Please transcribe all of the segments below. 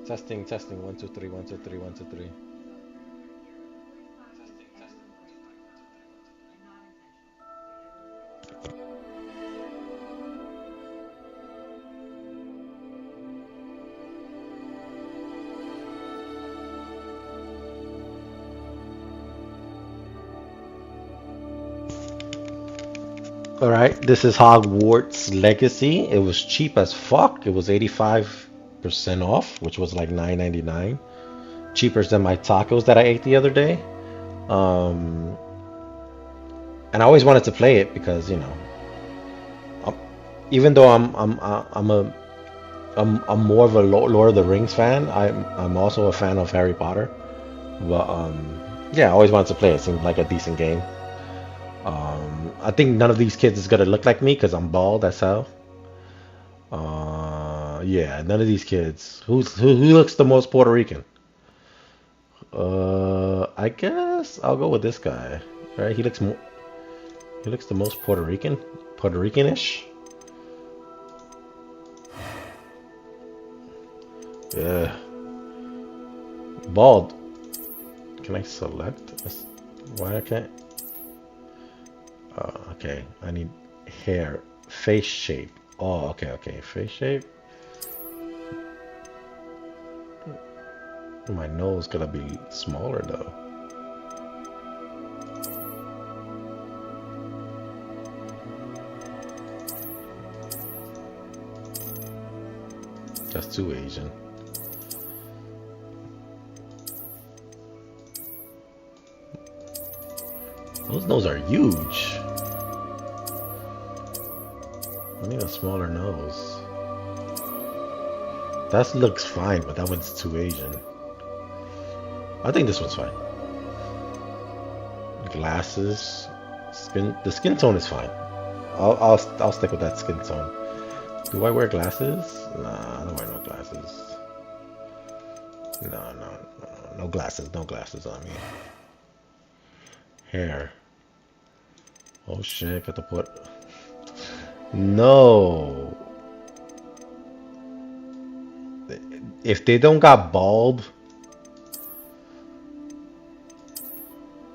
Testing, testing. 1, 2, 3, 1, 2, 3, 1, 2, 3. All right, this is Hogwarts Legacy. It was cheap as fuck. It was 85% off, which was like 9.99. Cheaper than my tacos that I ate the other day. Um, and I always wanted to play it because, um, even though I'm more of a Lord of the Rings fan, I'm also a fan of Harry Potter. But yeah, I always wanted to play it. It seemed like a decent game. I think none of these kids is gonna look like me because I'm bald as hell. Yeah, none of these kids. Who looks the most Puerto Rican? I guess I'll go with this guy. Right? He looks the most Puerto Rican, Puerto Rican-ish. Yeah, bald. Can I select? Why I can't? Okay, I need hair, face shape. Oh, okay, okay, face shape. My nose gonna be smaller though. That's too Asian. Those noses are huge. I need a smaller nose. That looks fine, but that one's too Asian. I think this one's fine. Glasses, skin. The skin tone is fine. I'll stick with that skin tone. Do I wear glasses? Nah, I don't wear no glasses. No glasses. No glasses on me. Hair. Oh shit! Got to put. No. If they don't got bald,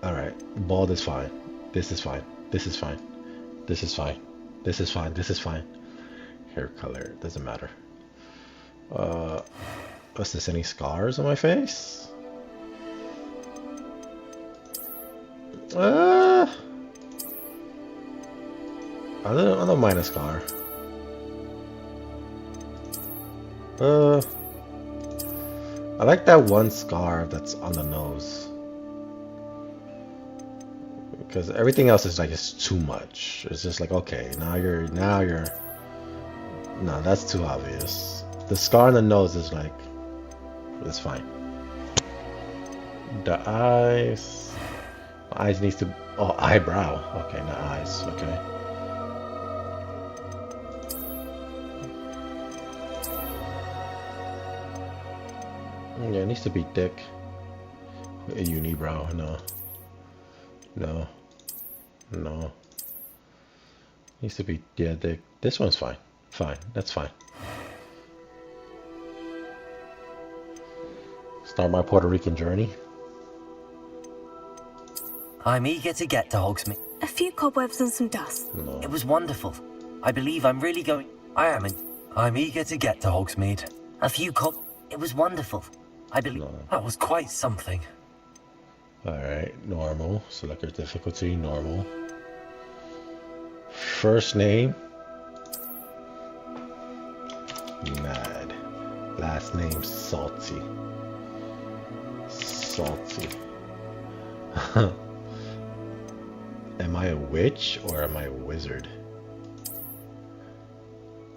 all right. Bald is fine. This is fine. This is fine. This is fine. This is fine. This is fine. Hair color doesn't matter. Uh, what's this? Any scars on my face? Uh, I don't mind a scar. Uh, I like that one scar that's on the nose. Because everything else is like it's too much. It's just like okay, now you're no, that's too obvious. The scar on the nose is like it's fine. The eyes, eyes needs to eyebrow. Okay, not eyes. Okay. Yeah, it needs to be thick. A unibrow. No, no, no. Needs to be yeah thick. This one's fine. Fine. That's fine. Start my Puerto Rican journey. I'm eager to get to Hogsmeade. A few cobwebs and some dust. No. It was wonderful. I believe I'm really going. I'm eager to get to Hogsmeade. A few It was wonderful. I believe No. that was quite something. Alright, normal. Select your difficulty, normal. First name. Mad. Last name Salty. Salty. Am I a witch or am I a wizard?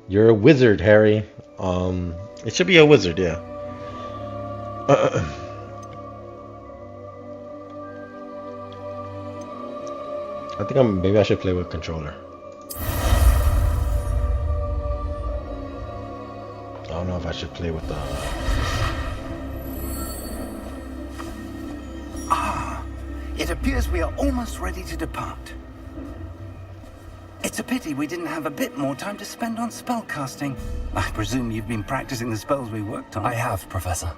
You're a wizard, Harry. It should be a wizard, yeah. I think maybe I should play with controller. I don't know if I should play with the. It appears we are almost ready to depart. It's a pity we didn't have a bit more time to spend on spellcasting. I presume you've been practicing the spells we worked on. I have, Professor.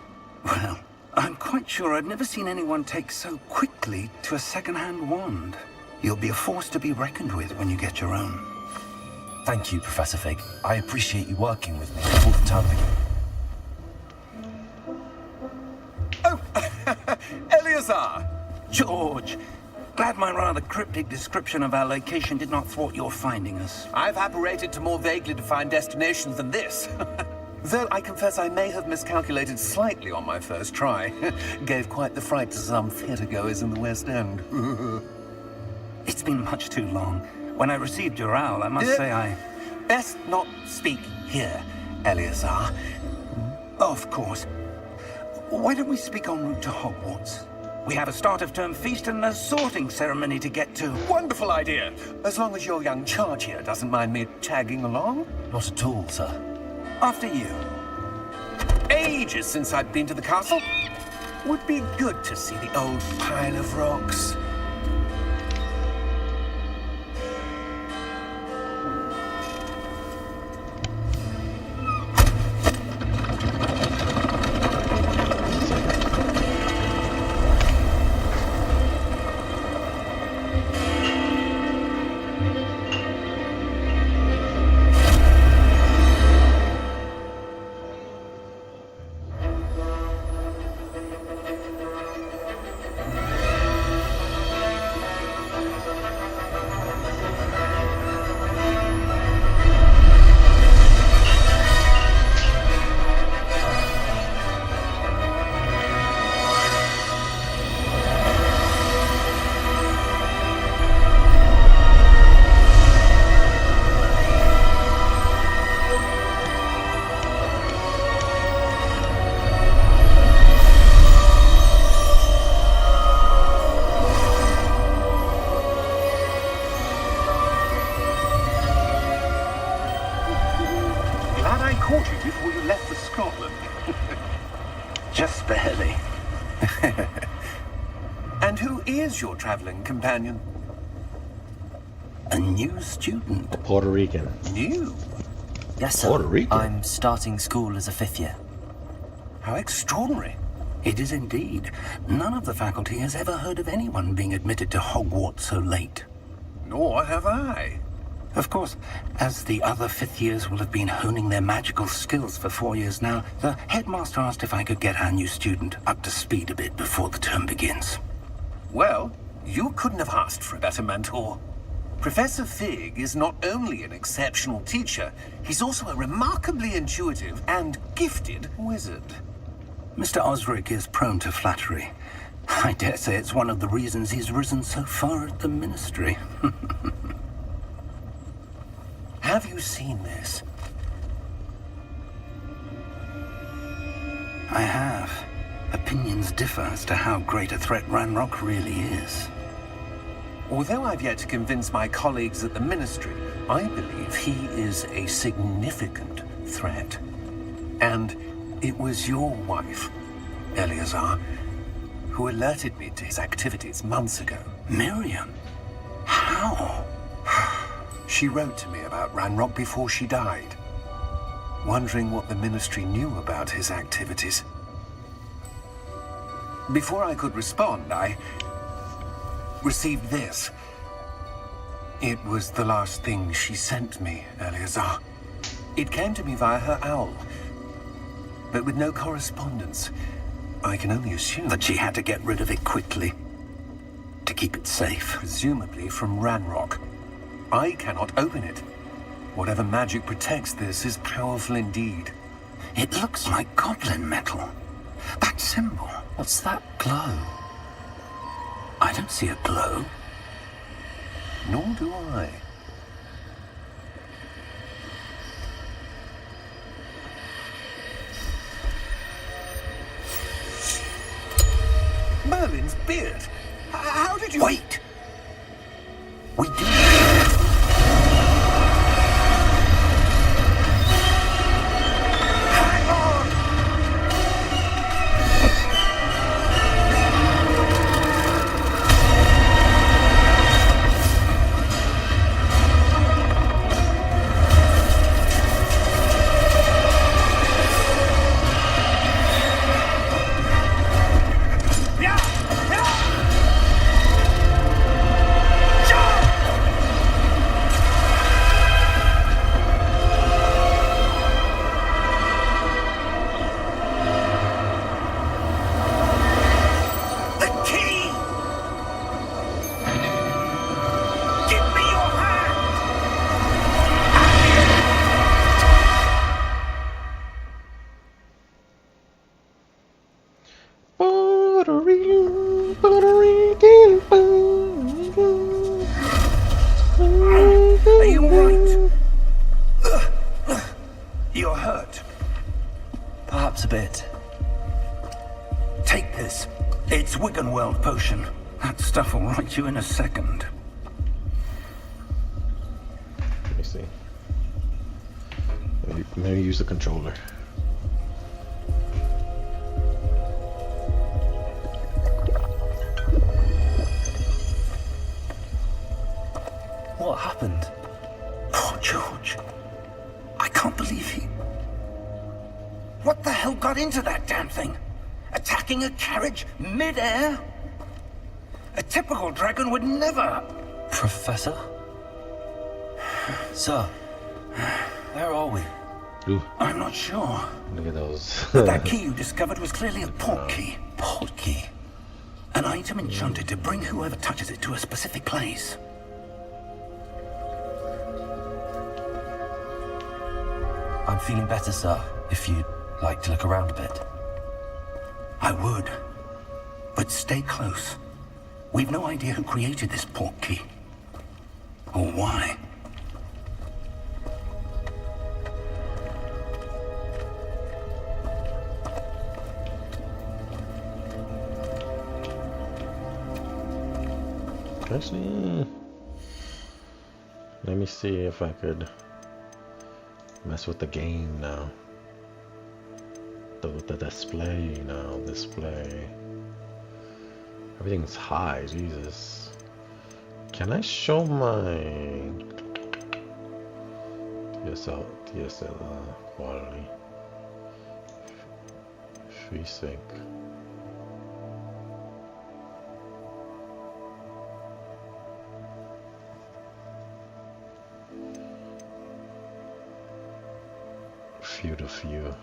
Well, I'm quite sure I've never seen anyone take so quickly to a second-hand wand. You'll be a force to be reckoned with when you get your own. Thank you, Professor Fig. I appreciate you working with me before the term begins. Oh, Eleazar! George! Glad my rather cryptic description of our location did not thwart your finding us. I've apparated to more vaguely defined destinations than this. Though I confess I may have miscalculated slightly on my first try. Gave quite the fright to some theatre-goers in the West End. It's been much too long. When I received your owl, I must say I... Best not speak here, Eleazar. Of course. Why don't we speak en route to Hogwarts? We have a start-of-term feast and a sorting ceremony to get to. Wonderful idea. As long as your young charge here doesn't mind me tagging along. Not at all, sir. After you. Ages since I've been to the castle. Would be good to see the old pile of rocks. Caught you before you left for Scotland. Just barely. And who is your traveling companion? A new student. Puerto Rican. New? Yes, sir. Puerto Rican? I'm starting school as a 5th year. How extraordinary. It is indeed. None of the faculty has ever heard of anyone being admitted to Hogwarts so late. Nor have I. Of course, as the other 5th years will have been honing their magical skills for 4 years now, the headmaster asked if I could get our new student up to speed a bit before the term begins. Well, you couldn't have asked for a better mentor. Professor Fig is not only an exceptional teacher, he's also a remarkably intuitive and gifted wizard. Mr. Osric is prone to flattery. I dare say it's one of the reasons he's risen so far at the ministry. Have you seen this? I have. Opinions differ as to how great a threat Ranrock really is. Although I've yet to convince my colleagues at the Ministry, I believe he is a significant threat. And it was your wife, Eleazar, who alerted me to his activities months ago. Miriam? How? She wrote to me about Ranrock before she died, wondering what the Ministry knew about his activities. Before I could respond, I received this. It was the last thing she sent me, Eleazar. It came to me via her owl, but with no correspondence. I can only assume That she had to get rid of it quickly, to keep it safe. presumably from Ranrock. I cannot open it. Whatever magic protects this is powerful indeed. It looks like goblin metal. That symbol. What's that glow? I don't see a glow. Nor do I. Merlin's beard. How did you... Wait! We do. Hang on! Are you alright? You're hurt. Perhaps a bit. Take this. It's Wiggenweld potion. That stuff will right you in a second. Let me see. Maybe use the controller. What happened? Poor George. I can't believe he... What the hell got into that damn thing? Attacking a carriage mid-air? A typical dragon would never... Professor? Sir, where are we? Ooh, I'm not sure. look at those. But that key you discovered was clearly a port key. Port key. An item enchanted to bring whoever touches it to a specific place. I'm feeling better, sir, if you'd like to look around a bit. I would. But stay close. We've no idea who created this port key. Or why. Actually, let me see if I could mess with the game now. With the display now, display. Everything's high, Jesus. Can I show my TSL quality? Free sync. Few to few.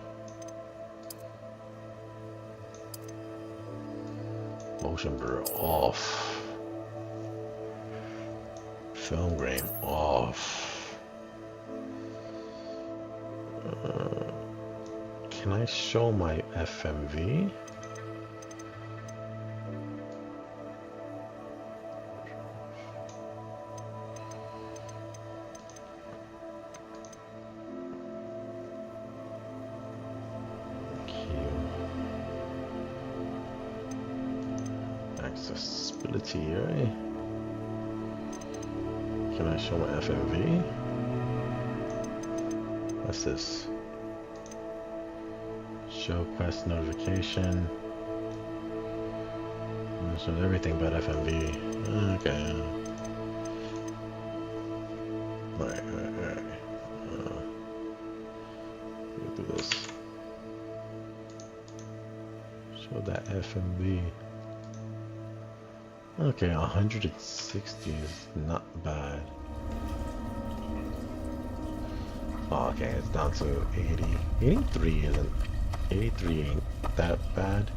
Motion blur off. Film grain off. Can I show my FMV? Accessibility, right? Can I show my FMV? What's this? Show quest notification. It shows everything but FMV. Okay. Alright. We'll do this. Show that FMV. Okay, 160 is not bad. Oh, okay, it's down to 80. 83 isn't. 83 ain't that bad.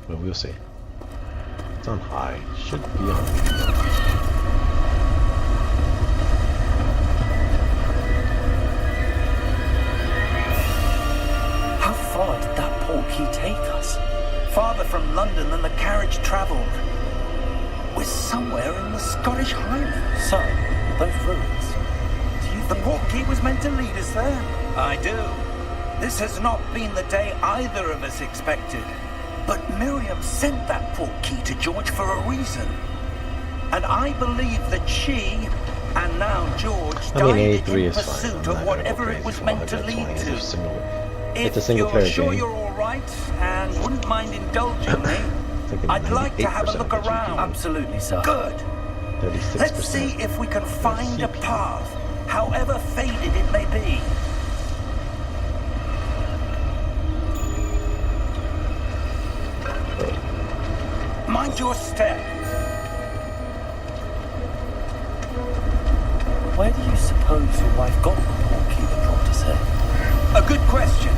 But we'll see. It's on high. Should be on medium. How far did that port key take us? Farther from London than the carriage travelled. We're somewhere in the Scottish Highlands. Sir, those ruins. Do you The think... port key was meant to lead us there. I do. This has not been the day either of us expected. But Miriam sent that port key to George for a reason. And I believe that she, and now George, died in pursuit of whatever it was meant to lead to. It's a If single you're player sure game. you're all right and wouldn't mind indulging me, I'd like to have a look around. Absolutely, sir. Good. 36%. Let's see if we can find a path, however faded it may be. Mind your step. Where do you suppose your wife got the port key that brought us here? A good question.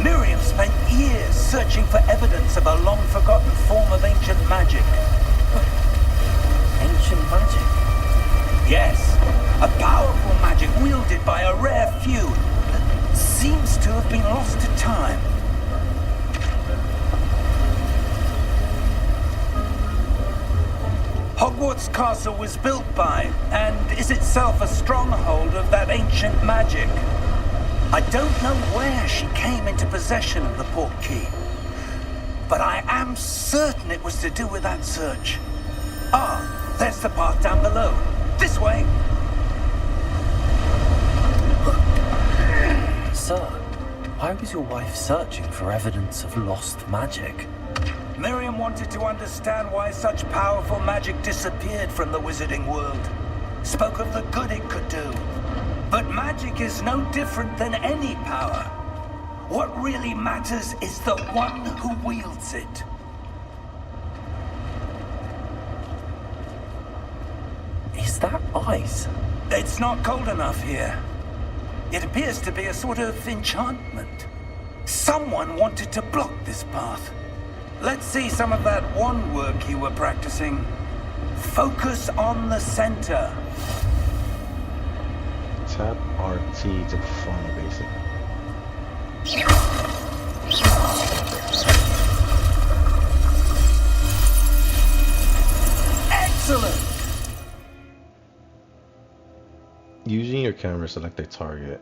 Miriam spent years searching for evidence of a long-forgotten form of ancient magic. Ancient magic? Yes, a powerful magic wielded by a rare few that seems to have been lost to time. Hogwarts Castle was built by, and is itself a stronghold of that ancient magic. I don't know where she came into possession of the portkey, but I am certain it was to do with that search. Ah, there's the path down below. This way. Sir, why was your wife searching for evidence of lost magic? Miriam wanted to understand why such powerful magic disappeared from the wizarding world. Spoke of the good it could do. But magic is no different than any power. What really matters is the one who wields it. Is that ice? It's not cold enough here. It appears to be a sort of enchantment. Someone wanted to block this path. Let's see some of that wand work you were practicing. Focus on the center. Tap RT to perform basic. Excellent! Using your camera, select a target.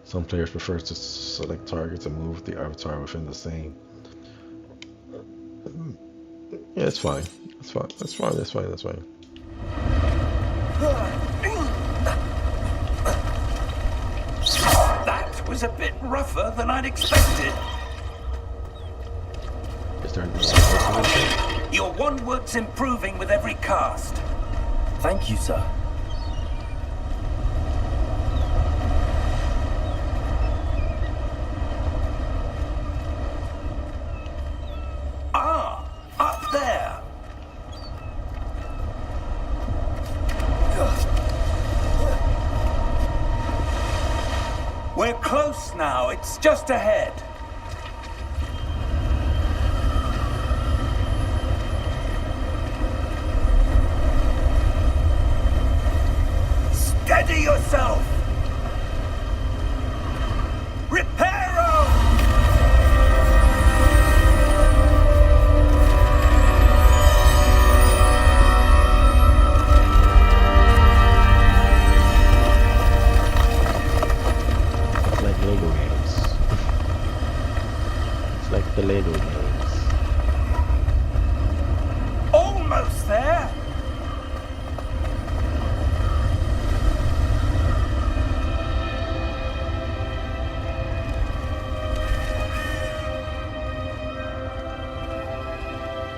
Some players prefer to select targets and move the avatar within the same. Yeah, it's fine. That's fine. That's fine. That's fine. That's fine. That was a bit rougher than I'd expected. Is there anything else? Your wand work's improving with every cast. Thank you, sir. Ah, up there. We're close now. It's just ahead. Steady yourself. Reparo! It's like Lego games. It's like the Lego games. Almost there.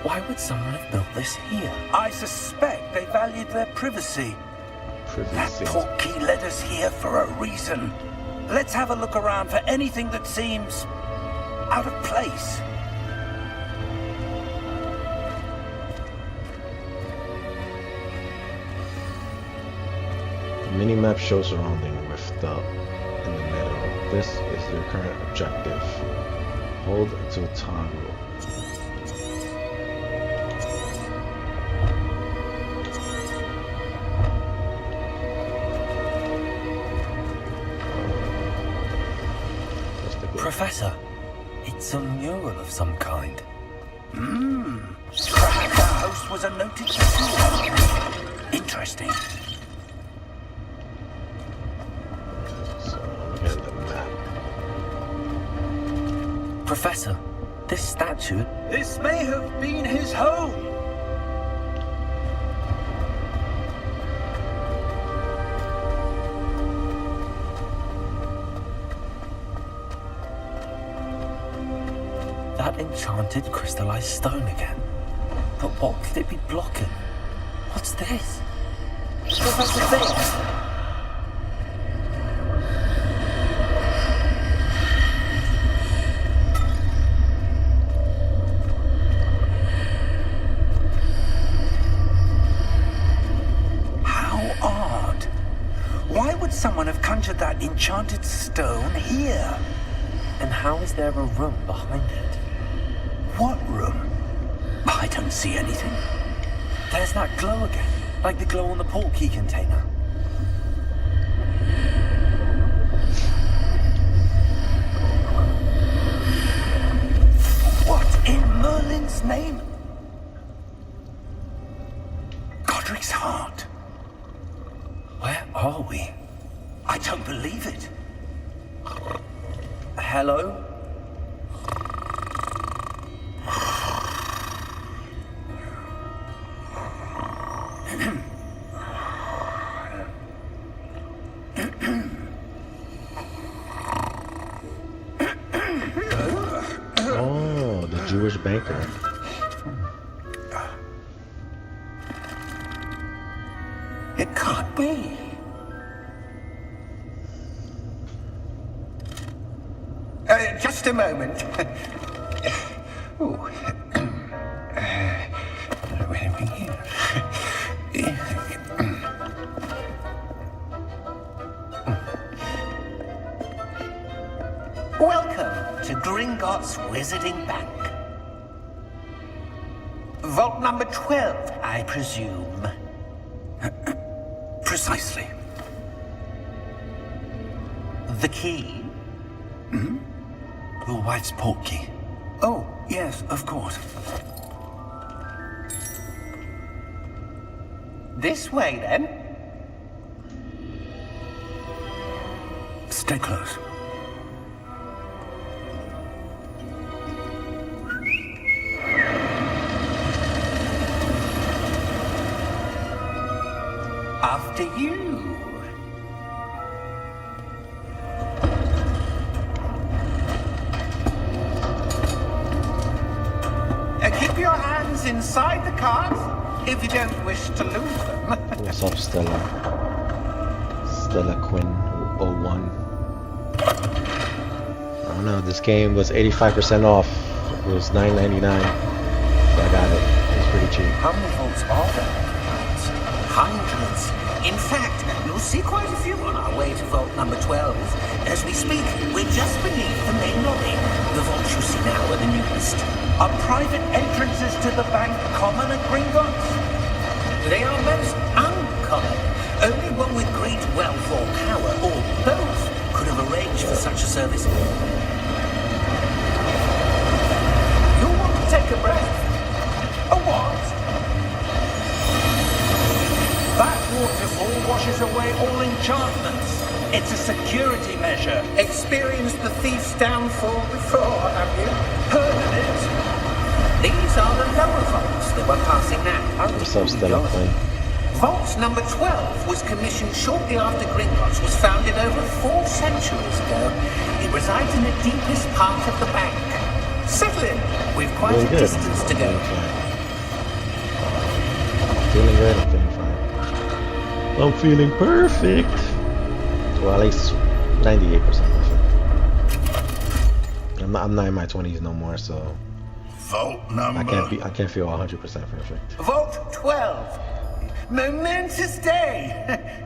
Why would someone have built this here? I suspect they valued their privacy. That Privacy. portkey led us here for a reason. Let's have a look around for anything that seems out of place. The mini-map shows surrounding with the in the middle. This is your current objective. Hold to toggle. Let's take a look. Professor, it's a mural of some kind. Perhaps our host was a noted tattooer. Interesting. So look at the map. Professor, this statue... This may have been his home. That enchanted crystallized stone again. But what could it be blocking? What's this? Professor Fix! How odd. Why would someone have conjured that enchanted stone here? And how is there a room behind it? What room? I don't see anything. There's that glow again, like the glow on the portkey container. What in Merlin's name? hello? Oh, the Jewish banker. It can't be. Just a moment. Ooh. Welcome to Gringotts Wizarding Bank. Vault number 12, I presume. Precisely. The key? Your wife's portkey. Oh, yes, of course. This way, then. Stay close. After you. Keep your hands inside the cards if you don't wish to lose them. What's up, Stella? Stella Quinn 01. I don't know, this game was 85% off. It was $9.99. So I got it. It was pretty cheap. How many vaults are there? Hundreds. In fact, you'll see quite a few on our way to vault number 12. As we speak, we're just beneath the main lobby. The vaults you see now are the newest. Are private entrances to the bank common at Gringotts? They are most uncommon. Only one with great wealth or power, or both, could have arranged for such a service. You'll want to take a breath. A what? That waterfall washes away all enchantments. It's a security measure. Experienced the thief's downfall before, have you? Heard of it? These are the lower vaults that we're passing now. What's up, Stella Quinn? Vault number 12 was commissioned shortly after Gringotts was founded over 4 centuries ago. It resides in the deepest part of the bank. Settle in. We've quite a distance to go. Feeling good, I'm feeling fine. I'm feeling perfect. Well, at least 98% perfect. I'm not in my 20s no more, so Vault number. I can't feel 100% perfect. Vault 12. Momentous day.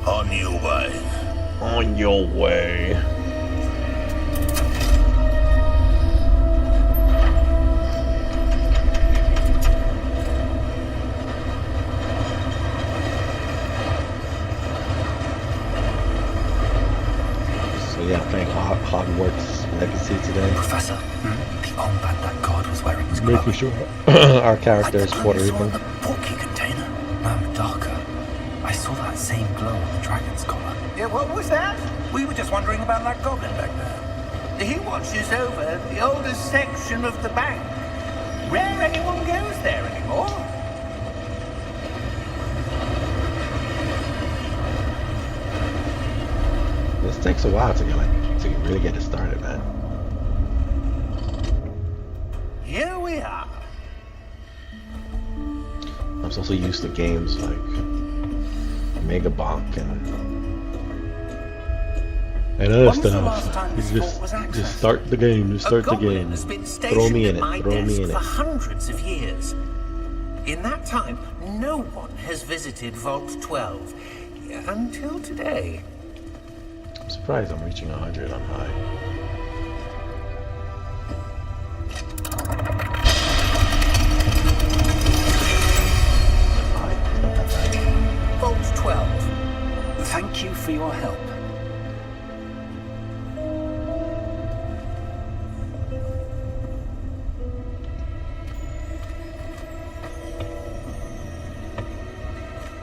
On your way. On your way. So yeah, playing Hogwarts Legacy today. Professor, the armband that guard was wearing was Making glowing. sure our character is Puerto Rican. The portkey container. No, darker. I saw that same glow on the dragon's collar. Yeah, what was that? We were just wondering about that goblin back there. He watches over the oldest section of the bank. Rare anyone goes there anymore. This takes a while to really get it started, man. Here we are. I'm so used to games like Mega Bonk and other When was the last stuff. time this vault was accessed? Just start the game. Just start A the goblin game. has been Throw me in stationed at my it. Throw me desk in for it. hundreds of years. In that time, no one has visited Vault 12 until today. I'm surprised I'm reaching 100 on high. Vault 12. Thank you for your help.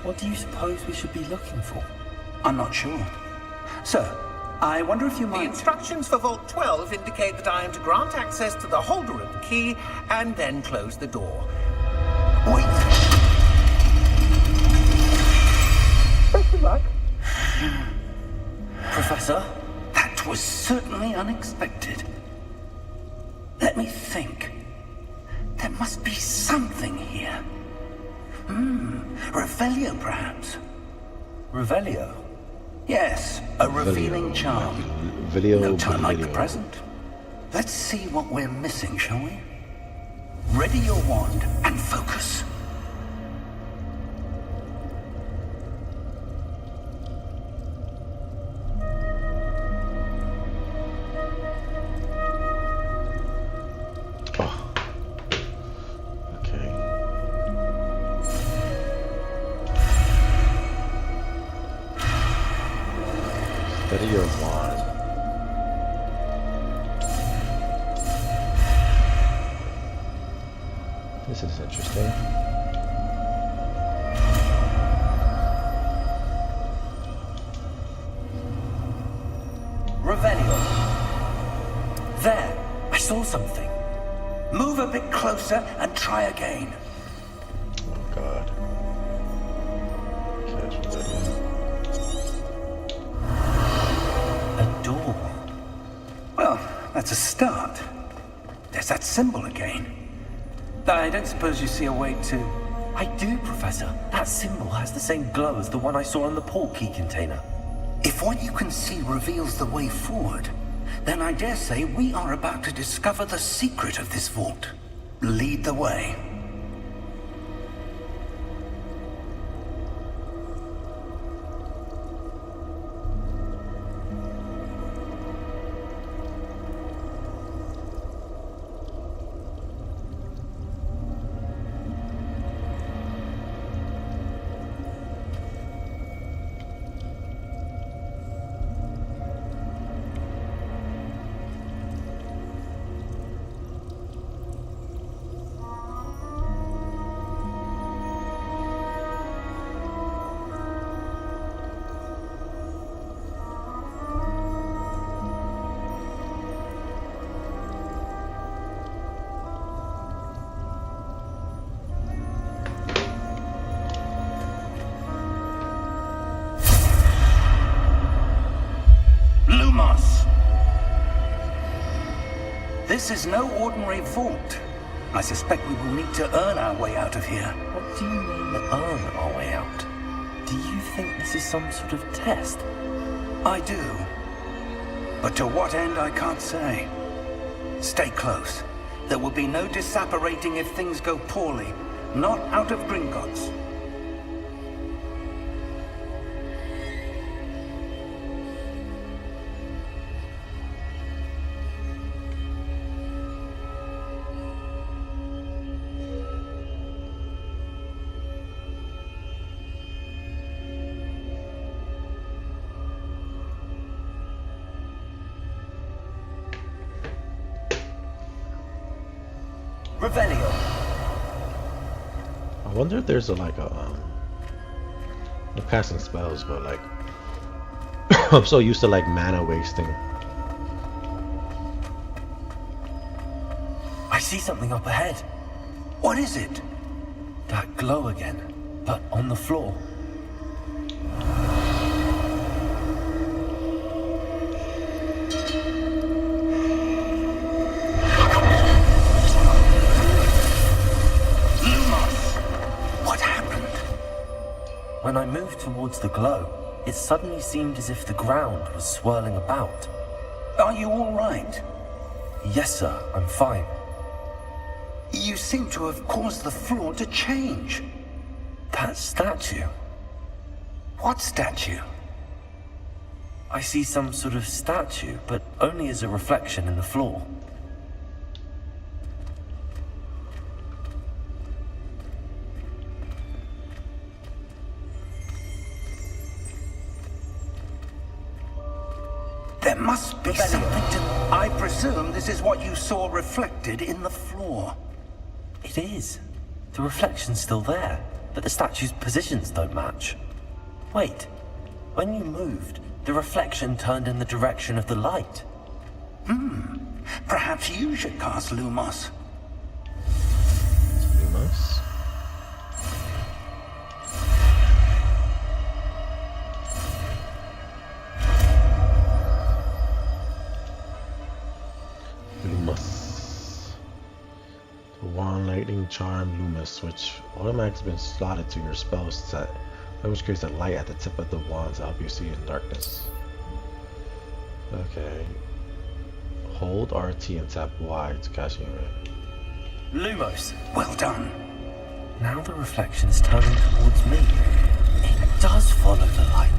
What do you suppose we should be looking for? I'm not sure. Sir, I wonder if you The might... instructions for Vault 12 indicate that I am to grant access to the holder of the key and then close the door. Wait. Best of luck. Professor? That was certainly unexpected. Let me think. There must be something here. Revelio, perhaps. Revelio? Yes, a revealing charm. Video, No time like the video. present. Let's see what we're missing, shall we? Ready your wand and focus. Oh. Okay. Steady your wand. This is interesting. Revelio. There! I saw something. Move a bit closer and try again. Oh god. Catch Revelio. A door. Well, that's a start. There's that symbol again. I don't suppose you see a way to... I do, Professor. That symbol has the same glow as the one I saw in the port key container. If what you can see reveals the way forward, then I dare say we are about to discover the secret of this vault. Lead the way. Lumos! This is no ordinary vault. I suspect we will need to earn our way out of here. What do you mean, earn our way out? Do you think this is some sort of test? I do. But to what end, I can't say. Stay close. There will be no disapparating if things go poorly. Not out of Gringotts. Revelio. I wonder if there's a like a I'm casting spells, but like I'm so used to like mana wasting. I see something up ahead. What is it? That glow again, but on the floor. When I moved towards the glow, it suddenly seemed as if the ground was swirling about. Are you all right? Yes, sir, I'm fine. You seem to have caused the floor to change. That statue. What statue? I see some sort of statue, but only as a reflection in the floor. There must be something to... I presume this is what you saw reflected in the floor. It is. The reflection's still there, but the statue's positions don't match. Wait, when you moved, The reflection turned in the direction of the light. Perhaps you should cast Lumos. Lumos. Lumos. Wand, lightning, charm, Lumos, which automatically been slotted to your spell set, which creates a light at the tip of the wand to help you see in darkness. Okay. Hold RT and tap Y to cast your Lumos. Well done. Now the reflection is turning towards me. It does follow the light.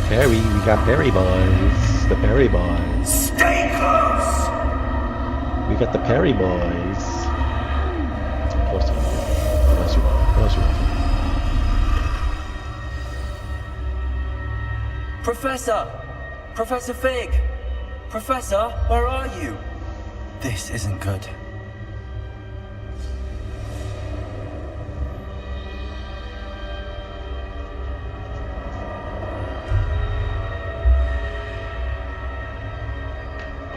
Berry, we got Berry Boys. The Berry Boys. Stay close! We got the Perry Boys. Close to you. What else you want? What else you want? Professor! Professor Fig! Professor, where are you? This isn't good.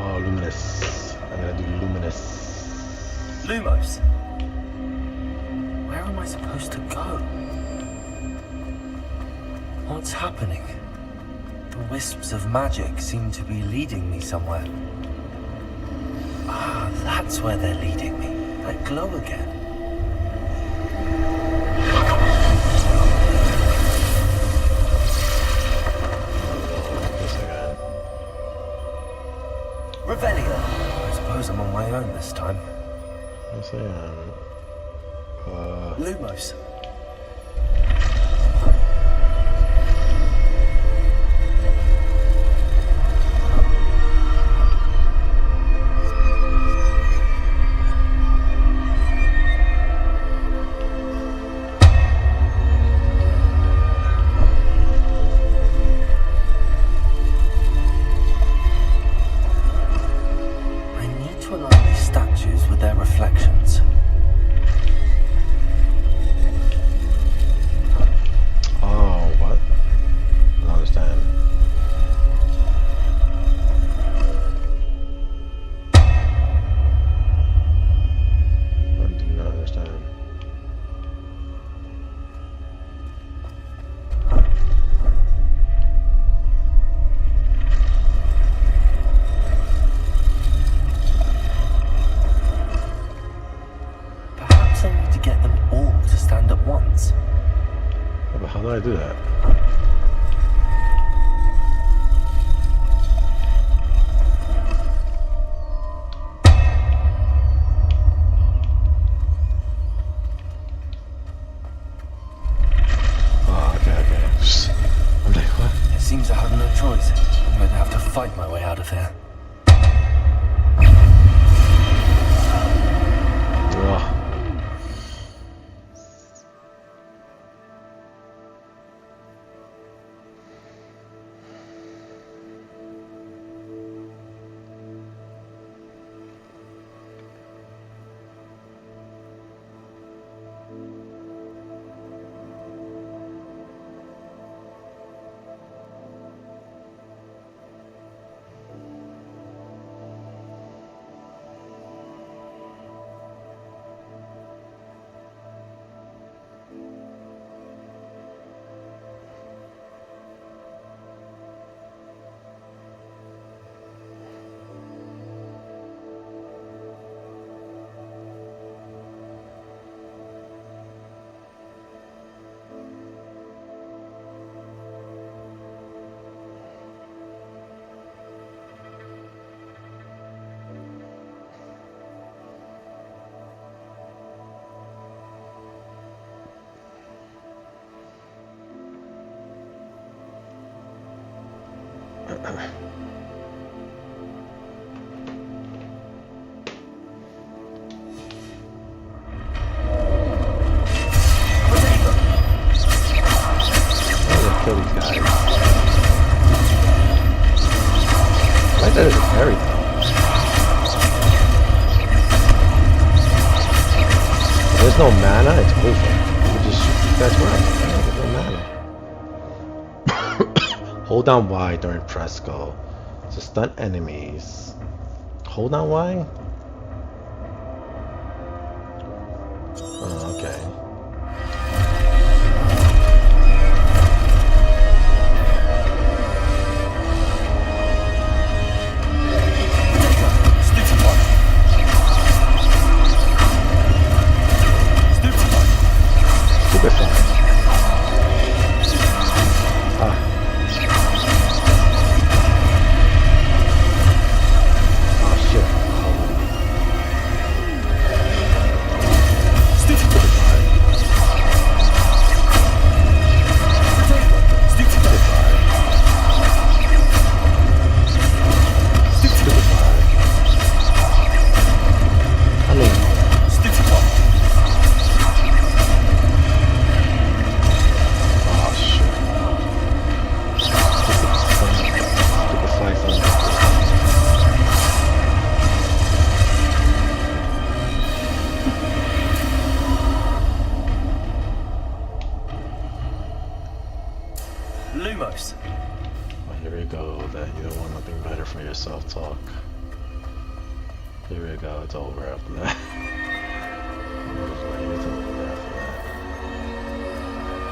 Oh, Luminous. I'm gonna do Luminous. Lumos? Where am I supposed to go? What's happening? The wisps of magic seem to be leading me somewhere. Ah, that's where they're leading me. That glow again. Revelio. I suppose I'm on my own this time. Yes, I am. Lumos. How do I do that? Oh, okay. I'm like, what? It seems I have no choice. I'm going to have to fight my way out of here. Ugh. Kill these guys. I like that it's a parry though. If there's no mana, it's over. You just shoot these guys right. There's no mana. Hold down Y during press go to stun enemies. Hold down Y? Oh, okay. Lumos. Well, here we go, that you don't want nothing better for your self-talk. Here we go, it's over after that. It's over after that.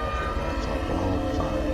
I gotta talk all the time.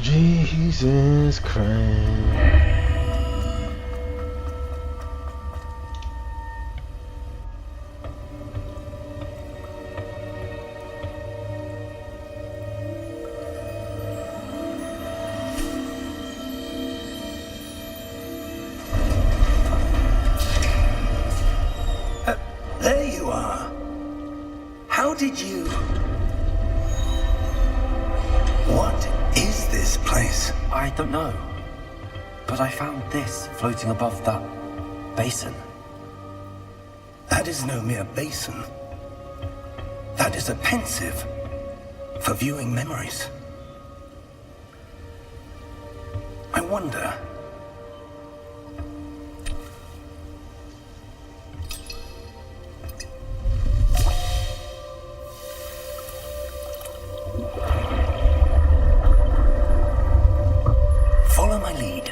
Jesus Christ. don't know. But I found this floating above that basin. That is no mere basin. That is a pensive for viewing memories. I wonder... Follow my lead.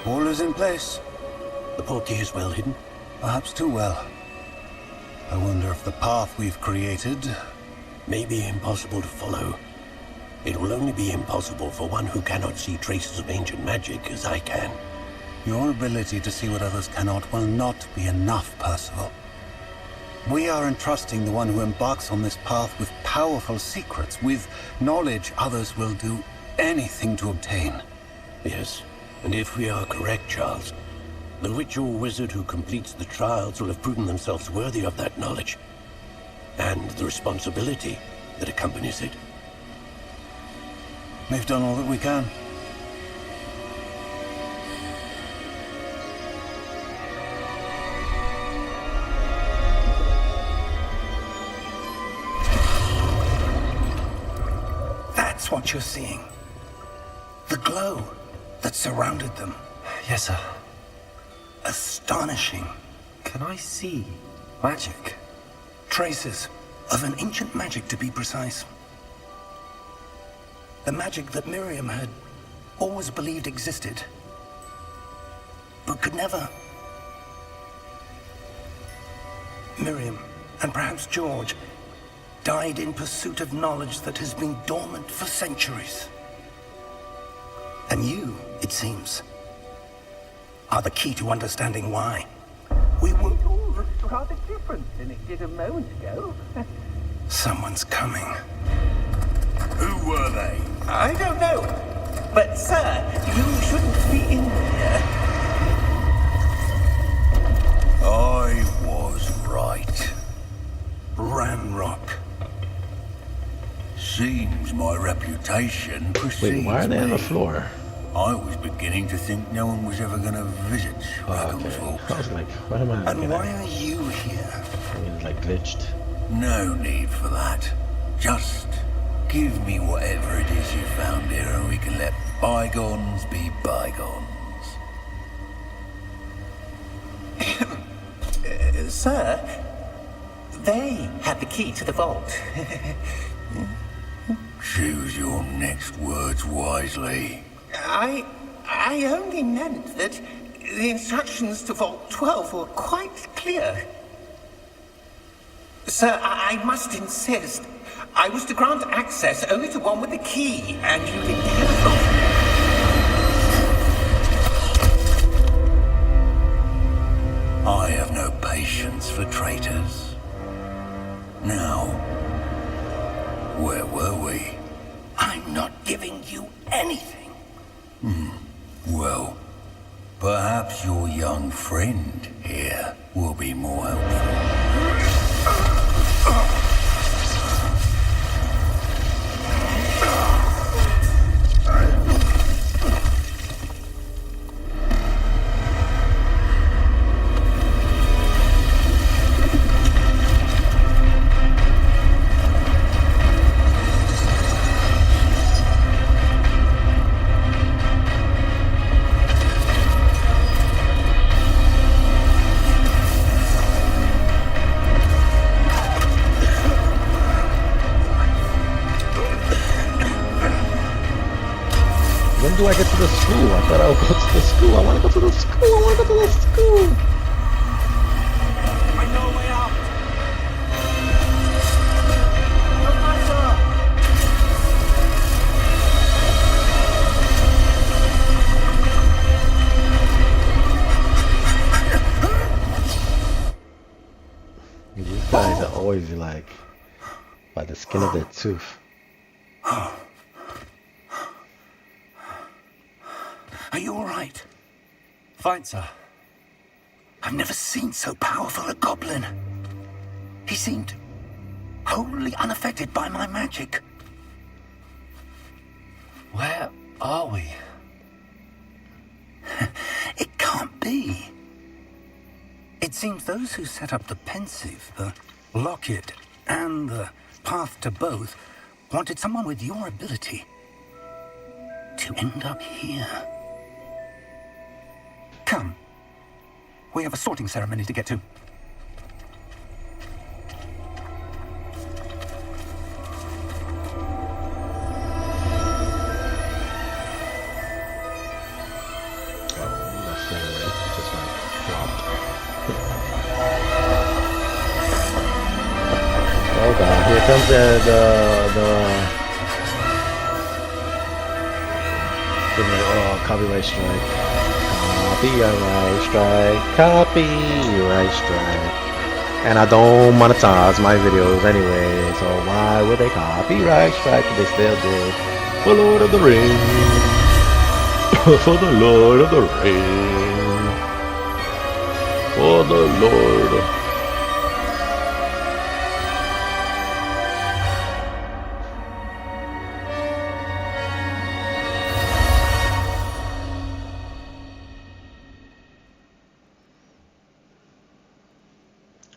All is in place. The portkey is well hidden. Perhaps too well. I wonder if the path we've created... May be impossible to follow. It will only be impossible for one who cannot see traces of ancient magic as I can. Your ability to see what others cannot will not be enough, Percival. We are entrusting the one who embarks on this path with powerful secrets, with knowledge others will do anything to obtain. Yes, and if we are correct, Charles, the witch or wizard who completes the trials will have proven themselves worthy of that knowledge, and the responsibility that accompanies it. We've done all that we can. That's what you're seeing. The glow that surrounded them. Yes, sir. Astonishing. Can I see magic? Traces of an ancient magic, to be precise. The magic that Miriam had always believed existed, but could never. Miriam, and perhaps George, died in pursuit of knowledge that has been dormant for centuries. And you, it seems, are the key to understanding why. We were all rather different than it did a moment ago. Someone's coming. Who were they? I don't know. But, sir, you shouldn't be in here. I was right. Ranrock. Seems my reputation precedes Wait, why are they on the me. floor? I was beginning to think no one was ever going to visit Rackham's Okay. Vault. I was like, what am I And looking why at? are you here? I mean, it's like glitched. No need for that. Just give me whatever it is you found here and we can let bygones be bygones. Sir, they had the key to the vault. Choose your next words wisely. I only meant that the instructions to Vault 12 were quite clear. Sir, I must insist. I was to grant access only to one with the key, and you didn't have I have no patience for traitors. Now, where were we? I'm not giving you anything. Well, perhaps your young friend here will be more helpful. When do I get to the school? I thought I would go to the school. I want to go to the school. I want to go to the school. I know a way out. Professor! These guys are always like by the skin of their tooth. Are you all right? Fine, sir. I've never seen so powerful a goblin. He seemed wholly unaffected by my magic. Where are we? It can't be. It seems those who set up the pensive, the locket, and the path to both wanted someone with your ability to end up here. Come. We have a sorting ceremony to get to. Oh god, here comes copyright strike. Copyright strike. Copyright strike. And I don't monetize my videos anyway, so why would they copyright strike if they still did? For Lord of the Rings. For the Lord of the Rings. For the Lord.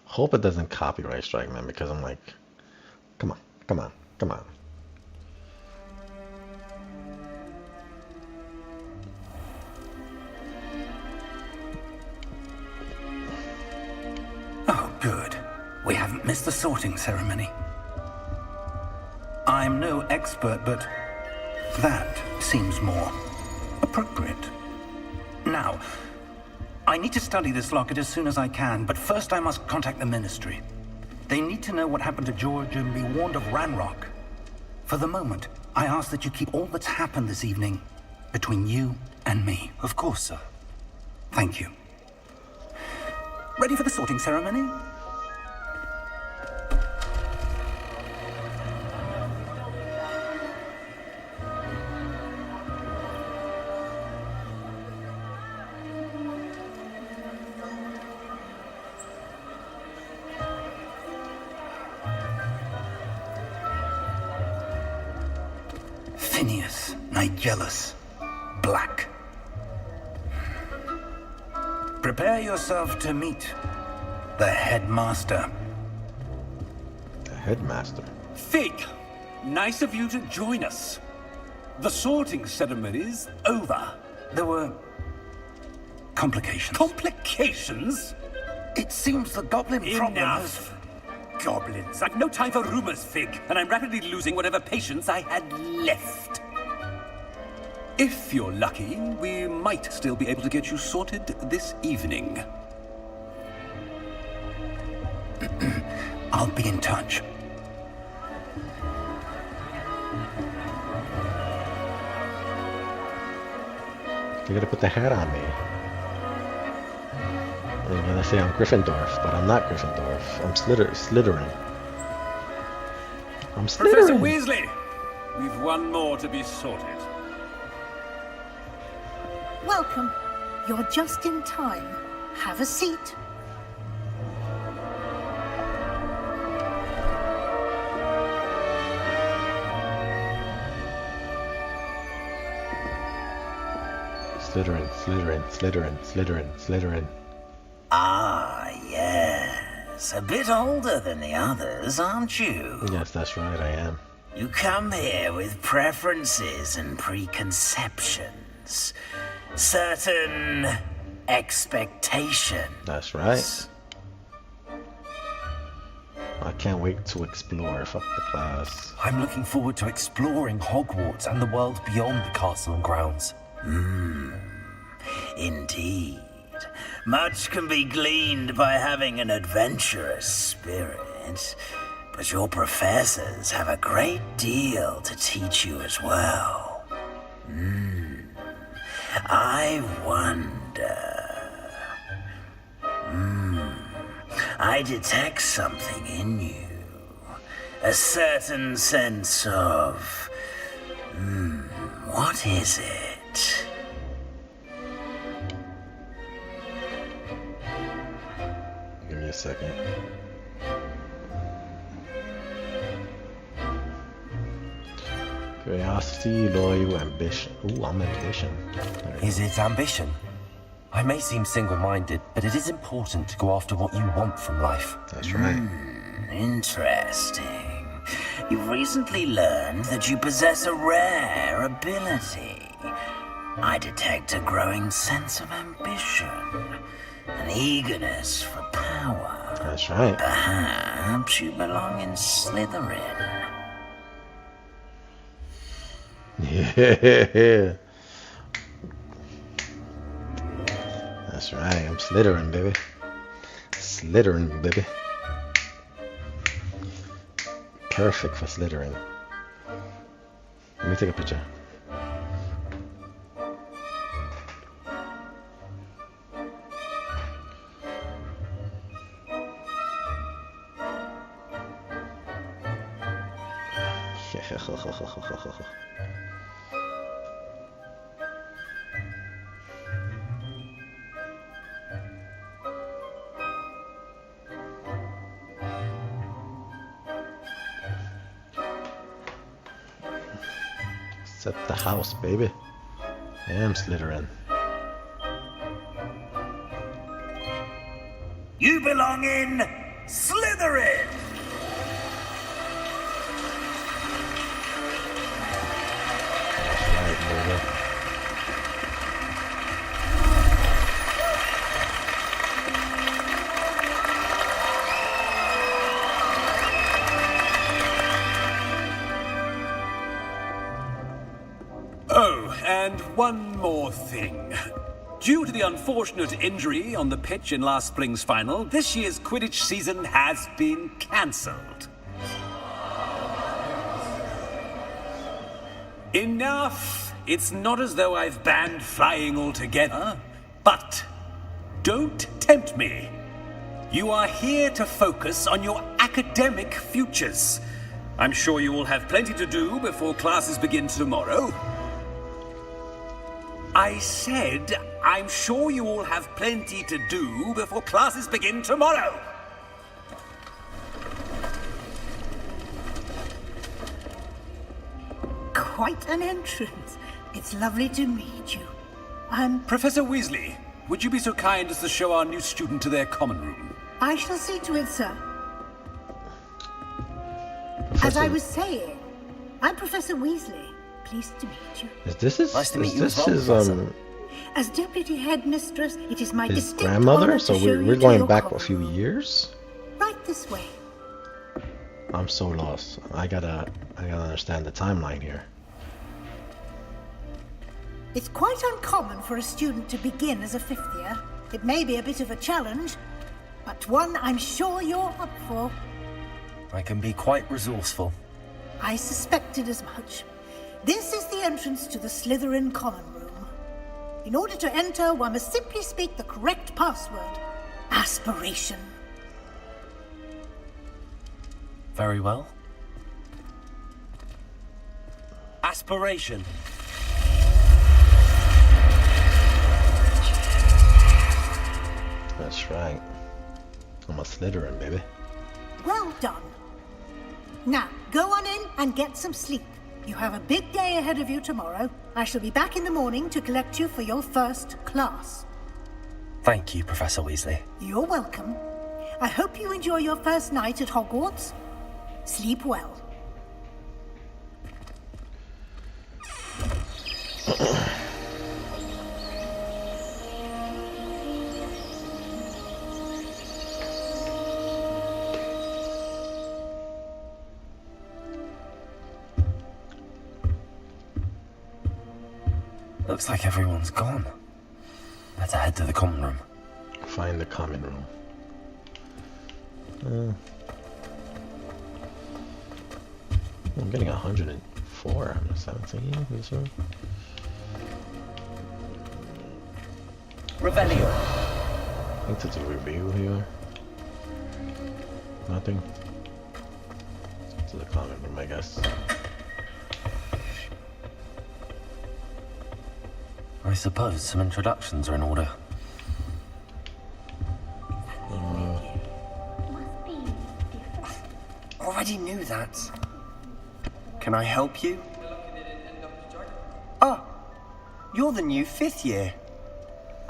Hope it doesn't copyright strike, man, because I'm like, come on, come on, come on. Oh, good. We haven't missed the sorting ceremony. I'm no expert, but that seems more appropriate. Now, I need to study this locket as soon as I can, but first I must contact the Ministry. They need to know what happened to George and be warned of Ranrock. For the moment, I ask that you keep all that's happened this evening between you and me. Of course, sir. Thank you. Ready for the sorting ceremony? Phineas, Nigellus, Black. Prepare yourself to meet the headmaster. The headmaster. Fig, nice of you to join us. The sorting ceremony's over. There were complications. Complications? It seems the goblin problem has... Enough. Goblins. I've no time for rumors, Fig, and I'm rapidly losing whatever patience I had left. If you're lucky, we might still be able to get you sorted this evening. I'll be in touch. You're gonna put the hat on me. You're gonna say I'm Gryffindor, but I'm not Gryffindor. I'm Slytherin. I'm Slytherin. Professor Weasley, we've one more to be sorted. Welcome. You're just in time. Have a seat. Slytherin, Slytherin, Slytherin, Slytherin, Slytherin. Ah, yes. A bit older than the others, aren't you? Yes, that's right, I am. You come here with preferences and preconceptions. Certain expectations. That's right. I can't wait to explore. Fuck the class. I'm looking forward to exploring Hogwarts and the world beyond the castle and grounds. Indeed. Much can be gleaned by having an adventurous spirit, but your professors have a great deal to teach you as well. I wonder... I detect something in you. A certain sense of... what is it? Give me a second. Curiosity, loyal, ambition. Ooh, I'm ambition. Is it ambition? I may seem single-minded, but it is important to go after what you want from life. That's right. Interesting. You've recently learned that you possess a rare ability. I detect a growing sense of ambition, an eagerness for power. That's right. Perhaps you belong in Slytherin. Yeah. That's right. I'm Slytherin, baby. Slytherin, baby. Perfect for Slytherin. Let me take a picture. Set the house, baby. I am Slytherin. You belong in Slytherin! That's right, baby. Oh, and one more thing. Due to the unfortunate injury on the pitch in last spring's final, this year's Quidditch season has been cancelled. Enough! It's not as though I've banned flying altogether, but don't tempt me. You are here to focus on your academic futures. I'm sure you will have plenty to do before classes begin tomorrow. I said, I'm sure you all have plenty to do before classes begin tomorrow. Quite an entrance. It's lovely to meet you. Professor Weasley, would you be so kind as to show our new student to their common room? I shall see to it, sir. Professor, As I was saying, I'm Professor Weasley. Pleased to meet you. Nice to meet you as well, Professor. As deputy headmistress, it is my his distinct grandmother? honor So to show we're you to going your back common a few room. years? Right this way. I'm so lost. I gotta understand the timeline here. It's quite uncommon for a student to begin as a fifth year. It may be a bit of a challenge, but one I'm sure you're up for. I can be quite resourceful. I suspected as much. This is the entrance to the Slytherin common room. In order to enter, one must simply speak the correct password. Aspiration. Very well. Aspiration. That's right. I'm a Slytherin, baby. Well done. Now, go on in and get some sleep. You have a big day ahead of you tomorrow. I shall be back in the morning to collect you for your first class. Thank you, Professor Weasley. You're welcome. I hope you enjoy your first night at Hogwarts. Sleep well. Looks like everyone's gone. Better head to the common room. Find the common room. I'm getting 104 out of 17 for this one. Revelio. I think to do a review here. Nothing. To the common room, I guess. I suppose some introductions are in order. Already knew that. Can I help you? Ah, you're the new 5th year.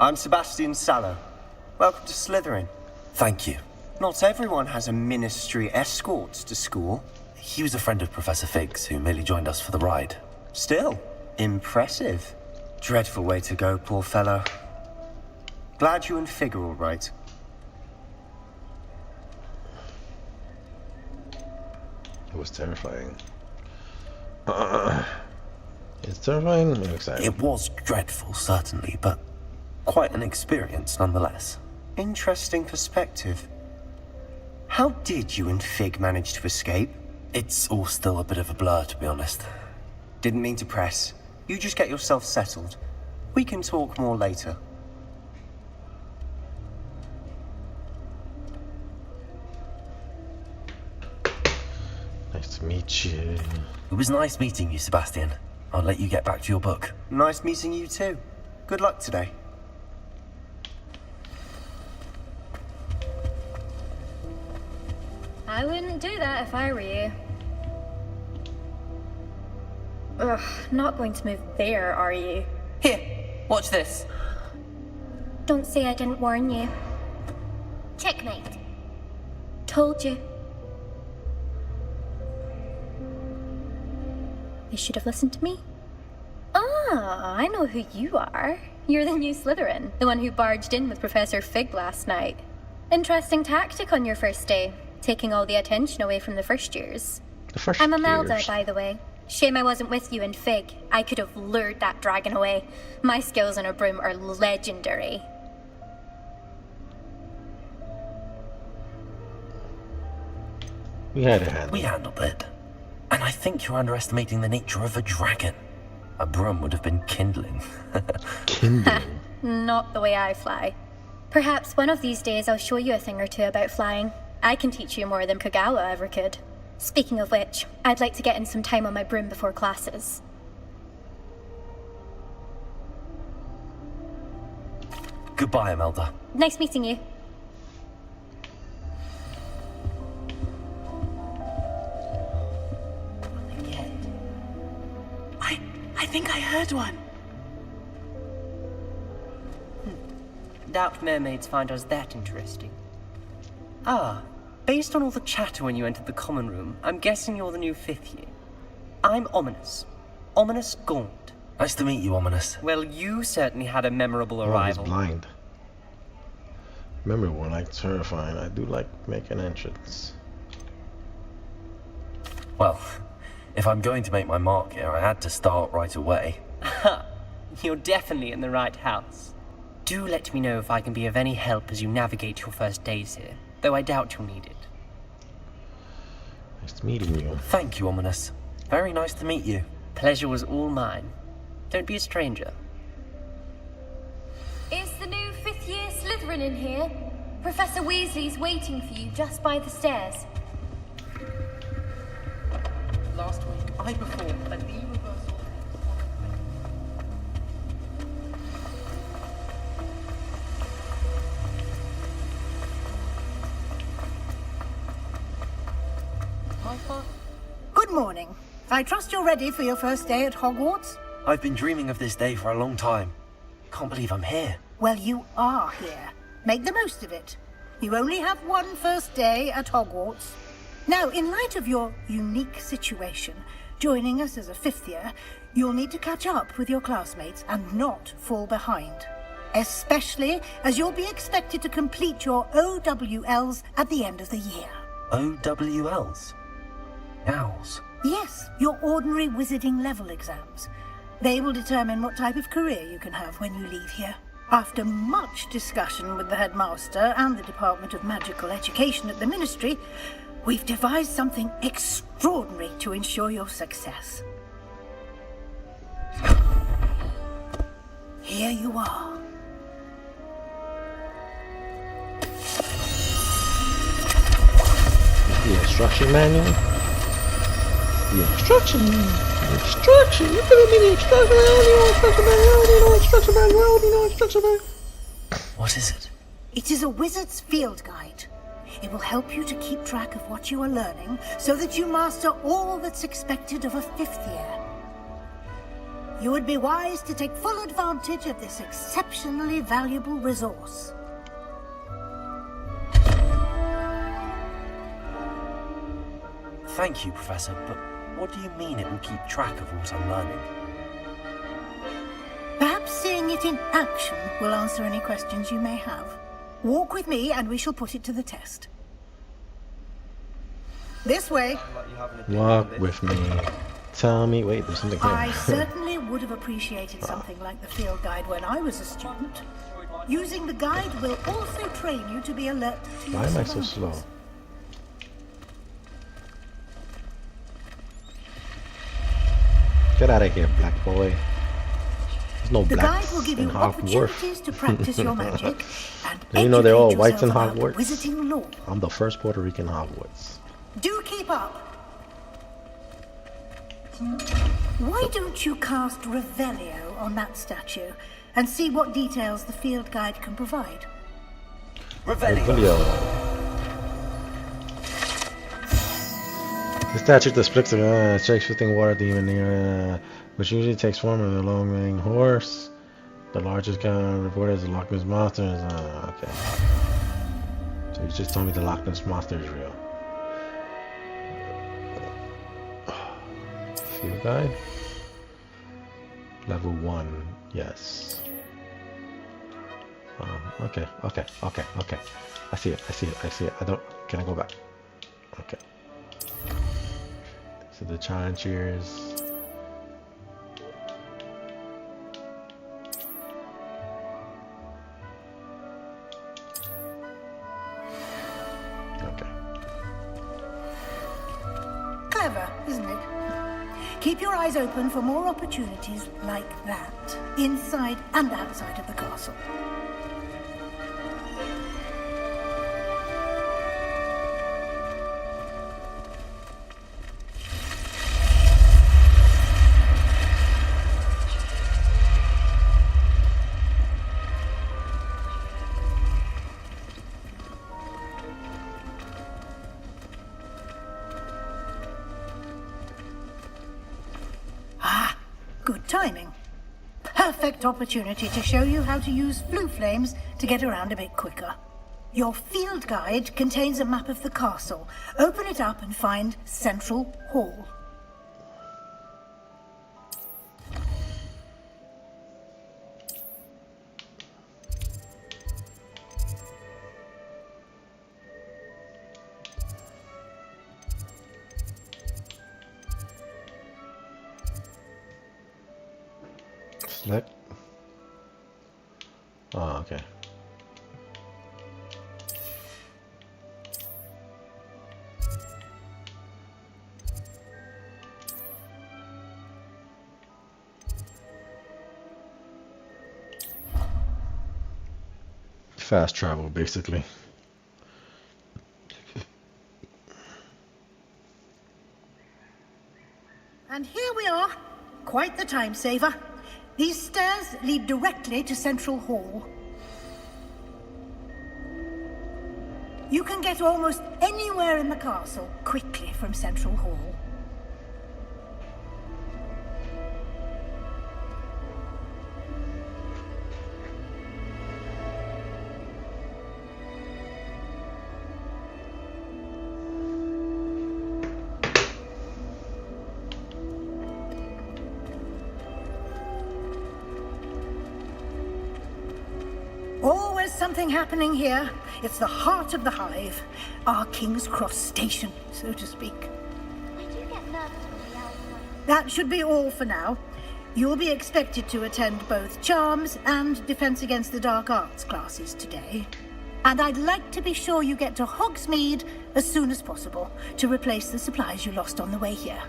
I'm Sebastian Sallow. Welcome to Slytherin. Thank you. Not everyone has a ministry escort to school. He was a friend of Professor Fig's who merely joined us for the ride. Still, impressive. Dreadful way to go, poor fellow. Glad you and Fig are all right. It was terrifying. It's terrifying and exciting. It was dreadful, certainly, but quite an experience nonetheless. Interesting perspective. How did you and Fig manage to escape? It's all still a bit of a blur, to be honest. Didn't mean to press. You just get yourself settled. We can talk more later. Nice to meet you. It was nice meeting you, Sebastian. I'll let you get back to your book. Nice meeting you too. Good luck today. I wouldn't do that if I were you. Ugh, not going to move there, are you? Here, watch this. Don't say I didn't warn you. Checkmate. Told you. You should have listened to me. Ah, I know who you are. You're the new Slytherin, the one who barged in with Professor Fig last night. Interesting tactic on your first day, taking all the attention away from the first years. I'm Imelda, by the way. Shame I wasn't with you and Fig. I could have lured that dragon away. My skills on a broom are legendary. We had a hand. We handled it. And I think you're underestimating the nature of a dragon. A broom would have been kindling. Kindling. Not the way I fly. Perhaps one of these days I'll show you a thing or two about flying. I can teach you more than Kagawa ever could. Speaking of which, I'd like to get in some time on my broom before classes. Goodbye, Imelda. Nice meeting you. I think I heard one. Doubt mermaids find us that interesting. Ah, based on all the chatter when you entered the common room, I'm guessing you're the new 5th year. I'm Ominous. Ominous Gaunt. Nice to meet you, Ominous. Well, you certainly had a memorable Oh, he's arrival. blind. Remember when I terrifying? I do like making entrance. Well, if I'm going to make my mark here, I had to start right away. Ha! You're definitely in the right house. Do let me know if I can be of any help as you navigate your first days here, though I doubt you'll need it. Nice meeting you. Thank you, Ominous. Very nice to meet you. Pleasure was all mine. Don't be a stranger. Is the new 5th year Slytherin in here? Professor Weasley's waiting for you just by the stairs. Last week, I performed a knee reversal. Good morning. I trust you're ready for your first day at Hogwarts? I've been dreaming of this day for a long time. Can't believe I'm here. Well, you are here. Make the most of it. You only have one first day at Hogwarts. Now, in light of your unique situation, joining us as a 5th year, you'll need to catch up with your classmates and not fall behind. Especially as you'll be expected to complete your OWLs at the end of the year. OWLs? Owls? Yes, your ordinary wizarding level exams. They will determine what type of career you can have when you leave here. After much discussion with the headmaster and the Department of Magical Education at the Ministry, we've devised something extraordinary to ensure your success. Here you are. instruction manual. The instruction manual. Instruction. You giving me the instruction manual? I don't need no instruction manual. I don't need no instruction manual. I don't need no instruction manual. What is it? It is a wizard's field guide. It will help you to keep track of what you are learning so that you master all that's expected of a 5th year. You would be wise to take full advantage of this exceptionally valuable resource. Thank you, Professor, but what do you mean it will keep track of what I'm learning? Perhaps seeing it in action will answer any questions you may have. Walk with me and we shall put it to the test. This way. Walk with me. Tell me. Wait, there's something here. I certainly would have appreciated something like the field guide when I was a student. Using the guide will also train you to be alert to your Why am I so surroundings. slow? Get out of here, black boy. There's no The guide blacks will give in you Hogwarts. opportunities to practice your magic and You know they're all educate whites in yourself about Hogwarts. wizarding lore. I'm the first Puerto Rican Hogwarts. Do keep up. Why don't you cast Revelio on that statue and see what details the field guide can provide? Video. The statue depicts a shape-shifting water demon, which usually takes form of a long-winged horse. The largest kind reported as the Loch Ness Monster is, okay. So you just told me the Loch Ness Monster is real. Field guide? Level 1, yes. Okay. I see it. Can I go back? Okay. So the challengers. Okay. Clever, isn't it? Keep your eyes open for more opportunities like that, inside and outside of the castle. Good timing. Perfect opportunity to show you how to use flue flames to get around a bit quicker. Your field guide contains a map of the castle. Open it up and find Central Hall. Select. Oh, okay. Fast travel, basically. And here we are. Quite the time saver. These stairs lead directly to Central Hall. You can get almost anywhere in the castle quickly from Central Hall. Always something happening here. It's the heart of the hive. Our King's Cross station, so to speak. I do get nervous when the owls like. That should be all for now. You'll be expected to attend both Charms and Defense Against the Dark Arts classes today. And I'd like to be sure you get to Hogsmeade as soon as possible to replace the supplies you lost on the way here.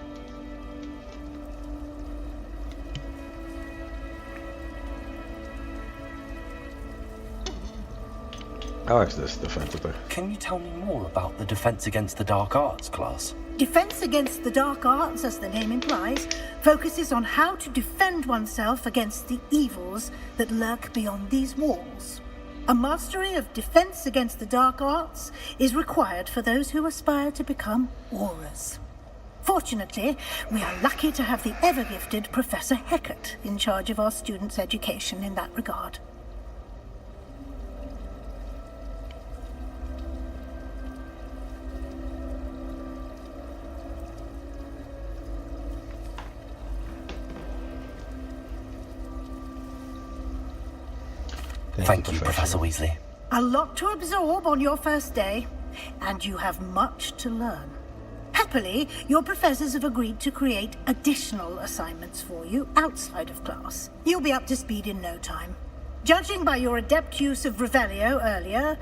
How is this defensively? Can you tell me more about the Defense Against the Dark Arts class? Defense against the dark arts, as the name implies, focuses on how to defend oneself against the evils that lurk beyond these walls. A mastery of defense against the dark arts is required for those who aspire to become aurors. Fortunately, we are lucky to have the ever-gifted Professor Heckert in charge of our students' education in that regard. Thank you, Professor Weasley. A lot to absorb on your first day, and you have much to learn. Happily, your professors have agreed to create additional assignments for you outside of class. You'll be up to speed in no time. Judging by your adept use of Revelio earlier,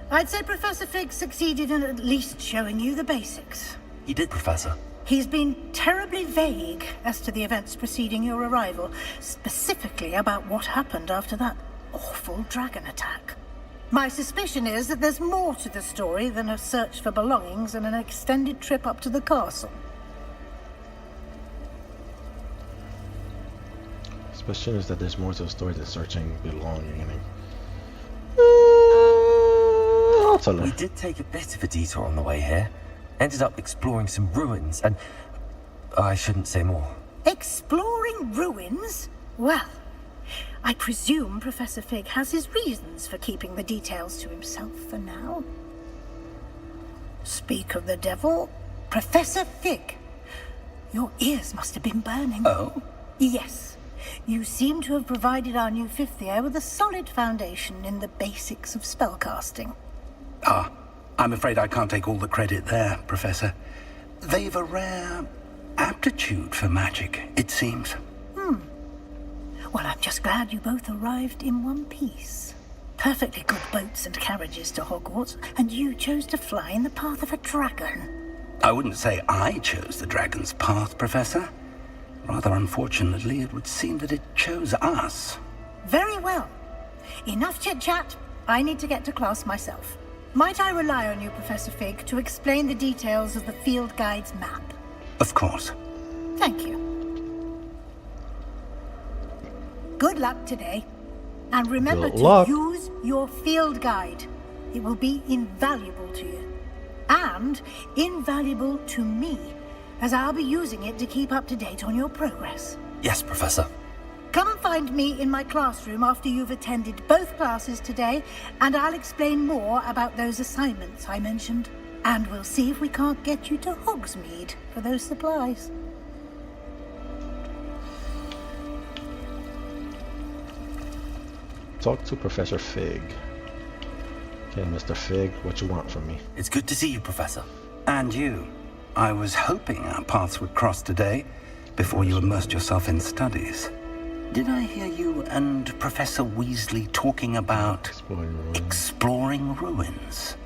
I'd say Professor Fig succeeded in at least showing you the basics. He did, Professor. He's been terribly vague as to the events preceding your arrival, specifically about what happened after that awful dragon attack. My suspicion is that there's more to the story than a search for belongings and an extended trip up to the castle. Suspicion is that there's more to the story than searching belonging. I'll tell her. We did take a bit of a detour on the way here. Ended up exploring some ruins and... I shouldn't say more. Exploring ruins? Well, I presume Professor Fig has his reasons for keeping the details to himself for now. Speak of the devil, Professor Fig. Your ears must have been burning. Oh? Yes. You seem to have provided our new fifth year with a solid foundation in the basics of spellcasting. Ah, I'm afraid I can't take all the credit there, Professor. They've a rare aptitude for magic, it seems. Well, I'm just glad you both arrived in one piece. Perfectly good boats and carriages to Hogwarts, and you chose to fly in the path of a dragon. I wouldn't say I chose the dragon's path, Professor. Rather unfortunately, it would seem that it chose us. Very well. Enough chit-chat. I need to get to class myself. Might I rely on you, Professor Fig, to explain the details of the field guide's map? Of course. Thank you. Good luck today. And remember to use your field guide. It will be invaluable to you. And invaluable to me, as I'll be using it to keep up to date on your progress. Yes, Professor. Come and find me in my classroom after you've attended both classes today, and I'll explain more about those assignments I mentioned. And we'll see if we can't get you to Hogsmeade for those supplies. Talk to Professor Fig. Okay, Mr. Fig, what you want from me? It's good to see you, Professor. And you. I was hoping our paths would cross today, before you immersed yourself in studies. Did I hear you and Professor Weasley talking about exploring ruins?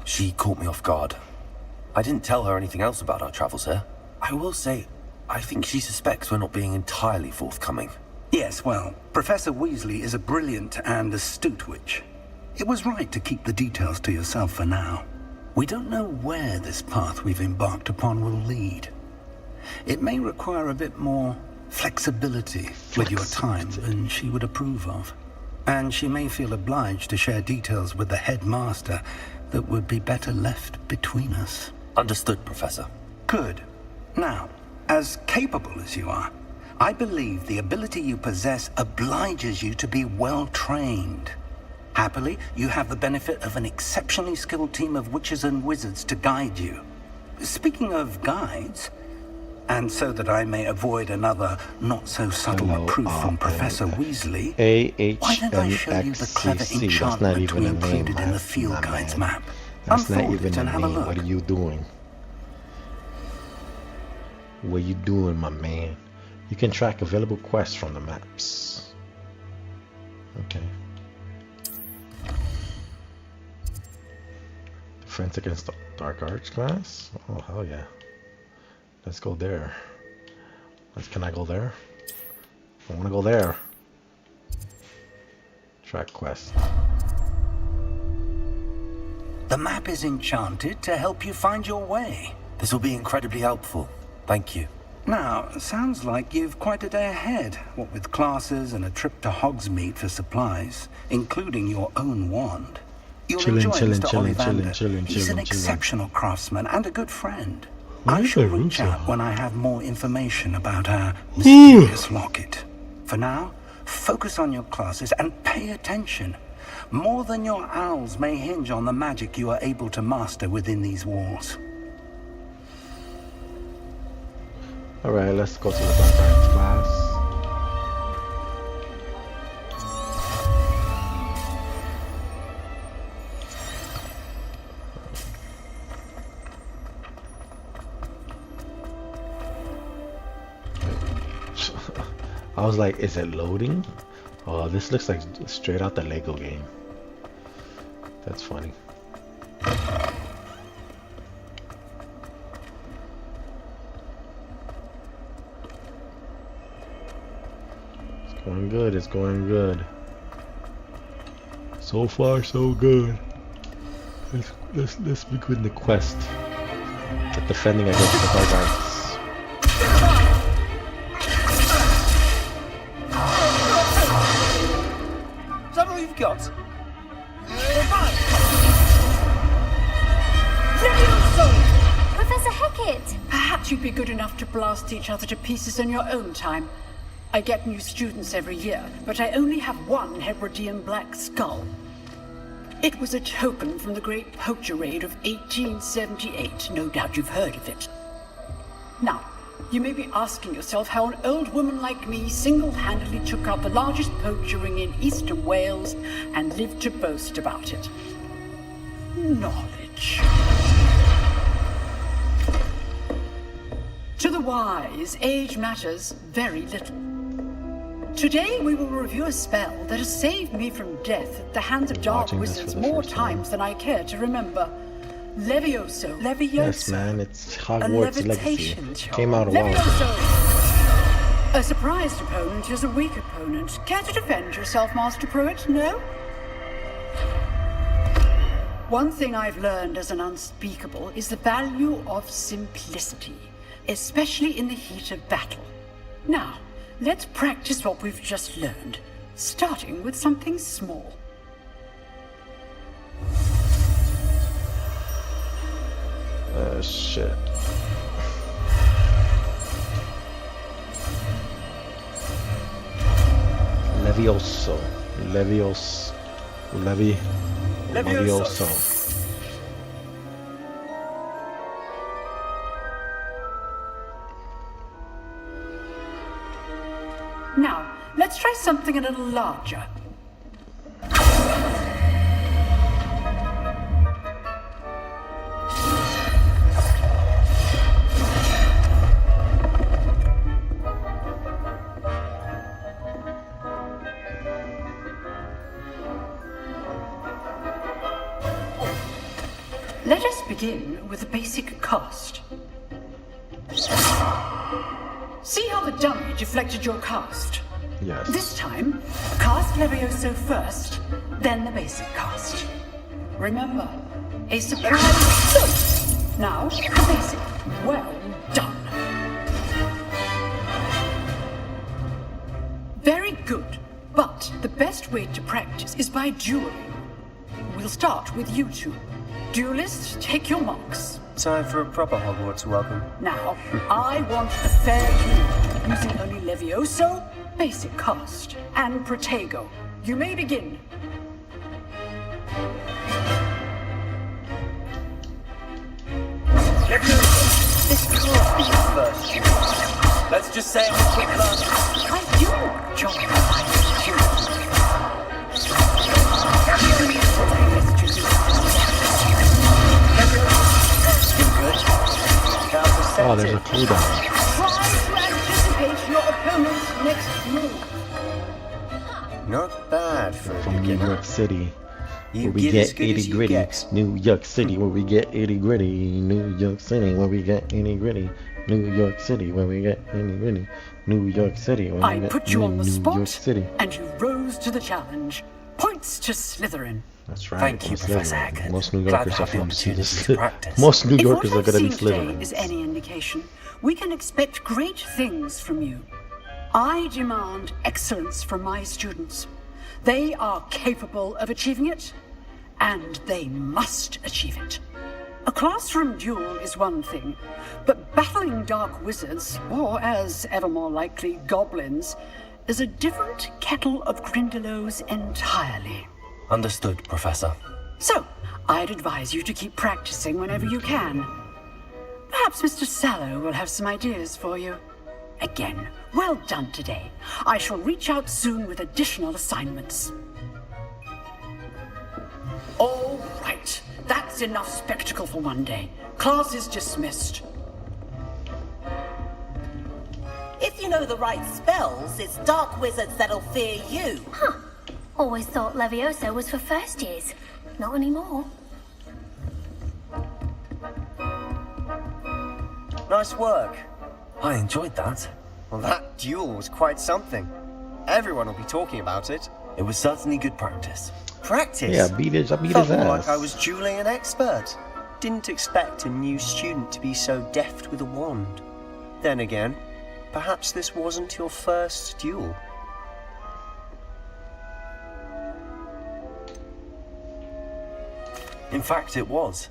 She caught me off guard. I didn't tell her anything else about our travels here. I will say, I think she suspects we're not being entirely forthcoming. Yes, well, Professor Weasley is a brilliant and astute witch. It was right to keep the details to yourself for now. We don't know where this path we've embarked upon will lead. It may require a bit more flexibility with your time than she would approve of. And she may feel obliged to share details with the headmaster that would be better left between us. Understood, Professor. Good. Now, as capable as you are, I believe the ability you possess obliges you to be well trained. Happily, you have the benefit of an exceptionally skilled team of witches and wizards to guide you. Speaking of guides, and so that I may avoid another not-so-subtle reproof from Professor Weasley, why don't I show you the clever enchantment we included in the field guide's map? That's not Unfold even it and a have a name. look. What are you doing? What are you doing, my man? You can track available quests from the maps. Okay. Defense against the Dark Arts class? Oh, hell yeah. Let's go there. Can I go there? I want to go there. Track quest. The map is enchanted to help you find your way. This will be incredibly helpful. Thank you. Now, sounds like you've quite a day ahead, what with classes and a trip to Hogsmeade for supplies, including your own wand. You'll enjoy Mr. Ollivander. He's an exceptional craftsman and a good friend. I shall reach out when I have more information about our mysterious locket. For now, focus on your classes and pay attention. More than your owls may hinge on the magic you are able to master within these walls. Alright, let's go to the barbarians class. I was like, is it loading? Oh, this looks like straight out the Lego game. That's funny. It's going good, it's going good. So far, so good. Let's begin the quest. The defending against the barbarians. Is that all you've got? Professor Hecat! Perhaps you'd be good enough to blast each other to pieces in your own time. I get new students every year, but I only have one Hebridean black skull. It was a token from the Great Poacher Raid of 1878. No doubt you've heard of it. Now, you may be asking yourself how an old woman like me single-handedly took out the largest poacher ring in eastern Wales and lived to boast about it. Knowledge. To the wise, age matters very little. Today we will review a spell that has saved me from death at the hands of dark wizards more times than I care to remember. Levioso. Yes, man, it's Hogwarts Legacy. Came out a while ago. Levioso. A surprised opponent is a weak opponent. Care to defend yourself, Master Pruitt? No? One thing I've learned as an unspeakable is the value of simplicity, especially in the heat of battle. Now, let's practice what we've just learned, starting with something small. Shit. Levioso. Levioso. Now, let's try something a little larger. Let us begin with the basic cast. See how the dummy deflected your cast? Yes. This time, cast Levioso first, then the basic cast. Remember, a surprise. Now, the basic. Well done. Very good. But the best way to practice is by dueling. We'll start with you two. Duelists, take your marks. Time for a proper Hogwarts welcome. Now, I want a fair duel, using only Levioso, basic cast, and Protego. You may begin. This can't be your first duel. Let's just say I'm a quick learner. I do, John. Oh, there's a cooldown. Try to anticipate your opponent's next move. Not bad for a From New beginner. York City, You where we get as get good 80 as you gritty. get. New York City, where we get 80 gritty. New York City, where we get 80 gritty. New York City, where we get 80 gritty. New York City, where we I get put you on the New spot, York City. and you rose to the challenge. Point Hogwarts to Slytherin. That's right. Thank you, most Professor Slytherin. Hackett. Most New Glad Yorkers to are have the from see opportunity this. to practice. Most New If Yorkers what are I've gonna be seen today Slytherin. is any indication, we can expect great things from you. I demand excellence from my students. They are capable of achieving it, and they must achieve it. A classroom duel is one thing, but battling dark wizards, or as ever more likely, goblins, is a different kettle of Grindylows entirely. Understood, Professor. So, I'd advise you to keep practicing whenever you can. Perhaps Mr. Sallow will have some ideas for you. Again, well done today. I shall reach out soon with additional assignments. All right. That's enough spectacle for one day. Class is dismissed. If you know the right spells, it's dark wizards that'll fear you. Huh. Always thought Levioso was for first years. Not anymore. Nice work. I enjoyed that. Well, that duel was quite something. Everyone will be talking about it. It was certainly good practice. Practice? Yeah, I beat his Felt ass. more like I was dueling an expert. Didn't expect a new student to be so deft with a wand. Then again, perhaps this wasn't your first duel. In fact, it was.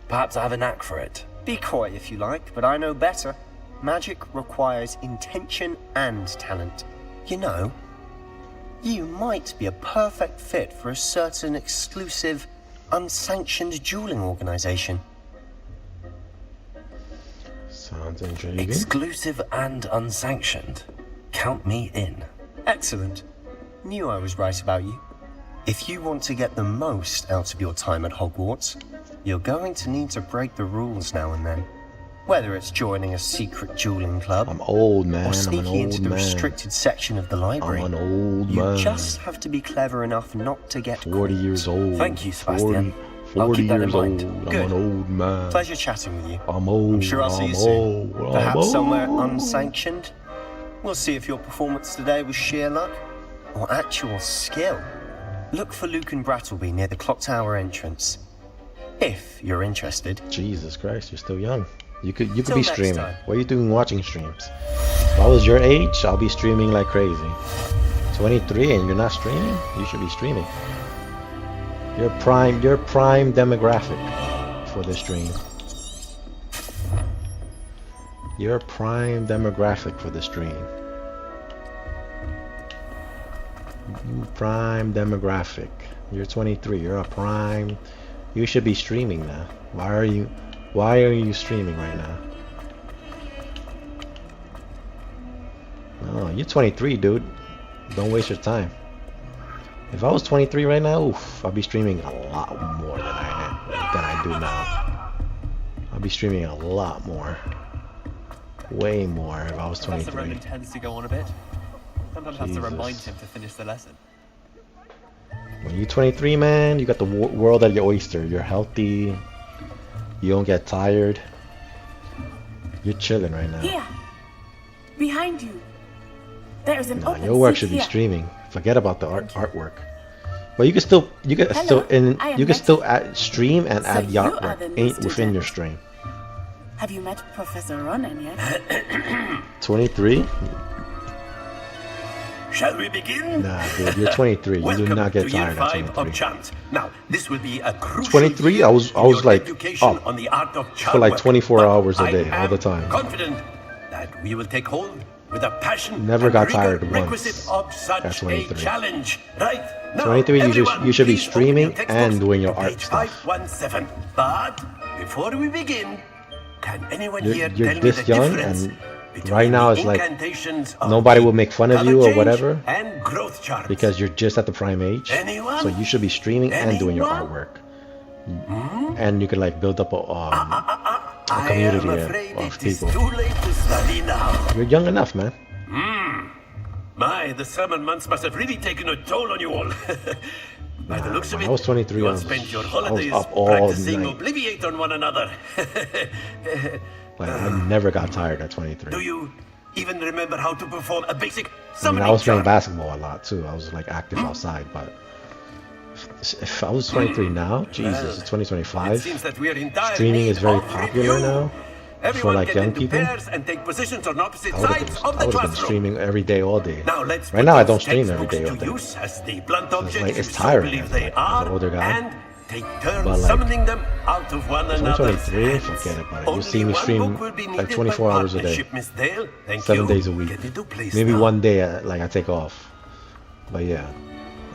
Perhaps I have a knack for it. Be coy if you like, but I know better. Magic requires intention and talent. You know, you might be a perfect fit for a certain exclusive, unsanctioned dueling organization. Sounds intriguing. Exclusive and unsanctioned. Count me in. Excellent. Knew I was right about you. If you want to get the most out of your time at Hogwarts, you're going to need to break the rules now and then. Whether it's joining a secret dueling club, I'm old, man. or I'm an sneaking into old the man. restricted section of the library, I'm an old you man. just have to be clever enough not to get 40 years old. Thank you, Sebastian. 40 I'll keep that in years mind. old. Good. I'm an old man. Pleasure chatting with you. I'm old. I'm sure I'll see you I'm soon. old. Perhaps I'm somewhere old. unsanctioned. We'll see if your performance today was sheer luck or actual skill. Look for Luke and Brattleby near the clock tower entrance. If you're interested. Jesus Christ, you're still young. You could Till be next streaming. time. What are you doing watching streams? If I was your age, I'll be streaming like crazy. 23 and you're not streaming? You should be streaming. You're prime demographic for the stream. You're prime demographic for the stream. You prime demographic. You're 23. You're a prime. You should be streaming now. Why are you streaming right now? No, you're 23, dude. Don't waste your time. If I was 23 right now, oof, I'd be streaming a lot more than I do now. I'd be streaming a lot more. Way more if I was Professor 23. Rowan tends to go on a bit. Sometimes have to Jesus. remind him to finish the lesson. When you're 23, man, you got the world at your oyster. You're healthy. You don't get tired. You're chilling right now. Here, behind you. There is an Nah, open your work seat should be here. streaming. Forget about the artwork. But you can still stream and So add the you are artwork the new within student. your stream. Have you met Professor Ronan yet? 23? Shall we begin? Nah, dude, you're 23. You do Welcome not get to year tired at 5 of 23. chant. Now, this will be a crucial 23? year I was in your like education up on the art of chant for like work. 24 But hours a I day, all am the time. confident that we will take hold with a passion Never and got rigor tired once requisite of at such a 23. challenge. Right. Now, 23, everyone, you should be please open streaming your textbooks and doing your to art page stuff. 517. But before we begin, can anyone You're here tell me this the young, difference and between right now the it's like incantations of nobody the will make fun of color you or change whatever and growth charms? because you're just at the prime age. Anyone? So you should be streaming and doing your Anyone? artwork. And you could like build up a community I am afraid of it is people. too late to study now. You're young enough, man. My, the summer months must have really taken a toll on you all. By the looks of when it, I was 23, you all I was- spent your I was holidays up all practicing night. Obliviate on one another. Like I never got tired at 23. Do you even remember how to perform a basic I mean, summoning I was playing charm? basketball a lot too. I was like active outside, but If I was 23 now, Jesus, it's It 2025. seems that we are in dire Streaming need is very of popular review. now for Everyone like get young into people. pairs and take positions on opposite I would sides of the have been classroom. streaming every day, all day. Now let's Right put now, I those don't stream every textbooks day, all to day. use as the blunt So objects it's you tiring believe as, they as are, an older guy. and take turns But, like, summoning them out of one another's 2023, hands. forget about it. Only You'll see me one stream book will be like needed 24 by hours a day, partnership, Miss Dale. Thank 7 you. days a week. Get into place Maybe now. one day, like I take off. But yeah,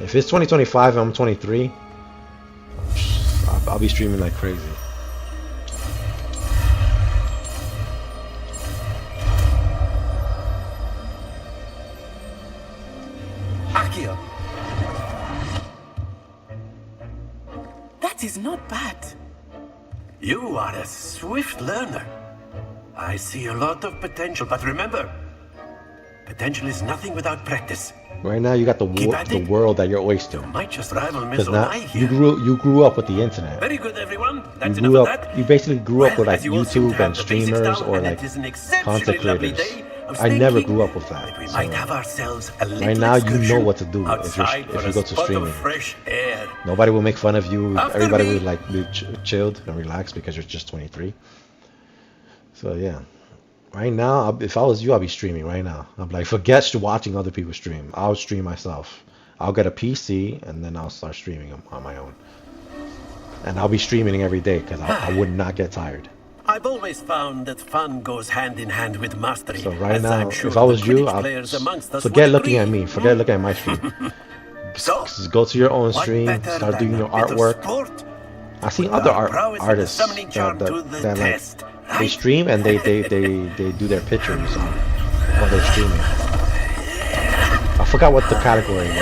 if it's 2025 and I'm 23, I'll be streaming like crazy. Akio. That is not bad. You are a swift learner. I see a lot of potential, but remember, potential is nothing without practice. Right now, you got the Keep at it. world at your oyster. Might just rival Miss Because now Onai you here. grew up with the internet. Very good, everyone. You That's grew enough up. of that. You basically grew up with like As you all seem to YouTube have and the basics streamers down, or and like it is an exceptionally content lovely creators. day of I never thinking grew up with that. we So might have ourselves a little right now, you know excursion what to do if outside for you a go to spot streaming. of fresh air. Nobody will make fun of you. After Everybody me. will like be chilled and relaxed because you're just 23. So yeah, right now, if I was you, I'd be streaming right now. I'm like, forget watching other people stream. I'll stream myself. I'll get a PC and then I'll start streaming on my own. And I'll be streaming every day because I would not get tired. I've always found that fun goes hand in hand with mastery. So right as now, I'm sure if I the was you, Quidditch I'll players amongst us forget would looking agree. at me. Forget looking at my stream. So, Just go to your own what stream. better Start than doing a your bit of artwork. sport? I've seen Put other our prowess in the artists summoning charm to the that like test, they right? stream and they do their pictures while they're streaming. I forgot what the category was,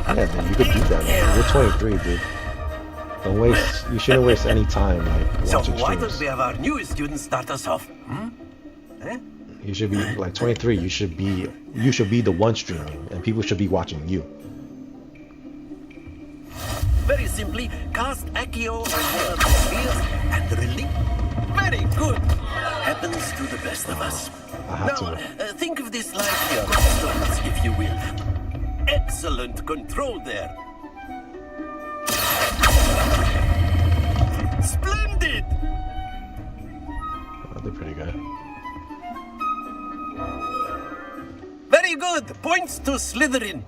but yeah, man, you could do that, man. You're 23, dude. Don't waste. You shouldn't waste any time like So watching why don't streams. we have our newest student start us off? Eh? You should be like 23. You should be the one streaming, and people should be watching you. Very simply, cast Accio on one of the spheres and release. Very good. Happens to the best of us. I have Now, to. think of this like stones, if you will. Excellent control there. Splendid! Oh, they're pretty good. Very good. Points to Slytherin.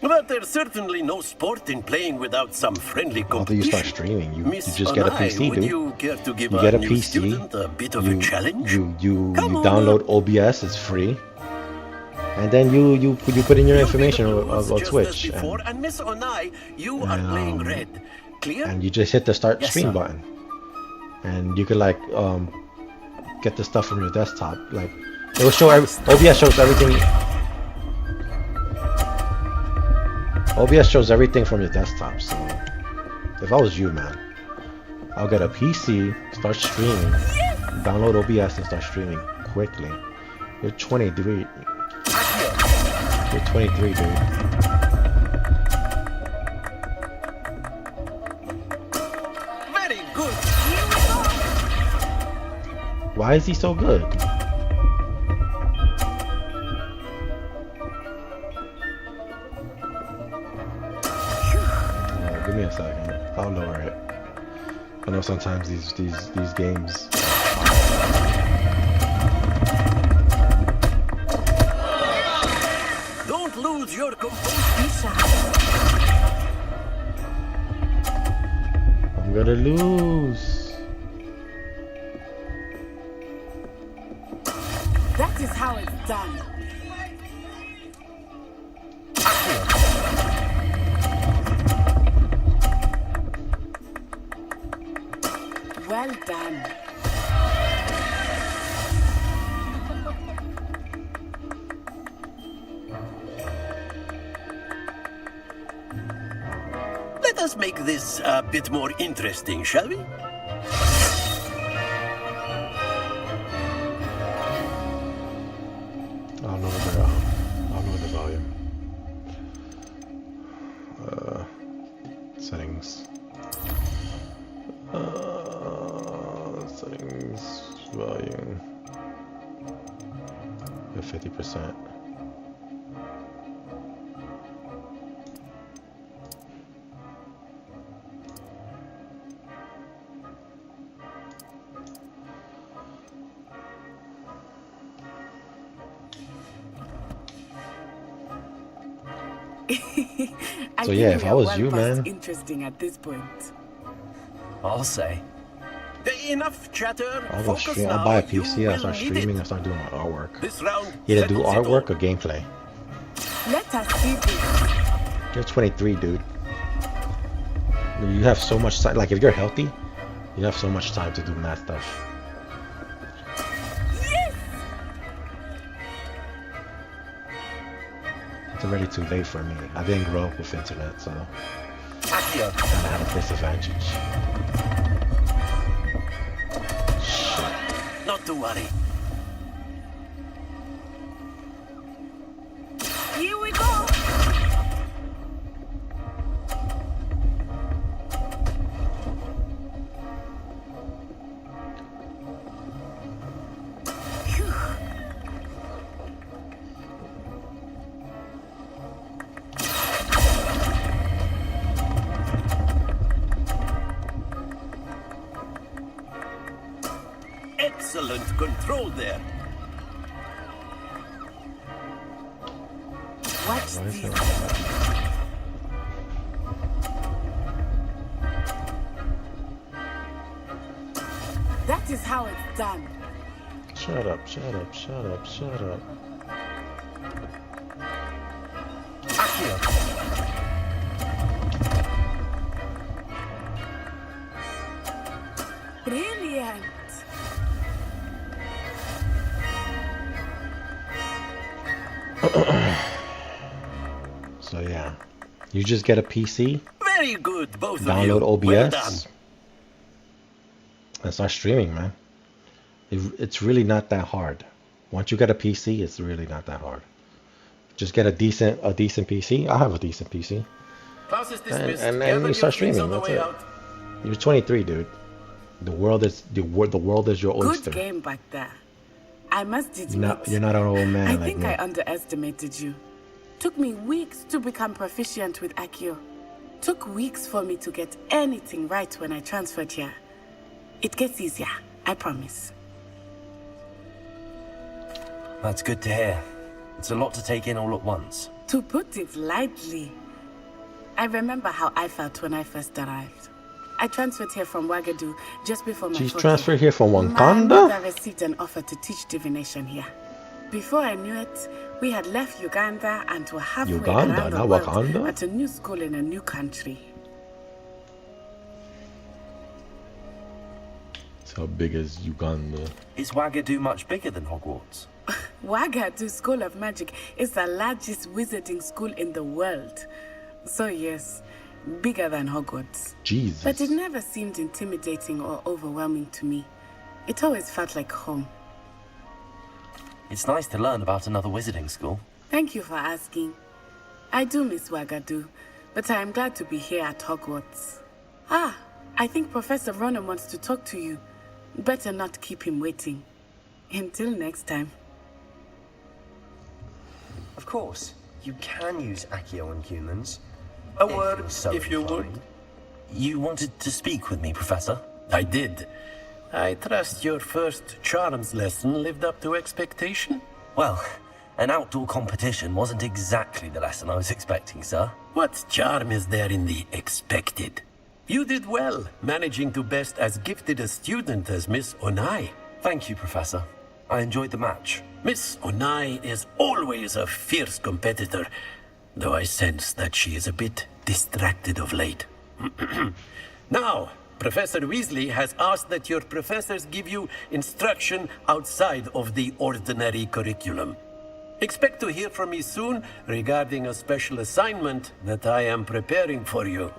But there's certainly no sport in playing without some friendly After you competition. start streaming, you Miss just get a Onai, PC, would dude. you care to give You our get a new PC. student a bit of a challenge? You Come on download up. OBS. It's free. And then you put in your information You'll be the on rules just Twitch, as before, and Miss Onai, you are and, playing red. Clear? and you just hit the start Yes, stream sir. button, and you can like get the stuff from your desktop. Like it will show OBS shows everything. OBS shows everything from your desktop. So if I was you, man, I'll get a PC, start streaming, download OBS, and start streaming quickly. You're 23. You're 23, dude. Very good. Why is he so good? Give me a second. I'll lower it. I know sometimes these games. Don't lose your composure. I'm gonna lose. That is how it's done. Well done. Let us make this a bit more interesting, shall we? I'll lower the volume. Settings. Settings. Volume. 50%. I So yeah, think if we I are was well you, past man. interesting at this point. I'll say. Enough chatter. I'll go Focus stream. I'll now. buy a You PC. I'll will start need streaming. it. I'll start doing my artwork. This round Either do settles it all. artwork or gameplay. Let us see this. You're 23, dude. You have so much time. Like, if you're healthy, you have so much time to do math stuff. Yes! It's already too late for me. I didn't grow up with internet, so Accio. I have a disadvantage. Shit. Not to worry. Here we go. Excellent control there. Watch Why is this. that? That is how it's done. Shut up, shut up, shut up, shut up. Accio. Brilliant. So yeah, you just get a PC, Very good, both of you. download OBS, Well done. and start streaming, man. It's really not that hard. Once you get a PC, it's really not that hard. Just get a decent PC. I have a decent PC, Class is and dismissed. and, Gather and you your start things streaming. on the That's way it. out. You're 23, dude. The world is the world is your oyster. Good game back there. I must admit, You're not an old man I like think me. I underestimated you. Took me weeks to become proficient with Accio. Took weeks for me to get anything right when I transferred here. It gets easier, I promise. That's good to hear. It's a lot to take in all at once. To put it lightly, I remember how I felt when I first arrived. I transferred here from Wagadu just before my She's 40th. transferred here from My Wakanda? mother received an offer to teach divination here. Before I knew it, we had left Uganda and were halfway Uganda, around the not world Wakanda? at a new school in a new country. It's how big is Uganda? Is Wagadu much bigger than Hogwarts? Wagadu School of Magic is the largest wizarding school in the world. So yes, bigger than Hogwarts. Jesus. But it never seemed intimidating or overwhelming to me. It always felt like home. It's nice to learn about another wizarding school. Thank you for asking. I do miss Wagadu, but I am glad to be here at Hogwarts. Ah, I think Professor Ronan wants to talk to you. Better not keep him waiting. Until next time. Of course, you can use Accio on humans. A word, so if you would. inclined. You wanted to speak with me, Professor? I did. I trust your first charms lesson lived up to expectation? Well, an outdoor competition wasn't exactly the lesson I was expecting, sir. What charm is there in the expected? You did well, managing to best as gifted a student as Miss Onai. Thank you, Professor. I enjoyed the match. Miss Onai is always a fierce competitor, though I sense that she is a bit distracted of late. Now, Professor Weasley has asked that your professors give you instruction outside of the ordinary curriculum. Expect to hear from me soon regarding a special assignment that I am preparing for you.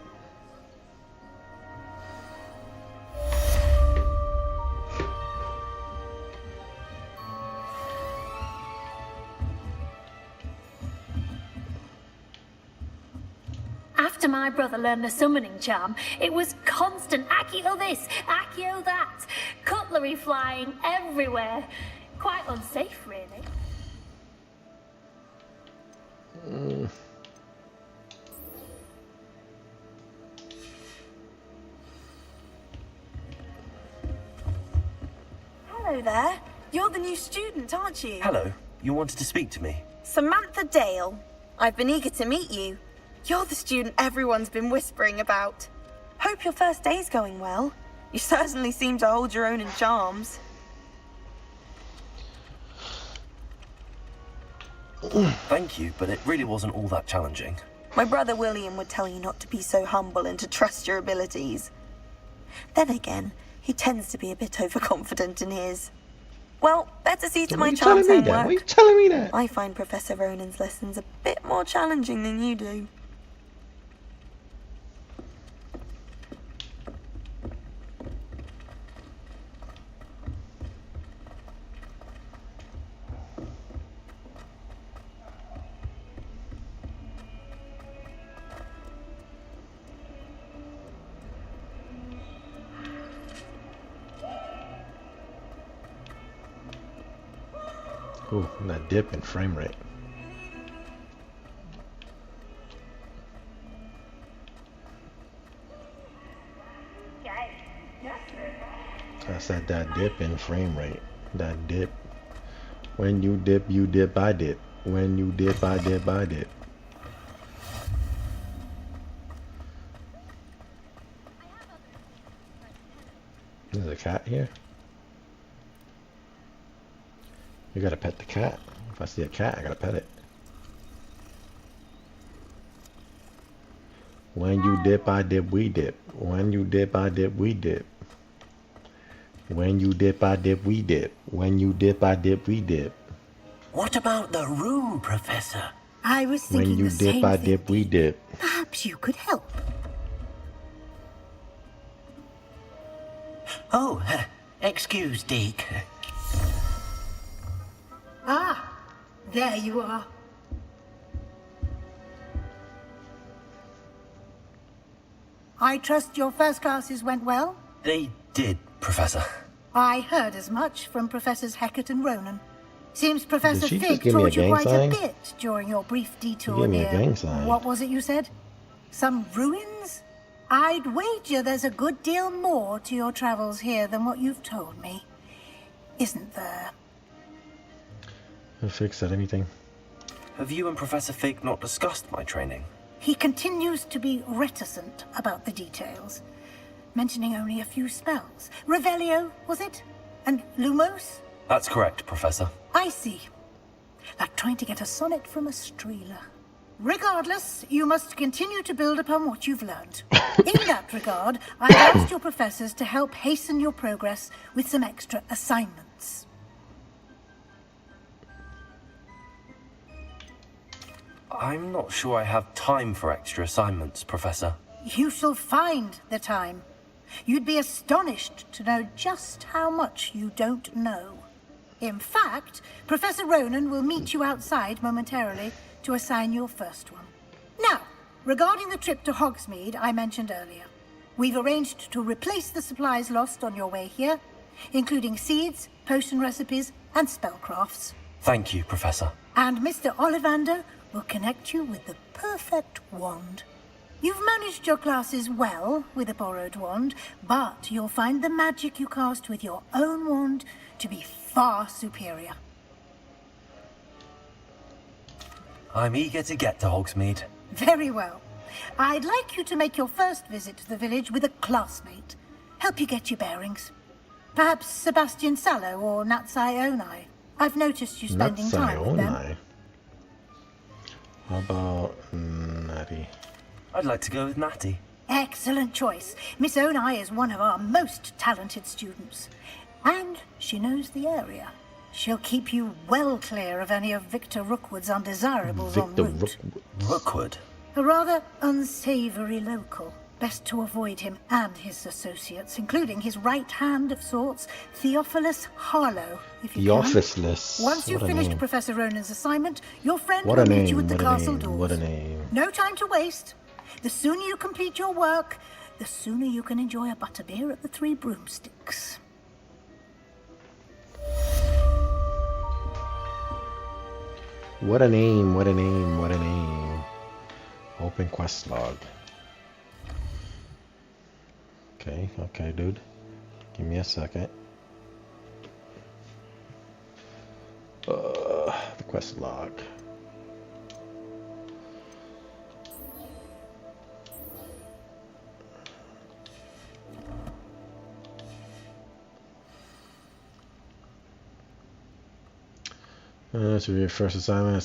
After my brother learned the summoning charm, it was constant Accio this, Accio that, cutlery flying everywhere. Quite unsafe, really. Hello there. You're the new student, aren't you? Hello. You wanted to speak to me? Samantha Dale. I've been eager to meet you. You're the student everyone's been whispering about. Hope your first day's going well. You certainly seem to hold your own in charms. Thank you, but it really wasn't all that challenging. My brother William would tell you not to be so humble and to trust your abilities. Then again, he tends to be a bit overconfident in his. Well, better see to my charms and work. Why are you telling me that? I find Professor Ronan's lessons a bit more challenging than you do. Ooh, that dip in frame rate. I said that dip in frame rate. That dip. When you dip, I dip. When you dip, I dip, I dip. There's a cat here. You gotta pet the cat. If I see a cat, I gotta pet it. When you dip, I dip, we dip. When you dip, I dip, we dip. When you dip, I dip, we dip. When you dip, I dip, we dip. What about the room, Professor? I was thinking When you the dip, same I thing. dip, we dip. Perhaps you could help. Oh, excuse, Deke. Ah, there you are. I trust your first classes went well? They did, Professor. I heard as much from Professors Hecat and Ronan. Seems Professor she just Fig give me a taught you gang quite sign? a bit during your brief detour gave me a near... gang sign. What was it you said? Some ruins? I'd wager there's a good deal more to your travels here than what you've told me. Isn't there? Fig said anything? Have you and Professor Fig not discussed my training? He continues to be reticent about the details, mentioning only a few spells. Revelio, was it? And Lumos? That's correct, Professor. I see. Like trying to get a sonnet from a streeler. Regardless, you must continue to build upon what you've learned. In that regard, I've asked your professors to help hasten your progress with some extra assignments. I'm not sure I have time for extra assignments, Professor. You shall find the time. You'd be astonished to know just how much you don't know. In fact, Professor Ronan will meet you outside momentarily to assign your first one. Now, regarding the trip to Hogsmeade I mentioned earlier, we've arranged to replace the supplies lost on your way here, including seeds, potion recipes, and spellcrafts. Thank you, Professor. And Mr. Ollivander will connect you with the perfect wand. You've managed your classes well with a borrowed wand, but you'll find the magic you cast with your own wand to be far superior. I'm eager to get to Hogsmeade. Very well. I'd like you to make your first visit to the village with a classmate. Help you get your bearings. Perhaps Sebastian Sallow or Natsai Onai. I've noticed you spending time with them. How about Natty? I'd like to go with Natty. Excellent choice. Miss Onai is one of our most talented students. And she knows the area. She'll keep you well clear of any of Victor Rookwood's undesirables en route. Rookwood? A rather unsavory local. Best to avoid him and his associates, including his right hand of sorts, Theophilus Harlow, if you can. Once you've finished Professor Ronan's assignment, your friend will meet you at the castle doors. What a name. No time to waste. The sooner you complete your work, the sooner you can enjoy a butterbeer at the Three Broomsticks. What a name, what a name, what a name. Open quest log. Okay, dude. Give me a second. The quest log. So your first assignment.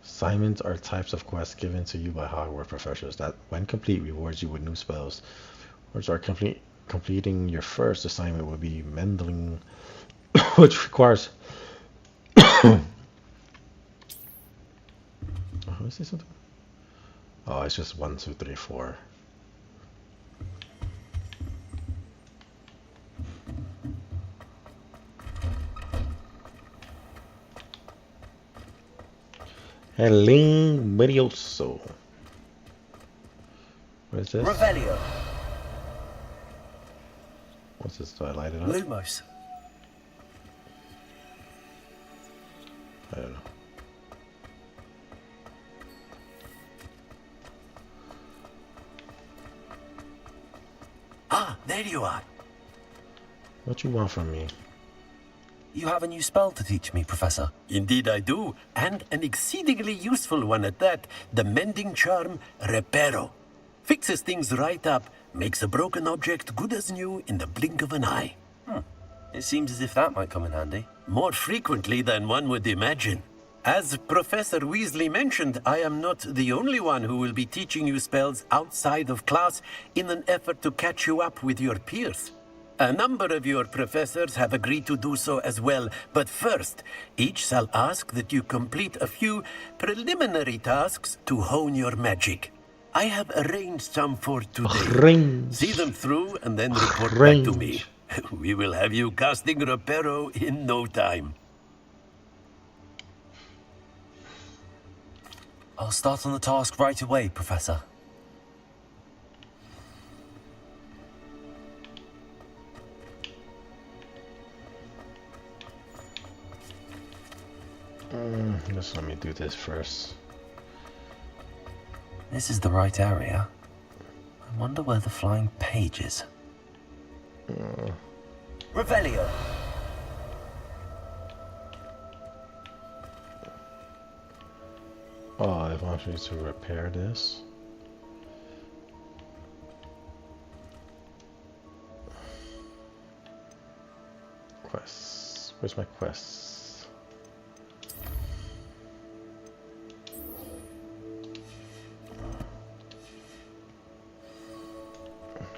Assignments are types of quests given to you by Hogwarts professors that, when complete, rewards you with new spells. Which are completing your first assignment will be mending, which requires. Oh, is this something? Oh, it's just 1, 2, 3, 4. Helene Medioso. What is this? Revelio. What's this? Do I light it up? Lumos. I don't know. Ah, there you are. What you want from me? You have a new spell to teach me, Professor. Indeed I do, and an exceedingly useful one at that. The mending charm, Reparo. Fixes things right up, makes a broken object good as new in the blink of an eye. It seems as if that might come in handy. More frequently than one would imagine. As Professor Weasley mentioned, I am not the only one who will be teaching you spells outside of class in an effort to catch you up with your peers. A number of your professors have agreed to do so as well, but first, each shall ask that you complete a few preliminary tasks to hone your magic. I have arranged some for today. See them through and then report back to me. We will have you casting Reparo in no time. I'll start on the task right away, Professor. Just let me do this first. This is the right area. I wonder where the flying page is. Revelio. Oh, it wants me to repair this. Quests. Where's my quests?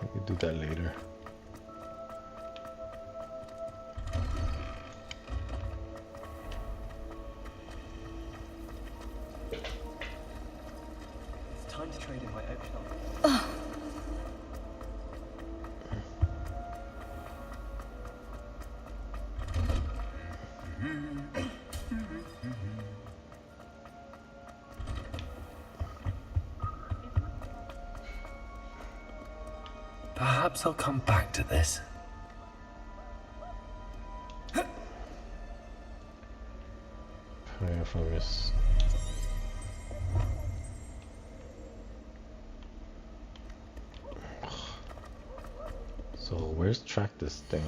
We can do that later. It's time to trade in my oak shop. Perhaps I'll come back to this. Prayer from this. So where's track this thing?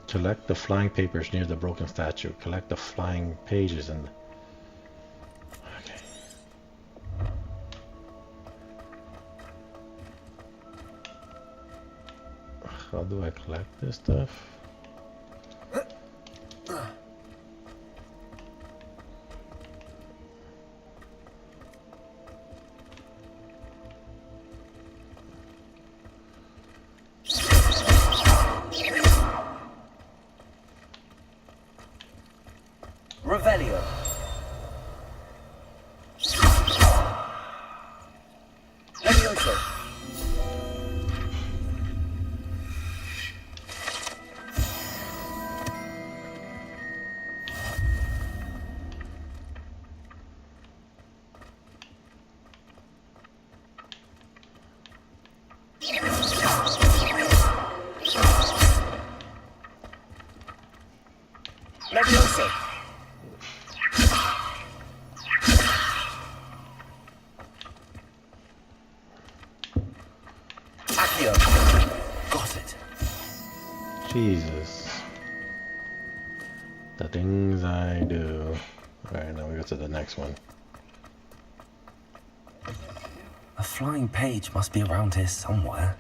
Collect the flying papers near the broken statue. Collect the flying pages and... Okay. How do I collect this stuff? Revelio. Levioso. Jesus. The things I do. Alright, now we go to the next one. A flying page must be around here somewhere.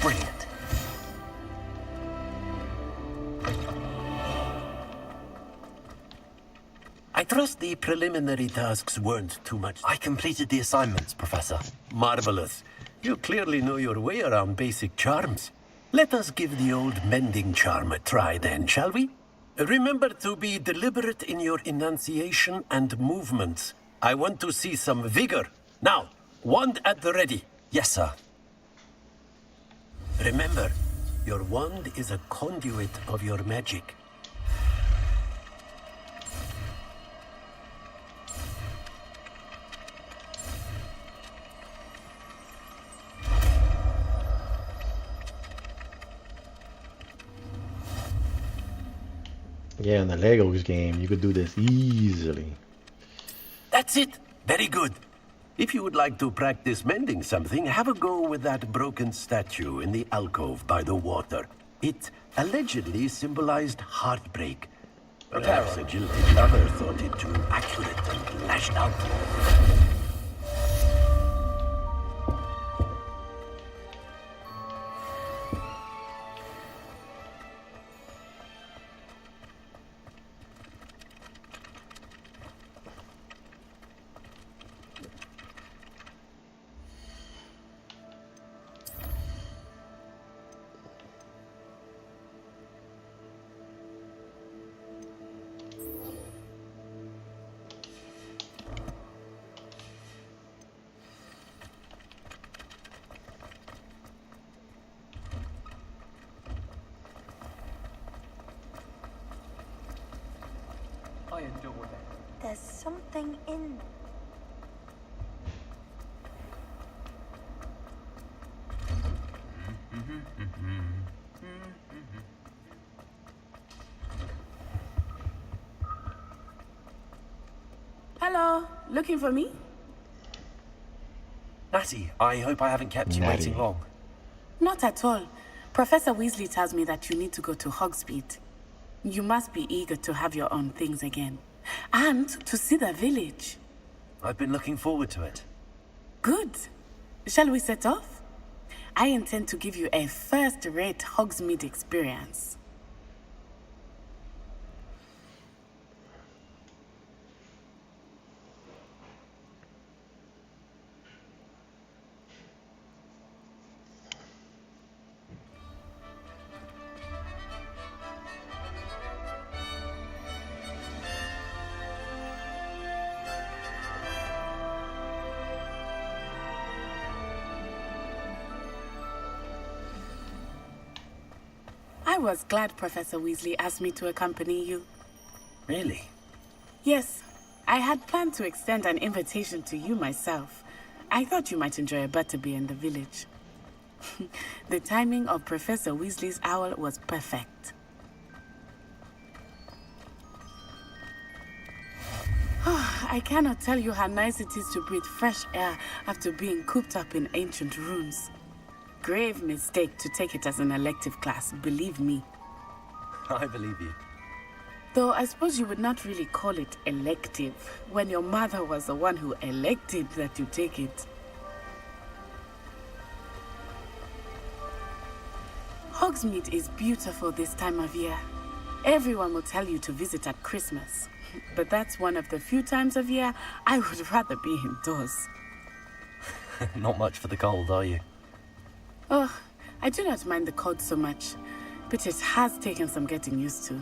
Brilliant. I trust the preliminary tasks weren't too much. I completed the assignments, Professor. Marvelous. You clearly know your way around basic charms. Let us give the old mending charm a try then, shall we? Remember to be deliberate in your enunciation and movements. I want to see some vigor. Now, wand at the ready. Yes, sir. Remember, your wand is a conduit of your magic. Yeah, in the Legos game, you could do this easily. That's it. Very good. If you would like to practice mending something, have a go with that broken statue in the alcove by the water. It allegedly symbolized heartbreak. Perhaps a jilted lover thought it too accurate and lashed out. I adore that. There's something in... Hello, looking for me? Natty, I hope I haven't kept you waiting long. Not at all. Professor Weasley tells me that you need to go to Hogsmeade. You must be eager to have your own things again. And to see the village. I've been looking forward to it. Good. Shall we set off? I intend to give you a first-rate Hogsmeade experience. I was glad Professor Weasley asked me to accompany you. Really? Yes, I had planned to extend an invitation to you myself. I thought you might enjoy a butterbeer in the village. The timing of Professor Weasley's owl was perfect. I cannot tell you how nice it is to breathe fresh air after being cooped up in ancient rooms. Grave mistake to take it as an elective class, believe me. I believe you. Though I suppose you would not really call it elective, when your mother was the one who elected that you take it. Hogsmeade is beautiful this time of year. Everyone will tell you to visit at Christmas, but that's one of the few times of year I would rather be indoors. Not much for the cold, are you? Oh, I do not mind the cold so much, but it has taken some getting used to.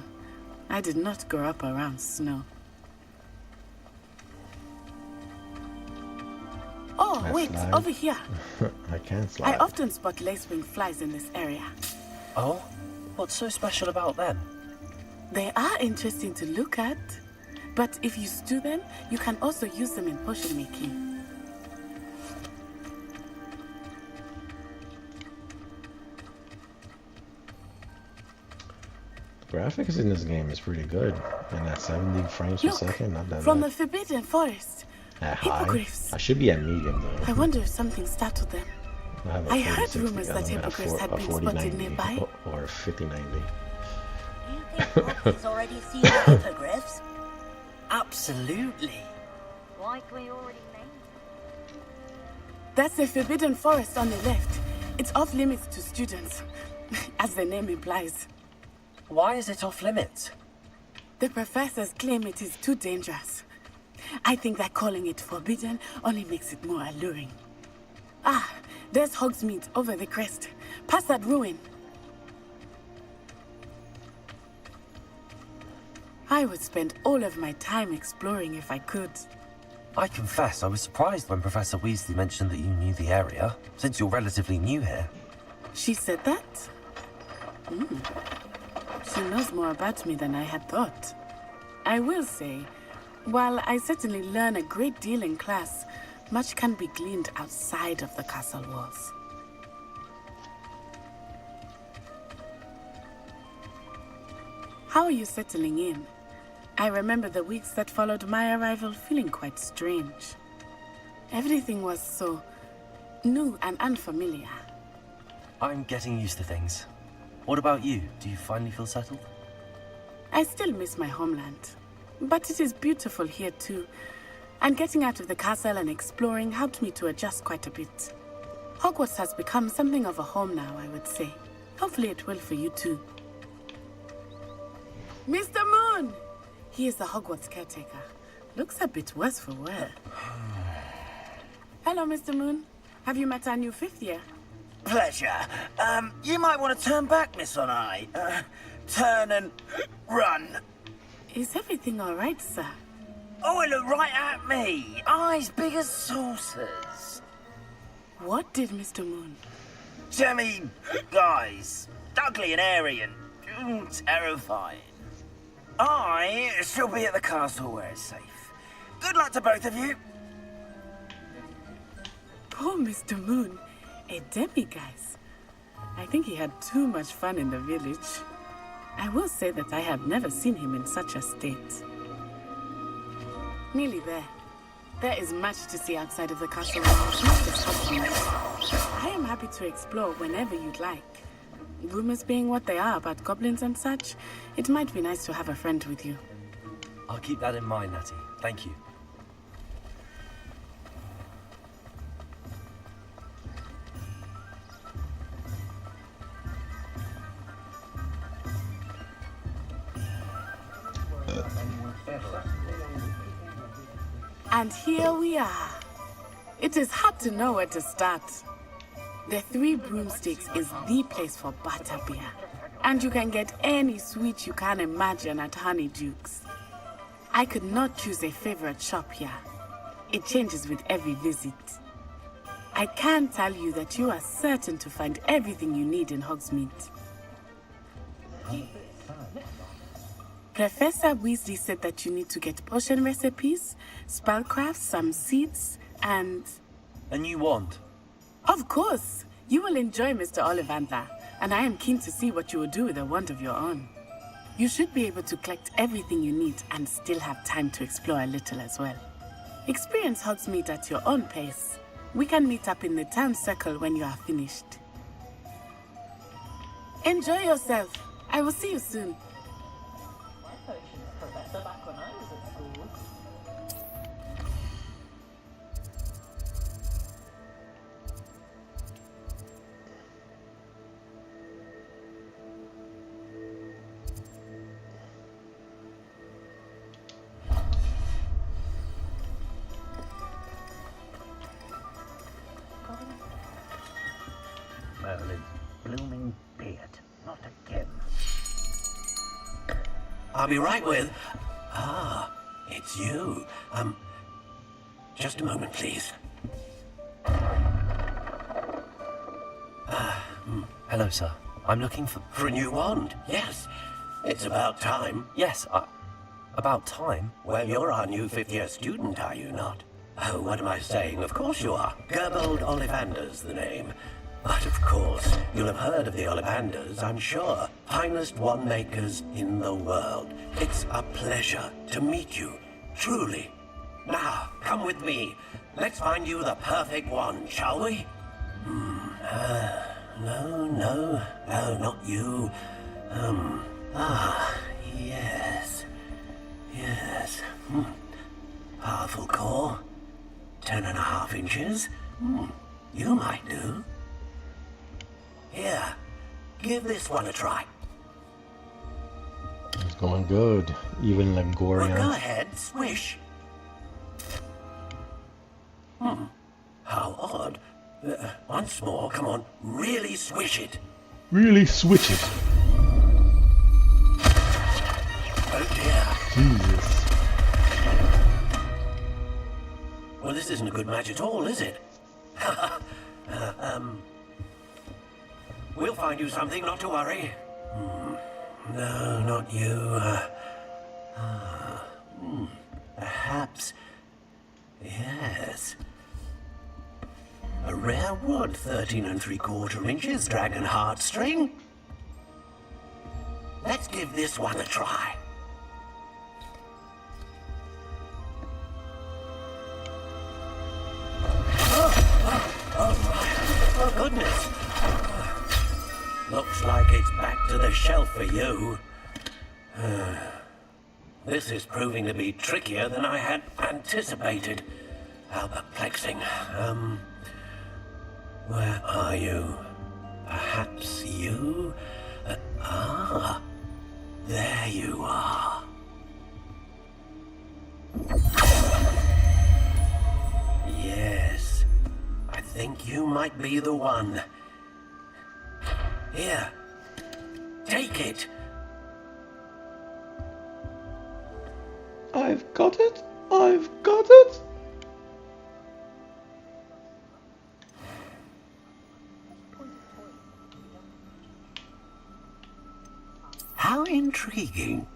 I did not grow up around snow. Oh, wait, slide. over here. I can't slide. I often spot lacewing flies in this area. Oh? What's so special about them? They are interesting to look at, but if you stew them, you can also use them in potion making. Graphics in this game is pretty good. And at 70 frames per second, not that From bad. the Forbidden Forest. At high? Hippogriffs. I should be at medium though. I wonder if something startled them. I have a I 40, heard 60, rumors and that I'm at hippogriffs had a been 40, spotted 90, nearby. or a 50, 90. You think Poppy's already seen the hippogriffs? Absolutely. Like we already named. That's the forbidden forest on the left. It's off limits to students, as the name implies. Why is it off limits? The professors claim it is too dangerous. I think that calling it forbidden only makes it more alluring. Ah, there's Hogsmeade over the crest. Past that ruin. I would spend all of my time exploring if I could. I confess, I was surprised when Professor Weasley mentioned that you knew the area, since you're relatively new here. She said that? She knows more about me than I had thought. I will say, while I certainly learn a great deal in class, much can be gleaned outside of the castle walls. How are you settling in? I remember the weeks that followed my arrival feeling quite strange. Everything was so new and unfamiliar. I'm getting used to things. What about you? Do you finally feel settled? I still miss my homeland, but it is beautiful here too. And getting out of the castle and exploring helped me to adjust quite a bit. Hogwarts has become something of a home now, I would say. Hopefully it will for you too. Mr. Moon! He is the Hogwarts caretaker. Looks a bit worse for wear. Hello, Mr. Moon. Have you met our new fifth year? Pleasure. You might want to turn back, Miss Onai. Turn and run. Is everything all right, sir? Oh, it looked right at me. Eyes big as saucers. What did Mr. Moon? Jemmy, guys. Ugly and airy and terrifying. I shall be at the castle where it's safe. Good luck to both of you. Poor Mr. Moon. A demiguise. I think he had too much fun in the village. I will say that I have never seen him in such a state. Nearly there. There is much to see outside of the castle. I am happy to explore whenever you'd like. Rumors being what they are about goblins and such, it might be nice to have a friend with you. I'll keep that in mind, Natty. Thank you. And here we are. It is hard to know where to start. The Three Broomsticks is the place for butterbeer. And you can get any sweet you can imagine at Honeydukes. I could not choose a favorite shop here. It changes with every visit. I can tell you that you are certain to find everything you need in Hogsmeade. Professor Weasley said that you need to get potion recipes, spellcrafts, some seeds, and... A new wand? Of course! You will enjoy Mr. Ollivander, and I am keen to see what you will do with a wand of your own. You should be able to collect everything you need and still have time to explore a little as well. Experience Hogsmeade at your own pace. We can meet up in the town circle when you are finished. Enjoy yourself. I will see you soon. Merlin's blooming beard. Not again. I'll be right with... Ah, it's you. Just a moment, please. Hello, sir. I'm looking for... For a new wand? Yes. It's about time. Yes, about time? Well, you're our new fifth-year student, are you not? Oh, what am I saying? Of course you are. Gerbold Ollivander's the name. But of course, you'll have heard of the Ollivanders, I'm sure. Finest wand makers in the world. It's a pleasure to meet you, truly. Now, come with me. Let's find you the perfect wand, shall we? No, not you. Yes. Powerful core. 10.5 inches. You might do. Here, give this one a try. It's going good. Even like Gorion. Well, go ahead, swish. How odd. Once more, come on, really swish it. Really switch it. Oh dear. Jesus. Well, this isn't a good match at all, is it? We'll find you something, not to worry. No, not you. Perhaps. Yes. A rare wood, 13 3/4 inches, dragon heartstring. Let's give this one a try. Oh, goodness. Looks like it's back to the shelf for you. This is proving to be trickier than I had anticipated. How perplexing. Where are you? Perhaps you? There you are. Yes, I think you might be the one. Here, take it. I've got it. I've got it. How intriguing.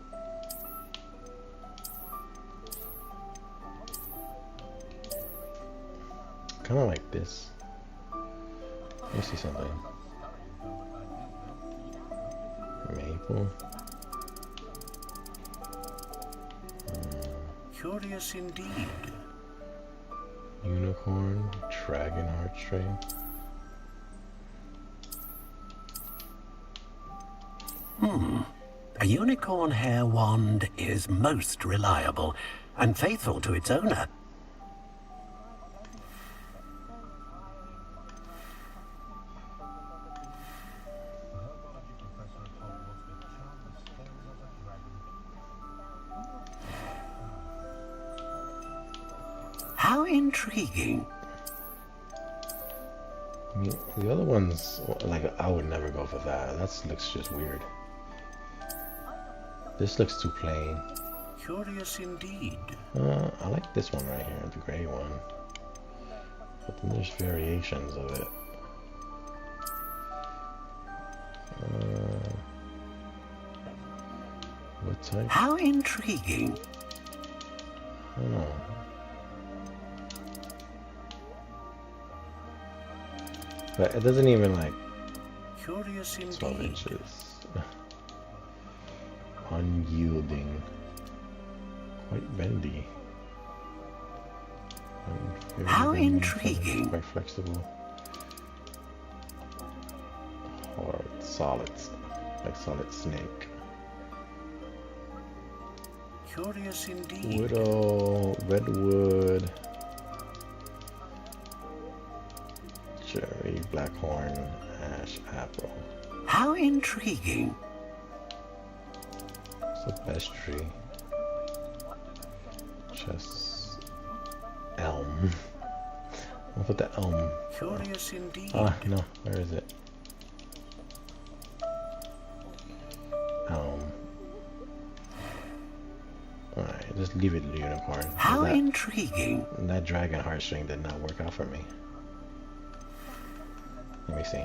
Kind of like this. Let me see something. Maple. Curious indeed. Unicorn, dragon heartstring. A unicorn hair wand is most reliable and faithful to its owner. How intriguing. I mean, the other ones, like, I would never go for that. That looks just weird. This looks too plain. Curious indeed. I like this one right here, the gray one. But then there's variations of it. What type? How intriguing. I don't know. But it doesn't even like Curious 12 indeed. inches. Unyielding. Quite bendy. How intriguing. Quite flexible. Hard, solid. Like solid snake. Curious indeed. Widow, redwood. Cherry, blackhorn, ash, apple. How intriguing. It's the best tree. Just elm. I'll put the elm. Curious indeed. Ah, no, where is it? Elm. Alright, just leave it unicorn. How that, intriguing. That dragon heartstring did not work out for me. Let me see.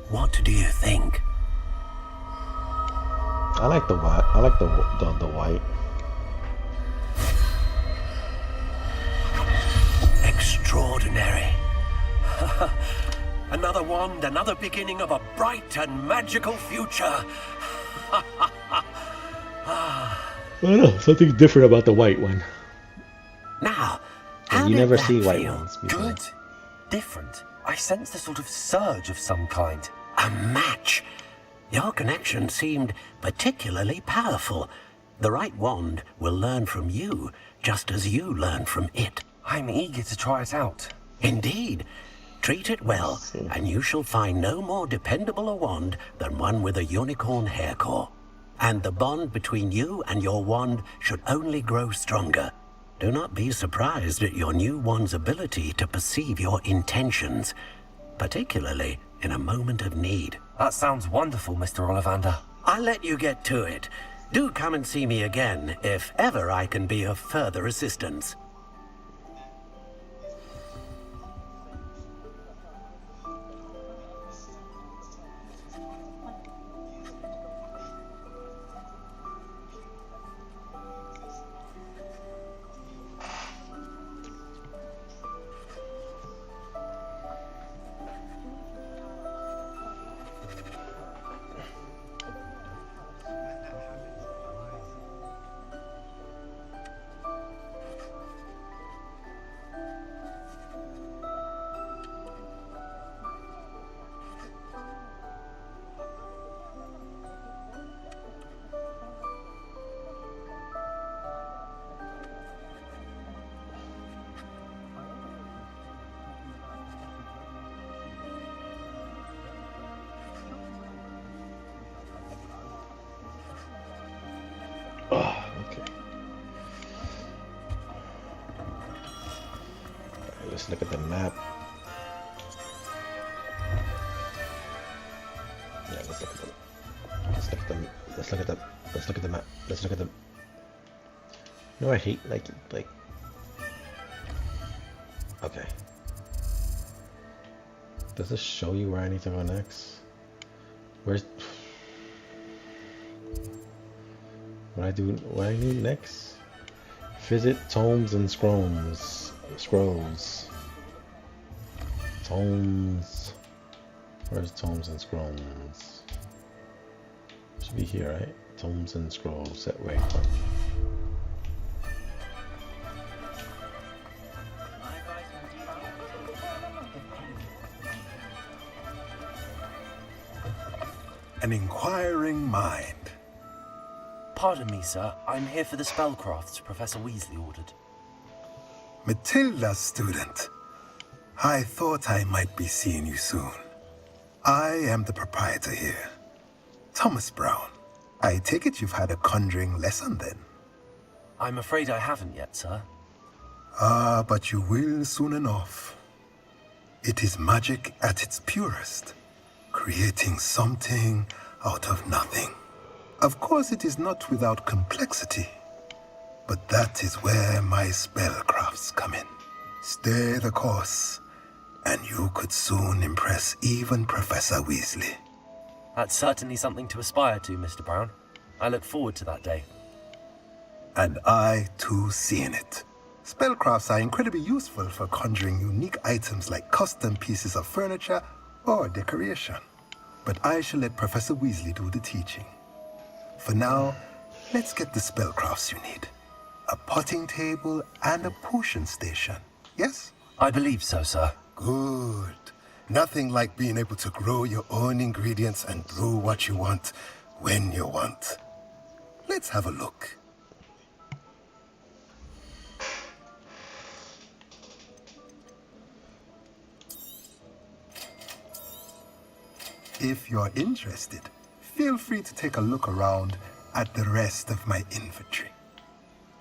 What do you think? I like the white. I like the white. Extraordinary. Another wand, another beginning of a bright and magical future. I don't know, something different about the white one. Now, And how you did never that see white feel? ones before. Good. Different. I sensed a sort of surge of some kind. A match. Your connection seemed particularly powerful. The right wand will learn from you, just as you learn from it. I'm eager to try it out. Indeed. Treat it well, and you shall find no more dependable a wand than one with a unicorn hair core. And the bond between you and your wand should only grow stronger. Do not be surprised at your new wand's ability to perceive your intentions, particularly in a moment of need. That sounds wonderful, Mr. Ollivander. I'll let you get to it. Do come and see me again if ever I can be of further assistance. Oh, okay. Alright, let's look at the map. Yeah, let's look at the let's look at the let's look at the let's look at the map. Let's look at the You know I hate like okay. Does this show you where I need to go next? Where's what I need next? Visit tomes and scrolls. Tomes. Where's tomes and scrolls? Should be here, right? Tomes and scrolls. That way. An inquiring mind. Pardon me, sir. I'm here for the spellcrafts Professor Weasley ordered. Matilda's student. I thought I might be seeing you soon. I am the proprietor here, Thomas Brown. I take it you've had a conjuring lesson then? I'm afraid I haven't yet, sir. Ah, but you will soon enough. It is magic at its purest, creating something out of nothing. Of course, it is not without complexity, but that is where my spellcrafts come in. Stay the course, and you could soon impress even Professor Weasley. That's certainly something to aspire to, Mr. Brown. I look forward to that day. And I, too, see in it. Spellcrafts are incredibly useful for conjuring unique items like custom pieces of furniture or decoration. But I shall let Professor Weasley do the teaching. For now, let's get the spellcrafts you need. A potting table and a potion station, yes? I believe so, sir. Good. Nothing like being able to grow your own ingredients and brew what you want, when you want. Let's have a look. If you're interested, feel free to take a look around at the rest of my inventory.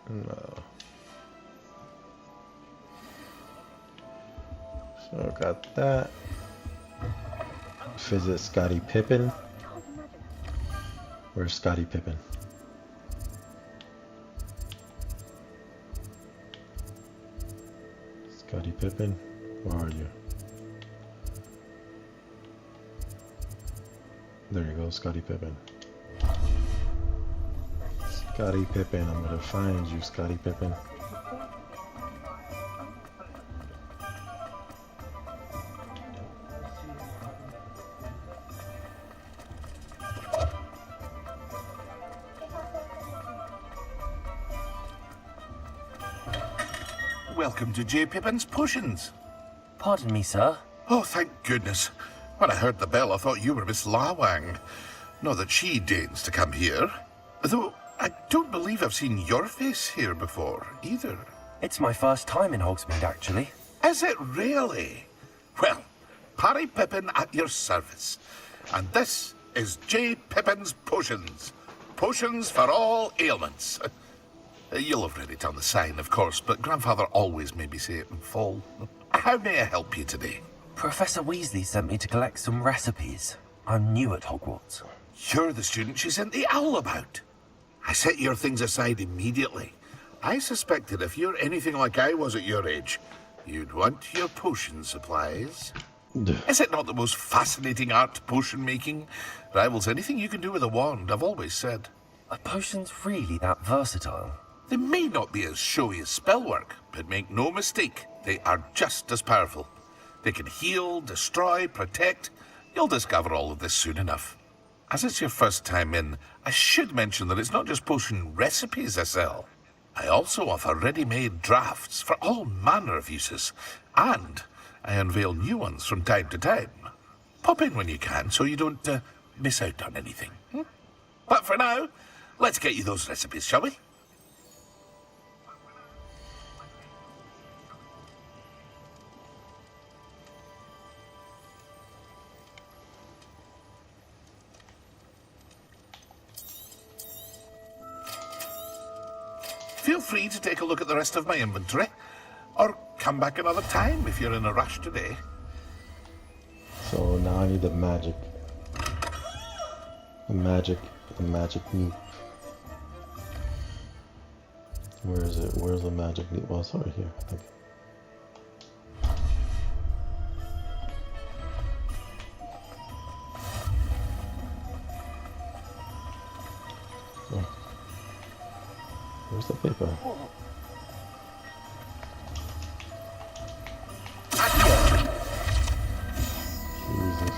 No. So got that. Visit Scottie Pippen. Where's Scottie Pippen? Scottie Pippen, where are you? There you go, Scottie Pippen. Scottie Pippen, I'm gonna find you, Scottie Pippen. welcome to J. Pippin's Potions. Pardon me, sir. Oh, thank goodness. When I heard the bell, I thought you were Miss Lawang. Not that she deigns to come here. Though, I don't believe I've seen your face here before, either. It's my first time in Hogsmeade, actually. Is it really? Well, Parry Pippin at your service. And this is J. Pippin's Potions. Potions for all ailments. You'll have read it on the sign, of course, but Grandfather always made me say it in full. How may I help you today? Professor Weasley sent me to collect some recipes. I'm new at Hogwarts. You're the student she sent the owl about. I set your things aside immediately. I suspected if you're anything like I was at your age, you'd want your potion supplies. Is it not the most fascinating art, potion making? Rivals anything you can do with a wand, I've always said. Are potions really that versatile? They may not be as showy as spellwork, but make no mistake, they are just as powerful. They can heal, destroy, protect. You'll discover all of this soon enough. As it's your first time in, I should mention that it's not just potion recipes I sell. I also offer ready-made drafts for all manner of uses, and I unveil new ones from time to time. Pop in when you can so you don't miss out on anything. But for now, let's get you those recipes, shall we? Feel free to take a look at the rest of my inventory, or come back another time if you're in a rush today. So now I need the magic. The magic neep. Where is it? Where's the magic neep? Well, it's over here, I think. Oh. Where's the paper? Jesus.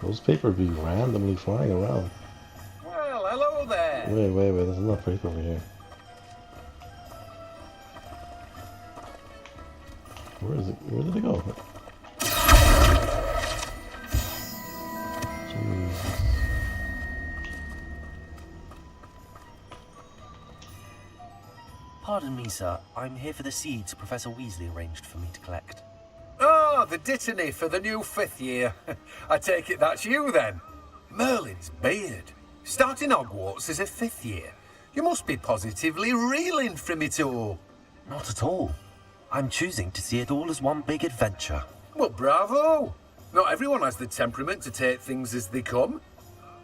Those papers be randomly flying around. Well, hello there. Wait, there's enough paper over here. Where is it? Where did it go? Jesus. Pardon me, sir. I'm here for the seeds Professor Weasley arranged for me to collect. Oh, the dittany for the new 5th year. I take it that's you, then. Merlin's beard. Starting Hogwarts as a 5th year. You must be positively reeling from it all. Not at all. I'm choosing to see it all as one big adventure. Well, bravo. Not everyone has the temperament to take things as they come.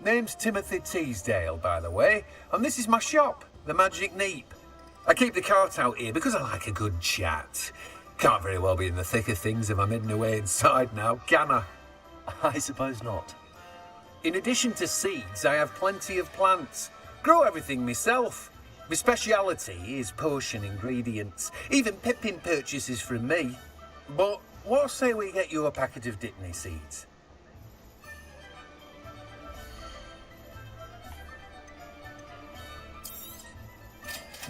Name's Timothy Teasdale, by the way, and this is my shop, the Magic Neep. I keep the cart out here because I like a good chat. Can't very well be in the thick of things if I'm hidden away inside now, can I? I suppose not. In addition to seeds, I have plenty of plants. Grow everything myself. My speciality is potion ingredients. Even Pippin purchases from me. But what say we get you a packet of Dittany seeds?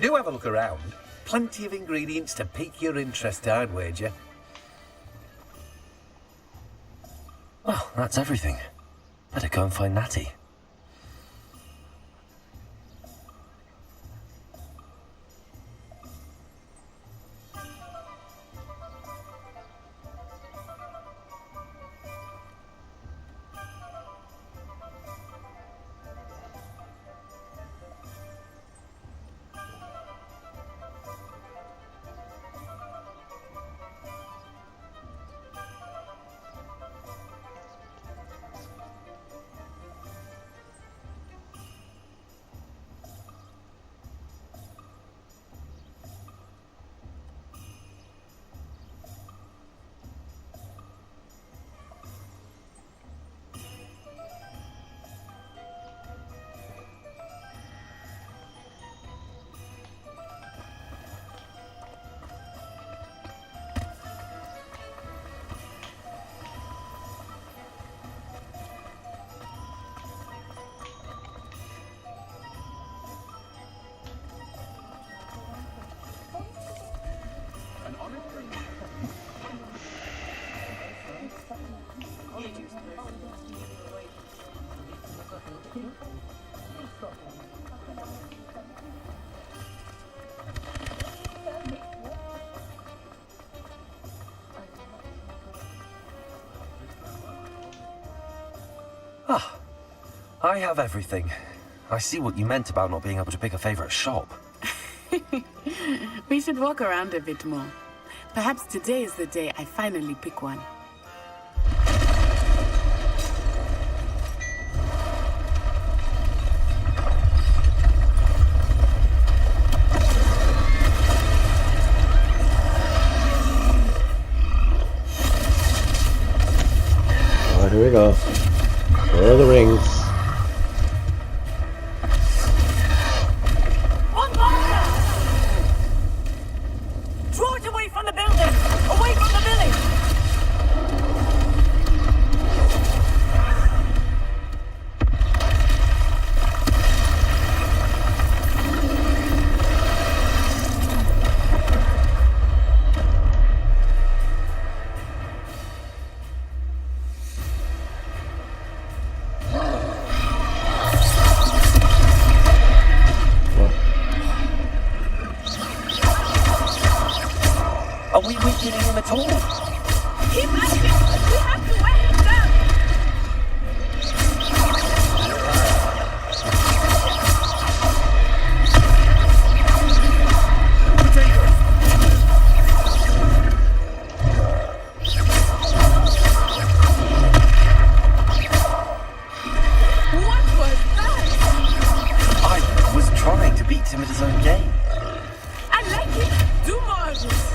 Do have a look around. Plenty of ingredients to pique your interest, I'd wager. Oh, that's everything. Better go and find Natty. Ah, I have everything. I see what you meant about not being able to pick a favorite shop. We should walk around a bit more. Perhaps today is the day I finally pick one. Alright, here we go. Where are the rings? Draw it away from the building! Away from the village! Are we weakening him at all? Keep at him! We have to wear him down! What was that? I was trying to beat him at his own game. I like it. Do more of this.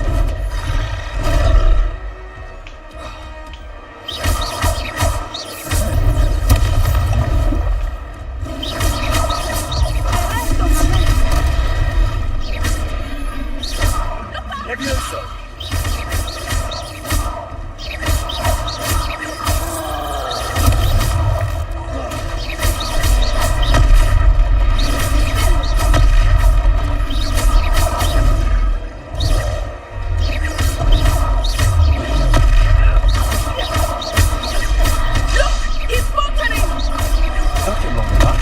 Levioso! He's faltering! Took him long enough.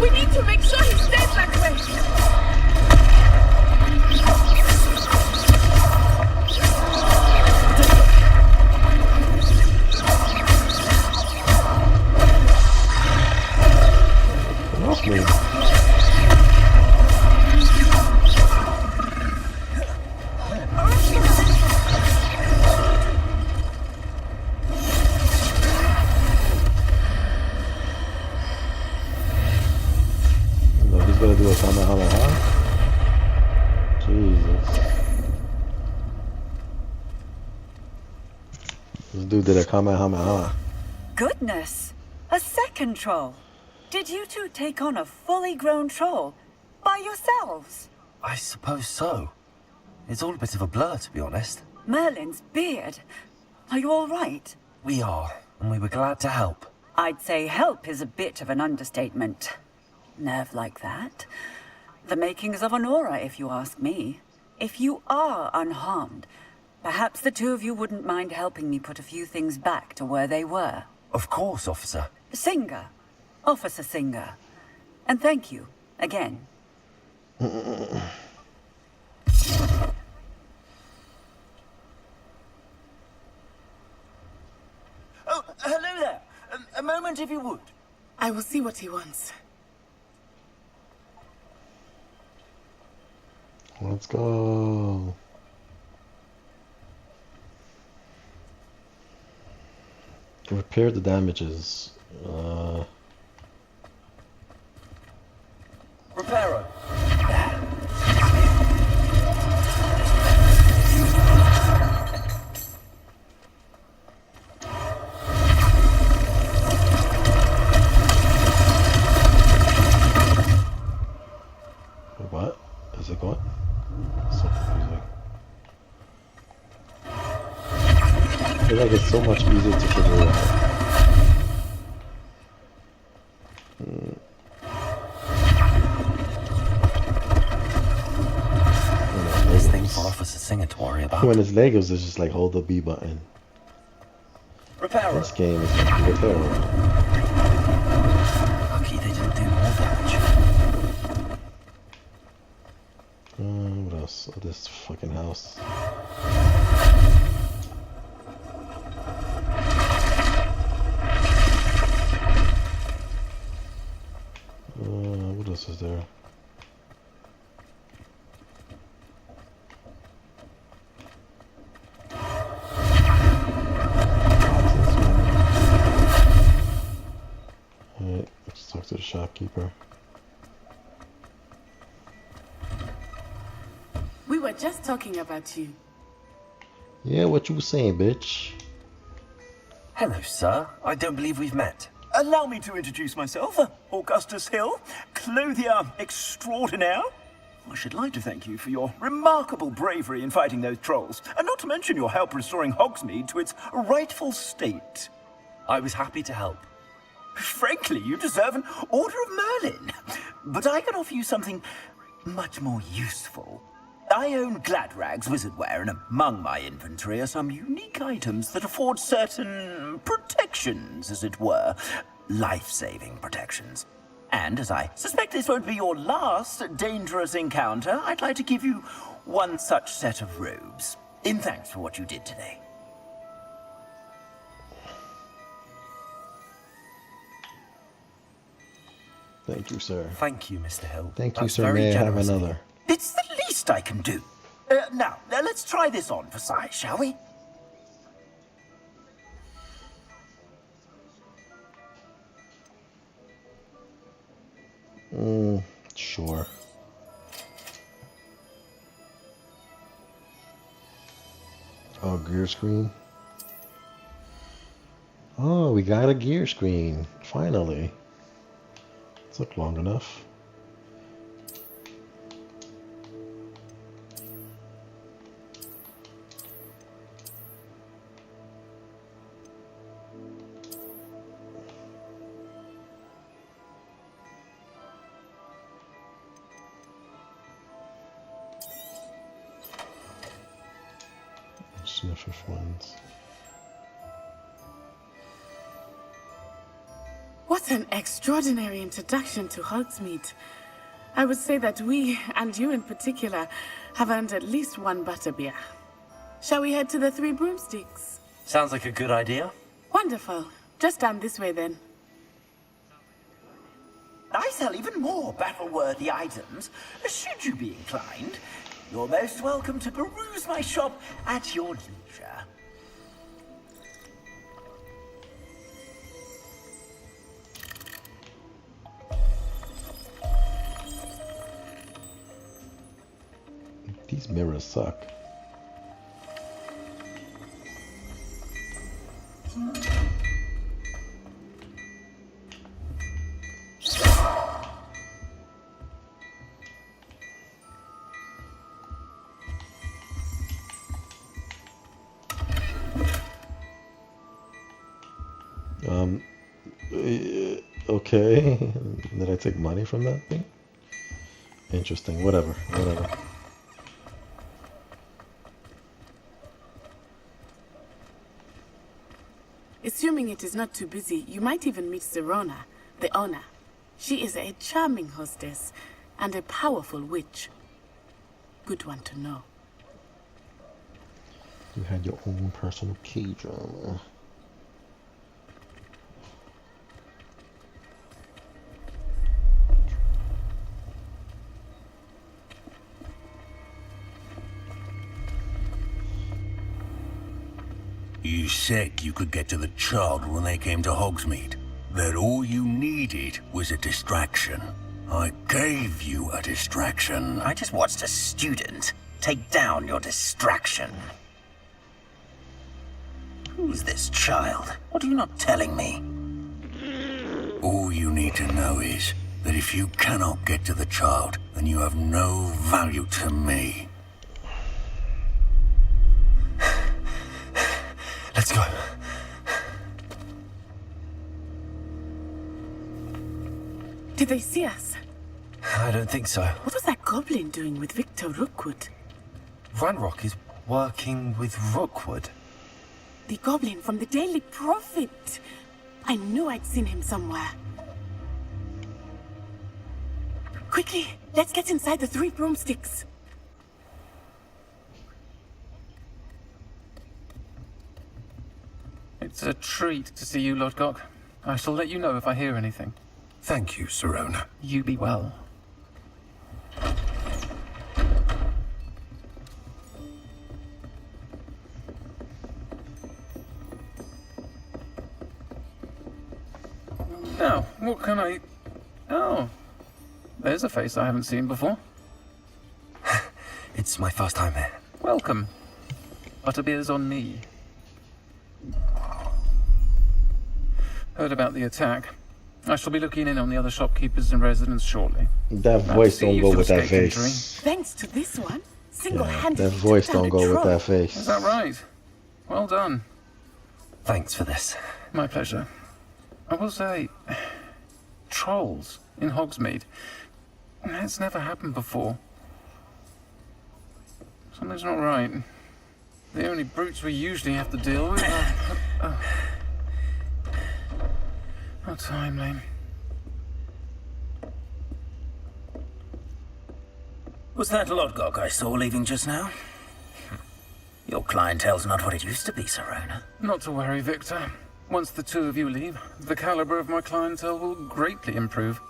We need to make sure he stays that way! Come off me. No, he's gonna do a Kamehameha. Jesus. This dude did a Kamehameha. Goodness! A second troll! Did you two take on a fully grown troll? By yourselves? I suppose so. It's all a bit of a blur, to be honest. Merlin's beard. Are you all right? We are, and we were glad to help. I'd say help is a bit of an understatement. Nerve like that. The makings of an aura, if you ask me. If you are unharmed, perhaps the two of you wouldn't mind helping me put a few things back to where they were. Of course, officer. Singer. Officer Singer. And thank you, again. Oh, hello there. A moment if you would. I will see what he wants. Let's go. Repair the damages. Reparo. What? Is it going? So confusing. I feel like it's so much easier to figure it out. There's things for Officer Singer to worry about. When it's Legos, it's just like hold the B button. Reparo. This game is like Reparo. Lucky they didn't do more damage. What else? Oh, this fucking house. shopkeeper. We were just talking about you. Yeah, what you was saying, bitch? Hello, sir. I don't believe we've met. Allow me to introduce myself, Augustus Hill, clothier extraordinaire. I should like to thank you for your remarkable bravery in fighting those trolls, and not to mention your help restoring Hogsmeade to its rightful state. I was happy to help. Frankly, you deserve an Order of Merlin. But I can offer you something much more useful. I own Gladrag's wizardware, and among my inventory are some unique items that afford certain protections, as it were. Life-saving protections. And as I suspect this won't be your last dangerous encounter, I'd like to give you one such set of robes, in thanks for what you did today. Thank you, sir. Thank you, Mr. Hill. Thank you, That's sir. very May I have generous of another? It's the least I can do. Now, let's try this on for size, shall we? Sure. Oh, gear screen. Oh, we got a gear screen. Finally. Took long enough. Sniffer ones. What an extraordinary introduction to Hogsmeade. I would say that we, and you in particular, have earned at least one butterbeer. Shall we head to the Three Broomsticks? Sounds like a good idea. Wonderful. Just down this way then. I sell even more battle-worthy items, should you be inclined. You're most welcome to peruse my shop at your leisure. These mirrors suck. Okay. Did I take money from that thing? Interesting. Whatever. Assuming it is not too busy, you might even meet Serona, the owner. She is a charming hostess and a powerful witch. Good one to know. You had your own personal key drama. You said you could get to the child when they came to Hogsmeade. That all you needed was a distraction. I gave you a distraction. I just watched a student take down your distraction. Who's this child? What are you not telling me? All you need to know is that if you cannot get to the child, then you have no value to me. Let's go. Did they see us? I don't think so. What was that goblin doing with Victor Rookwood? Ranrock is working with Rookwood. The goblin from the Daily Prophet. I knew I'd seen him somewhere. Quickly, let's get inside the Three Broomsticks. It's a treat to see you, Lodgok. I shall let you know if I hear anything. Thank you, Serona. You be well. Now, what can I... Oh, there's a face I haven't seen before. It's my first time here. Welcome. Butterbeer's on me. Heard about the attack. I shall be looking in on the other shopkeepers and residents shortly. That voice don't go with that face. Thanks to this one, Yeah, single-handedly that voice took down don't a go with troll. that face. Is that right? Well done. Thanks for this. My pleasure. I will say, trolls in Hogsmeade. It's never happened before. Something's not right. The only brutes we usually have to deal with are... How timely. Was that Lodgok I saw leaving just now? Your clientele's not what it used to be, Serona. Not to worry, Victor. Once the two of you leave, the caliber of my clientele will greatly improve.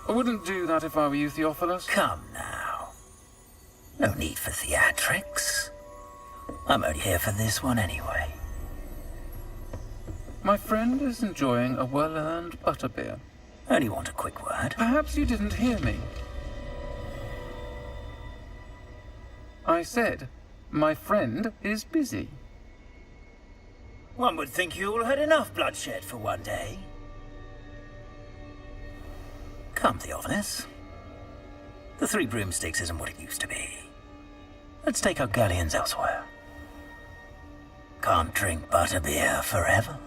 I wouldn't do that if I were you, Theophilus. Come now. No need for theatrics. I'm only here for this one anyway. My friend is enjoying a well-earned butterbeer. Only want a quick word. Perhaps you didn't hear me. I said, my friend is busy. One would think you all had enough bloodshed for one day. Come, Theophilus. The Three Broomsticks isn't what it used to be. Let's take our galleons elsewhere. Can't drink butterbeer forever.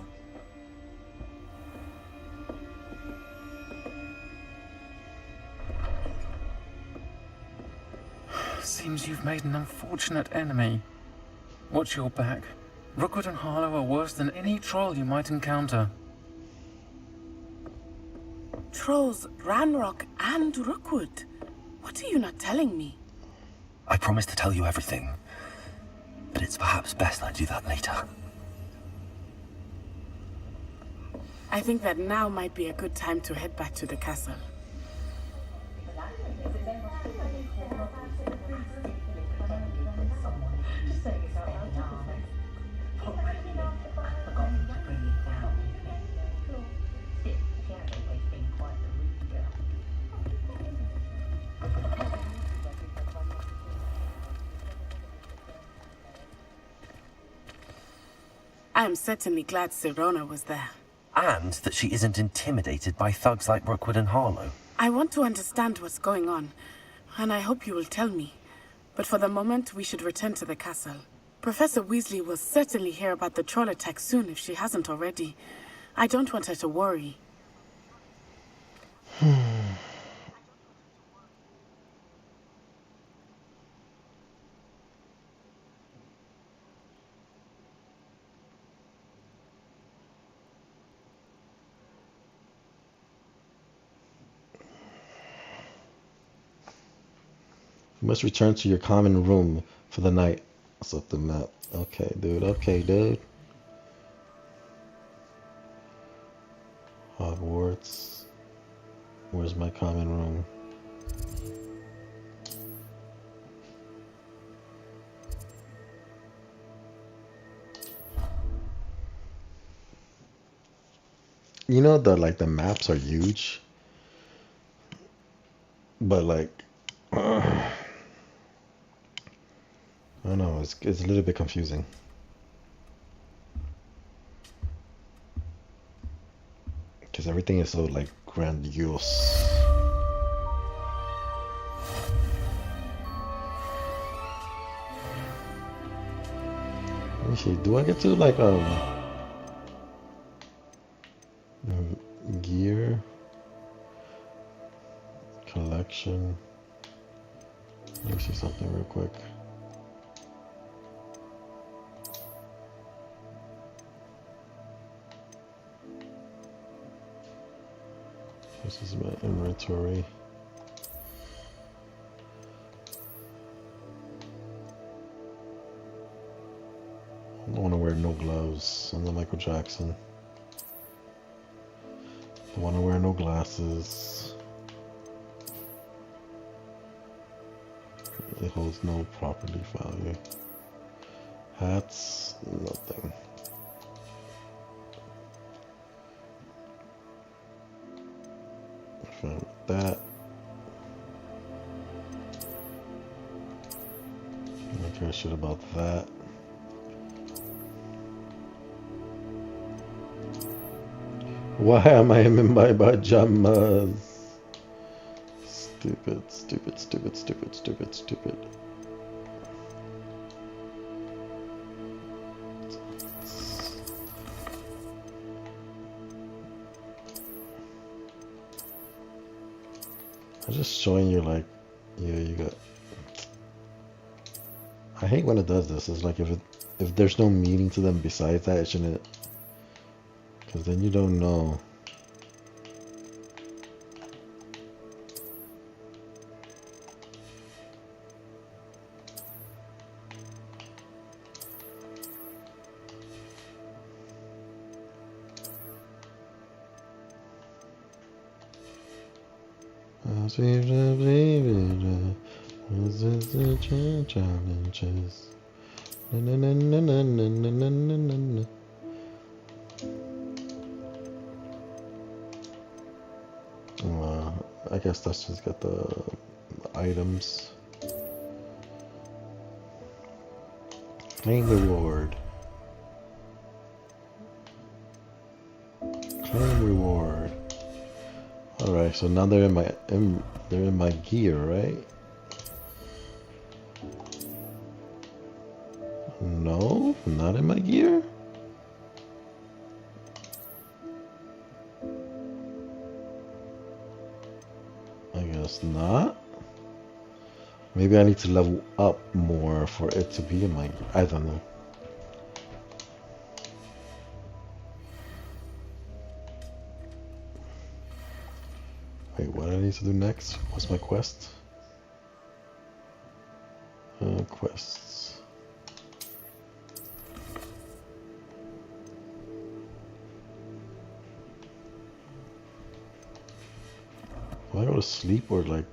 Seems you've made an unfortunate enemy. Watch your back. Rookwood and Harlow are worse than any troll you might encounter. Trolls, Ranrock, and Rookwood. What are you not telling me? I promised to tell you everything, but it's perhaps best I do that later. I think that now might be a good time to head back to the castle. I am certainly glad Serona was there. And that she isn't intimidated by thugs like Rookwood and Harlow. I want to understand what's going on, and I hope you will tell me. But for the moment, we should return to the castle. Professor Weasley will certainly hear about the troll attack soon if she hasn't already. I don't want her to worry. You must return to your common room for the night. That's up the map. Okay, dude. Okay, dude. Hogwarts. Where's my common room? You know the maps are huge, but I don't know, it's a little bit confusing. Because everything is so grandiose. Let me see, do I get to gear collection? Let me see something real quick. This is my inventory. I don't want to wear no gloves. I'm not Michael Jackson. Don't want to wear no glasses. It holds no property value. Hats, nothing. shit about that. Why am I in my pajamas? Stupid, stupid, stupid, stupid, stupid, stupid. I'm just showing you, like, yeah, you got. I hate when it does this. It's like if there's no meaning to them besides that, it shouldn't. Because then you don't know. Challenges. Na, na, na, na, na, na, na, na, na. I guess that's just got the items. Claim reward. Claim reward. All right, so now they're in my gear, right? No, not in my gear. I guess not. Maybe I need to level up more for it to be in my gear. I don't know. Wait, what do I need to do next? What's my quest? Quests. Do I go to sleep or like?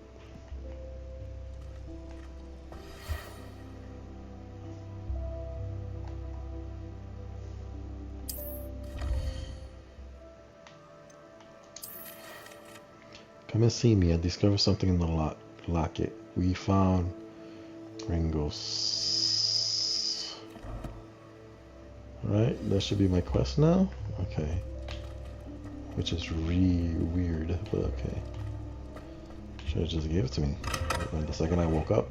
Come and see me. I discovered something in the locket. We found Gringos. Right, that should be my quest now. Okay, which is really weird, but okay. Should have just gave it to me the second I woke up.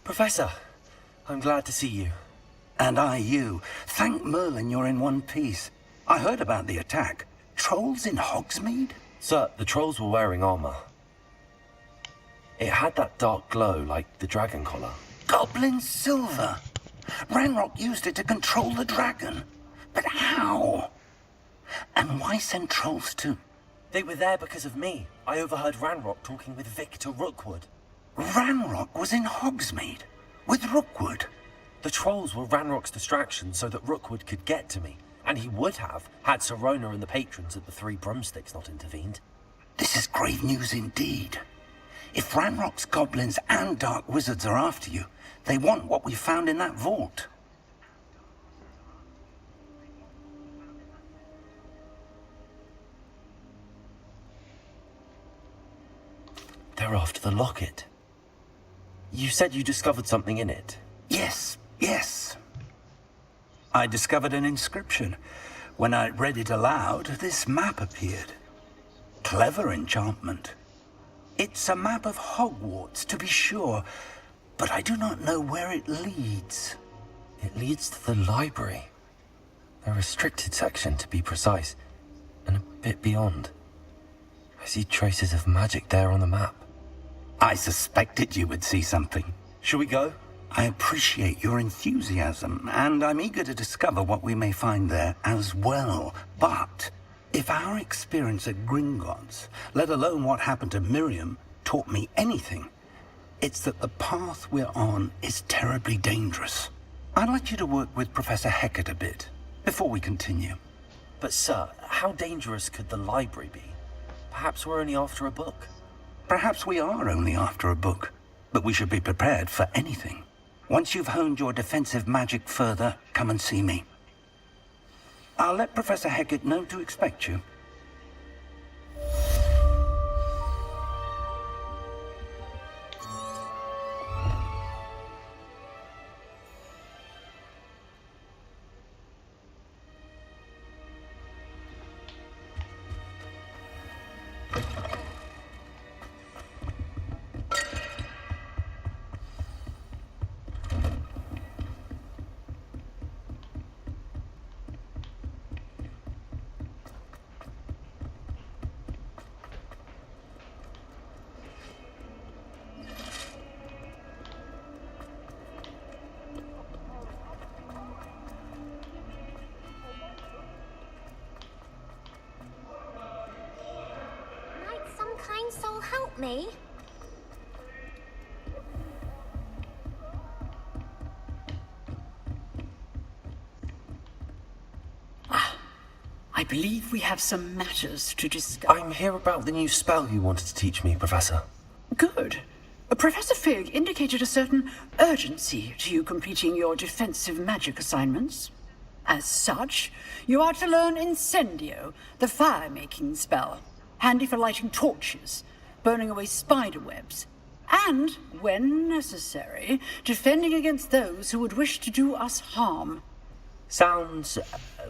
Professor, I'm glad to see you. And I you. Thank Merlin you're in one piece. I heard about the attack. Trolls in Hogsmeade? Sir, the trolls were wearing armor. It had that dark glow like the dragon collar. Goblin silver. Ranrock used it to control the dragon. But how? And why send trolls too? They were there because of me. I overheard Ranrock talking with Victor Rookwood. Ranrock was in Hogsmeade? With Rookwood? The trolls were Ranrock's distraction so that Rookwood could get to me. And he would have, had Sirona and the patrons at the Three Broomsticks not intervened. This is grave news indeed. If Ranrock's goblins and dark wizards are after you, they want what we found in that vault. They're after the locket. You said you discovered something in it. Yes. I discovered an inscription. When I read it aloud, this map appeared. Clever enchantment. It's a map of Hogwarts, to be sure, but I do not know where it leads. It leads to the library. A restricted section, to be precise, and a bit beyond. I see traces of magic there on the map. I suspected you would see something. Shall we go? I appreciate your enthusiasm, and I'm eager to discover what we may find there as well. But if our experience at Gringotts, let alone what happened to Miriam, taught me anything, it's that the path we're on is terribly dangerous. I'd like you to work with Professor Hecat a bit, before we continue. But sir, how dangerous could the library be? Perhaps we're only after a book. Perhaps we are only after a book, but we should be prepared for anything. Once you've honed your defensive magic further, come and see me. I'll let Professor Hecat know to expect you. Soul help me? I believe we have some matters to discuss. I'm here about the new spell you wanted to teach me, Professor. Good. Professor Fig indicated a certain urgency to you completing your defensive magic assignments. As such, you are to learn Incendio, the fire-making spell, handy for lighting torches, burning away spider webs, and, when necessary, defending against those who would wish to do us harm. Sounds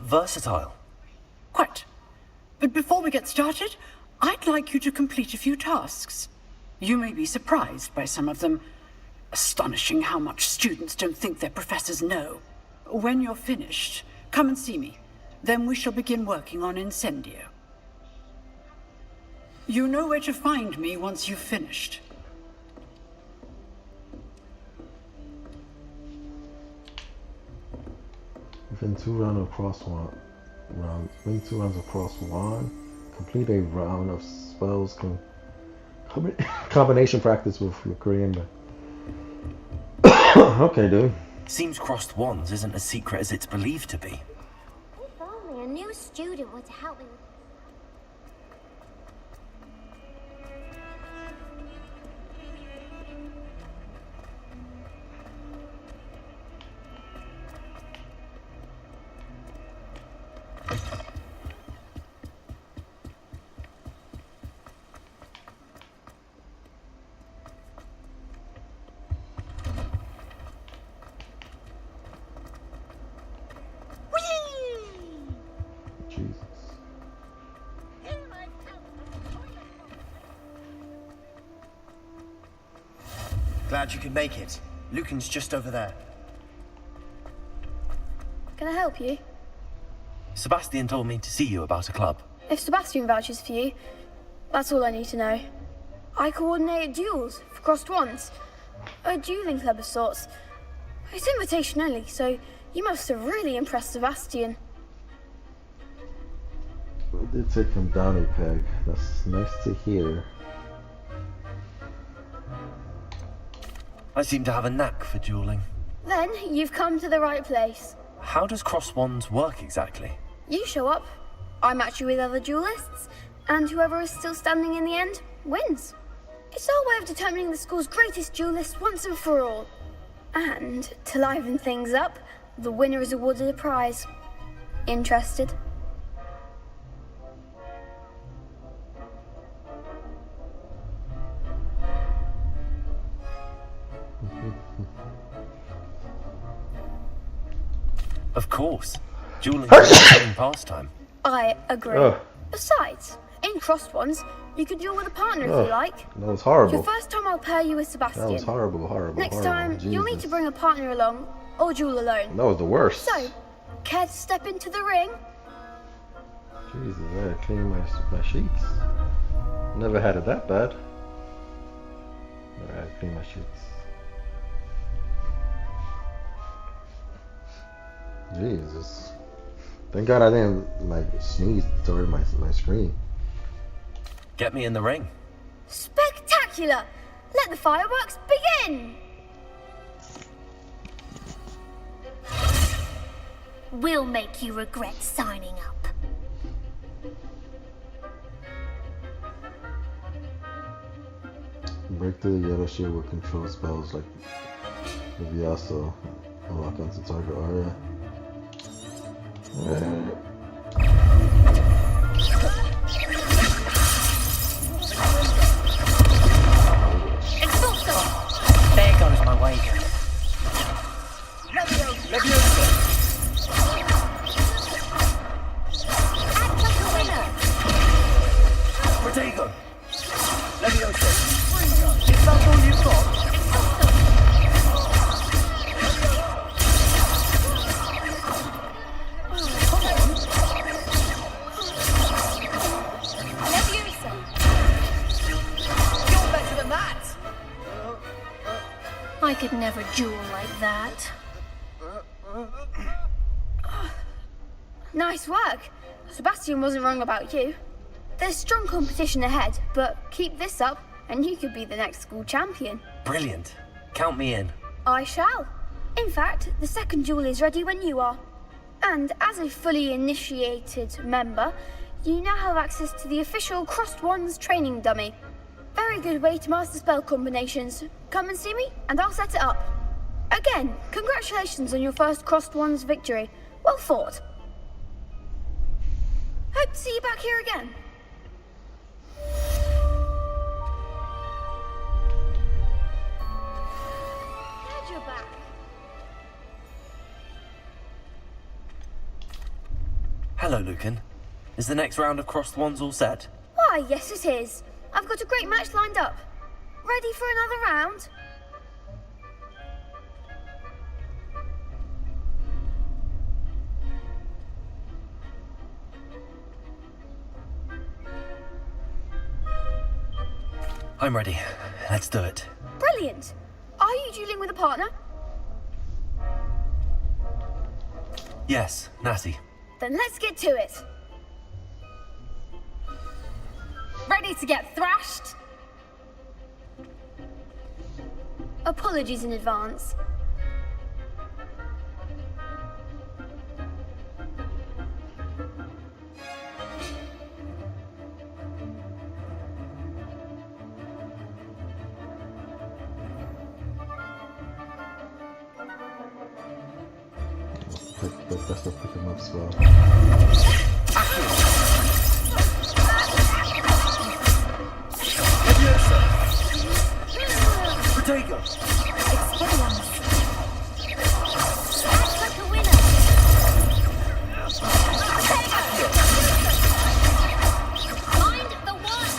versatile. Quite. But before we get started, I'd like you to complete a few tasks. You may be surprised by some of them. Astonishing how much students don't think their professors know. When you're finished, come and see me. Then we shall begin working on Incendio. You know where to find me once you've finished. Within 2 rounds across one, complete a round of spells combination practice with your Korean. Okay, dude. Seems crossed wands isn't as secret as it's believed to be. If only a new student were to help me with... Glad you could make it. Lucan's just over there. Can I help you? Sebastian told me to see you about a club. If Sebastian vouches for you, that's all I need to know. I coordinate duels for crossed wands. A dueling club of sorts. It's invitation only, so you must have really impressed Sebastian. I did take him down a peg. That's nice to hear. I seem to have a knack for dueling. Then you've come to the right place. How does crossed wands work exactly? You show up, I match you with other duelists, and whoever is still standing in the end wins. It's our way of determining the school's greatest duelist once and for all. And to liven things up, the winner is awarded a prize. Interested? Of course. Dueling is a fun pastime. I agree. Ugh. Besides, in crossed ones, you could duel with a partner if Ugh, you like. that was horrible. Your first time I'll pair you with Sebastian. That was horrible, Next horrible. time, you'll need to bring a partner along, or duel alone. That was the worst. So, care to step into the ring? Jesus, I gotta clean my sheets. Never had it that bad. Alright, clean my sheets. Jesus. Thank God I didn't like sneeze toward my screen. Get me in the ring. Spectacular! Let the fireworks begin! We'll make you regret signing up. Break through the yellow shield with control spells like Viaso. Lock onto target area. There goes my wager. Leviosa! Protego! Leviosa! Is that all you've got? I could never duel like that. Nice work. Sebastian wasn't wrong about you. There's strong competition ahead, but keep this up and you could be the next school champion. Brilliant. Count me in. I shall. In fact, the second duel is ready when you are. And as a fully initiated member, you now have access to the official Crossed Wands training dummy. Very good way to master spell combinations. Come and see me, and I'll set it up. Again, congratulations on your first Crossed Wands victory. Well fought. Hope to see you back here again. Glad you're back. Hello, Lucan. Is the next round of crossed wands all set? Why, yes it is. I've got a great match lined up. Ready for another round? I'm ready. Let's do it. Brilliant. Are you dueling with a partner? Yes, Natty. Then let's get to it. Ready to get thrashed? Apologies in advance. That's a pick him up spell. Protego! Act like a winner. Find the one.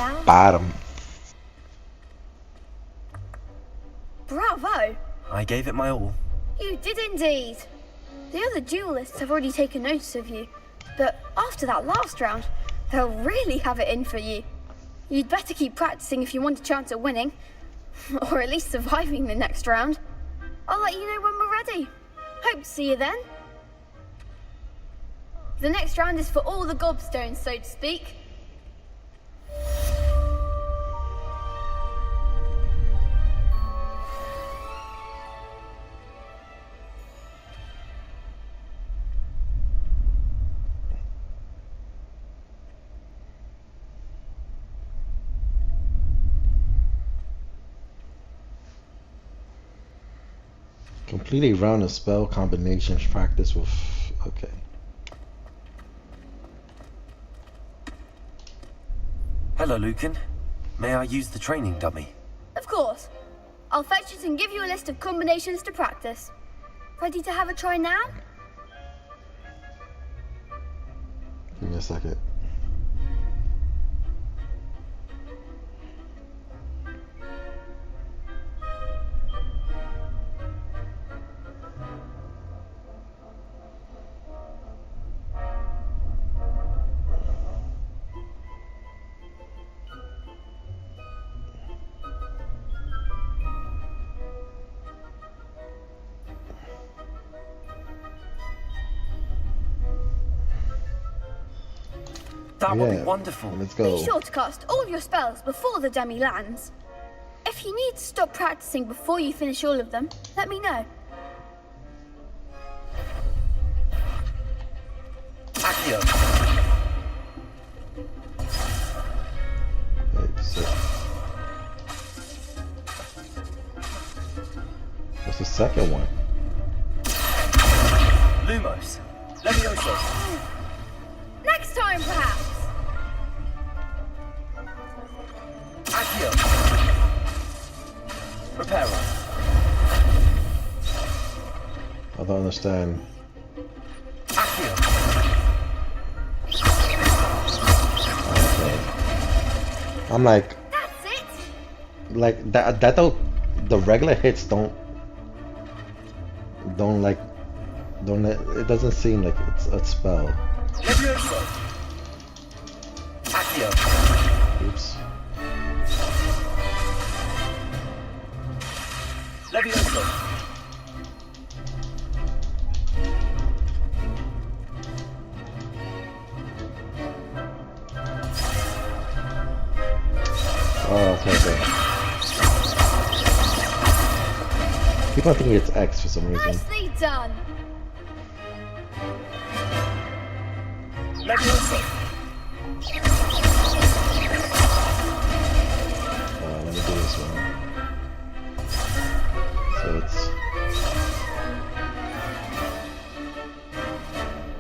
round. Bottom. Bravo! I gave it my all. You did indeed. The other duelists have already taken notice of you, but after that last round, they'll really have it in for you. You'd better keep practicing if you want a chance at winning, or at least surviving the next round. I'll let you know when we're ready. Hope to see you then. The next round is for all the gobstones, so to speak. Complete a round of spell combinations practice with. Okay. Hello, Lucan. May I use the training dummy? Of course. I'll fetch it and give you a list of combinations to practice. Ready to have a try now? Give me a second. That would be wonderful. Let's go. Be sure to cast all your spells before the dummy lands. If you need to stop practicing before you finish all of them, let me know. Accio. What's the second one? Lumos. Levioso. Next time, perhaps. Accio. Reparo. I don't understand. Accio. Okay. I'm like. That's it. Like that. That don't. The regular hits don't. Like. Don't. It doesn't seem like it's a spell. Levioso. Accio. Oops. Levioso. Oh, okay, okay. Keep on thinking it's X for some reason. Nicely done. Levioso. Let me do this one. So it's.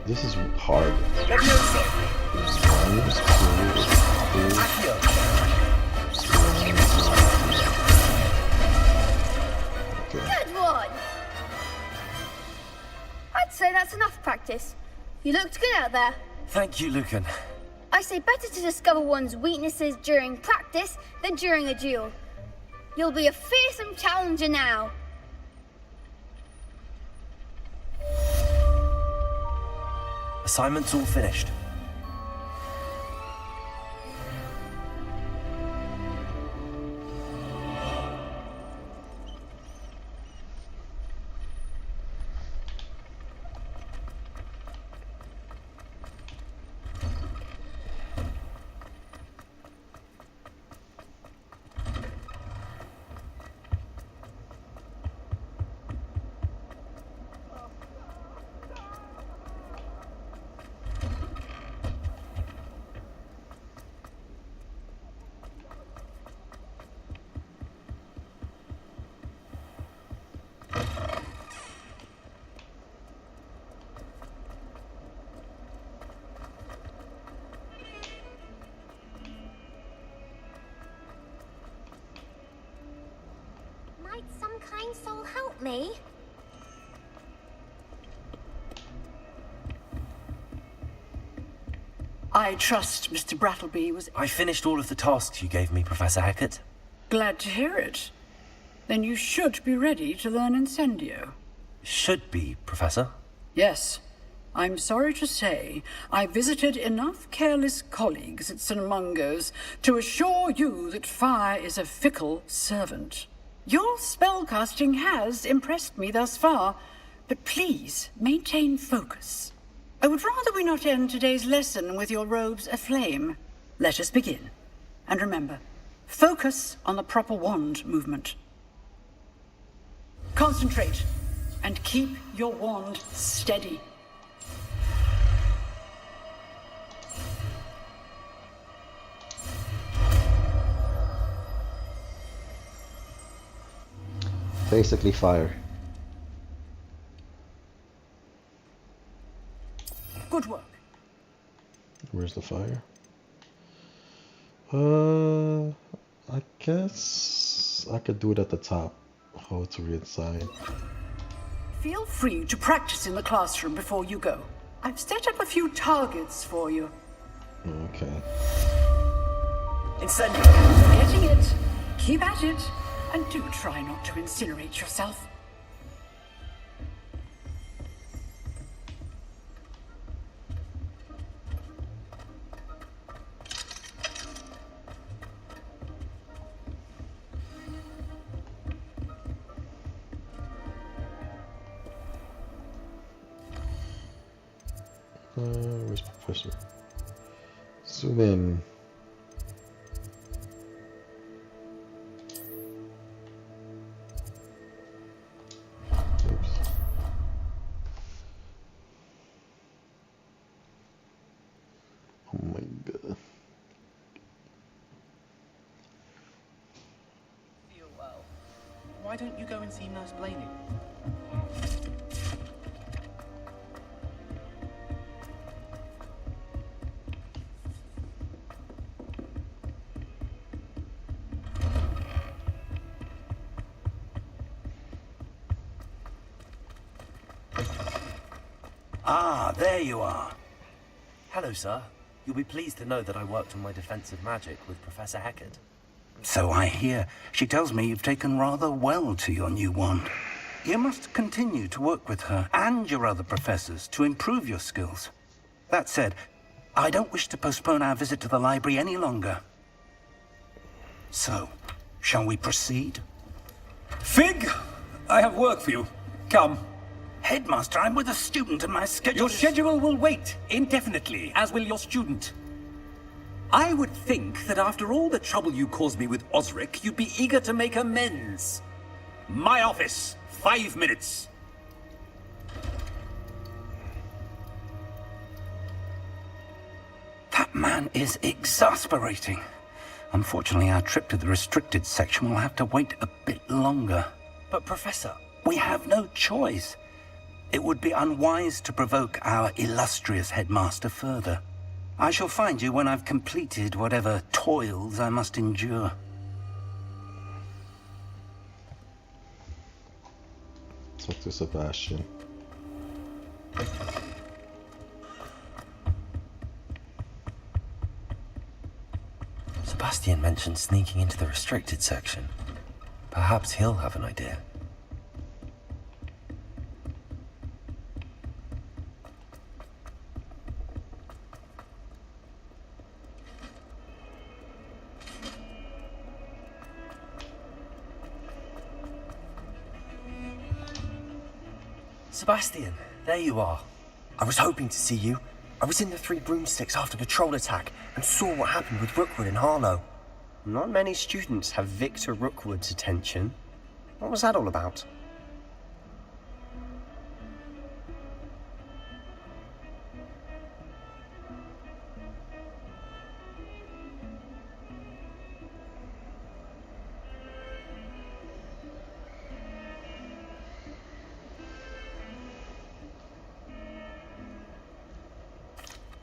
This is hard. Levioso. One, two, Good one. I'd say that's enough practice. You looked good out there. Thank you, Lucan. I say better to discover one's weaknesses during practice than during a duel. You'll be a fearsome challenger now. Assignment's all finished. Might some kind soul help me? I trust Mr. Brattleby was... I finished all of the tasks you gave me, Professor Hackett. Glad to hear it. Then you should be ready to learn Incendio. Should be, Professor. Yes. I'm sorry to say, I visited enough careless colleagues at St. Mungo's to assure you that fire is a fickle servant. Your spellcasting has impressed me thus far, but please maintain focus. I would rather we not end today's lesson with your robes aflame. Let us begin. And remember, focus on the proper wand movement. Concentrate, and keep your wand steady. Basically fire. Good work. Where's the fire? I guess I could do it at the top. Hold to reinside. Feel free to practice in the classroom before you go. I've set up a few targets for you. Okay. Incendio. Getting it. Keep at it. And do try not to incinerate yourself. Where's Professor? Zoom in. Oops. Oh my god. Feel well. Why don't you go and see Nurse Blaney? Ah, there you are. Hello, sir. You'll be pleased to know that I worked on my defensive magic with Professor Hackett. So I hear. She tells me you've taken rather well to your new wand. You must continue to work with her and your other professors to improve your skills. That said, I don't wish to postpone our visit to the library any longer. So, shall we proceed? Fig! I have work for you. Come. Headmaster, I'm with a student and my schedule Your schedule will wait indefinitely, as will your student. I would think that after all the trouble you caused me with Osric, you'd be eager to make amends. My office, 5 minutes. That man is exasperating. Unfortunately, our trip to the restricted section will have to wait a bit longer. But, Professor... We have no choice. It would be unwise to provoke our illustrious headmaster further. I shall find you when I've completed whatever toils I must endure. Talk to Sebastian. Sebastian mentioned sneaking into the restricted section. Perhaps he'll have an idea. Sebastian, there you are. I was hoping to see you. I was in the Three Broomsticks after the troll attack and saw what happened with Rookwood and Harlow. Not many students have Victor Rookwood's attention. What was that all about?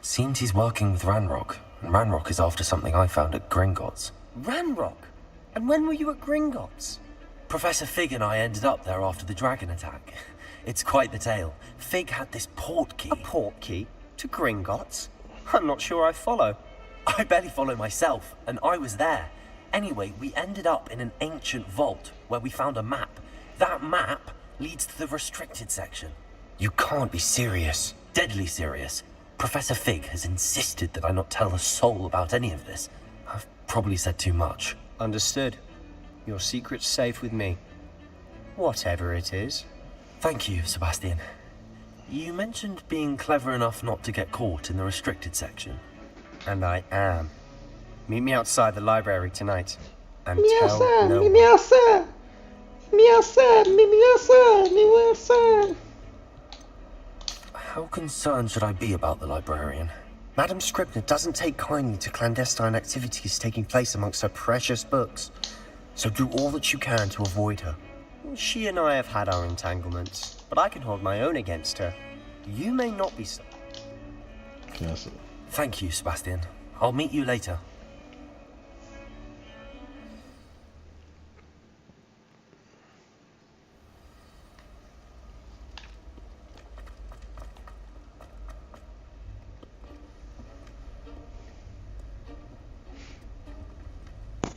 Seems he's working with Ranrock, and Ranrock is after something I found at Gringotts. Ranrock? And when were you at Gringotts? Professor Fig and I ended up there after the dragon attack. It's quite the tale. Fig had this port key. A port key? To Gringotts? I'm not sure I follow. I barely follow myself, and I was there. Anyway, we ended up in an ancient vault where we found a map. That map leads to the restricted section. You can't be serious. Deadly serious. Professor Fig has insisted that I not tell a soul about any of this. I've probably said too much. Understood. Your secret's safe with me. Whatever it is. Thank you, Sebastian. You mentioned being clever enough not to get caught in the restricted section. And I am. Meet me outside the library tonight. And tell no one. How concerned should I be about the librarian? Madam Scribner doesn't take kindly to clandestine activities taking place amongst her precious books. So do all that you can to avoid her. She and I have had our entanglements, but I can hold my own against her. You may not be so. Yes. Thank you, Sebastian. I'll meet you later.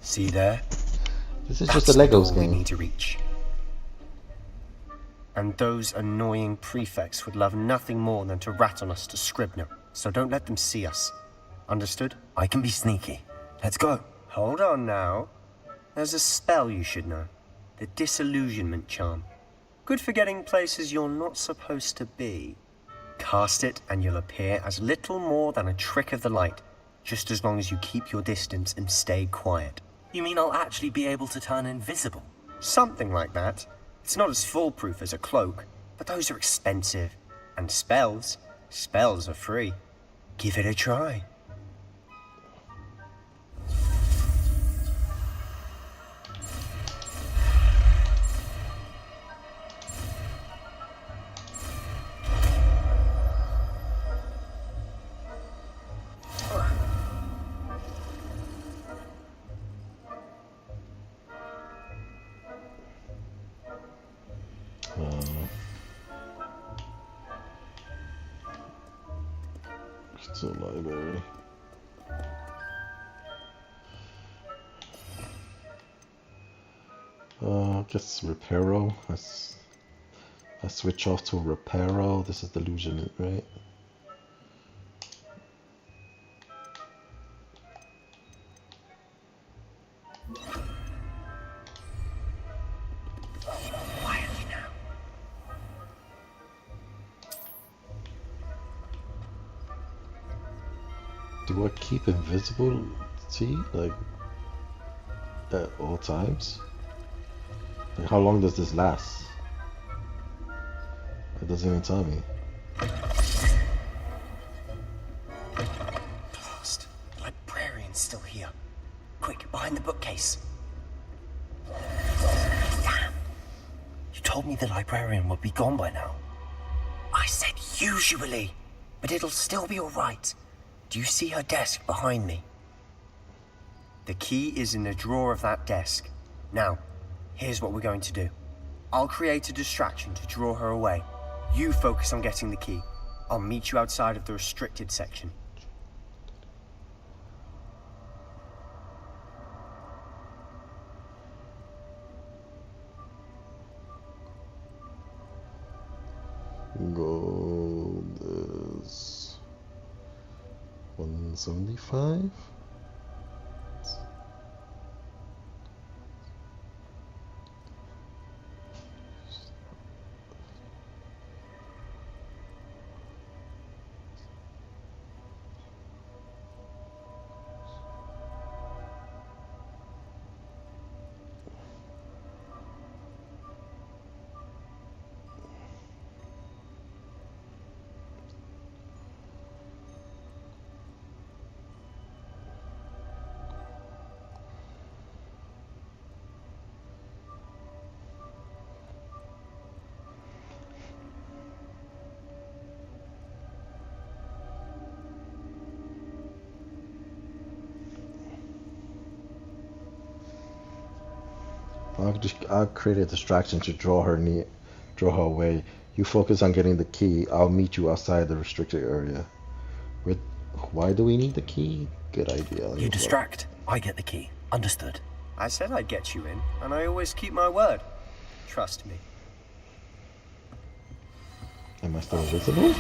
See there? This is just a Legos game. We need to reach. And those annoying prefects would love nothing more than to rat on us to Scribner. So don't let them see us. Understood? I can be sneaky. Let's go. Hold on now. There's a spell you should know. The Disillusionment Charm. Good for getting places you're not supposed to be. Cast it and you'll appear as little more than a trick of the light. Just as long as you keep your distance and stay quiet. You mean I'll actually be able to turn invisible? Something like that. It's not as foolproof as a cloak, but those are expensive. And spells are free. Give it a try. To library. Just Reparo. Let's switch off to Reparo. This is Delusion, right? Quietly now. Do I keep invisibility like at all times? Like, how long does this last? It doesn't even tell me. Blast. The librarian's still here. Quick, behind the bookcase. Damn. You told me the librarian would be gone by now. I said usually, but it'll still be alright. Do you see her desk behind me? The key is in the drawer of that desk. Now, here's what we're going to do. I'll create a distraction to draw her away. You focus on getting the key. I'll meet you outside of the restricted section. Gold is 175. I'll create a distraction to draw her away. You focus on getting the key. I'll meet you outside the restricted area. Why do we need the key? Good idea. You distract, I get the key. Understood. I said I'd get you in, and I always keep my word. Trust me. Am I still invisible?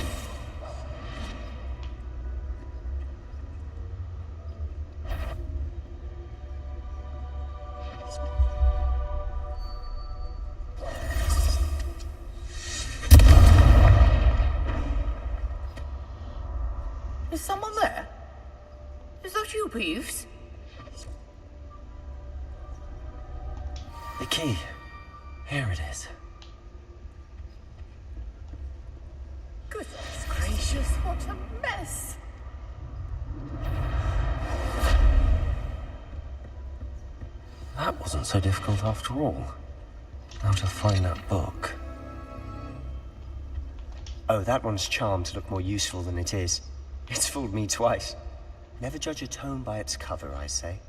Is someone there? Is that you, Peeves? The key. Here it is. Goodness gracious, what a mess! That wasn't so difficult after all. Now to find that book. Oh, that one's charmed to look more useful than it is. It's fooled me twice. Never judge a tome by its cover, I say.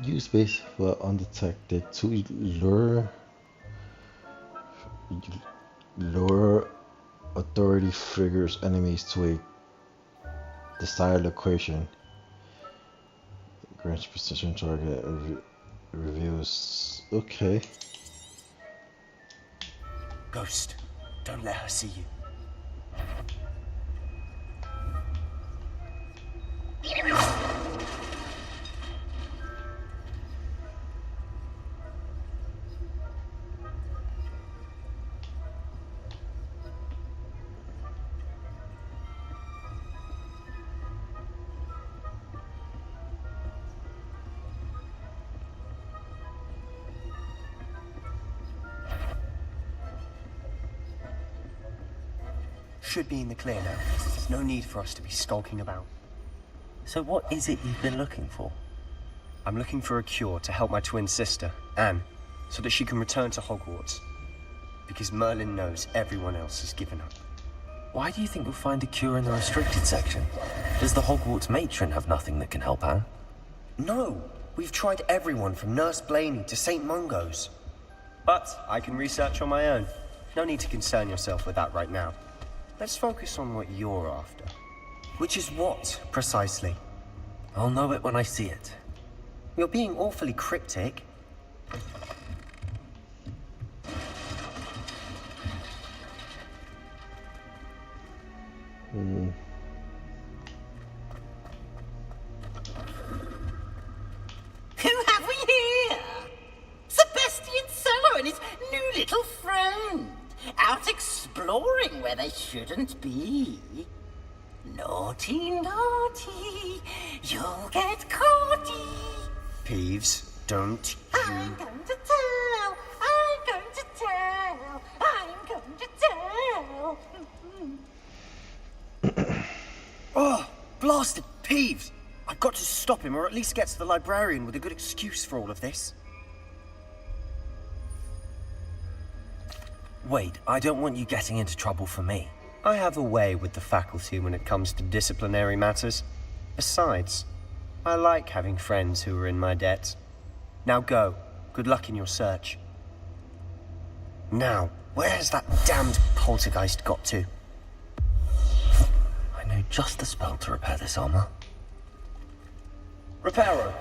Use space for undetected to lure authority figures enemies to a desired location. Grants precision target reviews. Okay. Ghost, don't let her see you. Should be in the clear now. No need for us to be skulking about. So what is it you've been looking for? I'm looking for a cure to help my twin sister, Anne, so that she can return to Hogwarts. Because Merlin knows everyone else has given up. Why do you think you'll find a cure in the restricted section? Does the Hogwarts matron have nothing that can help Anne? No! We've tried everyone from Nurse Blaney to St. Mungo's. But I can research on my own. No need to concern yourself with that right now. Let's focus on what you're after. Which is what, precisely? I'll know it when I see it. You're being awfully cryptic. Who have we here? Sebastian Cello and his new little friend. Out exploring where they shouldn't be. Naughty, naughty, you'll get caughty. Peeves, don't you... I'm going to tell, I'm going to tell, I'm going to tell. Oh, blasted Peeves! I've got to stop him, or at least get to the librarian with a good excuse for all of this. Wait, I don't want you getting into trouble for me. I have a way with the faculty when it comes to disciplinary matters. Besides, I like having friends who are in my debt. Now go. Good luck in your search. Now, where's that damned poltergeist got to? I know just the spell to repair this armor. Reparo!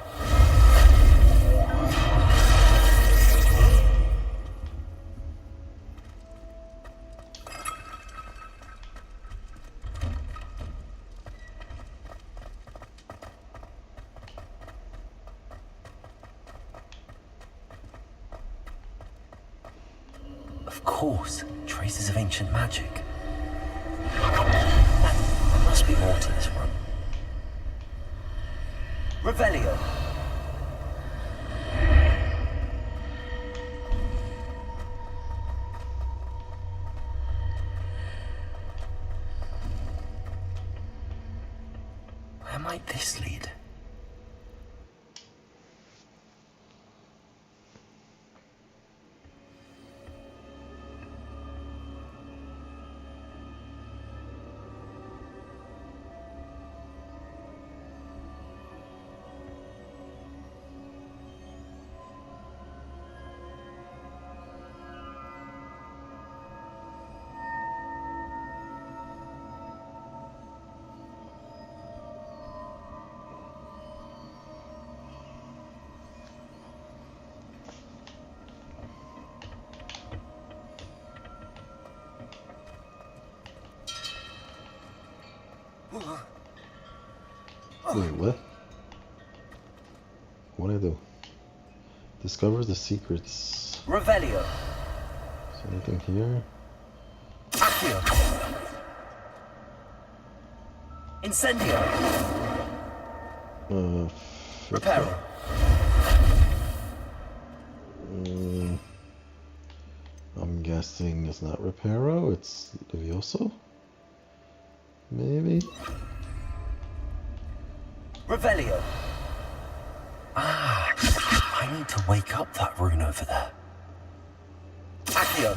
Of course, traces of ancient magic. There must be more to this room. Revelio. Where might this lead? Wait, what? What do I do? Discover the secrets. Revelio. Is there anything here? Accio. Incendio. Reparo. I'm guessing it's not Reparo, it's Levioso? Maybe? Revelio. Ah, I need to wake up that rune over there. Accio.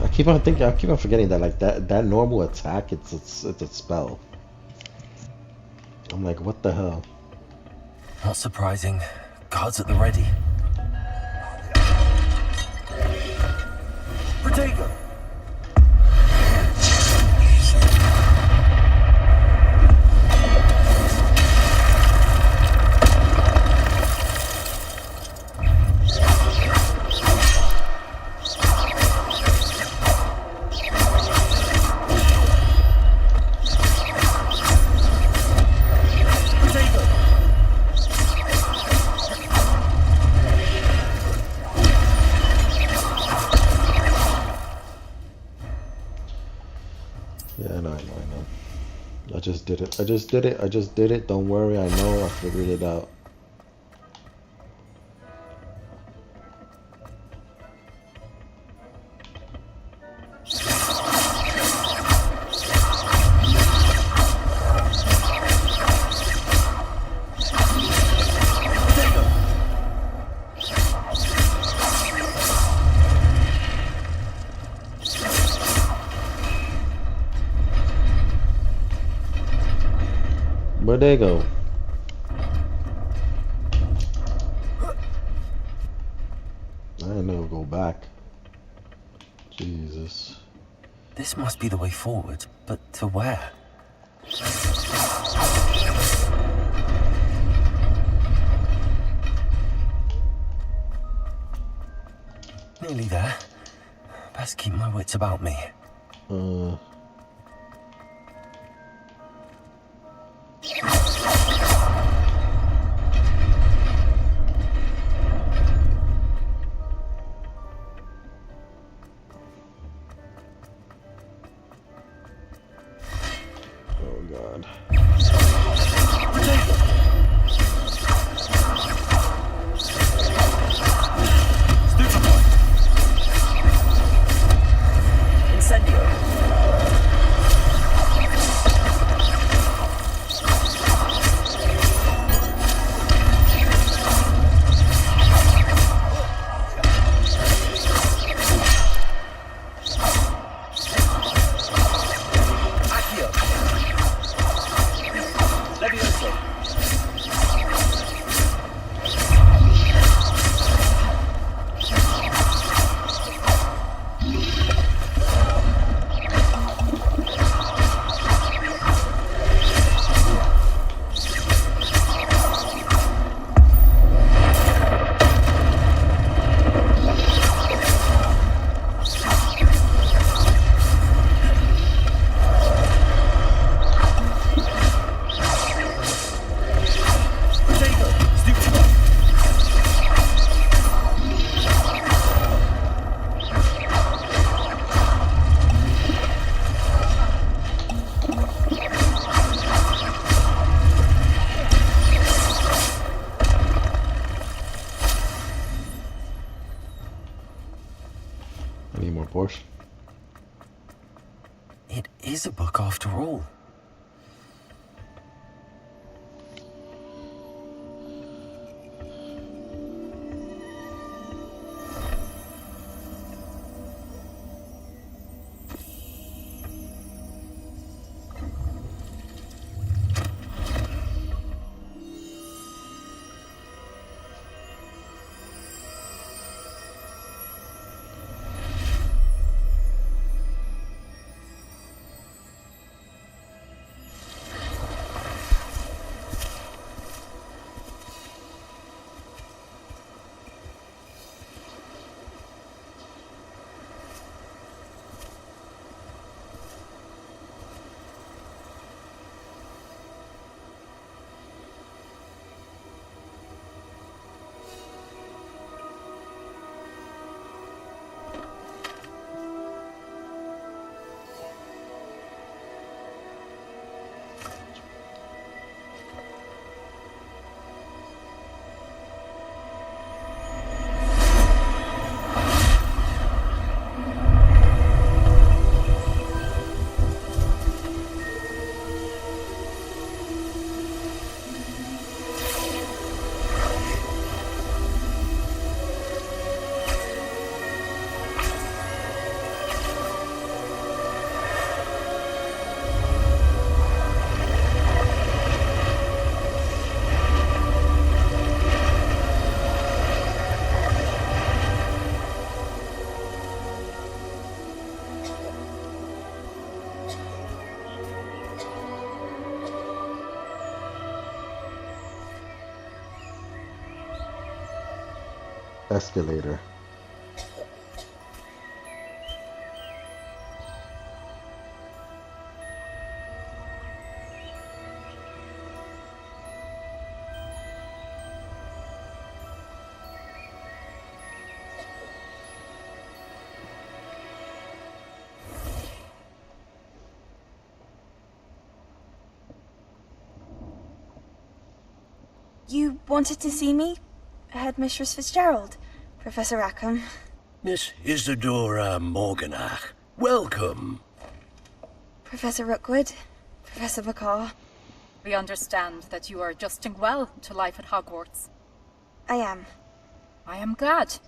I keep on forgetting that like that normal attack, it's a spell. I'm like, what the hell? Not surprising. Guards at the ready. Protego. Yeah, I know. I just did it. Don't worry, I know, I figured it out. Where'd they go? I know, go back. Jesus. This must be the way forward, but to where? Nearly there. Best keep my wits about me. Oh God. is a book after all. Escalator. You wanted to see me? Headmistress Fitzgerald, Professor Rackham. Miss Isadora Morganach, welcome. Professor Rookwood, Professor McCaw. We understand that you are adjusting well to life at Hogwarts. I am. I am glad.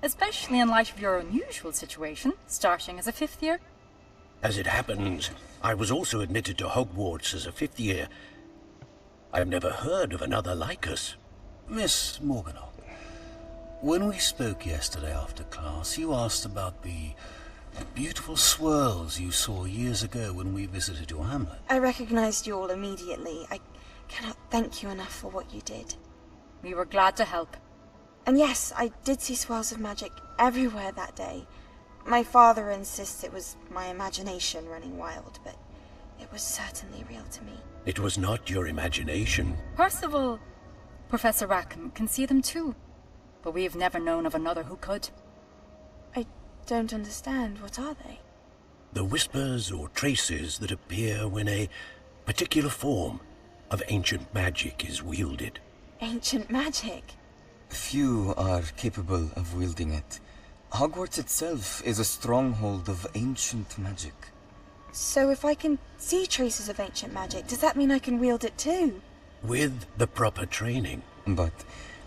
Especially in light of your unusual situation, starting as a 5th year. As it happens, I was also admitted to Hogwarts as a 5th year. I have never heard of another like us. Miss Morganach, when we spoke yesterday after class, you asked about the beautiful swirls you saw years ago when we visited your hamlet. I recognized you all immediately. I cannot thank you enough for what you did. We were glad to help. And yes, I did see swirls of magic everywhere that day. My father insists it was my imagination running wild, but it was certainly real to me. It was not your imagination. Percival, Professor Rackham can see them too, but we have never known of another who could. I don't understand. What are they? The whispers or traces that appear when a particular form of ancient magic is wielded. Ancient magic? Few are capable of wielding it. Hogwarts itself is a stronghold of ancient magic. So if I can see traces of ancient magic, does that mean I can wield it too? With the proper training. But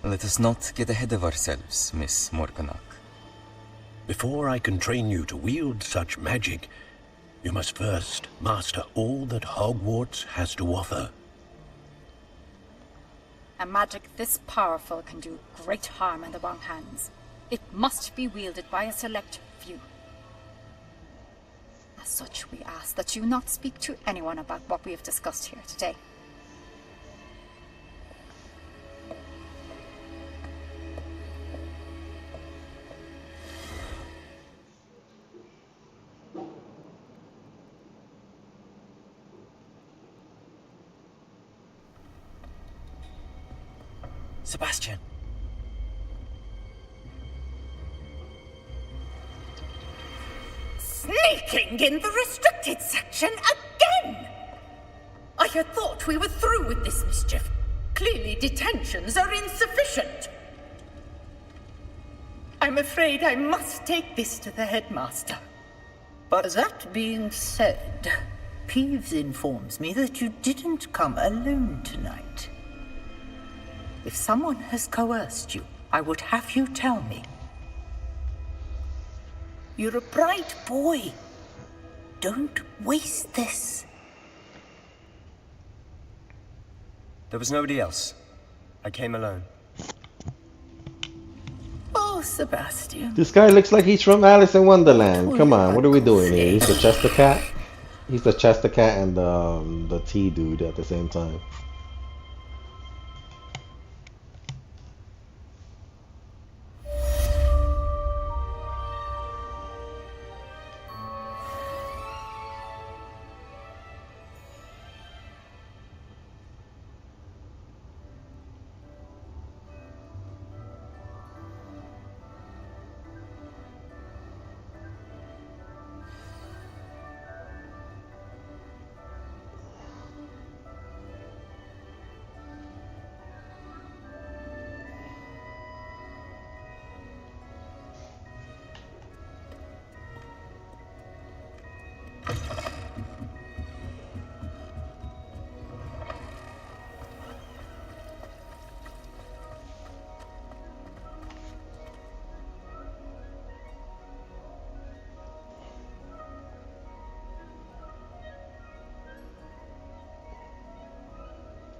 let us not get ahead of ourselves, Miss Morganach. Before I can train you to wield such magic, you must first master all that Hogwarts has to offer. A magic this powerful can do great harm in the wrong hands. It must be wielded by a select few. As such, we ask that you not speak to anyone about what we have discussed here today. Sebastian. Sneaking in the restricted section again! I had thought we were through with this mischief. Clearly detentions are insufficient. I'm afraid I must take this to the headmaster. But that being said, Peeves informs me that you didn't come alone tonight. If someone has coerced you, I would have you tell me. You're a bright boy. Don't waste this. There was nobody else. I came alone. Oh, Sebastian. This guy looks like he's from Alice in Wonderland. Come on, what are we doing here? He's the Chester Cat. He's the Chester Cat and the T dude at the same time.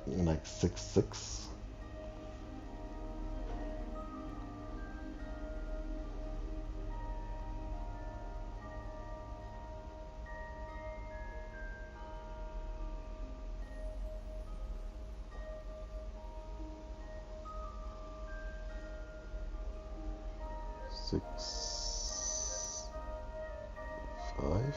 Like 6'6". Six, 5.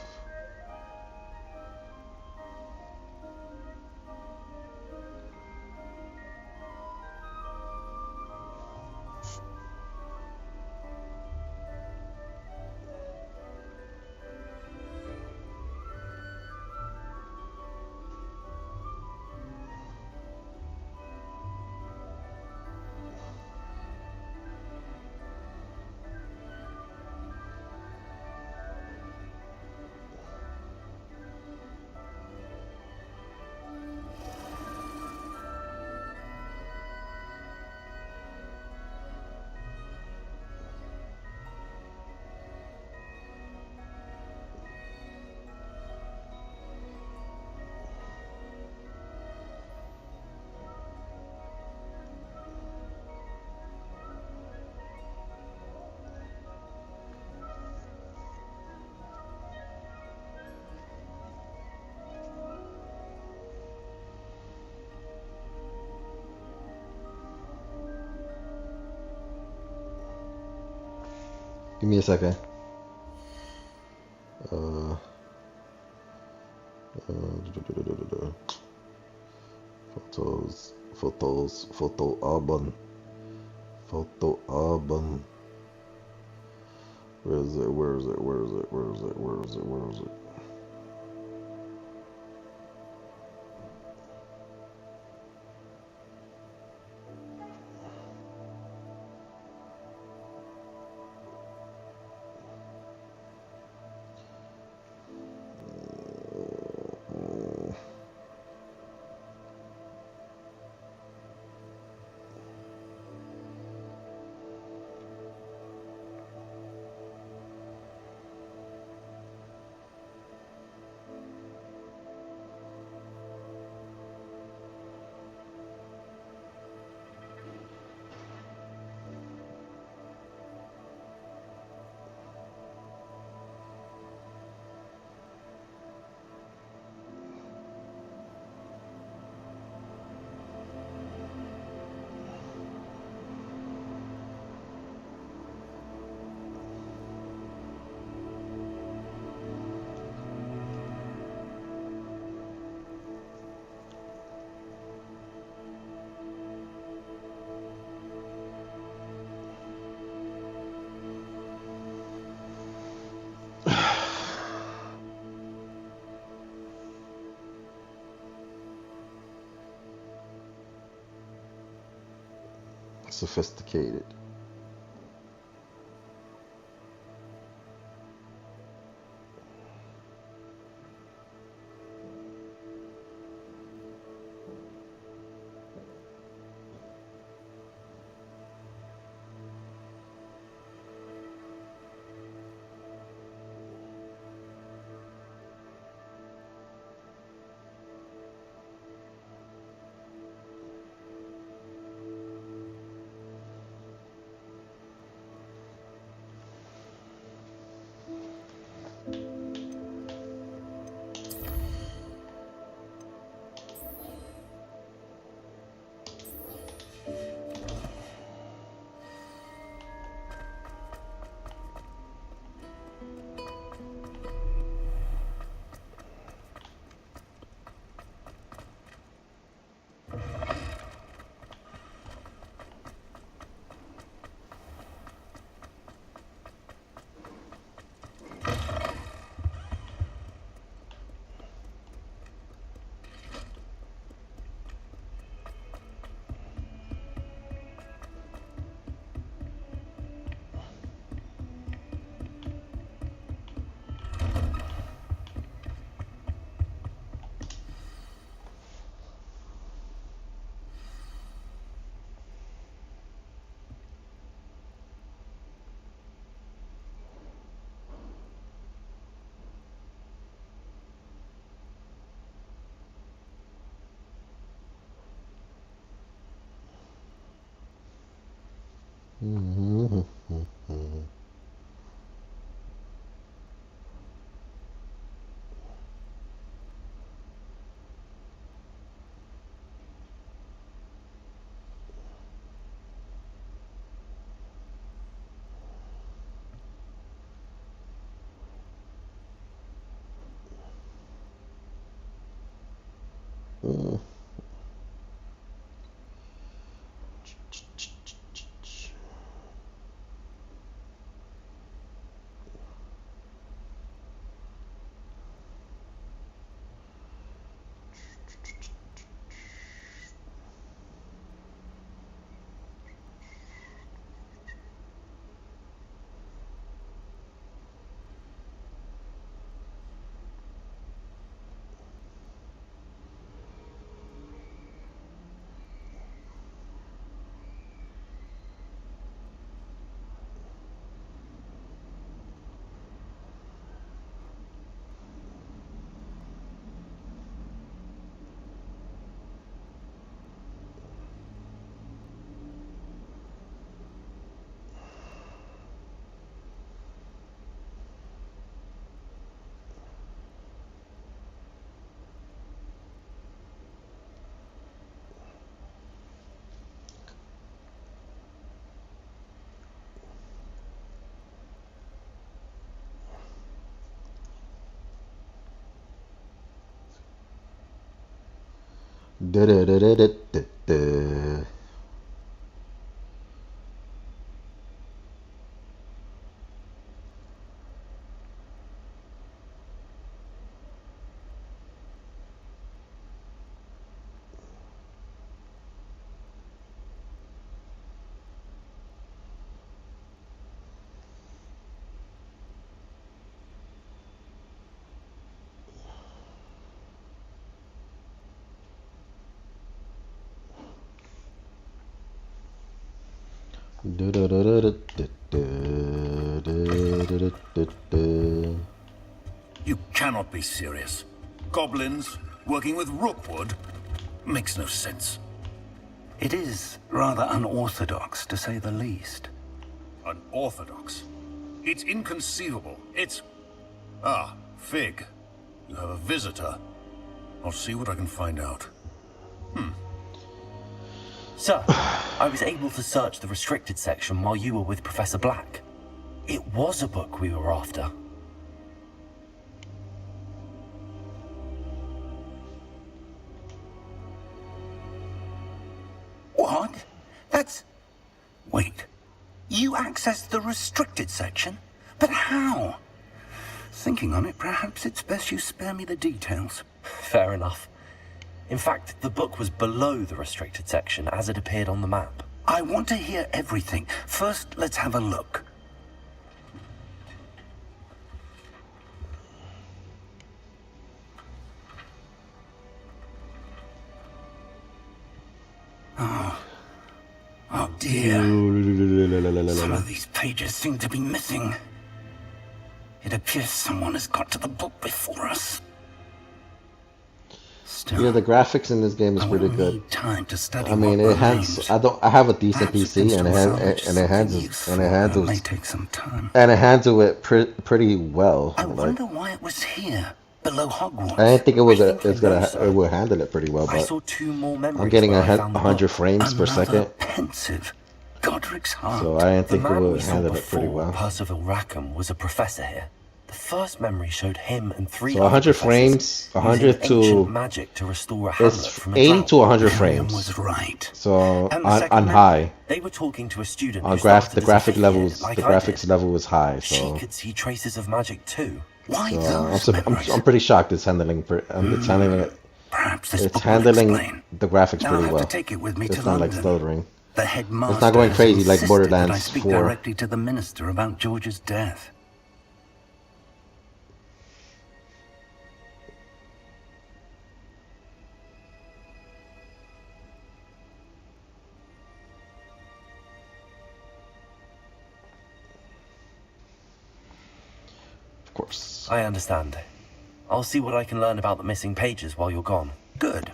Give me a second. Photo album. Where is it? Sophisticated. You cannot be serious. Goblins working with Rookwood makes no sense. It is rather unorthodox, to say the least. Unorthodox? It's inconceivable. It's... Ah, Fig. You have a visitor. I'll see what I can find out. Sir, I was able to search the restricted section while you were with Professor Black. It was a book we were after. What? That's... Wait. You accessed the restricted section? But how? Thinking on it, perhaps it's best you spare me the details. Fair enough. In fact, the book was below the restricted section as it appeared on the map. I want to hear everything. First, let's have a look. Oh dear. Some of these pages seem to be missing. It appears someone has got to the book before us. Yeah, the graphics in this game is pretty good. Time to study I mean, it has. I have a decent PC, and it handles it pretty well. I wonder why it was here, below Hogwarts. I didn't think it would handle it pretty well, but I'm getting 100 frames per second. Pensive. Godric's heart. So I didn't think it would handle it pretty well. Percival Rackham was a professor here. The first memory showed him and three. So 100 frames, 100 to magic to restore a hamlet from a 80 drought. to 100 frames. Was right. So on high. They were talking to a student. On who the graphic started levels, like the I graphics did. level was high. So She could see traces of magic too. Why so I'm pretty shocked it's handling it's handling it. Perhaps this It's book will handling explain. the graphics Now I pretty have well. to take it with me It's to not like London. stuttering. The headmaster It's not going has crazy like insisted Borderlands that I speak 4. directly to the minister about George's death. Of course. I understand. I'll see what I can learn about the missing pages while you're gone. Good.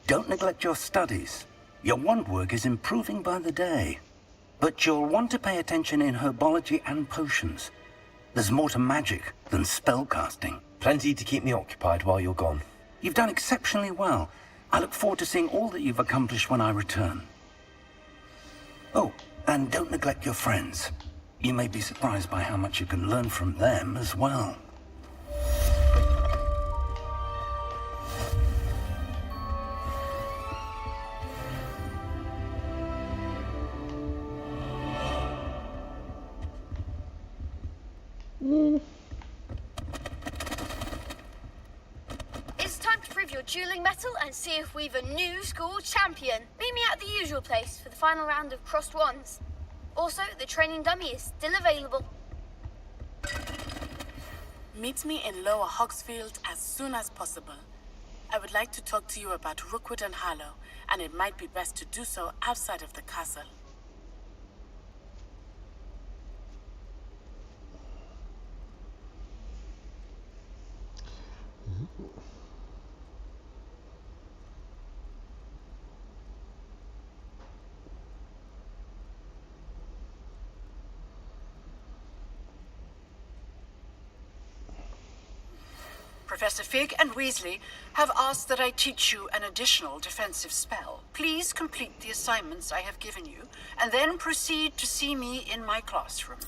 Don't neglect your studies. Your wand work is improving by the day. But you'll want to pay attention in herbology and potions. There's more to magic than spellcasting. Plenty to keep me occupied while you're gone. You've done exceptionally well. I look forward to seeing all that you've accomplished when I return. Oh, and don't neglect your friends. You may be surprised by how much you can learn from them as well. It's time to prove your dueling mettle and see if we've a new school champion. Meet me at the usual place for the final round of crossed wands. Also, the training dummy is still available. Meet me in Lower Hogsfield as soon as possible. I would like to talk to you about Rookwood and Harlow, and it might be best to do so outside of the castle. Professor Fig and Weasley have asked that I teach you an additional defensive spell. Please complete the assignments I have given you, and then proceed to see me in my classroom.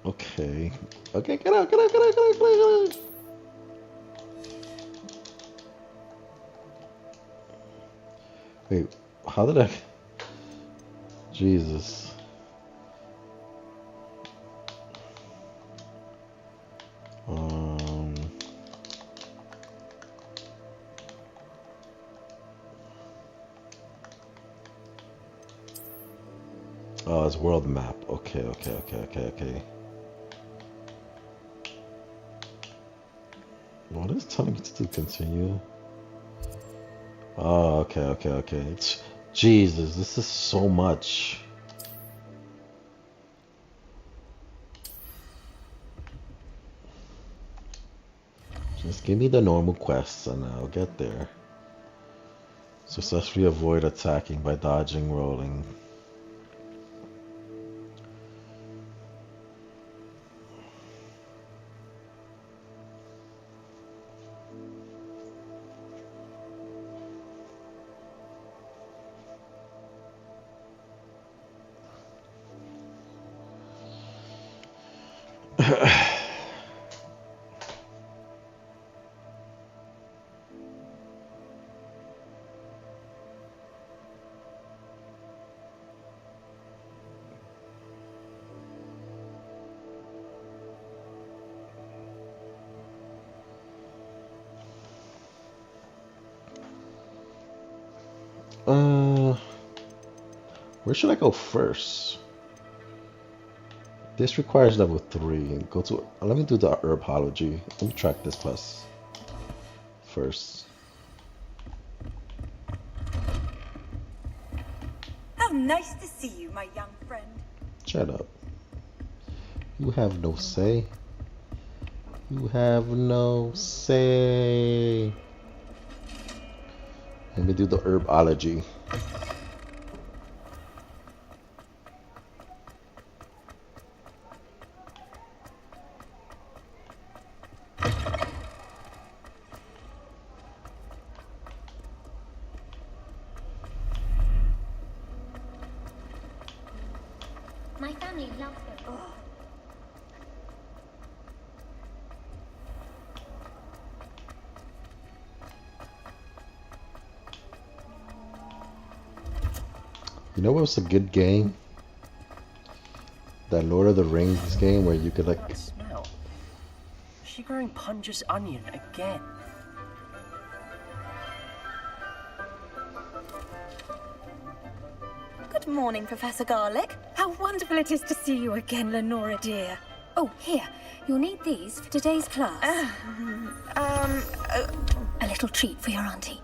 Okay. Okay, get out. Wait, how did I... Jesus. Oh, it's world map. Okay. What is telling me to continue? Oh, okay. Jesus, this is so much. Just give me the normal quests and I'll get there. Successfully avoid attacking by dodging, rolling. Where should I go first? This requires level 3. Go to. Let me do the herbology. Let me track this plus first. How nice to see you, my young friend. Shut up. You have no say. You have no say. Let me do the herbology. My family loves them. Oh. You know what was a good game? That Lord of the Rings game where you could like... That smell. Is she growing Punja's onion again? Good morning, Professor Garlick. How wonderful it is to see you again, Lenora dear. Oh, here. You'll need these for today's class. A little treat for your auntie.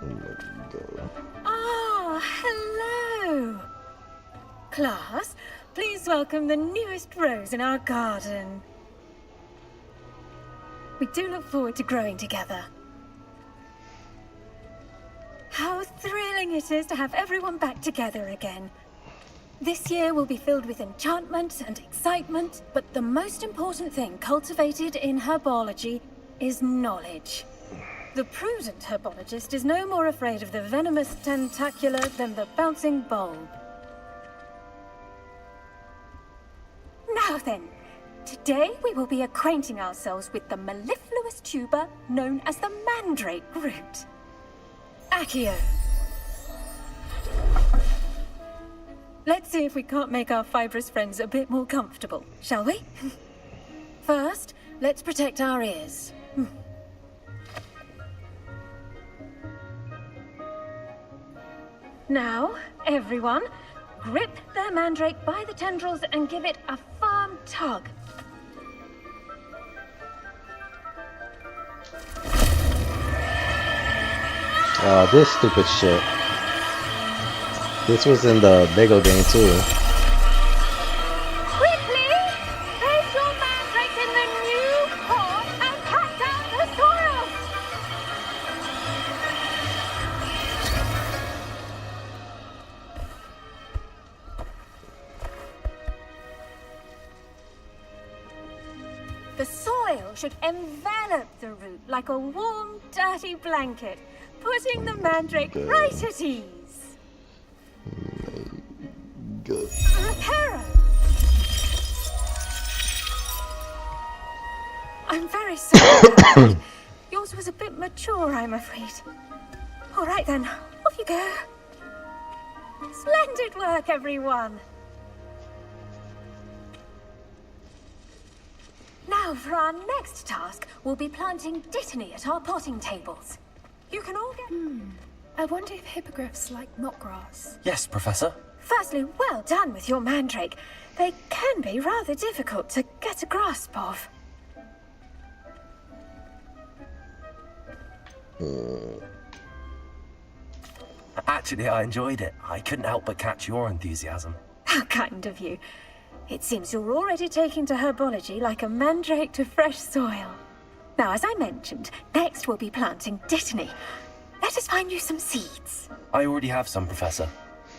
Oh my God. Ah, hello. class, please welcome the newest rose in our garden. We do look forward to growing together. How thrilling it is to have everyone back together again. This year will be filled with enchantment and excitement, but the most important thing cultivated in herbology is knowledge. The prudent herbologist is no more afraid of the venomous tentacular than the bouncing bulb. Now then, today we will be acquainting ourselves with the mellifluous tuber known as the mandrake root. Accio. Let's see if we can't make our fibrous friends a bit more comfortable, shall we? First, let's protect our ears. Now, everyone, grip their mandrake by the tendrils and give it a firm tug. Oh, this stupid shit. This was in the Lego game too. Quickly! Place your mandrake in the new pot and cut down the soil! The soil should envelop the root like a warm, dirty blanket, putting the mandrake right at ease. Good. Reparo! I'm very sorry about that. Yours was a bit mature, I'm afraid. All right then, off you go. Splendid work, everyone. Now, for our next task, we'll be planting dittany at our potting tables. You can all get... I wonder if hippogriffs like knotgrass. Yes, Professor. Firstly, well done with your mandrake. They can be rather difficult to get a grasp of. Actually, I enjoyed it. I couldn't help but catch your enthusiasm. How kind of you. It seems you're already taking to herbology like a mandrake to fresh soil. Now, as I mentioned, next we'll be planting dittany. Let us find you some seeds. I already have some, Professor.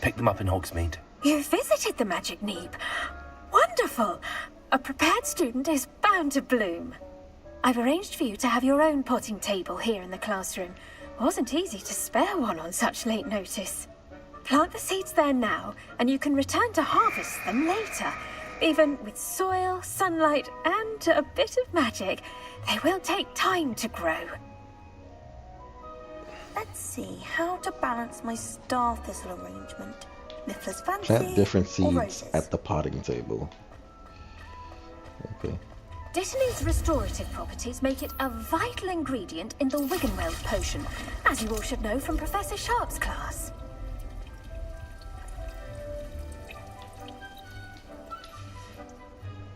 Pick them up in Hogsmeade. You visited the Magic Neep. Wonderful! A prepared student is bound to bloom. I've arranged for you to have your own potting table here in the classroom. Wasn't easy to spare one on such late notice. Plant the seeds there now, and you can return to harvest them later. Even with soil, sunlight, and a bit of magic, they will take time to grow. Let's see how to balance my star thistle arrangement. Mifflin's fancy Plant different or seeds roses? at the potting table. Okay. Dittany's restorative properties make it a vital ingredient in the Wiggenweld potion, as you all should know from Professor Sharp's class.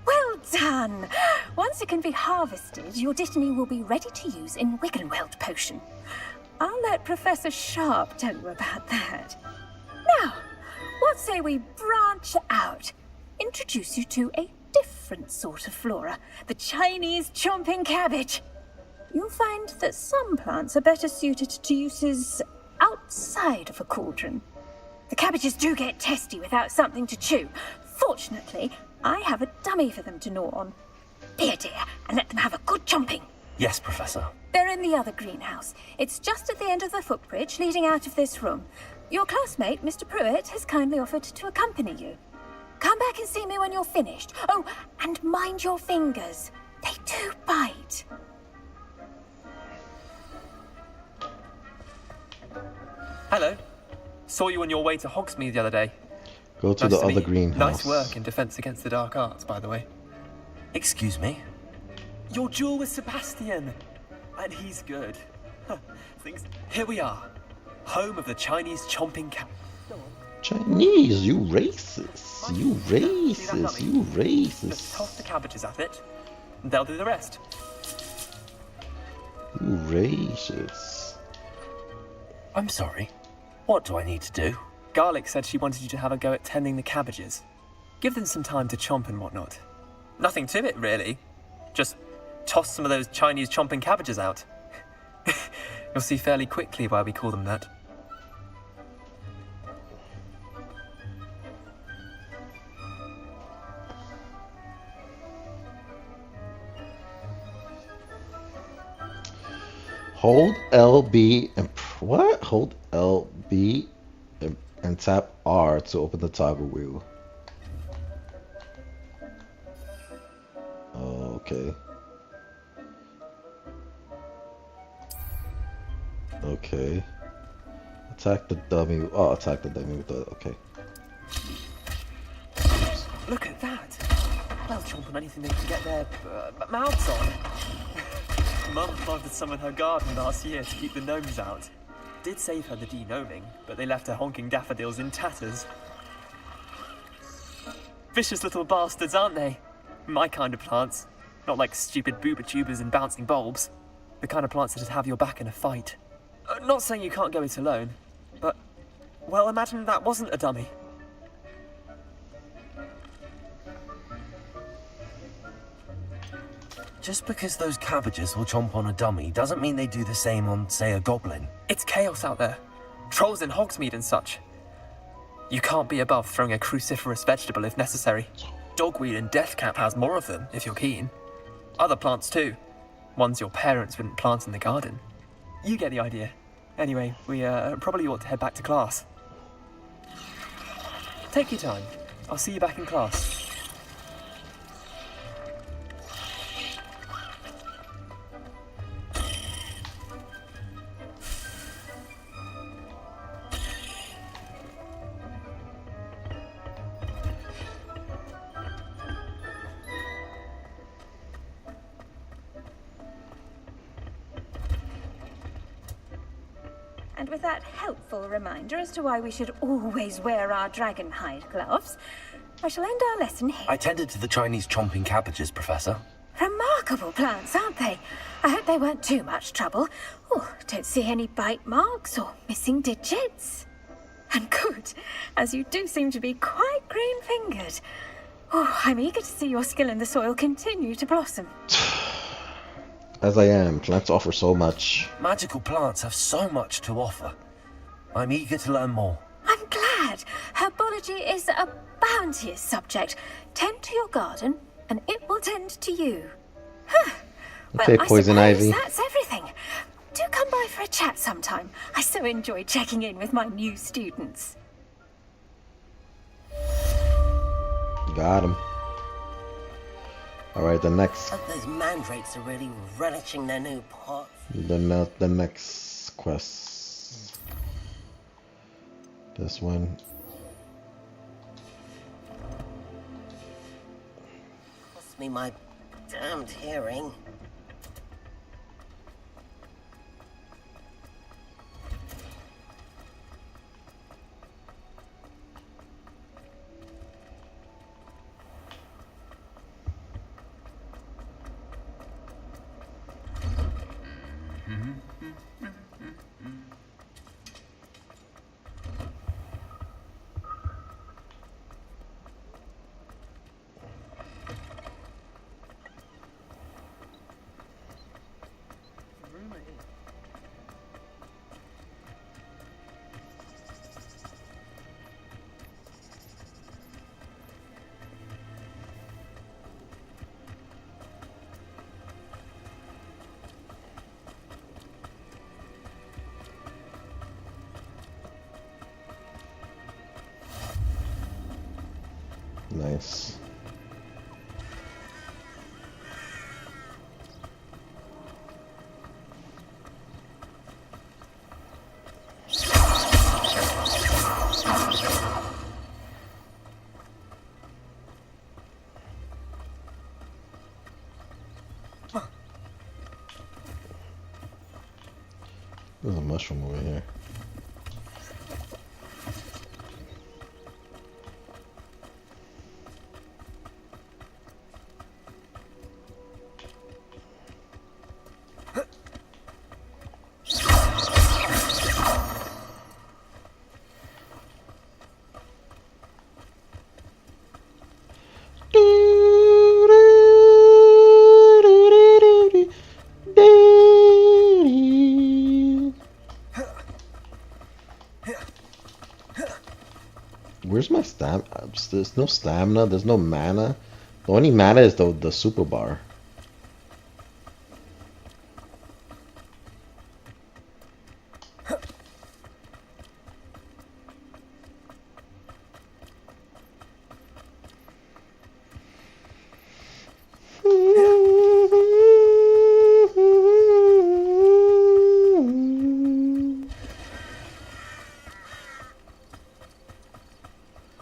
Well done! Once it can be harvested, your dittany will be ready to use in Wiggenweld potion. I'll let Professor Sharp tell you about that. Now, what say we branch out? Introduce you to a different sort of flora, the Chinese chomping cabbage. You'll find that some plants are better suited to uses outside of a cauldron. The cabbages do get testy without something to chew. Fortunately, I have a dummy for them to gnaw on. Here, dear, and let them have a good chomping. Yes, Professor. They're in the other greenhouse. It's just at the end of the footbridge leading out of this room. Your classmate, Mr. Pruitt, has kindly offered to accompany you. Come back and see me when you're finished. Oh, and mind your fingers. They do bite. Hello. Saw you on your way to Hogsmeade the other day. Go to Nice the to meet other you. greenhouse. Nice work in Defense Against the Dark Arts, by the way. Excuse me? Your duel with Sebastian. And he's good. Here we are. Home of the Chinese chomping cat. Chinese, you racist. You racist. You Just racist. toss the cabbages at it. And they'll do the rest. You racist. I'm sorry. What do I need to do? Garlic said she wanted you to have a go at tending the cabbages. Give them some time to chomp and whatnot. Nothing to it, really. Just toss some of those Chinese chomping cabbages out. You'll see fairly quickly why we call them that. Hold LB and what? Hold LB and tap R to open the toggle wheel. Okay. Okay. Attack the dummy. Oh, attack the dummy with the. Okay. Look at that! They'll chomp on anything they can get their mouths on. Mum planted some in her garden last year to keep the gnomes out. Did save her the de-gnoming, but they left her honking daffodils in tatters. Vicious little bastards, aren't they? My kind of plants. Not like stupid booba tubers and bouncing bulbs. The kind of plants that'd have your back in a fight. Not saying you can't go it alone, but, well, imagine that wasn't a dummy. Just because those cabbages will chomp on a dummy doesn't mean they do the same on, say, a goblin. It's chaos out there. Trolls in Hogsmeade and such. You can't be above throwing a cruciferous vegetable if necessary. Dogweed and deathcap has more of them, if you're keen. Other plants too. Ones your parents wouldn't plant in the garden. You get the idea. Anyway, we probably ought to head back to class. Take your time. I'll see you back in class. And with that helpful reminder as to why we should always wear our dragon hide gloves, I shall end our lesson here. I tended to the Chinese chomping cabbages, Professor. Remarkable plants, aren't they? I hope they weren't too much trouble. Oh, don't see any bite marks or missing digits. And good, as you do seem to be quite green-fingered. Oh, I'm eager to see your skill in the soil continue to blossom. As I am, plants offer so much. Magical plants have so much to offer. I'm eager to learn more. I'm glad. Herbology is a bounteous subject. Tend to your garden, and it will tend to you. Huh. Okay, well, Poison I suppose Ivy. that's everything. Do come by for a chat sometime. I so enjoy checking in with my new students. Got him. All right, the next. Those mandrakes are really relishing their new pot. The next quest. This one. Must be my damned hearing. Nice. There's a mushroom over here. Where's my stam? There's no stamina. There's no mana. The only mana is the super bar.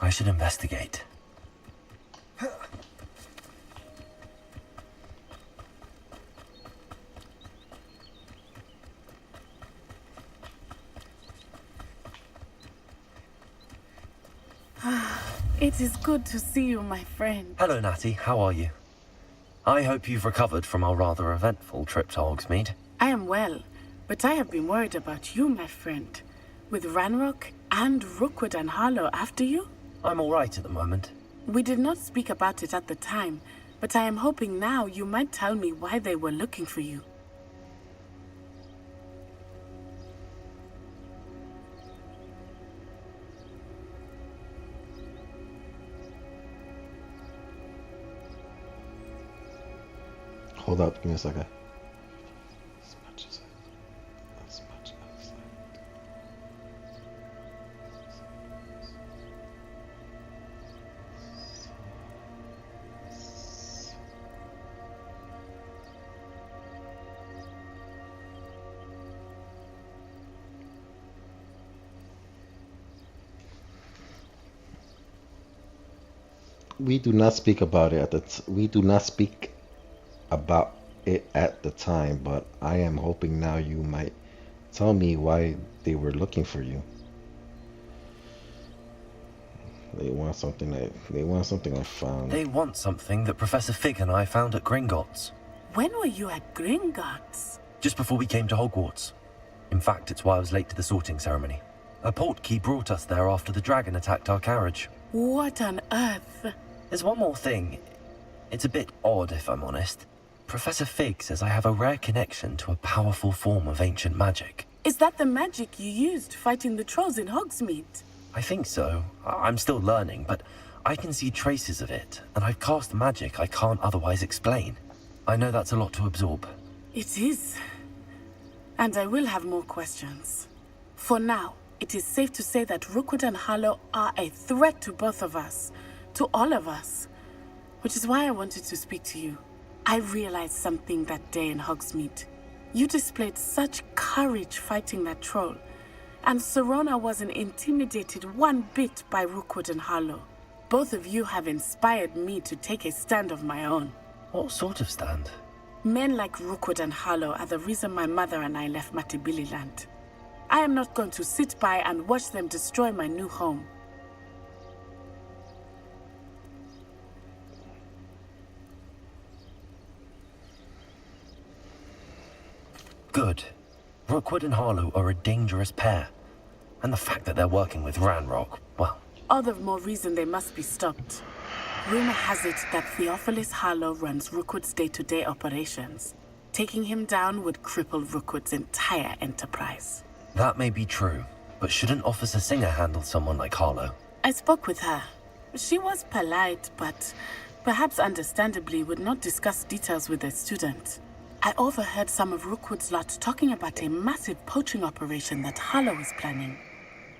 I should investigate. It is good to see you, my friend. Hello, Natty. How are you? I hope you've recovered from our rather eventful trip to Hogsmeade. I am well, but I have been worried about you, my friend. With Ranrock and Rookwood and Harlow after you? I'm all right at the moment. We did not speak about it at the time, but I am hoping now you might tell me why they were looking for you. Hold up, give me a second. We do not speak about it we do not speak about it at the time, but I am hoping now you might tell me why they were looking for you. They want something I found. They want something that Professor Fig and I found at Gringotts. When were you at Gringotts? Just before we came to Hogwarts. In fact, it's why I was late to the sorting ceremony. A portkey brought us there after the dragon attacked our carriage. What on earth? There's one more thing. It's a bit odd, if I'm honest. Professor Fig says I have a rare connection to a powerful form of ancient magic. Is that the magic you used fighting the trolls in Hogsmeade? I think so. I'm still learning, but I can see traces of it, and I've cast magic I can't otherwise explain. I know that's a lot to absorb. It is. And I will have more questions. For now, it is safe to say that Rookwood and Harlow are a threat to both of us. To all of us. Which is why I wanted to speak to you. I realized something that day in Hogsmeade. You displayed such courage fighting that troll. And Serona wasn't intimidated one bit by Rookwood and Harlow. Both of you have inspired me to take a stand of my own. What sort of stand? Men like Rookwood and Harlow are the reason my mother and I left Matibili land. I am not going to sit by and watch them destroy my new home. Good. Rookwood and Harlow are a dangerous pair. And the fact that they're working with Ranrock, well... All the more reason they must be stopped. Rumor has it that Theophilus Harlow runs Rookwood's day-to-day operations. Taking him down would cripple Rookwood's entire enterprise. That may be true, but shouldn't Officer Singer handle someone like Harlow? I spoke with her. She was polite, but perhaps understandably would not discuss details with a student. I overheard some of Rookwood's lot talking about a massive poaching operation that Harlow is planning.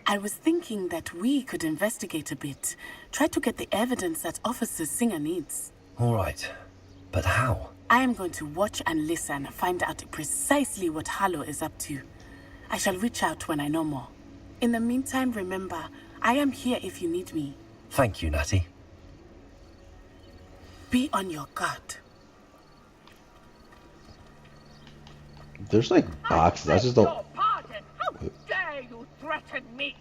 I was thinking that we could investigate a bit, try to get the evidence that Officer Singer needs. All right, but how? I am going to watch and listen, find out precisely what Harlow is up to. I shall reach out when I know more. In the meantime, remember, I am here if you need me. Thank you, Natty. Be on your guard. There's like boxes. I just don't. Pardon. How dare you threaten me?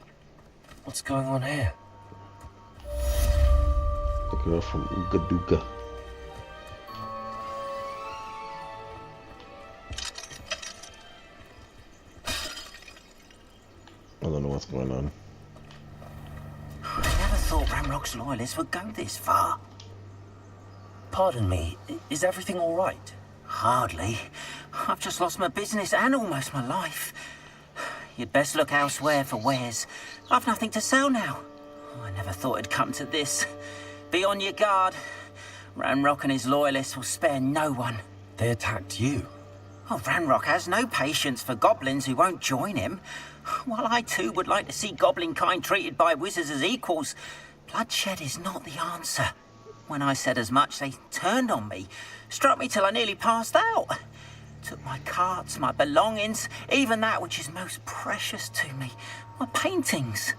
What's going on here? The girl from Ooga Dooga. I don't know what's going on. I never thought Ranrock's loyalists would go this far. Pardon me, is everything all right? Hardly. I've just lost my business and almost my life. You'd best look elsewhere for wares. I've nothing to sell now. I never thought it'd come to this. Be on your guard. Ranrock and his loyalists will spare no one. They attacked you. Oh, Ranrock has no patience for goblins who won't join him. While I too would like to see goblin kind treated by wizards as equals, bloodshed is not the answer. When I said as much, they turned on me, struck me till I nearly passed out. Took my carts, my belongings, even that which is most precious to me, my paintings.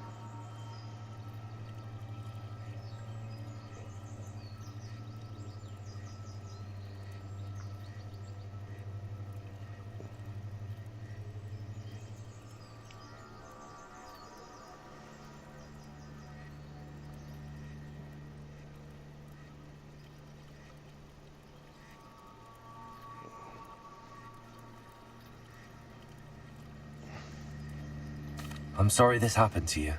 I'm sorry this happened to you.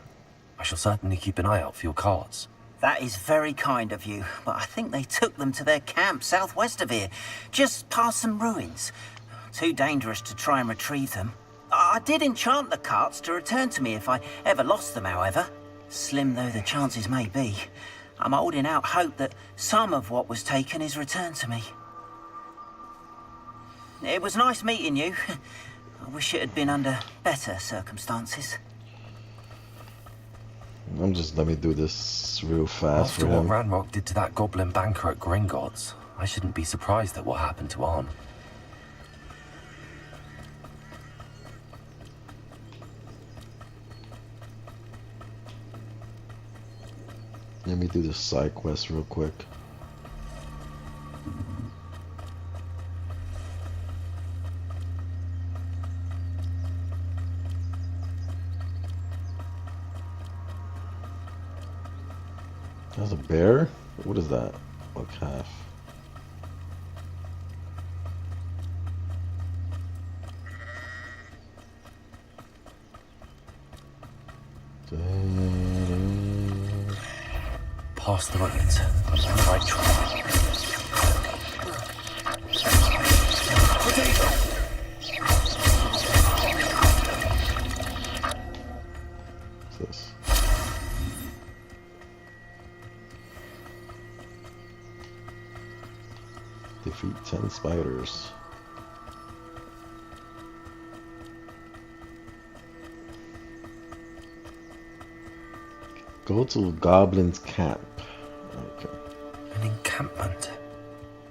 I shall certainly keep an eye out for your cards. That is very kind of you, but I think they took them to their camp southwest of here, just past some ruins. Too dangerous to try and retrieve them. I did enchant the carts to return to me if I ever lost them, however. Slim though the chances may be, I'm holding out hope that some of what was taken is returned to me. It was nice meeting you. I wish it had been under better circumstances. Let me do this real fast After for what him. Ranrock did to that goblin banker at Gringotts, I shouldn't be surprised at what happened to Arn. Let me do this side quest real quick. That's a bear? What is that? A calf. Past the ruins. I'm on the right track. What's this? Defeat 10 spiders. Go to Goblin's camp. Okay. An encampment.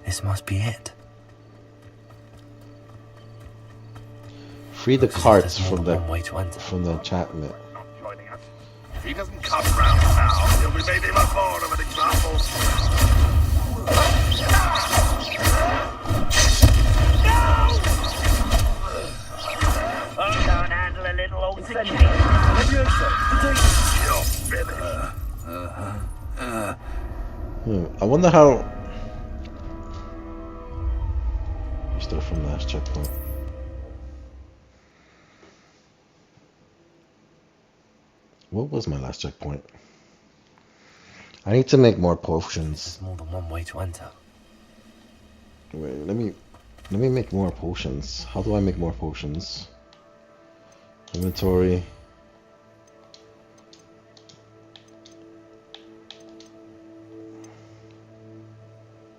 This must be it. Free the carts from the enchantment. enchantment. If he doesn't come round now, he'll be made even more of an example. Can't handle a little old thing. I wonder how. Start from last checkpoint. What was my last checkpoint? I need to make more potions. There's more than one way to enter. Wait, let me make more potions. How do I make more potions? Inventory.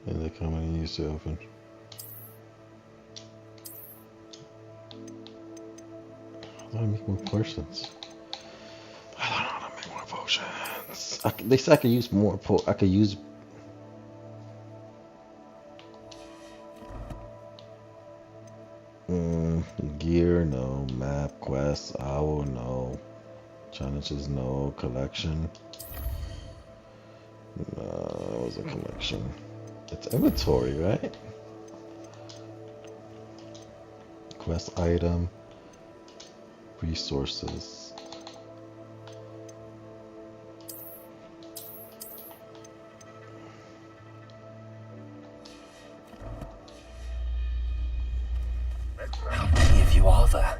And look how many you to open. How do I make more potions? I don't know how to make more potions. They said I could use more I could use. Gear, no. Map, quest, owl, no. Challenges, no. Collection. No, that was a collection. It's inventory, right? Quest item. Resources. How many of you are there?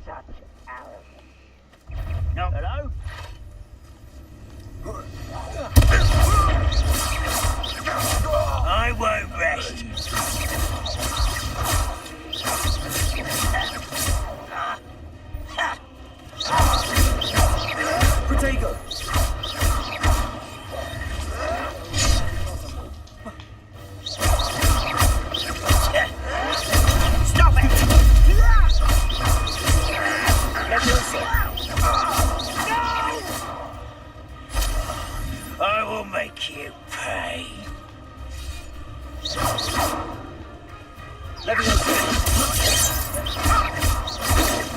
Such arrogance. No. Hello? I won't rest. I will make you pay.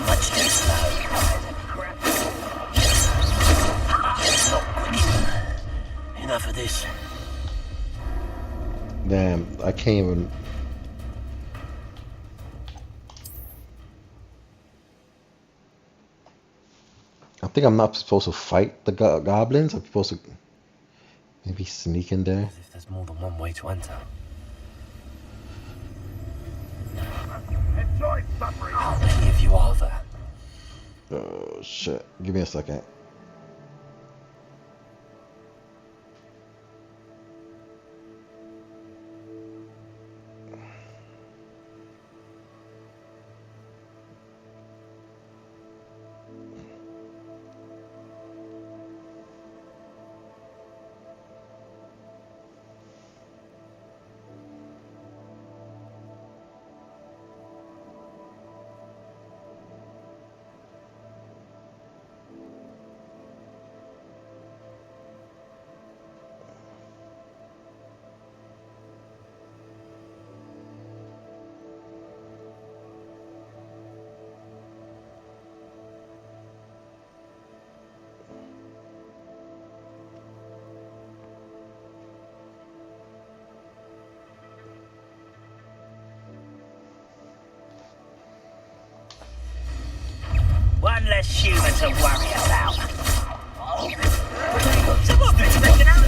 Much too slow. Enough of this. Damn, I can't even. I think I'm not supposed to fight the goblins. I'm supposed to maybe sneak in there. As if there's more than one way to enter. How many of you are there? Oh shit! Give me a second. One less human to worry about. Someone's been taken out.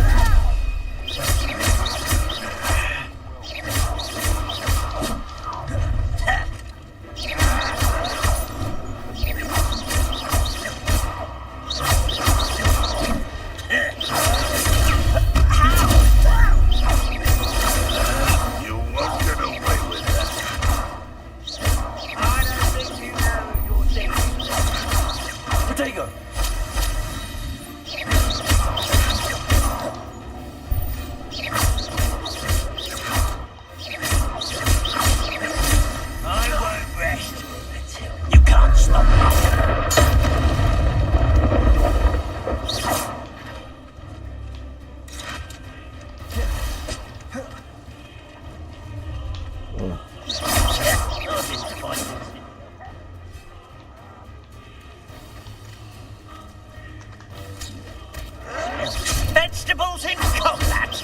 Vegetables in combat?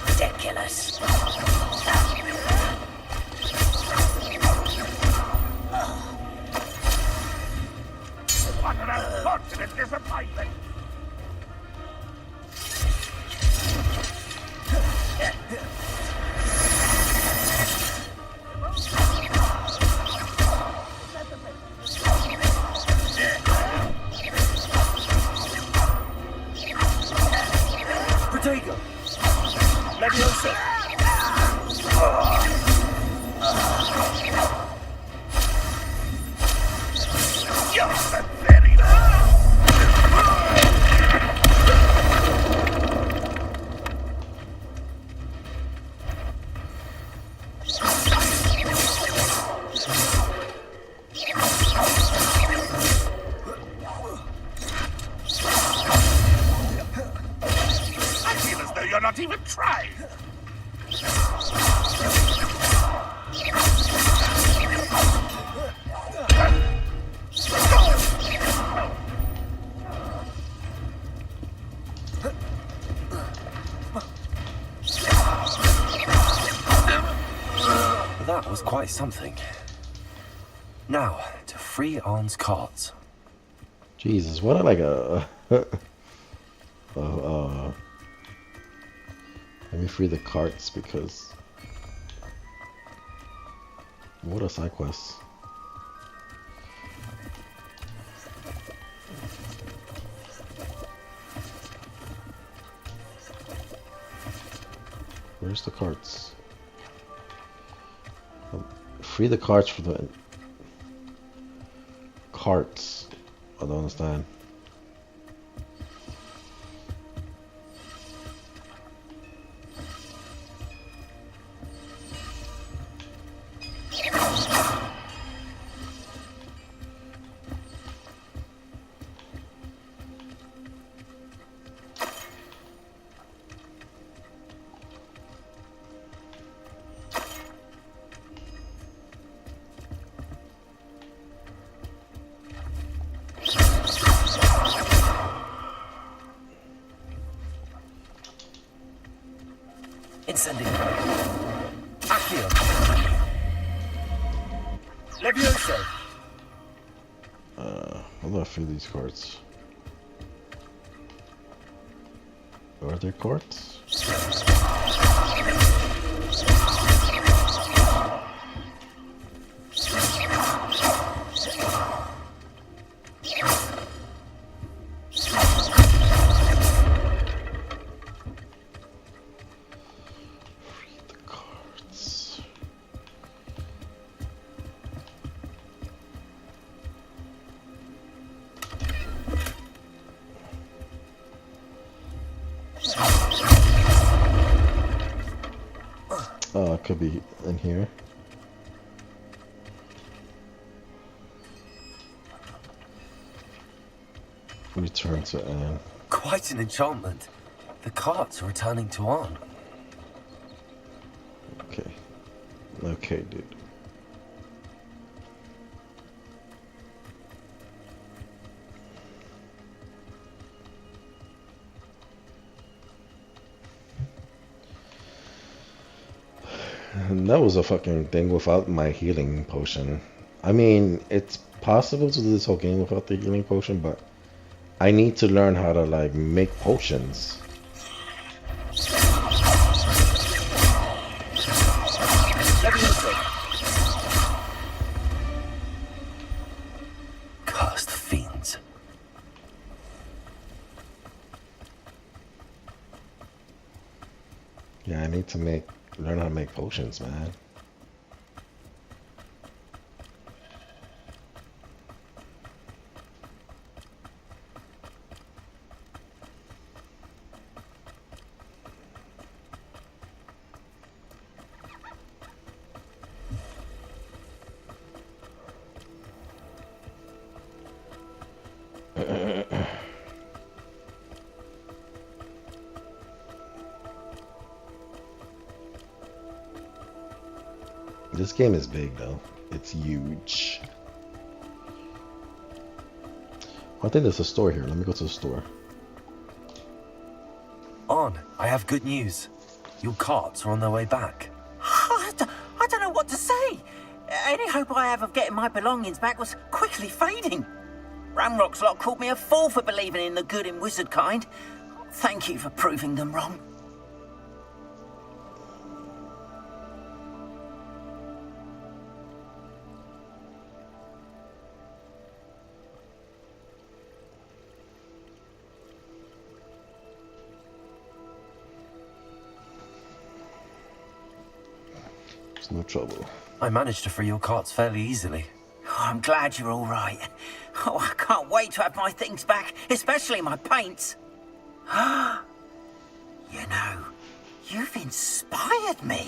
Ridiculous. What an unfortunate disappointment! Protego! Leviosa! You're pathetic! I feel as though you're not even trying! That was quite something. Now, to free Arn's carts. Jesus, what a like a. Let me free the carts because. What a side quest. Where's the carts? Free the carts for the carts. I don't understand. Incendiary. Accio. Levioso. How do I feel these cards? Are there cards? Oh, it could be in here. Return to Anne. Quite an enchantment. The carts are returning to Anne. Okay. Okay, dude. And that was a fucking thing without my healing potion. I mean, it's possible to do this whole game without the healing potion, but I need to learn how to, like, make potions. Cursed fiends. Yeah, I need to learn how to make potions, man. This game is big though. It's huge. I think there's a store here. Let me go to the store. Anne, I have good news. Your carts are on their way back. I don't know what to say. Any hope I have of getting my belongings back was quickly fading. Ramrock's lot called me a fool for believing in the good in wizard kind. Thank you for proving them wrong. It's no trouble. I managed to free your carts fairly easily. Oh, I'm glad you're all right. Oh, I can't wait to have my things back, especially my paints. You know, you've inspired me.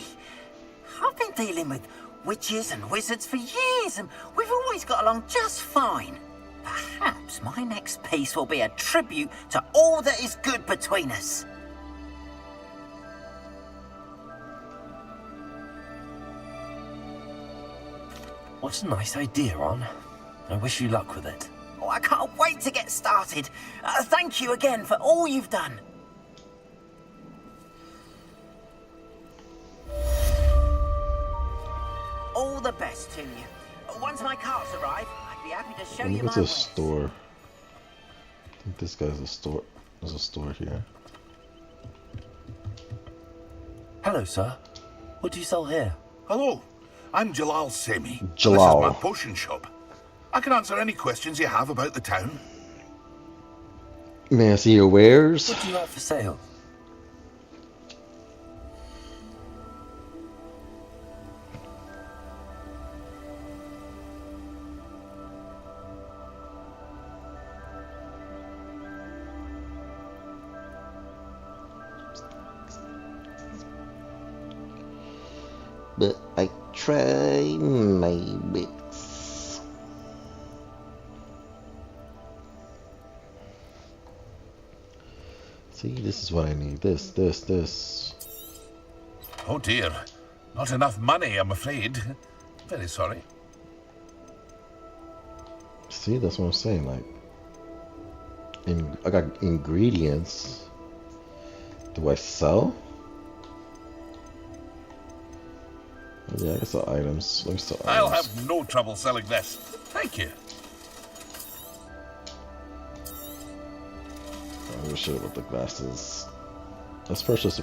I've been dealing with witches and wizards for years, and we've always got along just fine. Perhaps my next piece will be a tribute to all that is good between us. What a nice idea, Anne. I wish you luck with it. Oh, I can't wait to get started. Thank you again for all you've done. All the best to you. Once my carts arrive, I'd be happy to show Let me you go my to the wares. store. I think this guy's a store. There's a store here. Hello, sir. What do you sell here? Hello, I'm Jalal Semi. Jalal. This is my potion shop. I can answer any questions you have about the town. May I see your wares? What do you have for sale? But I try my best. See, this is what I need. This. Oh dear, not enough money, I'm afraid. Very sorry. See, that's what I'm saying. Like, I got ingredients. Do I sell? Yeah, I guess the items. Let me sell I'll items. have no trouble selling this. Thank you. I wish I with the glasses. Let's purchase.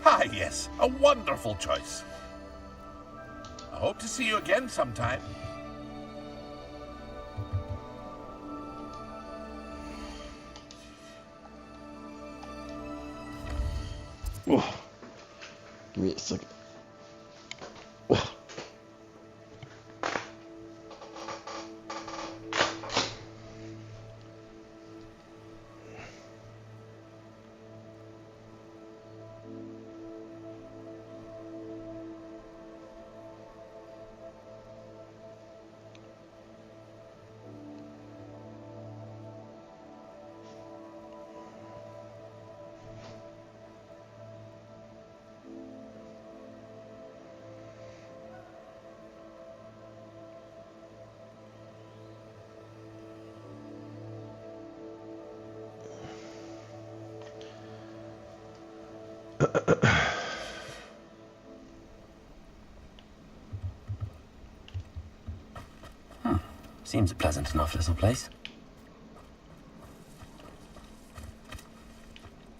Ah, yes. A wonderful choice. I hope to see you again sometime. Oh, give me a second. Seems a pleasant enough little place.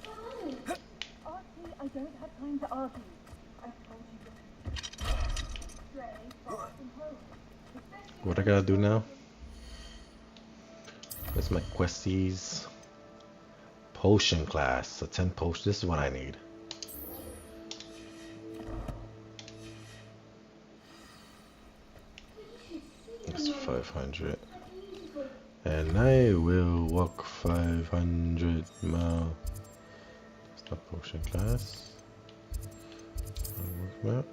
I don't have time to argue. I told you stray far from home. What I gotta do now? Where's my questies? Potion class. A 10 potion. This is what I need. It's 500. And I will walk 500 miles. It's not potion class. Work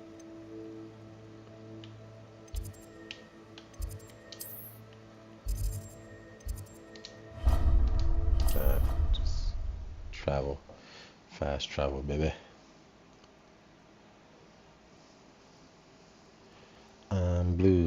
map. Just travel. Fast travel, baby. I'm blue.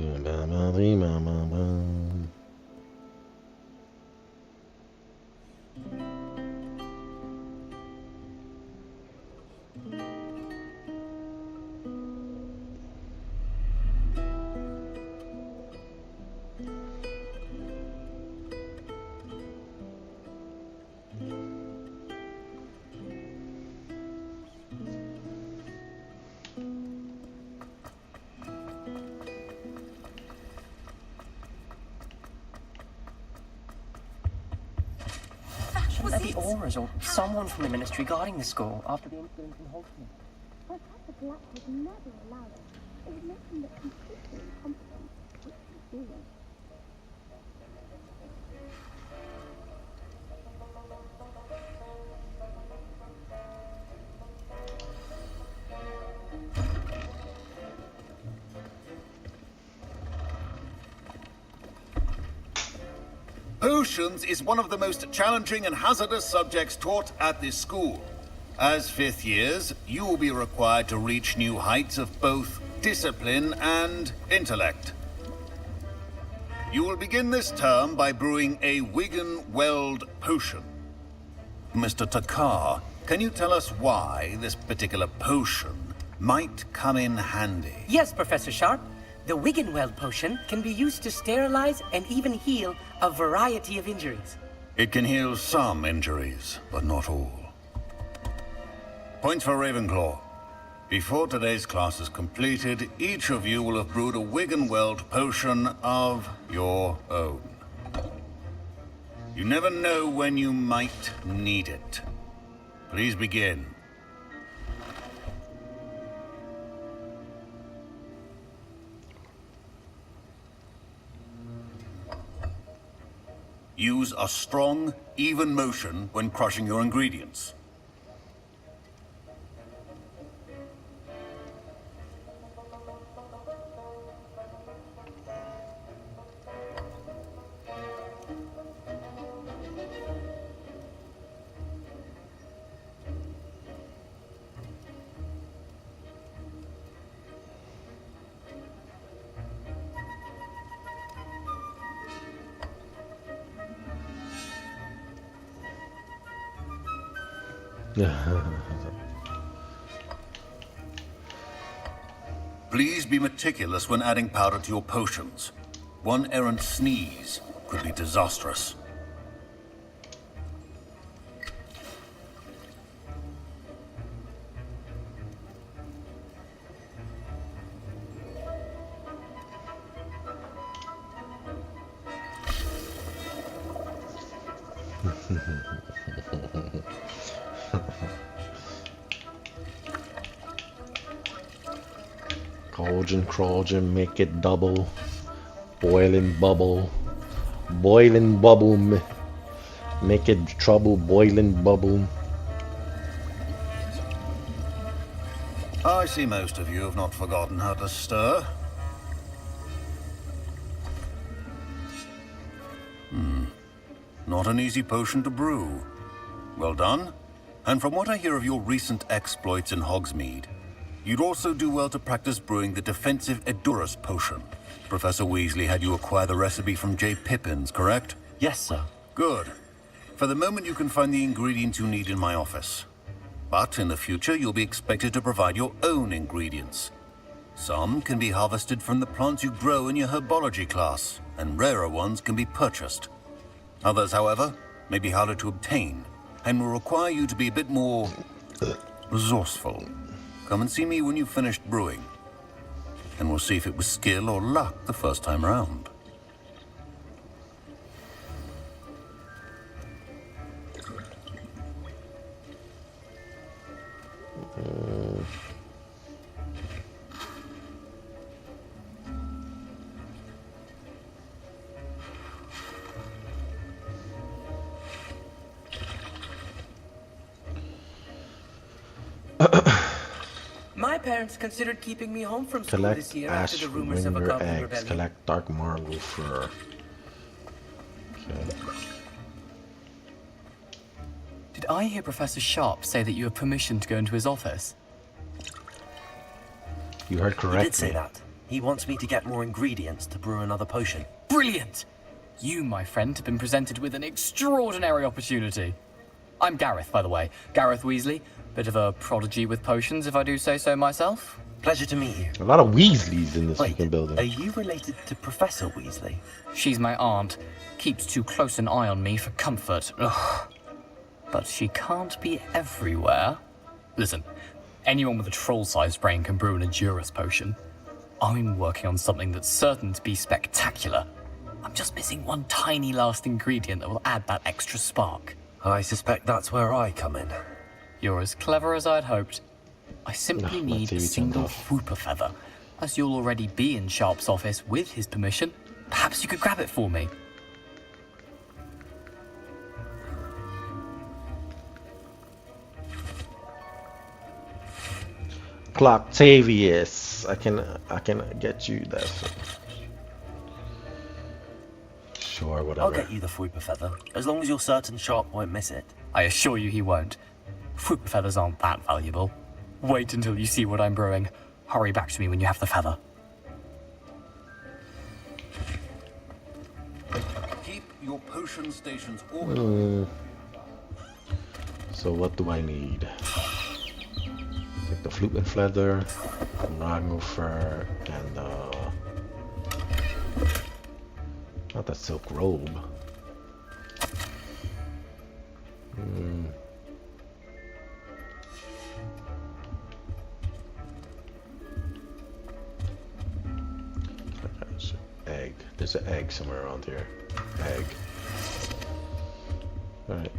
Shouldn't there be auras or someone from the ministry guarding the school after the incident in Hogsmeade? Professor Black would never allow it. It would make him look completely incompetent, which he did. Potions is one of the most challenging and hazardous subjects taught at this school. As fifth years, you will be required to reach new heights of both discipline and intellect. You will begin this term by brewing a Wigan Weld potion. Mr. Takar, can you tell us why this particular potion might come in handy? Yes, Professor Sharp. The Wiggenweld potion can be used to sterilize and even heal a variety of injuries. It can heal some injuries, but not all. Points for Ravenclaw. Before today's class is completed, each of you will have brewed a Wiggenweld potion of your own. You never know when you might need it. Please begin. Use a strong, even motion when crushing your ingredients. Please be meticulous when adding powder to your potions. One errant sneeze could be disastrous. Cauldron, make it double. Boiling bubble. Boiling bubble. Make it trouble, boiling bubble. I see most of you have not forgotten how to stir. Not an easy potion to brew. Well done. And from what I hear of your recent exploits in Hogsmeade, you'd also do well to practice brewing the defensive Edurus potion. Professor Weasley had you acquire the recipe from J. Pippins, correct? Yes, sir. Good. For the moment you can find the ingredients you need in my office. But in the future you'll be expected to provide your own ingredients. Some can be harvested from the plants you grow in your herbology class, and rarer ones can be purchased. Others, however, may be harder to obtain, and will require you to be a bit more resourceful. Come and see me when you've finished brewing, and we'll see if it was skill or luck the first time round. My parents considered keeping me home from school Collect this year after the rumors of a Ashwinger goblin eggs. rebellion. Collect dark marble fur. Okay. Did I hear Professor Sharp say that you have permission to go into his office? You heard correctly. He did say that. He wants me to get more ingredients to brew another potion. Brilliant! You, my friend, have been presented with an extraordinary opportunity. I'm Gareth, by the way. Gareth Weasley. Bit of a prodigy with potions, if I do say so myself. Pleasure to meet you. A lot of Weasleys in this fucking building. Are you related to Professor Weasley? She's my aunt. Keeps too close an eye on me for comfort. Ugh. But she can't be everywhere. Listen, anyone with a troll-sized brain can brew an Edurus potion. I'm working on something that's certain to be spectacular. I'm just missing one tiny last ingredient that will add that extra spark. I suspect that's where I come in. You're as clever as I'd hoped. I simply need a single Whooper feather. As you'll already be in Sharp's office with his permission, perhaps you could grab it for me. Cloctavius. I can get you that. Sure, whatever. I'll get you the Whooper feather, as long as you're certain Sharp won't miss it. I assure you he won't. Whooper feathers aren't that valuable. Wait until you see what I'm brewing. Hurry back to me when you have the feather. Keep your potion stations ordered. So what do I need? Take the flute and feather, Ragnarfur, and not that silk robe. Egg. There's an egg somewhere around here. Egg. Alright.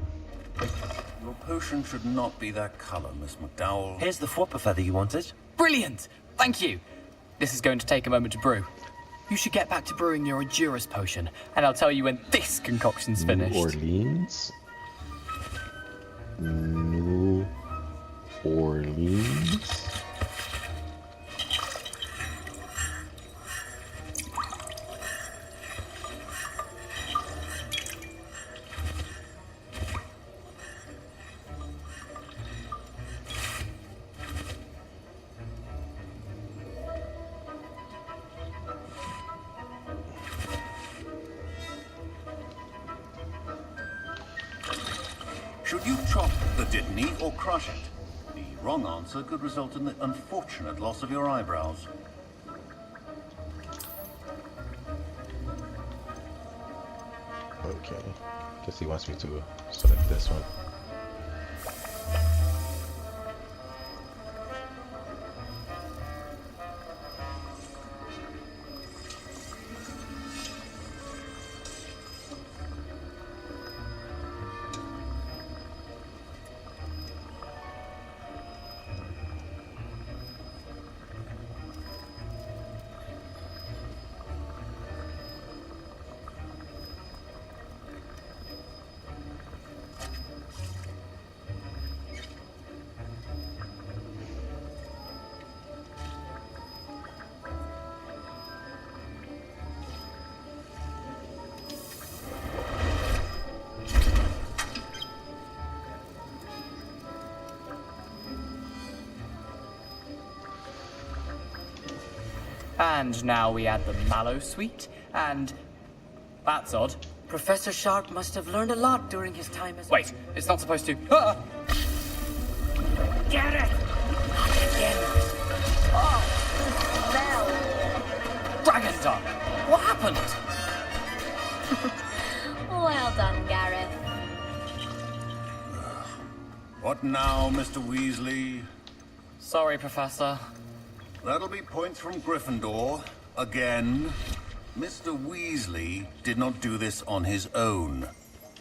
Your potion should not be that color, Miss McDowell. Here's the Whooper feather you wanted. Brilliant! Thank you! This is going to take a moment to brew. You should get back to brewing your Edurus potion, and I'll tell you when this concoction's finished. New Orleans. New Orleans. Should you chop the Dittany or crush it? The wrong answer could result in the unfortunate loss of your eyebrows. Okay. Guess he wants me to select this one. And now we add the Mallow Suite, and... That's odd. Professor Sharp must have learned a lot during his time as... Wait, it's not supposed to... Ah! Get it! Not again. Oh, the Dragon Dog! What happened? smell. Well done, Gareth. What now, Mr. Weasley? Sorry, Professor. That'll be points from Gryffindor. Again. Mr. Weasley did not do this on his own.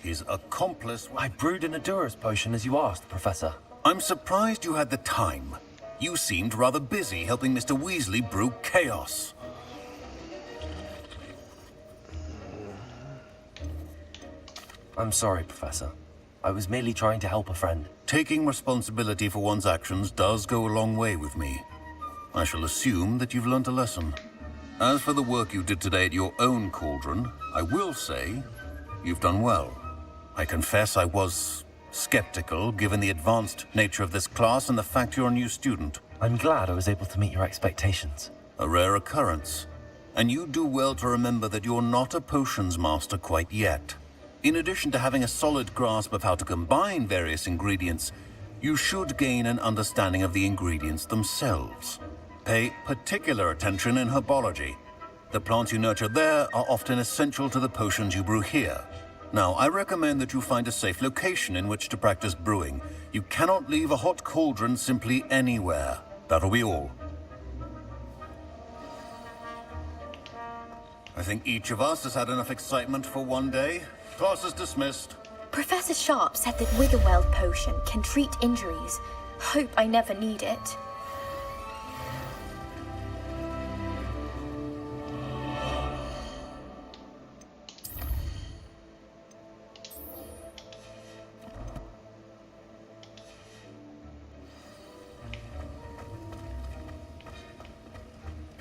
His accomplice... I brewed an Adura's potion as you asked, Professor. I'm surprised you had the time. You seemed rather busy helping Mr. Weasley brew chaos. I'm sorry, Professor. I was merely trying to help a friend. Taking responsibility for one's actions does go a long way with me. I shall assume that you've learnt a lesson. As for the work you did today at your own cauldron, I will say you've done well. I confess I was skeptical, given the advanced nature of this class and the fact you're a new student. I'm glad I was able to meet your expectations. A rare occurrence. And you do well to remember that you're not a potions master quite yet. In addition to having a solid grasp of how to combine various ingredients, you should gain an understanding of the ingredients themselves. Pay particular attention in herbology. The plants you nurture there are often essential to the potions you brew here. Now, I recommend that you find a safe location in which to practice brewing. You cannot leave a hot cauldron simply anywhere. That'll be all. I think each of us has had enough excitement for one day. Class is dismissed. Professor Sharp said that Wiggenweld potion can treat injuries. Hope I never need it.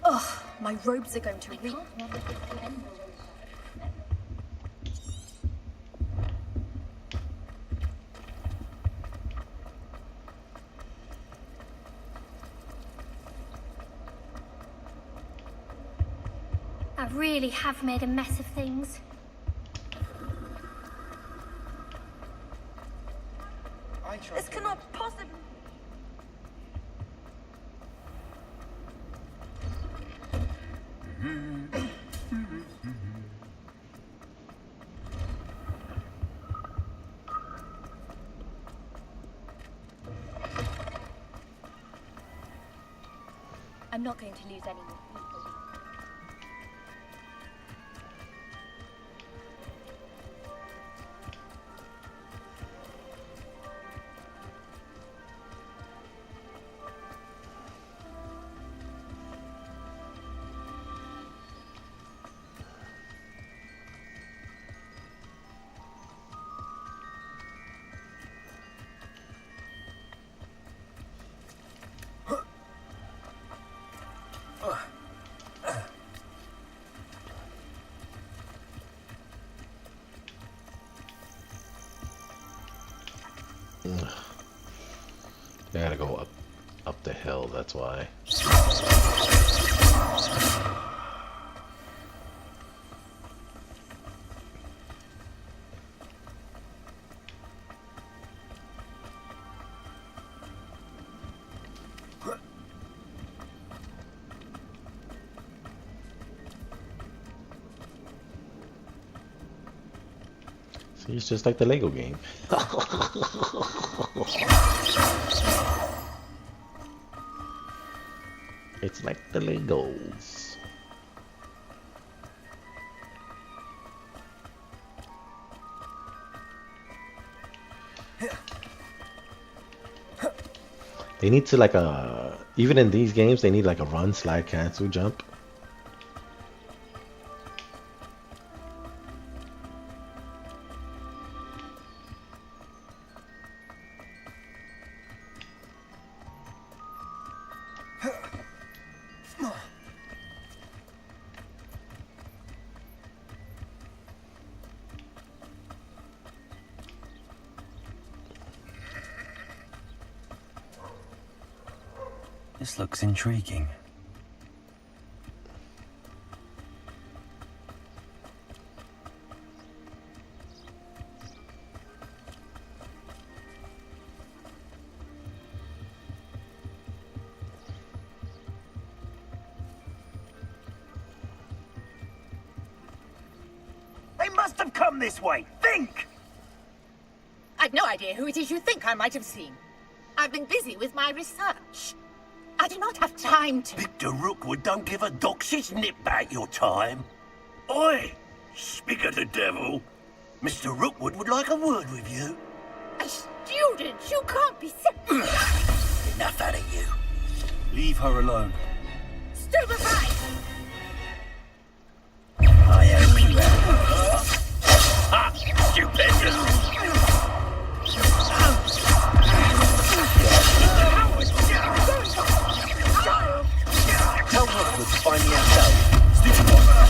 Ugh, my robes are going to reek. I really have made a mess of things. This cannot possibly... I'm not going to lose any more people. I gotta go up the hill, that's why. See, it's just like the Lego game. It's like the Legos. They need to like even in these games they need like a run, slide, cancel, jump. This looks intriguing. They must have come this way. Think! I've no idea who it is you think I might have seen. I've been busy with my research. I do not have time to... Victor Rookwood don't give a dox's nip about your time. Oi! Speak of the devil. Mr. Rookwood would like a word with you. A student? You can't be Enough out of you. Leave her alone. Stupefy! I hope you have. Ha! Stupendous! Tell Rookwood to find me outside.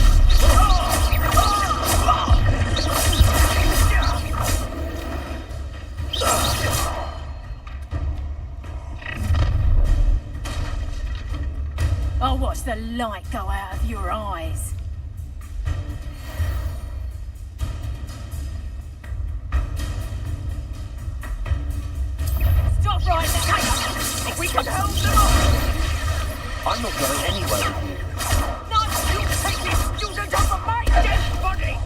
I'll watch the light go out of your eyes. Stop right there! If we can hold them off! I'm not going anywhere with you. Not you take this student off of my dead body!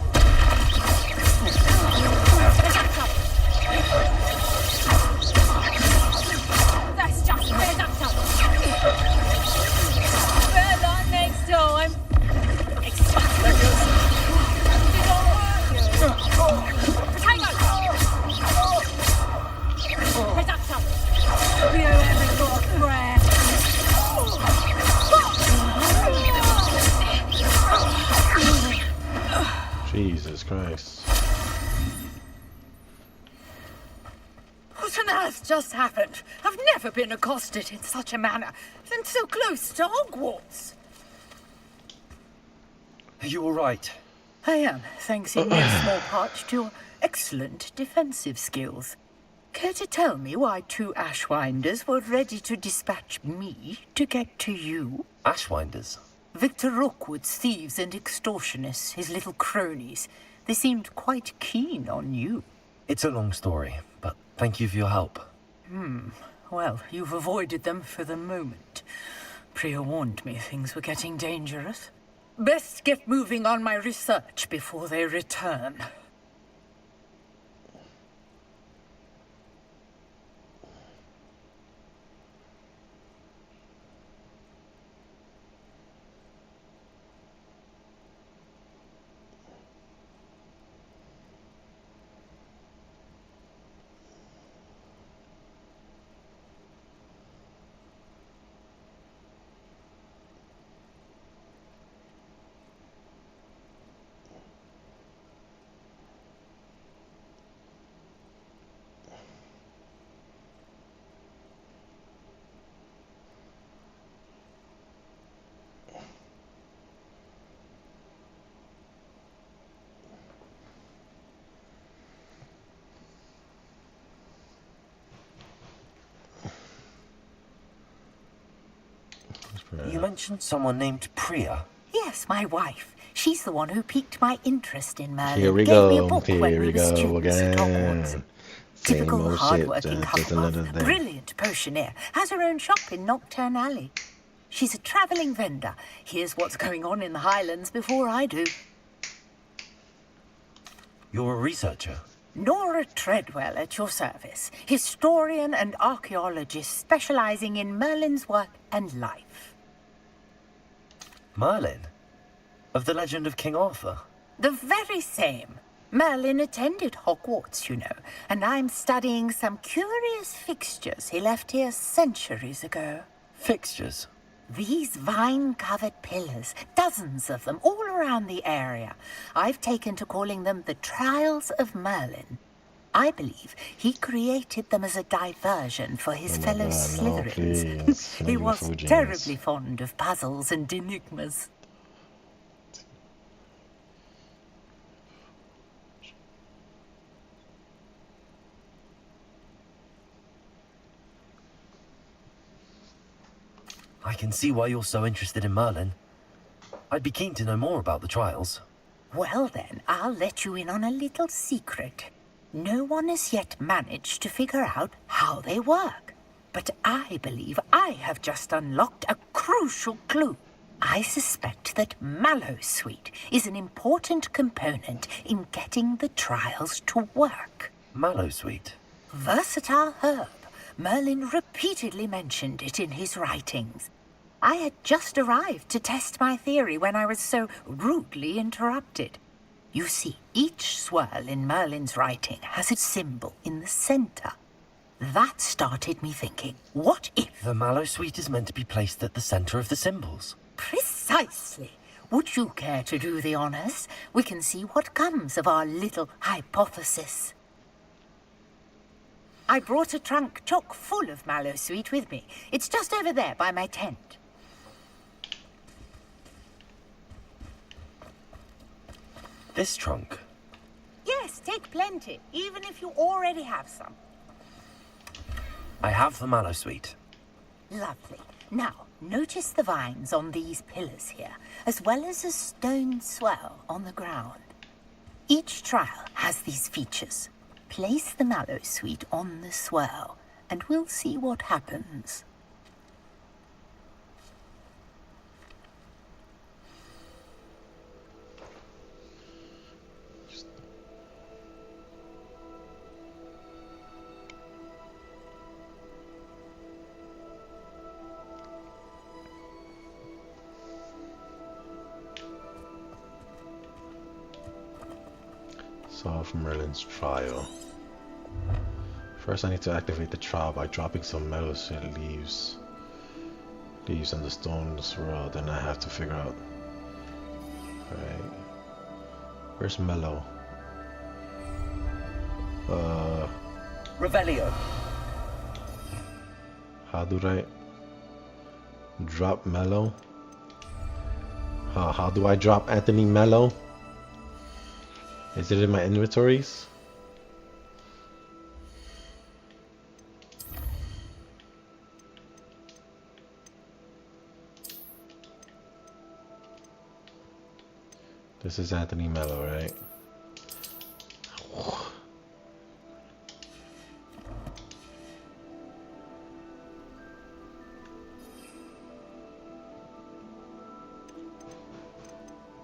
That's just fair enough. Fair line next time. You haven't got a breath. Jesus Christ. What on earth just happened? I've never been accosted in such a manner, and so close to Hogwarts. Are you all right? I am, thanks in no small part to your excellent defensive skills. Care to tell me why two Ashwinders were ready to dispatch me to get to you? Ashwinders? Victor Rookwood's thieves and extortionists, his little cronies. They seemed quite keen on you. It's a long story, but thank you for your help. Well, you've avoided them for the moment. Priya warned me things were getting dangerous. Best get moving on my research before they return. You mentioned someone named Priya. Yes, my wife. She's the one who piqued my interest in Merlin. Here we Gave me a go. book Here when we were go students at Hogwarts. again. Typical Same old shit. hard-working Just another Hufflepuff. day. Brilliant potioneer. Has her own shop in Nocturne Alley. She's a travelling vendor. Here's what's going on in the Highlands before I do. You're a researcher? Nora Treadwell at your service, historian and archaeologist specializing in Merlin's work and life. Merlin? Of the legend of King Arthur? The very same. Merlin attended Hogwarts, you know, and I'm studying some curious fixtures he left here centuries ago. Fixtures? These vine-covered pillars, dozens of them, all around the area. I've taken to calling them the Trials of Merlin. I believe he created them as a diversion for his fellow Slytherins. He was terribly fond of puzzles and enigmas. I can see why you're so interested in Merlin. I'd be keen to know more about the trials. Well then, I'll let you in on a little secret. No one has yet managed to figure out how they work. But I believe I have just unlocked a crucial clue. I suspect that Mallowsweet is an important component in getting the trials to work. Mallowsweet? Versatile herb. Merlin repeatedly mentioned it in his writings. I had just arrived to test my theory when I was so rudely interrupted. You see, each swirl in Merlin's writing has its symbol in the center. That started me thinking, what if... The Mallowsweet is meant to be placed at the center of the symbols. Precisely. Would you care to do the honors? We can see what comes of our little hypothesis. I brought a trunk chock full of Mallowsweet with me. It's just over there by my tent. This trunk? Yes, take plenty, even if you already have some. I have the Mallowsweet. Lovely. Now, notice the vines on these pillars here, as well as a stone swell on the ground. Each trial has these features. Place the Mallowsweet on the swirl, and we'll see what happens. Solve Merlin's trial. First I need to activate the trial by dropping some Mallowsweet leaves on the stone swirl. Then I have to figure out. Alright. Where's Mellow? Revelio. How do I drop Mellow? How do I drop Anthony Mellow? Is it in my inventories? This is Anthony Mello, right?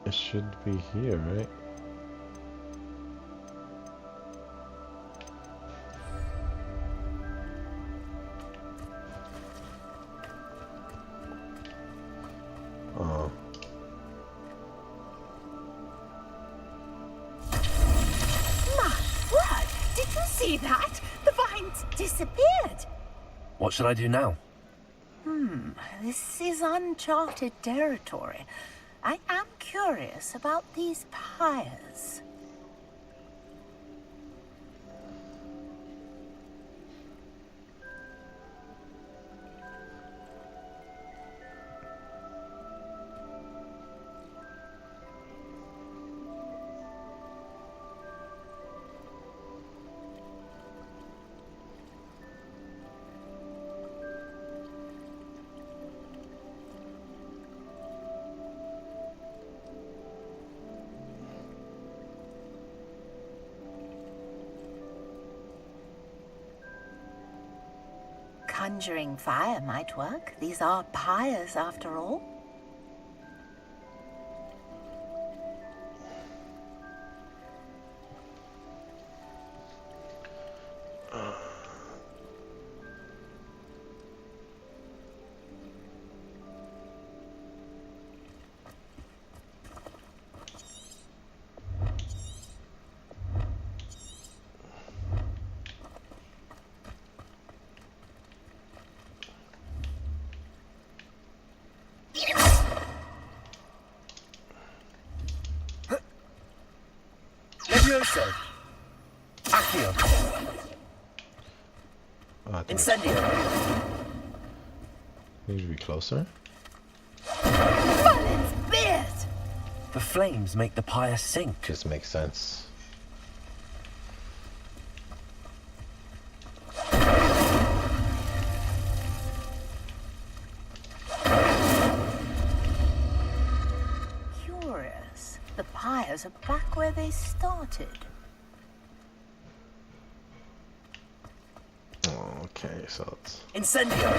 It should be here, right? Oh. My word! Did you see that? The vines disappeared. What should I do now? This is uncharted territory. I am curious about these pyres. Conjuring fire might work. These are pyres, after all. Expulso. Accio. Oh, I think Incendio. Need to be closer. Balance beard! The flames make the pyre sink. Just makes sense. Curious. The pyres are back where they started. Oh, okay, so it's... Incendio.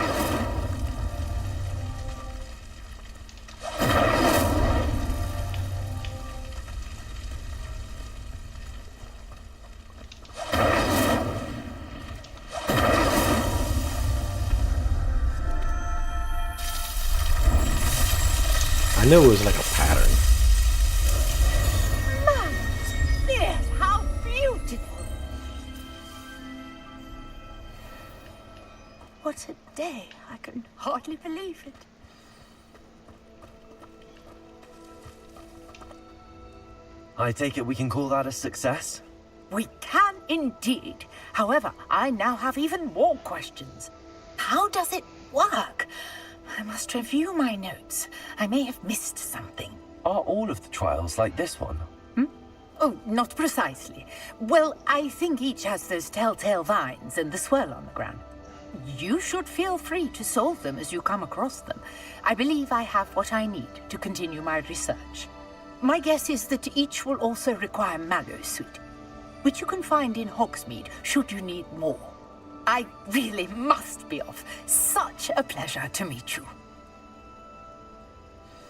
I knew it was like a pattern. Beard, how beautiful! What a day. I can hardly believe it. I take it we can call that a success? We can indeed. However, I now have even more questions. How does it work? I must review my notes. I may have missed something. Are all of the trials like this one? Oh, not precisely. Well, I think each has those telltale vines and the swirl on the ground. You should feel free to solve them as you come across them. I believe I have what I need to continue my research. My guess is that each will also require mallow sweet, which you can find in Hogsmeade should you need more. I really must be off. Such a pleasure to meet you.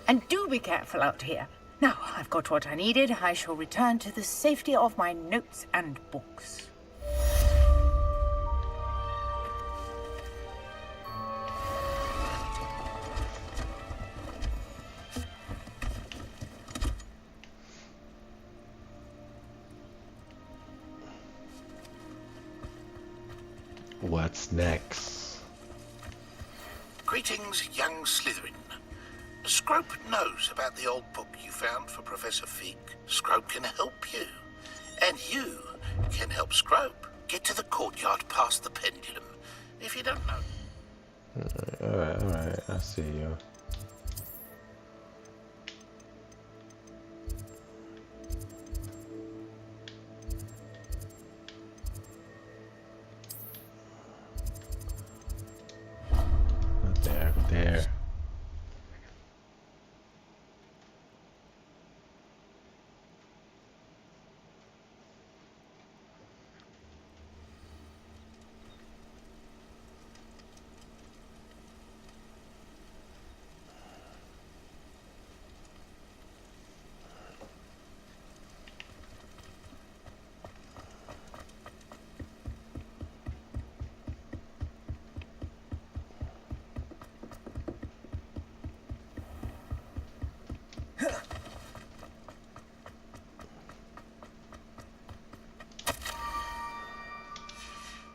And do be careful out here. Now, I've got what I needed. I shall return to the safety of my notes and books. What's next? Greetings, young Slytherin. Scrope knows about the old book you found for Professor Fig. Scrope can help you. And you can help Scrope get to the courtyard past the pendulum. If you don't know. Alright, I see you. Go there.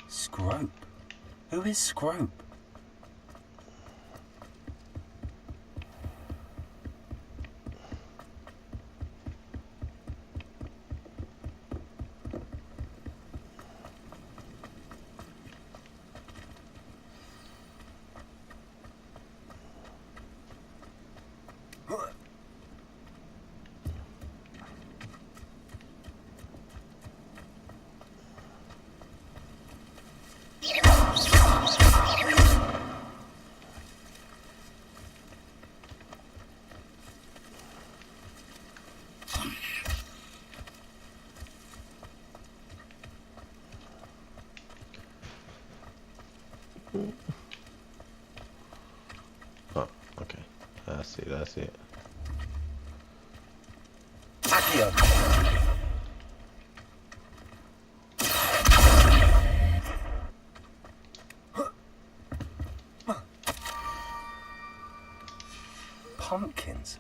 Scrope? Who is Scrope? Oh, okay. That's it. Accio. Pumpkins.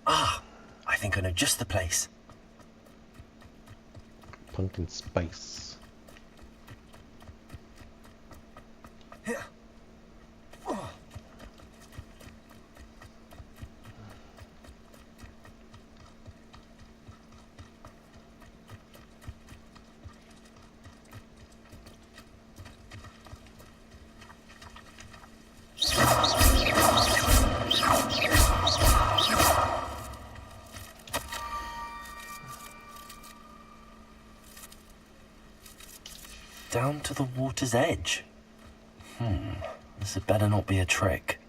Ah, I think I know just the place. Pumpkin spice. Down to the water's edge. This had better not be a trick.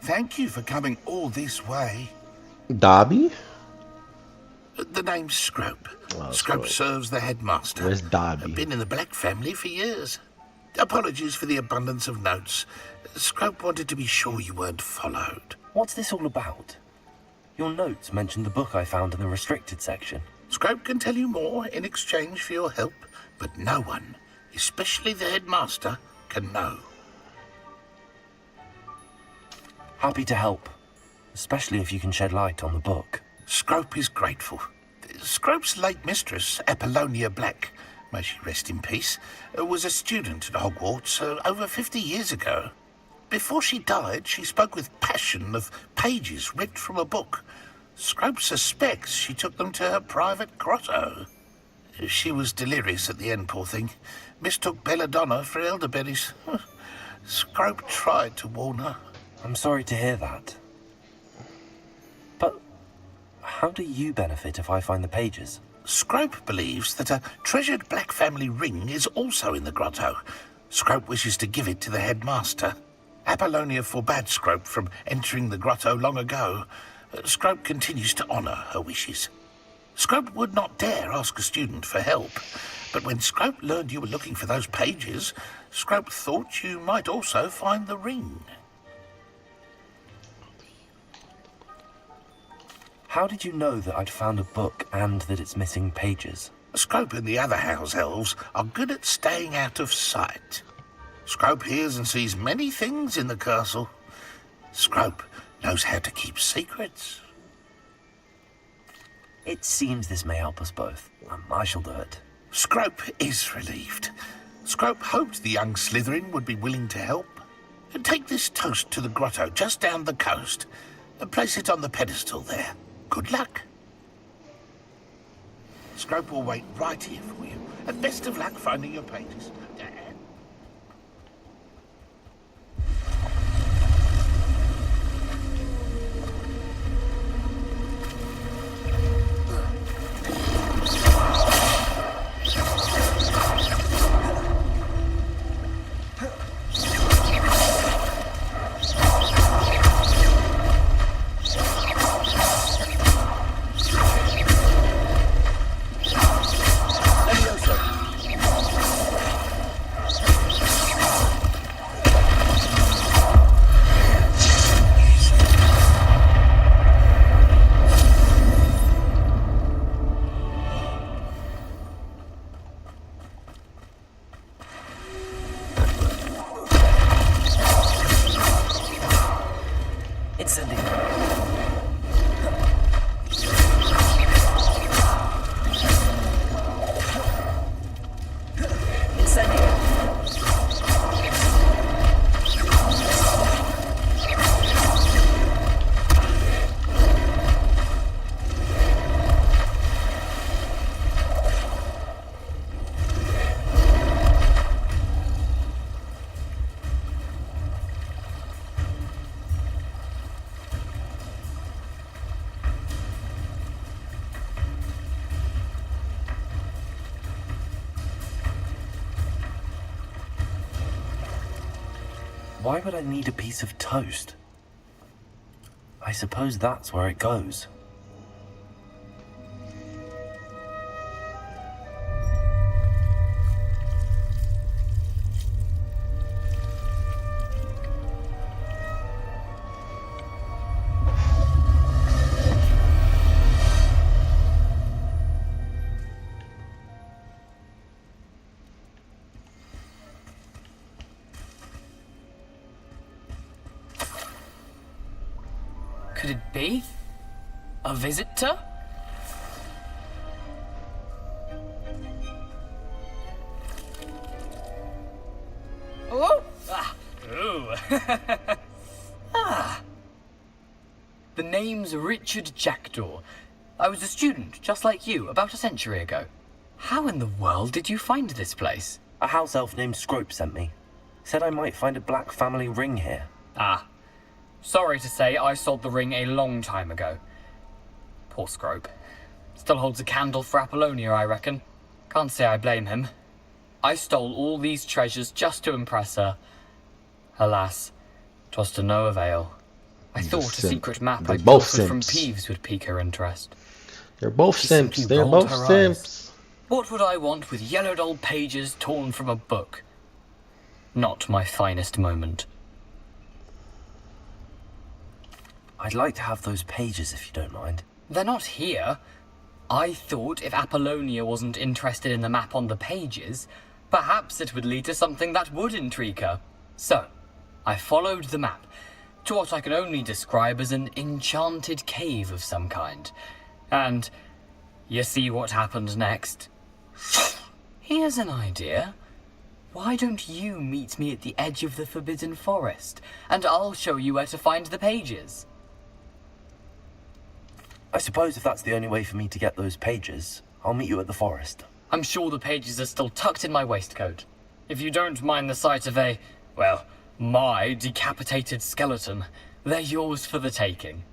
Thank you for coming all this way. Dobby? The name's Scrope. Oh, Scrope serves the headmaster. Where's Dobby? Been in the Black family for years. Apologies for the abundance of notes. Scrope wanted to be sure you weren't followed. What's this all about? Your notes mentioned the book I found in the restricted section. Scrope can tell you more in exchange for your help, but no one, especially the headmaster, can know. Happy to help, especially if you can shed light on the book. Scrope is grateful. Scrope's late mistress, Apollonia Black, may she rest in peace, was a student at Hogwarts over 50 years ago. Before she died, she spoke with passion of pages ripped from a book. Scrope suspects she took them to her private grotto. She was delirious at the end, poor thing. Mistook belladonna for elderberries. Scrope tried to warn her. I'm sorry to hear that. But how do you benefit if I find the pages? Scrope believes that a treasured Black family ring is also in the grotto. Scrope wishes to give it to the headmaster. Apollonia forbade Scrope from entering the grotto long ago. Scrope continues to honour her wishes. Scrope would not dare ask a student for help, but when Scrope learned you were looking for those pages, Scrope thought you might also find the ring. How did you know that I'd found a book and that it's missing pages? Scrope and the other house elves are good at staying out of sight. Scrope hears and sees many things in the castle. Scrope knows how to keep secrets. It seems this may help us both. I shall do it. Scrope is relieved. Scrope hoped the young Slytherin would be willing to help. Take this toast to the grotto just down the coast and place it on the pedestal there. Good luck. Scrope will wait right here for you. And best of luck finding your pages. Why would I need a piece of toast? I suppose that's where it goes. Could it be? A visitor? Oh! Ah! Ooh! Ah! The name's Richard Jackdaw. I was a student, just like you, about a century ago. How in the world did you find this place? A house elf named Scrope sent me. Said I might find a black family ring here. Ah. Sorry to say, I sold the ring a long time ago. Poor Scrope. Still holds a candle for Apollonia, I reckon. Can't say I blame him. I stole all these treasures just to impress her. Alas, 'twas to no avail. I thought a secret map I'd pilfered from Peeves would pique her interest. They're both simps. They're both simps. What would I want with yellowed old pages torn from a book? Not my finest moment. I'd like to have those pages if you don't mind. They're not here. I thought if Apollonia wasn't interested in the map on the pages, perhaps it would lead to something that would intrigue her. So, I followed the map to what I can only describe as an enchanted cave of some kind. And you see what happened next? Here's an idea. Why don't you meet me at the edge of the Forbidden Forest, and I'll show you where to find the pages? I suppose if that's the only way for me to get those pages, I'll meet you at the forest. I'm sure the pages are still tucked in my waistcoat. If you don't mind the sight of a, well, my decapitated skeleton, they're yours for the taking.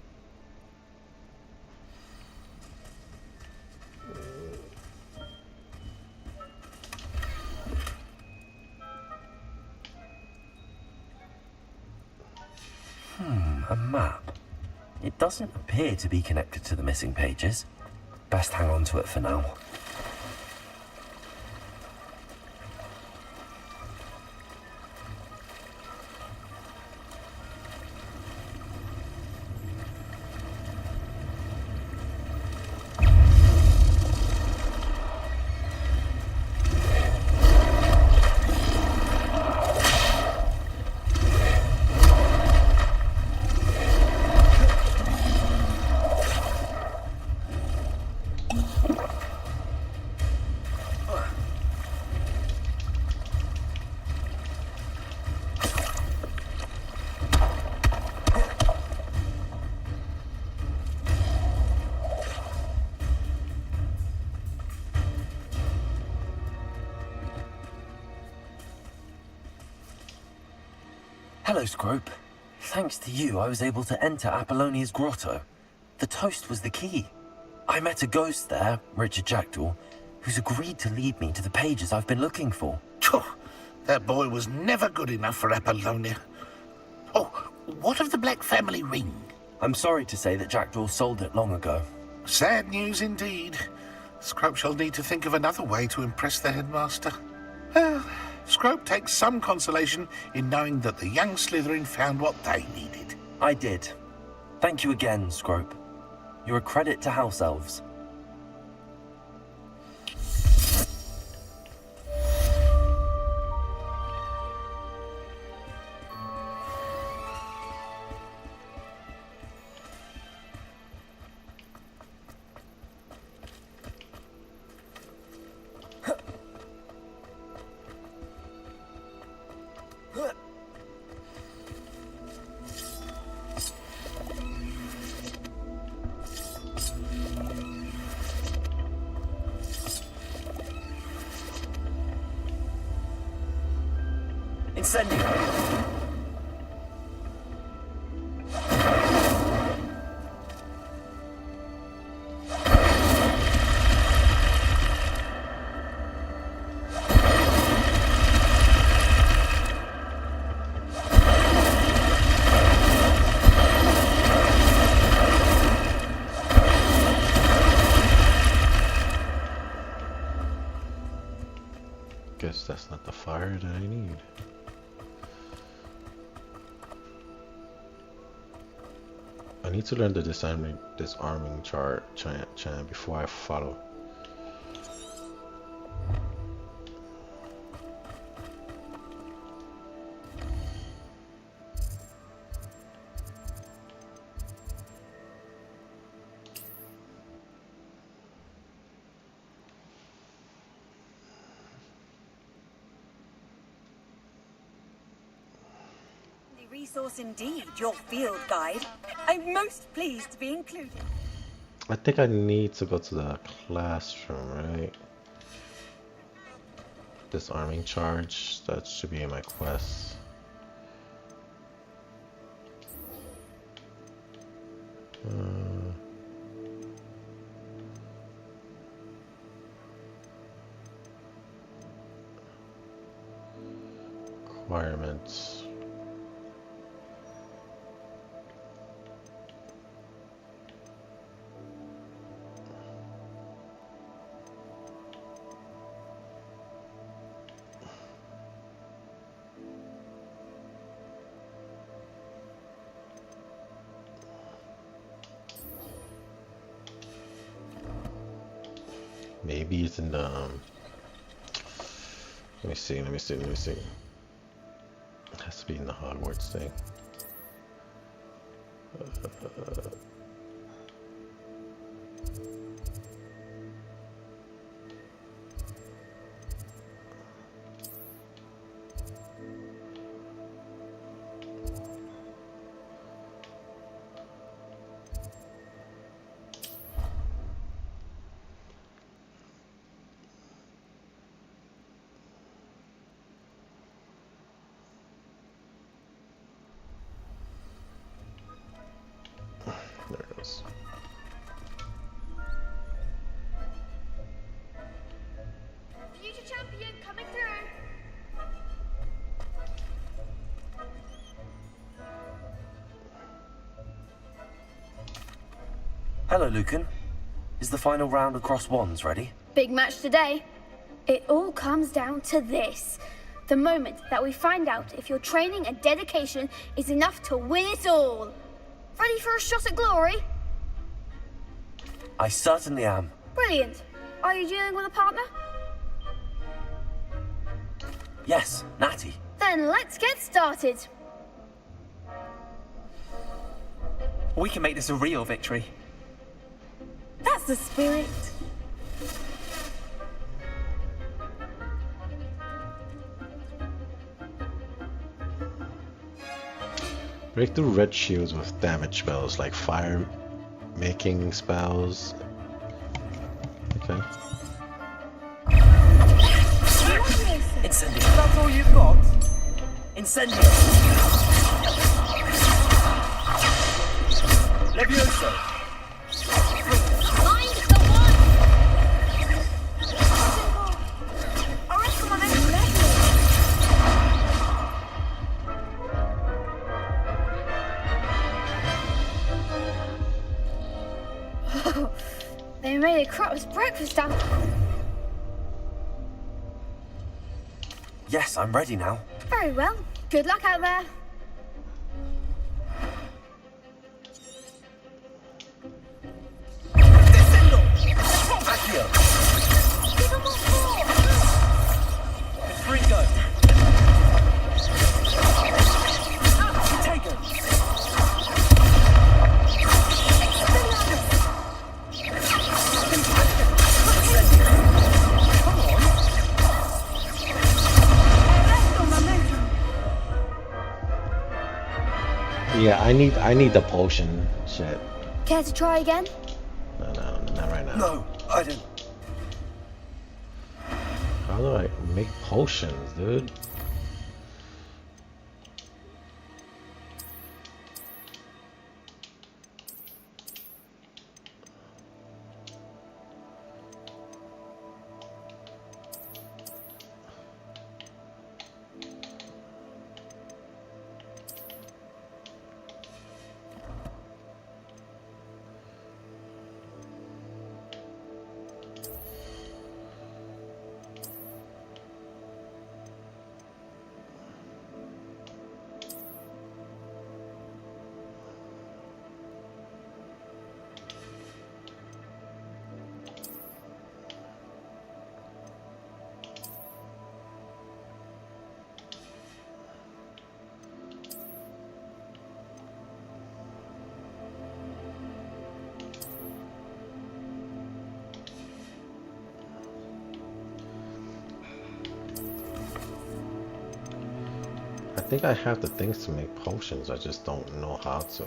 A map. It doesn't appear to be connected to the missing pages. Best hang on to it for now. Hello, Scrope. Thanks to you, I was able to enter Apollonia's grotto. The toast was the key. I met a ghost there, Richard Jackdaw, who's agreed to lead me to the pages I've been looking for. That boy was never good enough for Apollonia. Oh, what of the Black family ring? I'm sorry to say that Jackdaw sold it long ago. Sad news indeed. Scrope shall need to think of another way to impress the headmaster. Well, Scrope takes some consolation in knowing that the young Slytherin found what they needed. I did. Thank you again, Scrope. You're a credit to House Elves. Guess that's not the fire that I need. I need to learn the disarming chant before I follow. Lovely resource indeed, your field guide. I'm most pleased to be included. I think I need to go to the classroom, right? Disarming charge. That should be in my quest. Requirements. Maybe it's in the let me see. It has to be in the Hogwarts thing. There it goes. Future champion coming through. Hello, Lucan. Is the final round across wands ready? Big match today. It all comes down to this. The moment that we find out if your training and dedication is enough to win it all. Ready for a shot at glory? I certainly am. Brilliant. Are you dealing with a partner? Yes, Natty. Then let's get started. We can make this a real victory. That's the spirit. Break through red shields with damage spells like fire making spells. Okay. Incendio. That's all you've got? Incendio. Levioso. Find the one! Arrest my They made a crop's breakfast out. Yes, I'm ready now. Very well. Good luck out there. Accio. Give them all four. Three go. Take it. Yeah, I need the potion. Shit. Care to try again? No, not right now. No, I didn't. How do I make potions, dude? I think I have the things to make potions. I just don't know how to.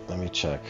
Let me check.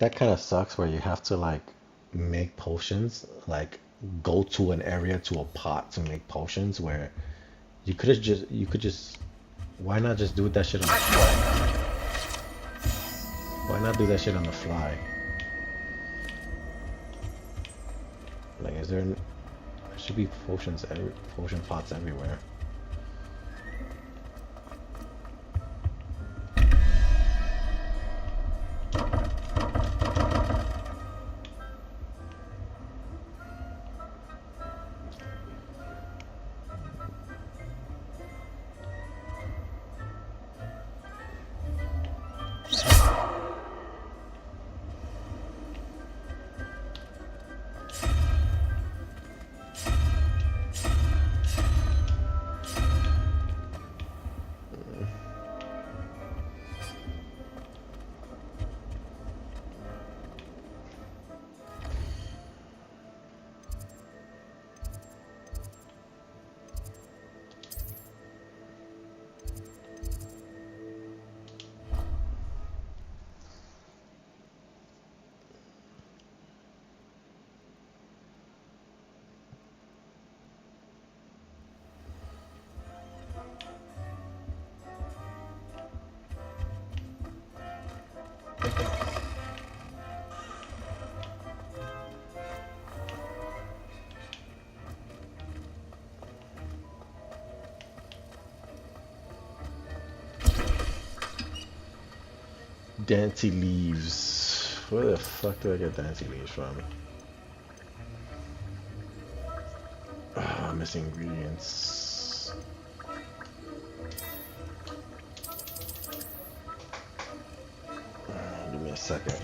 That kind of sucks where you have to like make potions, like go to an area to a pot to make potions where you could just why not just do that shit on the fly? Why not do that shit on the fly? Like there should be potion pots everywhere. Dainty leaves. Where the fuck do I get dainty leaves from? Missing ingredients. Give me a second.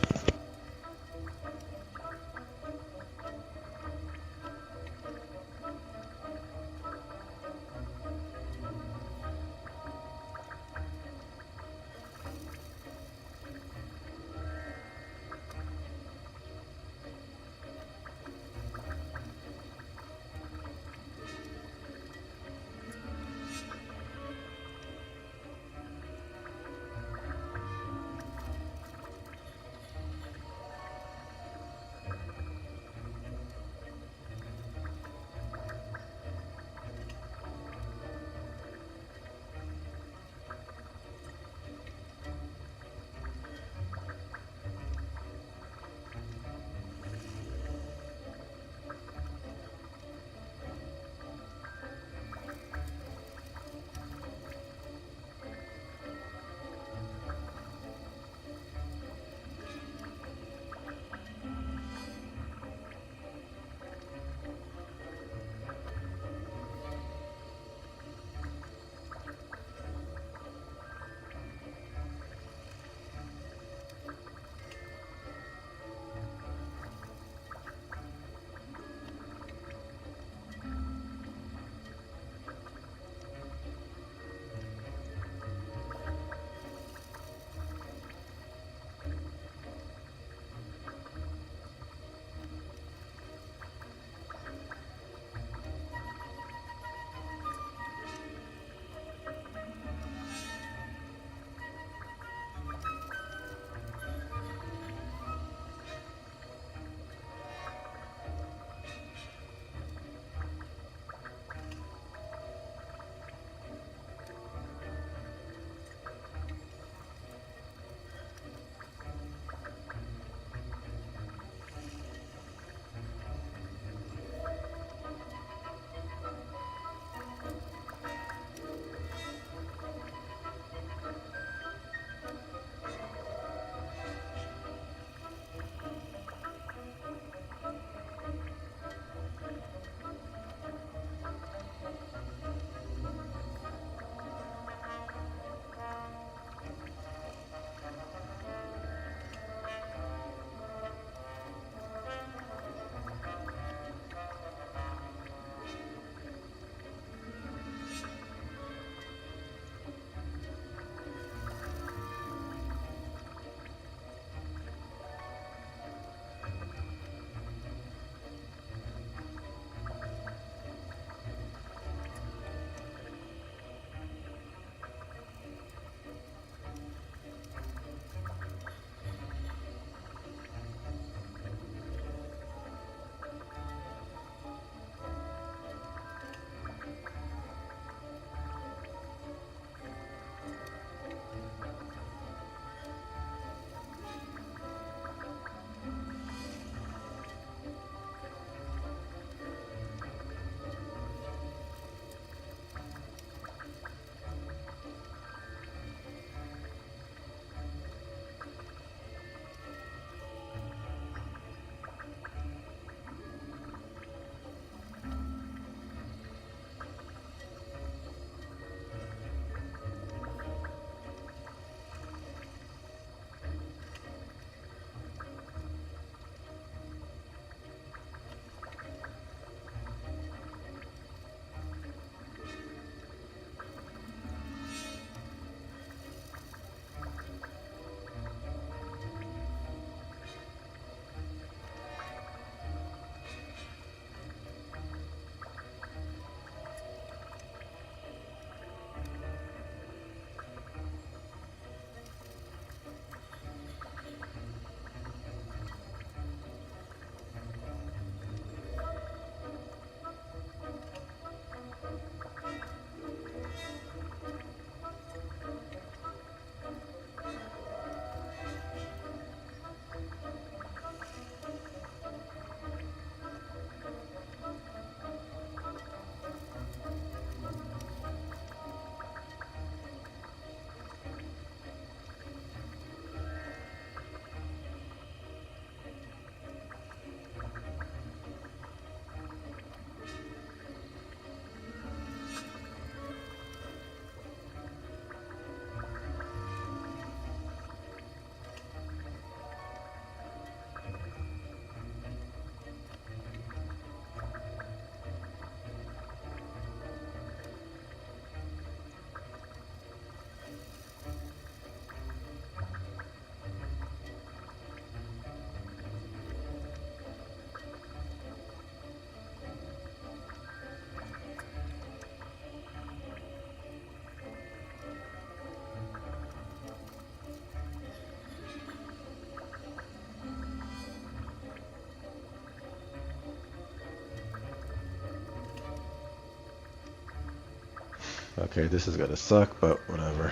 Okay, this is gonna suck, but whatever.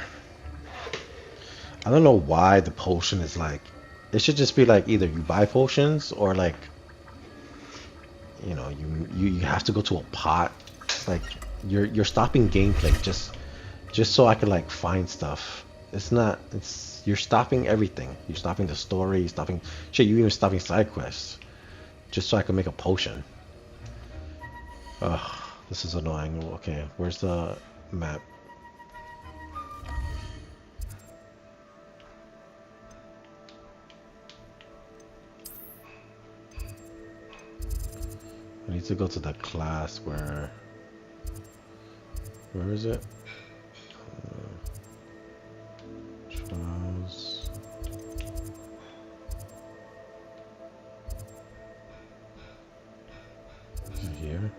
I don't know why the potion is like. It should just be like either you buy potions or like, you know, you have to go to a pot. It's like you're stopping gameplay just so I can like find stuff. It's not. It's you're stopping everything. You're stopping the story. You're stopping shit. You even stopping side quests just so I can make a potion. Ugh, this is annoying. Okay, where's the map? I need to go to the class where is it? Trials. Is it here?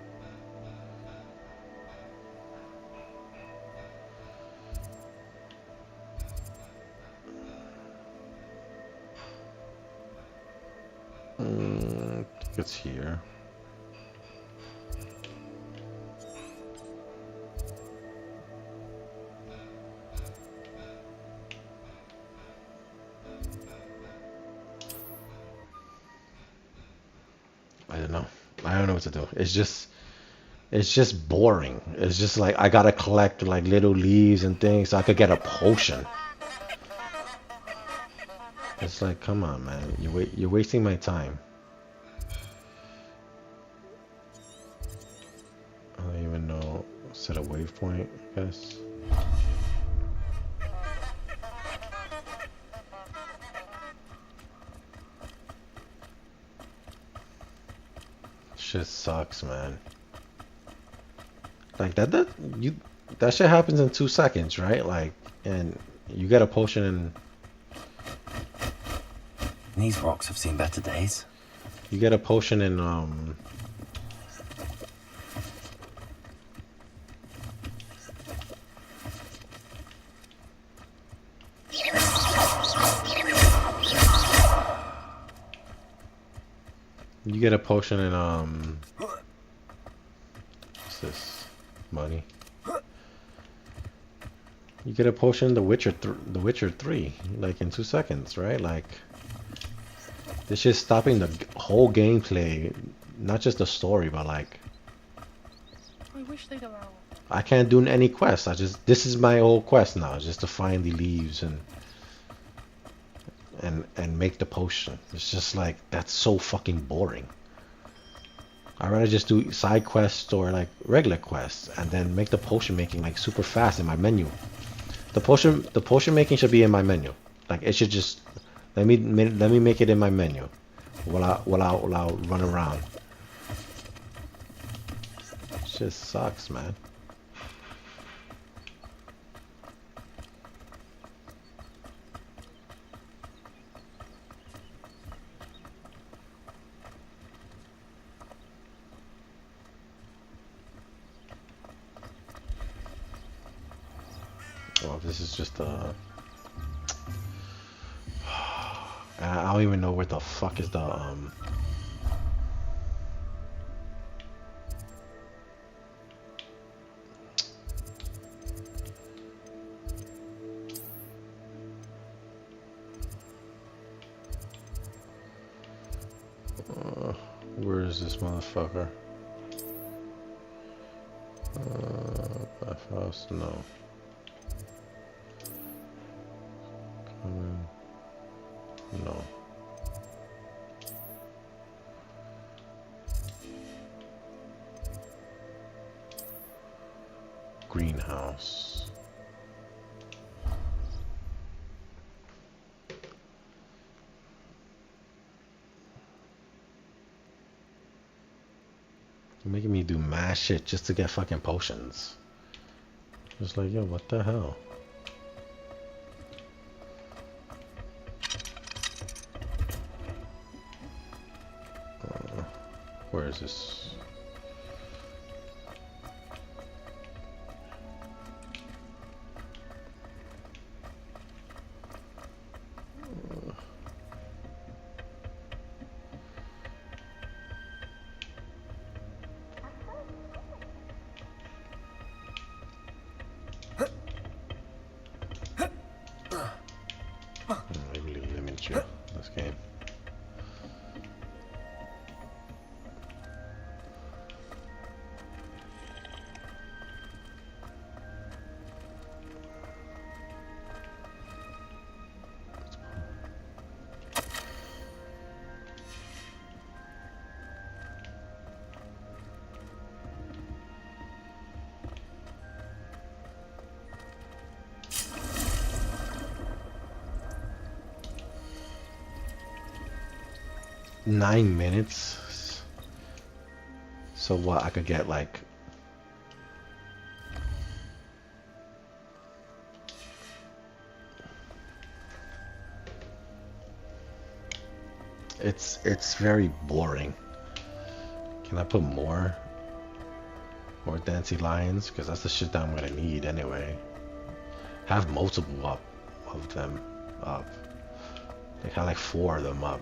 I think it's here. I don't know. I don't know what to do. It's just boring. It's just like I gotta collect like little leaves and things so I could get a potion. It's like, come on, man. You're wasting my time. I don't even know. Set a waypoint, I guess. Shit sucks, man. Like that shit happens in 2 seconds, right? Like, and you get a potion in. These rocks have seen better days. You get a potion in You get a potion in what's this? Money. You get a potion in The Witcher 3 like in 2 seconds, right? Like this shit's stopping the whole gameplay, not just the story, but like I wish they'd allow. I can't do any quests. This is my whole quest now, just to find the leaves and make the potion. It's just like that's so fucking boring. I'd rather just do side quests or like regular quests and then make the potion making like super fast in my menu. The potion making should be in my menu. Like it should just let me make it in my menu while I run around. It just sucks, man. Well, this is just I don't even know where the fuck is the where is this motherfucker? Bathhouse, no. No. Greenhouse. You're making me do mad shit just to get fucking potions. Just like, yo, what the hell? Where is this? 9 minutes. So what? I could get like. It's very boring. Can I put more Dancy Lions? Because that's the shit that I'm gonna need anyway. Have multiple up of them up. They have like 4 of them up.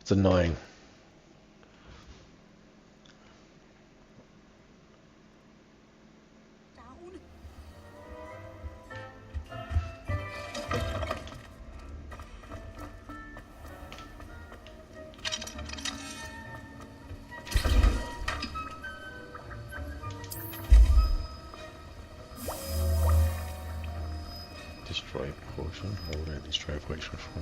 It's annoying. Destroy potion. What would I destroy potion for?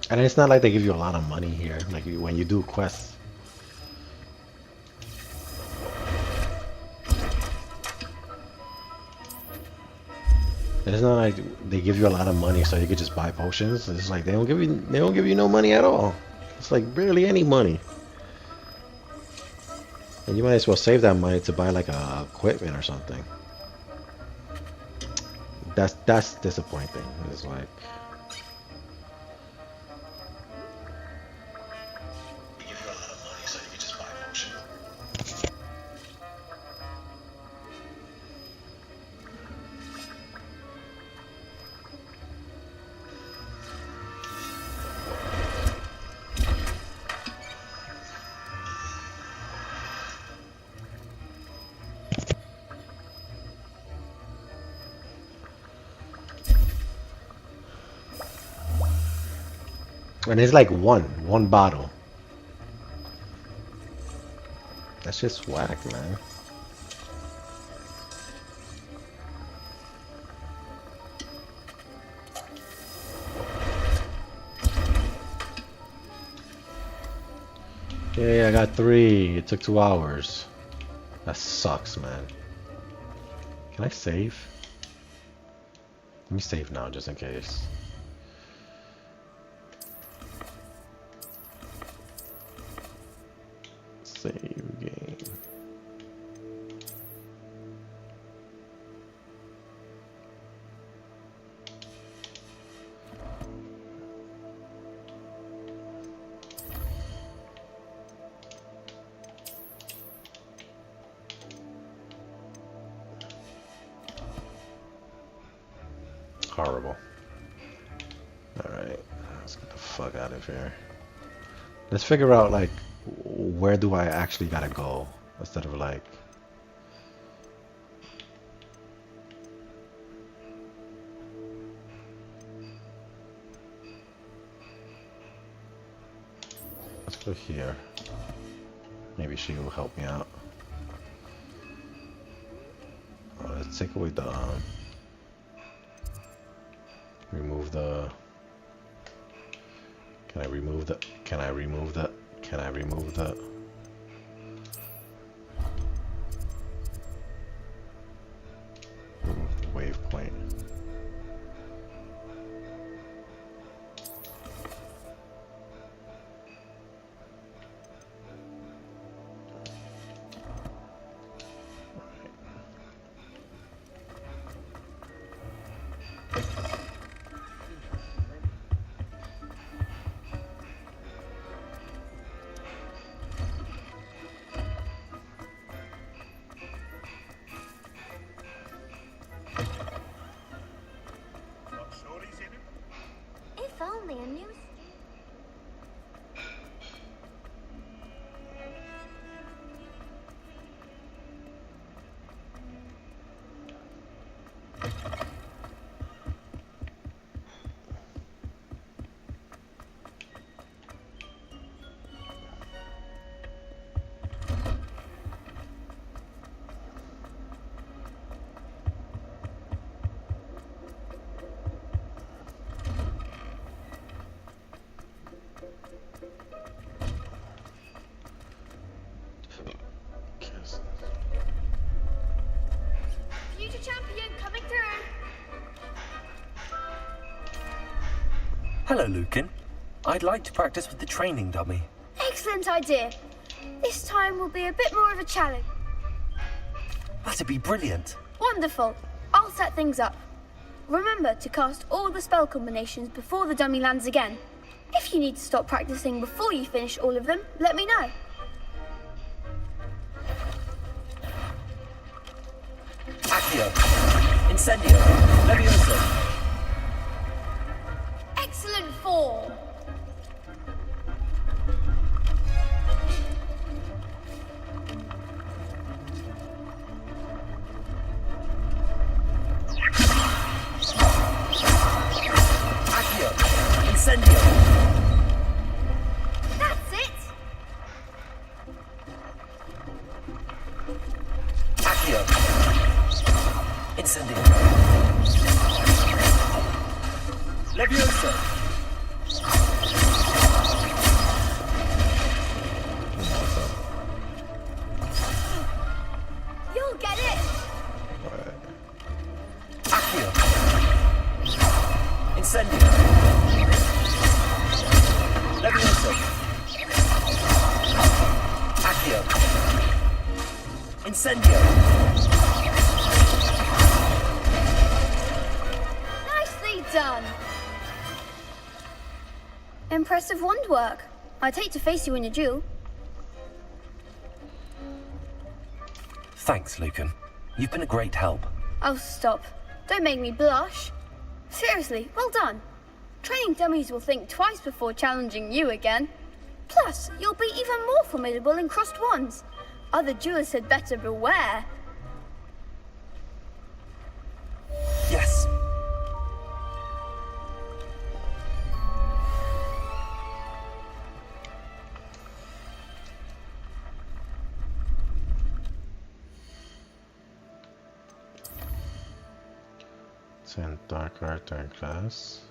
And it's not like they give you a lot of money here, like when you do quests. It's not like they give you a lot of money so you could just buy potions. It's like they don't give you no money at all. It's like barely any money. And you might as well save that money to buy like a equipment or something. That's disappointing. It's like and it's like one bottle. That's just whack, man. Yeah, I got 3. It took 2 hours. That sucks, man. Can I save? Let me save now, just in case. Save game. Horrible. Alright, let's get the fuck out of here. Let's figure out, like, where do I actually gotta go? Instead of, like... Let's go here. Maybe she will help me out. Oh, let's take away the, remove the... Can I remove the... Can I remove the... Can I remove the... Remove the waypoint. If only a new... Future champion coming through. Hello, Lucan. I'd like to practice with the training dummy. Excellent idea. This time will be a bit more of a challenge. That'd be brilliant. Wonderful. I'll set things up. Remember to cast all the spell combinations before the dummy lands again. If you need to stop practicing before you finish all of them, let me know. Accio. Incendio. Levioso. Excellent form. Accio. Incendio. That's it. Accio. Incendio. Levioso. You'll get it. Accio. Incendio. Levioso. Accio. Incendio. Nicely done. Impressive wand work. I'd hate to face you in a duel. Thanks, Lucan. You've been a great help. Oh, stop. Don't make me blush. Seriously, well done. Training dummies will think twice before challenging you again. Plus, you'll be even more formidable in crossed wands. Other duelists had better beware. Yes. And dark art, dark glass.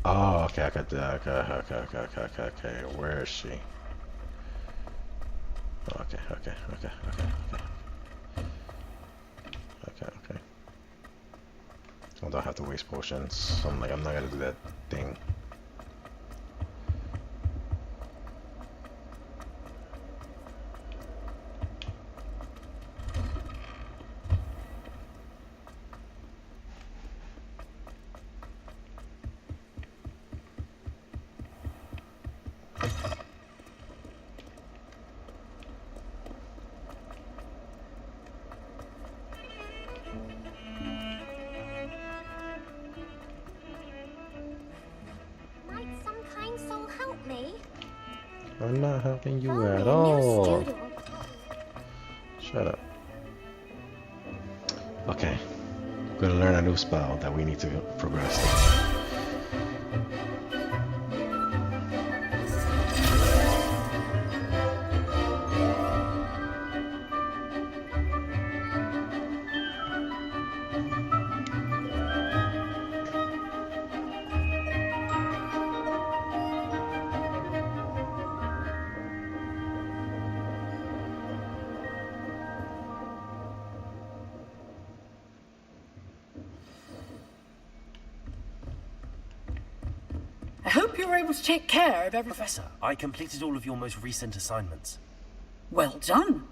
Oh, okay, I got that. Okay. Where is she? Okay. I don't have to waste potions. So I'm not gonna do that thing. I'm not helping you at all. Shut up. Okay. I'm gonna learn a new spell that we need to progress. I hope you were able to take care of everything. Professor, I completed all of your most recent assignments. Well done.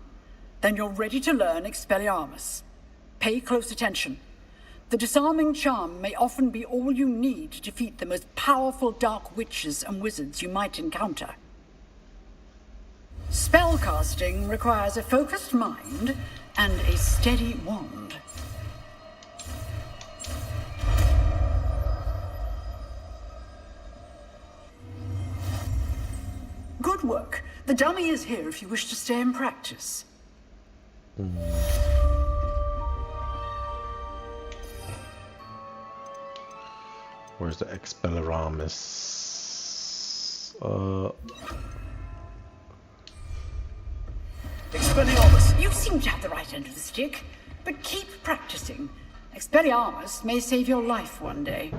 Then you're ready to learn Expelliarmus. Pay close attention. The disarming charm may often be all you need to defeat the most powerful dark witches and wizards you might encounter. Spellcasting requires a focused mind and a steady wand. Good work. The dummy is here if you wish to stay and practice. Where's the Expelliarmus? Expelliarmus! You seem to have the right end of the stick, but keep practicing. Expelliarmus may save your life one day.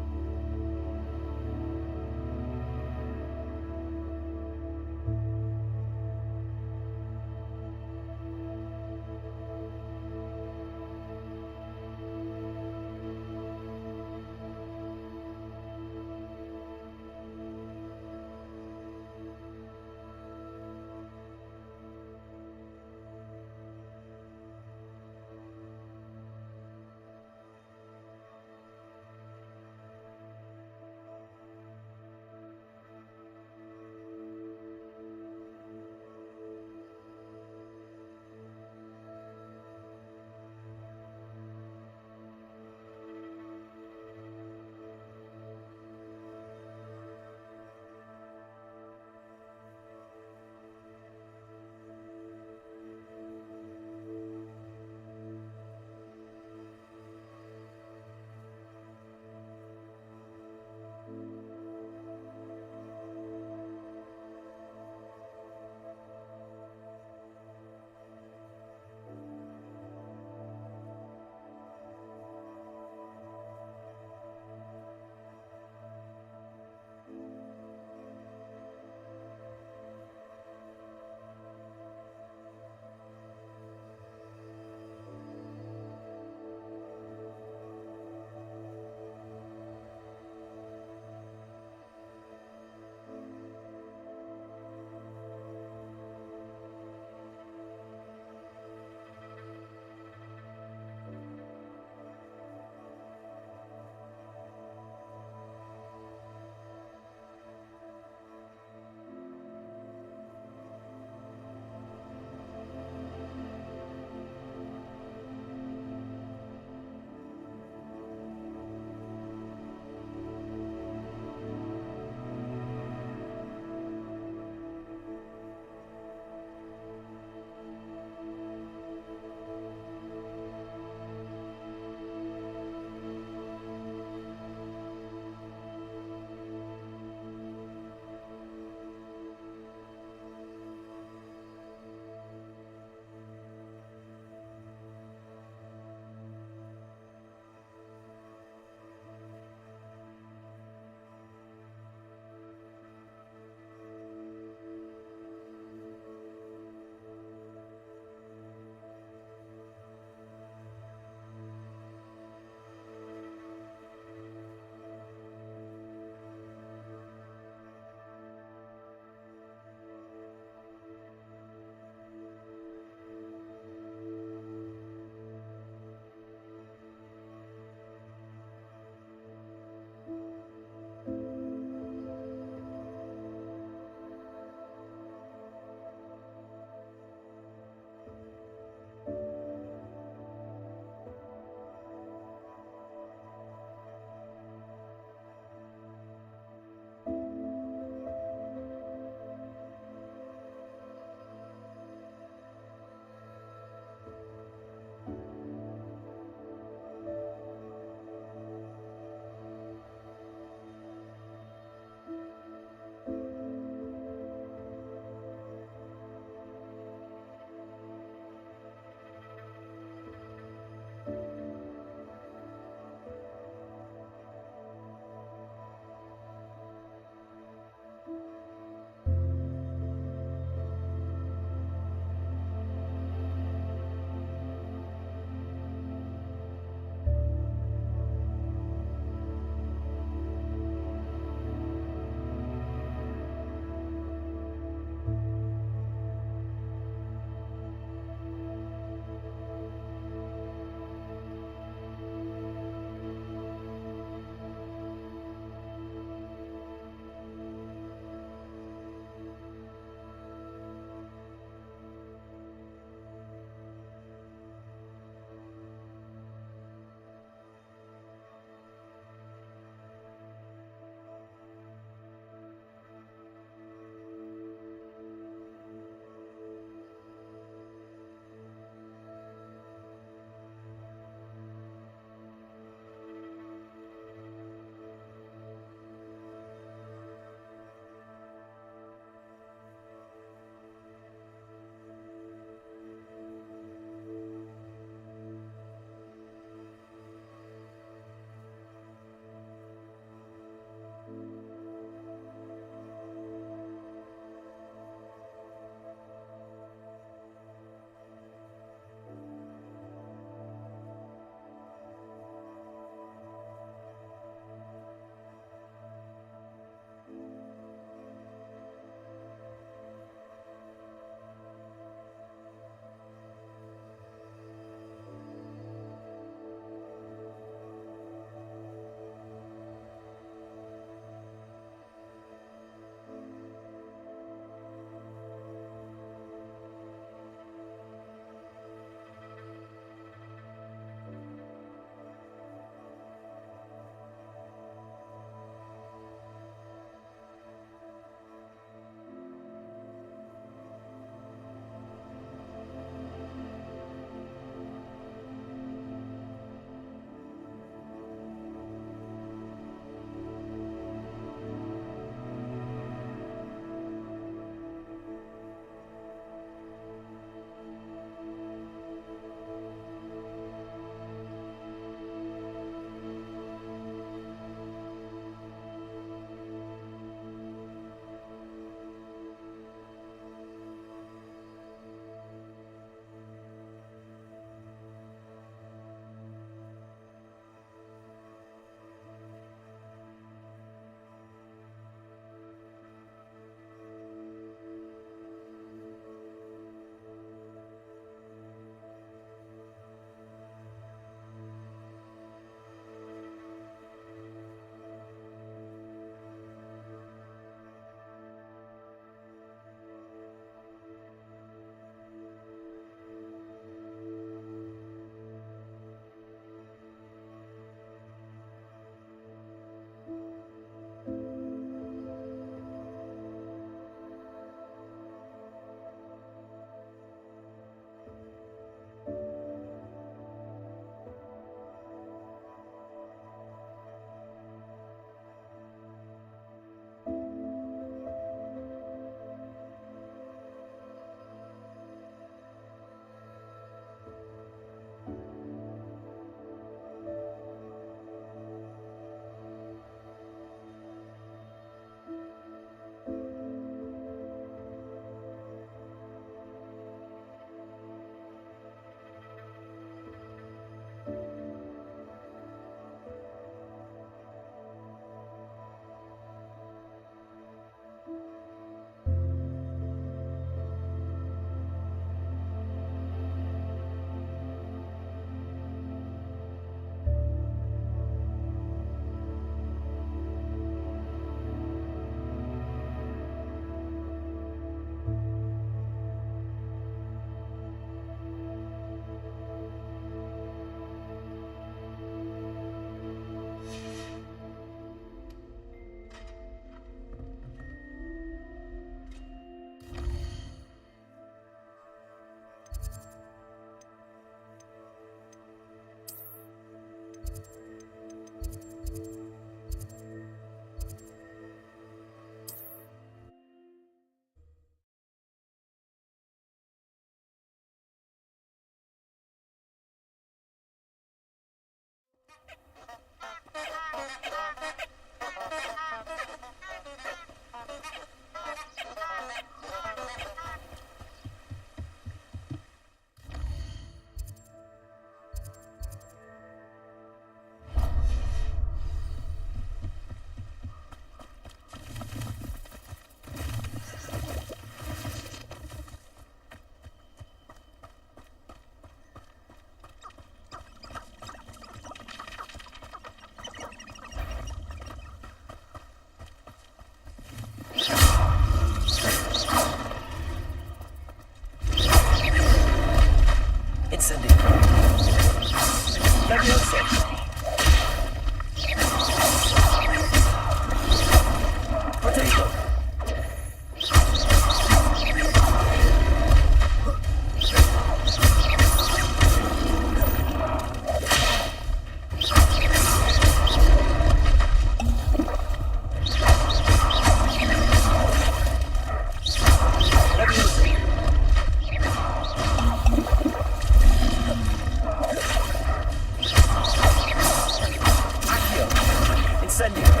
Incendio!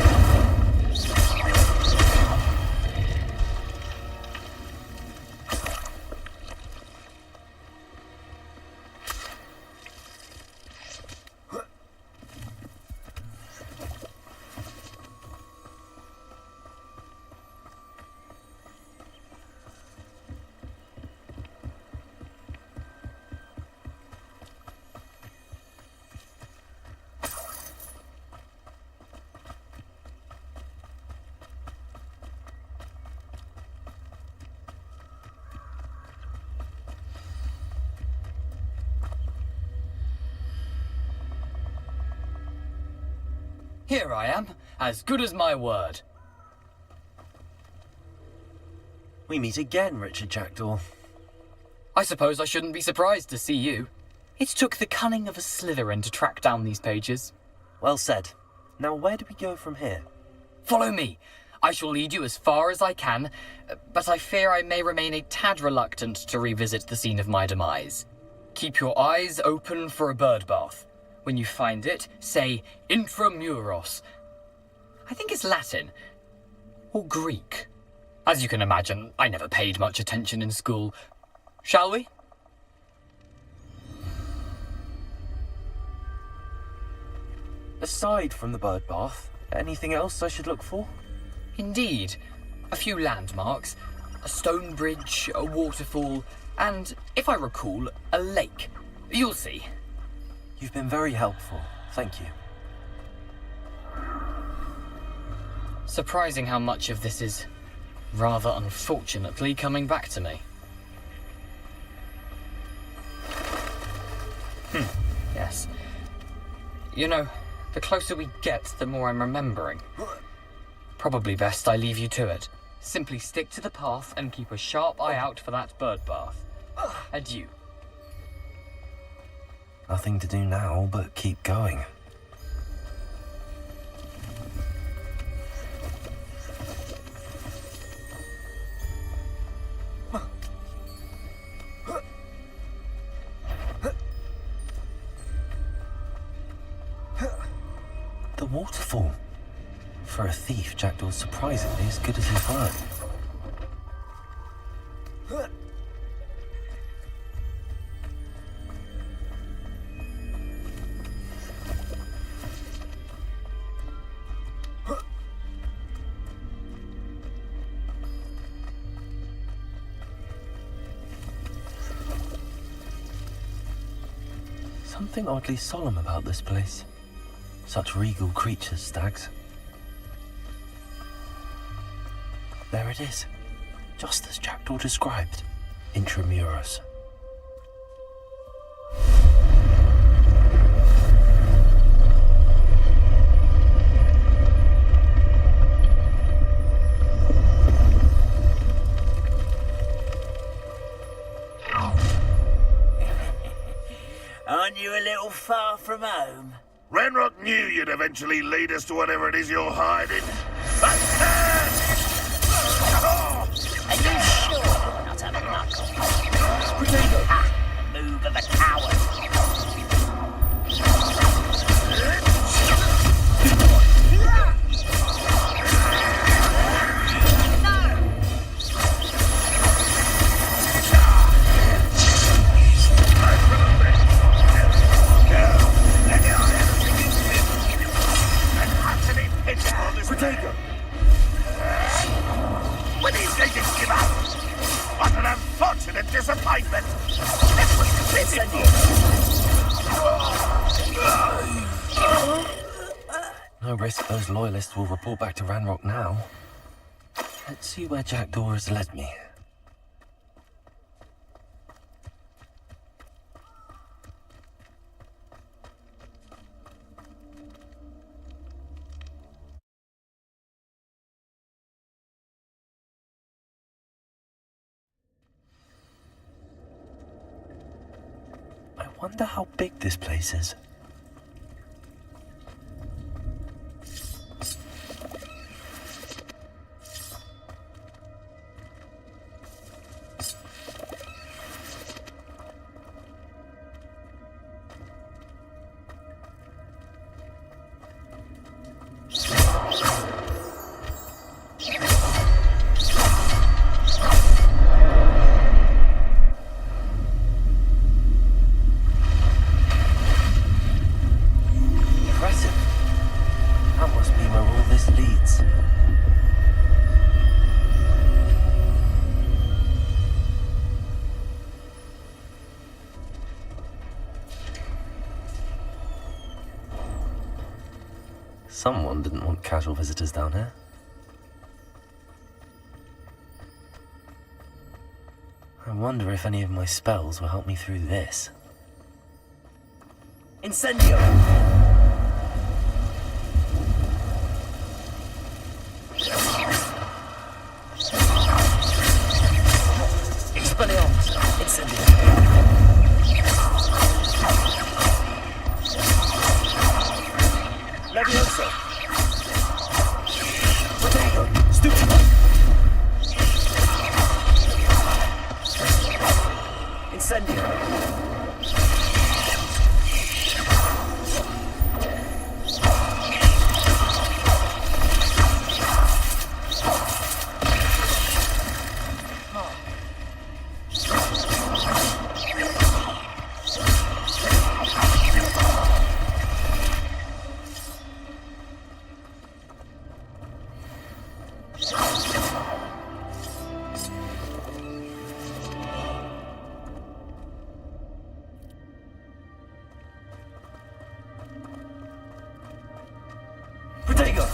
Here I am, as good as my word. We meet again, Richard Jackdaw. I suppose I shouldn't be surprised to see you. It took the cunning of a Slytherin to track down these pages. Well said. Now where do we go from here? Follow me. I shall lead you as far as I can, but I fear I may remain a tad reluctant to revisit the scene of my demise. Keep your eyes open for a bird bath. When you find it, say intramuros. I think it's Latin. Or Greek. As you can imagine, I never paid much attention in school. Shall we? Aside from the bird bath, anything else I should look for? Indeed. A few landmarks. A stone bridge, a waterfall, and, if I recall, a lake. You'll see. You've been very helpful. Thank you. Surprising how much of this is, rather unfortunately, coming back to me. Yes. You know, the closer we get, the more I'm remembering. Probably best I leave you to it. Simply stick to the path and keep a sharp eye out for that bird bath. Adieu. Nothing to do now but keep going. The waterfall. For a thief, Jackdaw's surprisingly as good as his word. Something oddly solemn about this place. Such regal creatures, stags. There it is, just as Jackdaw described. Intramuros. Aren't you a little far from home? Ranrock knew you'd eventually lead us to whatever it is you're hiding. Are you sure you're not a knuckle? Ha! Move of a coward. Protego! When these they didn't give up! What an unfortunate disappointment! This was completely... No risk those loyalists will report back to Ranrock now. Let's see where Jackdaw has led me. I wonder how big this place is. this. Someone didn't want casual visitors down here. I wonder if any of my spells will help me through this. Incendio! Expelliarmus! Incendio! Levioso! Potato! Stupefy! Incendio! Protego!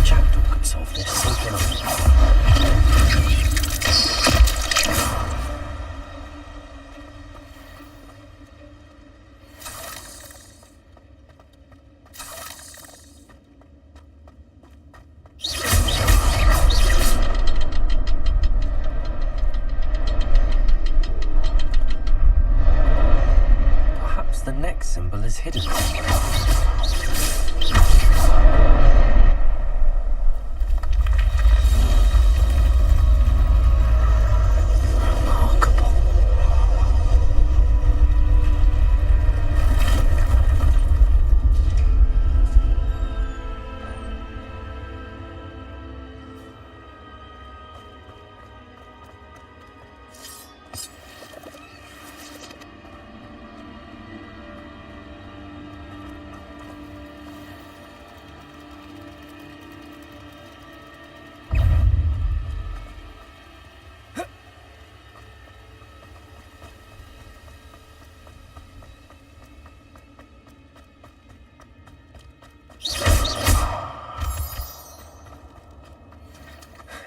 Jackdaw could solve this so can I. Perhaps the next symbol is hidden.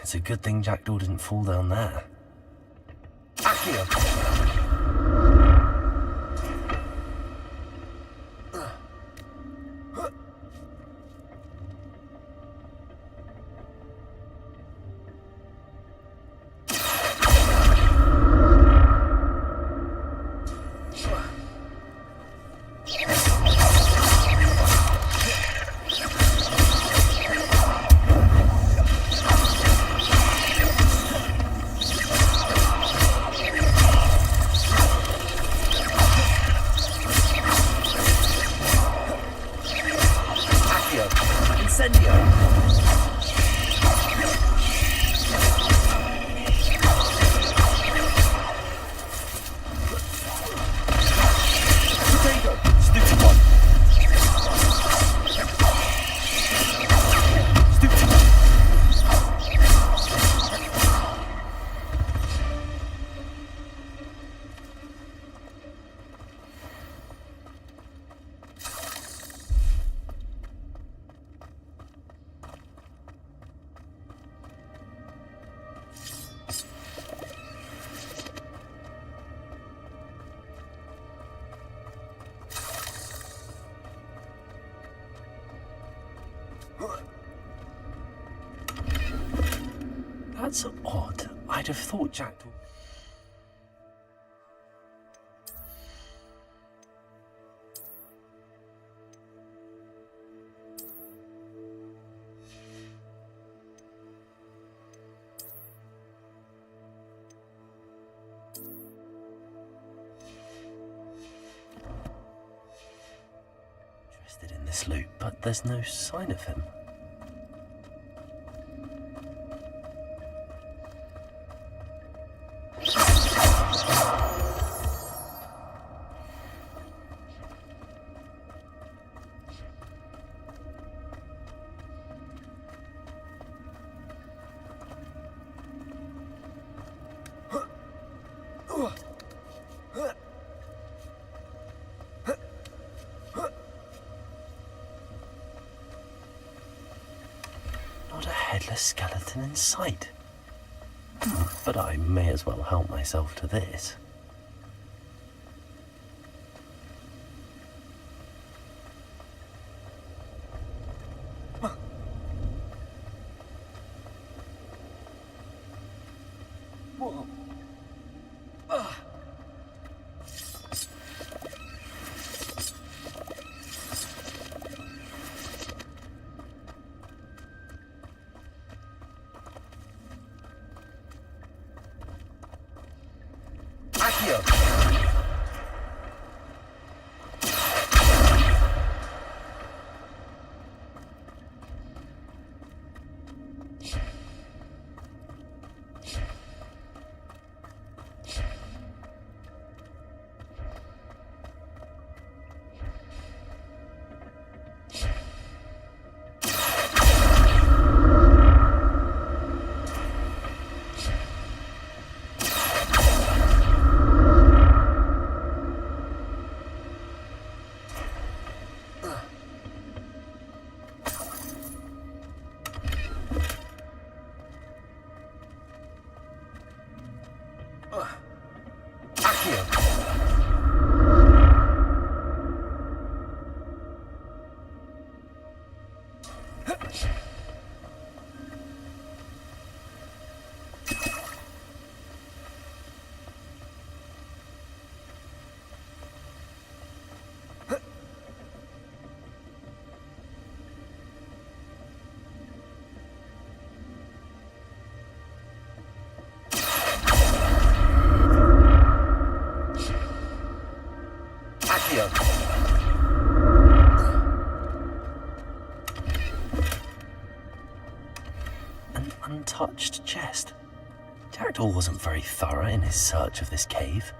It's a good thing Jackdaw didn't fall down there. Accio! That's odd. I'd have thought Jackdaw... this loot, but there's no sign of him. Not a headless skeleton in sight. But I may as well help myself to this. An untouched chest. Jackdaw wasn't very thorough in his search of this cave.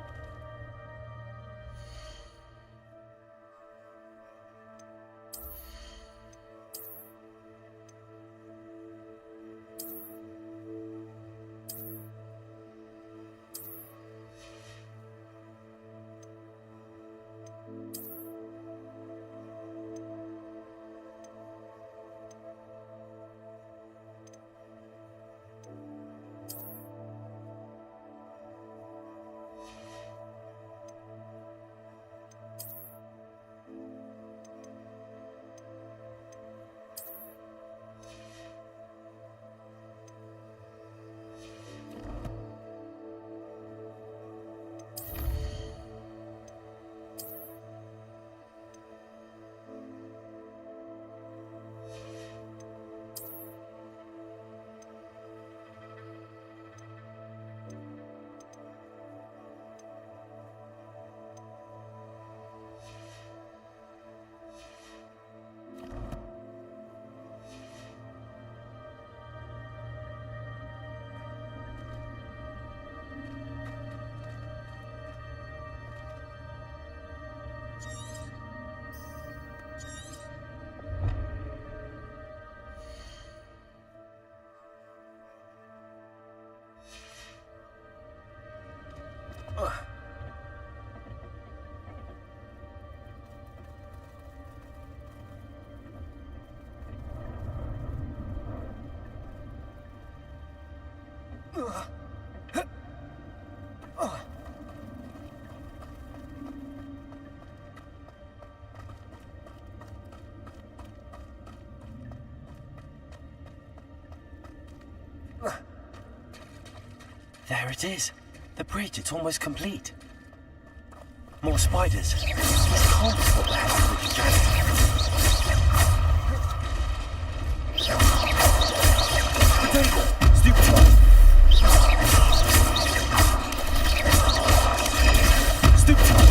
There it is. The bridge, it's almost complete. More spiders. This can't be what the hell is Janet. Stupid one. Stupid one.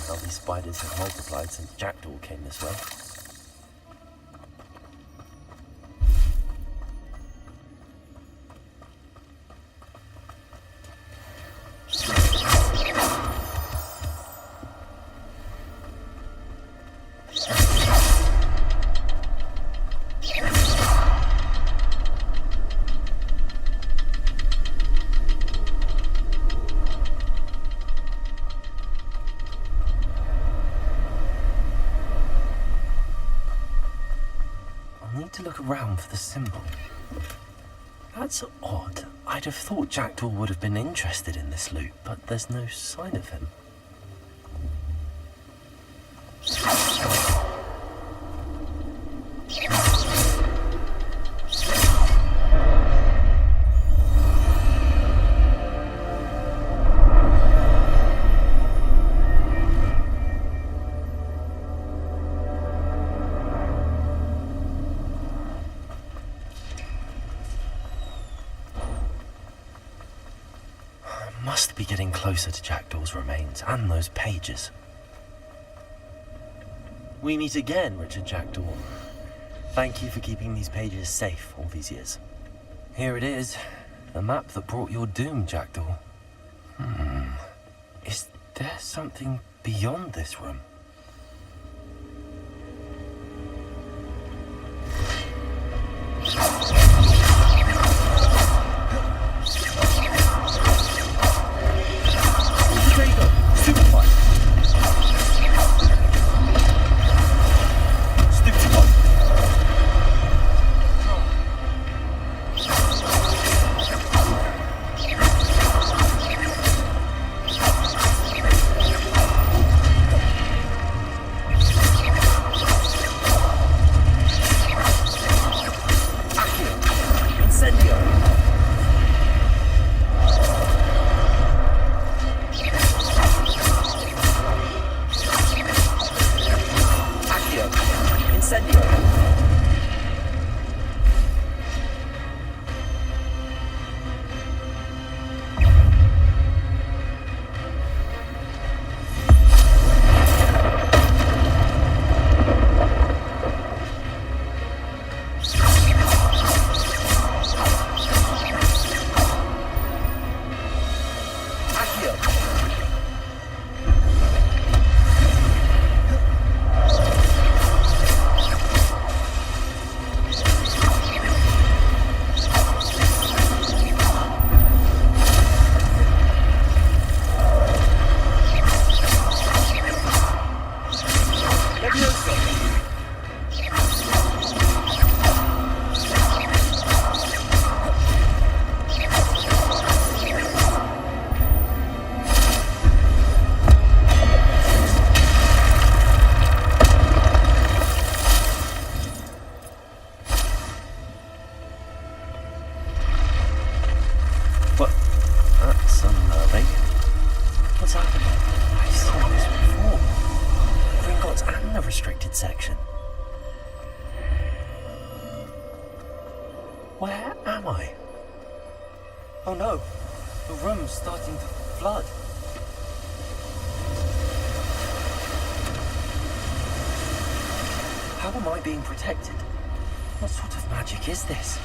how these spiders have multiplied since Jackdaw came this way. To look around for the symbol. That's odd. I'd have thought Jackdaw would have been interested in this loot, but there's no sign of him. Must be getting closer to Jackdaw's remains and those pages. We meet again, Richard Jackdaw. Thank you for keeping these pages safe all these years. Here it is, the map that brought your doom, Jackdaw. Is there something beyond this room? Section. Where am I? Oh no, the room's starting to flood. How am I being protected? What sort of magic is this?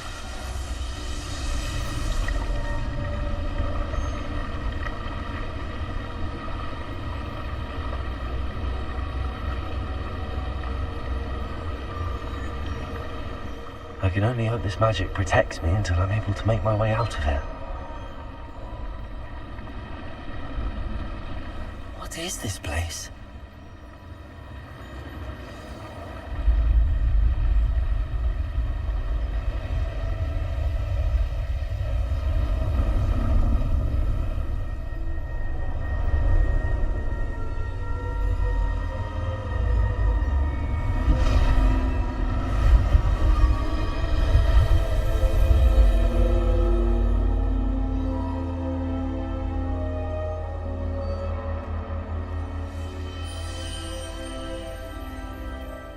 I can only hope this magic protects me until I'm able to make my way out of here. What is this place?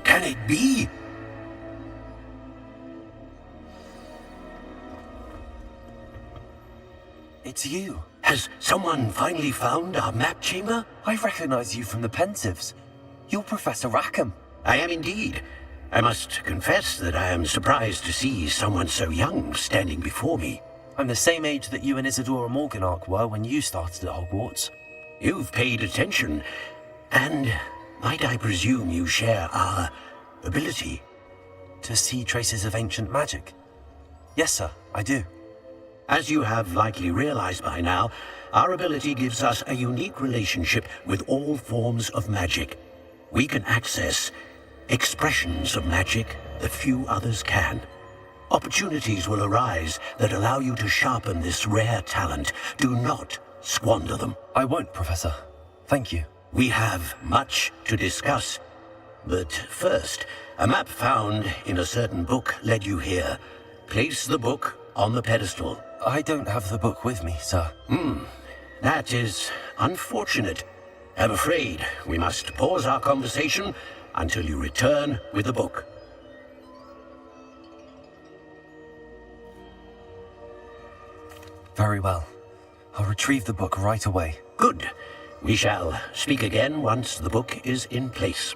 Can it be? It's you. Has someone finally found our map chamber? I recognize you from the Pensives. You're Professor Rackham. I am indeed. I must confess that I am surprised to see someone so young standing before me. I'm the same age that you and Isadora Morganach were when you started at Hogwarts. You've paid attention, and might I presume you share our ability? To see traces of ancient magic? Yes, sir, I do. As you have likely realized by now, our ability gives us a unique relationship with all forms of magic. We can access expressions of magic that few others can. Opportunities will arise that allow you to sharpen this rare talent. Do not squander them. I won't, Professor. Thank you. We have much to discuss. But first, a map found in a certain book led you here. Place the book on the pedestal. I don't have the book with me, sir. That is unfortunate. I'm afraid we must pause our conversation until you return with the book. Very well. I'll retrieve the book right away. Good. We shall speak again once the book is in place.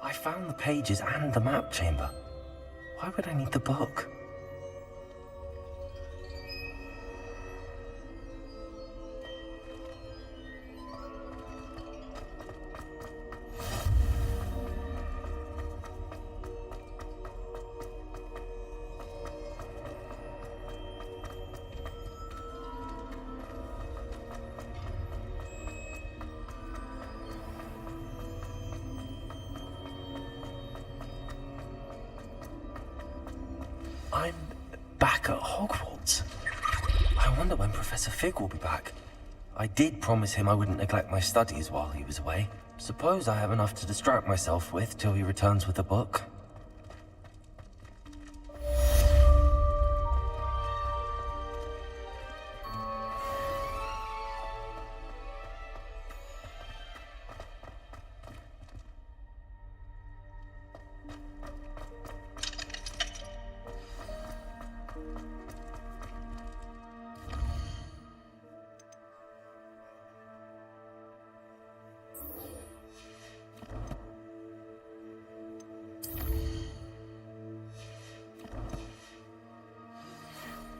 I found the pages and the map chamber. Why would I need the book? I'm back at Hogwarts. I wonder when Professor Fig will be back. I did promise him I wouldn't neglect my studies while he was away. Suppose I have enough to distract myself with till he returns with the book.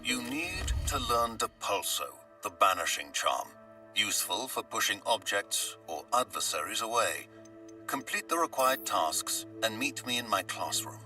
You need to learn Depulso, the banishing charm. Useful for pushing objects or adversaries away. Complete the required tasks and meet me in my classroom.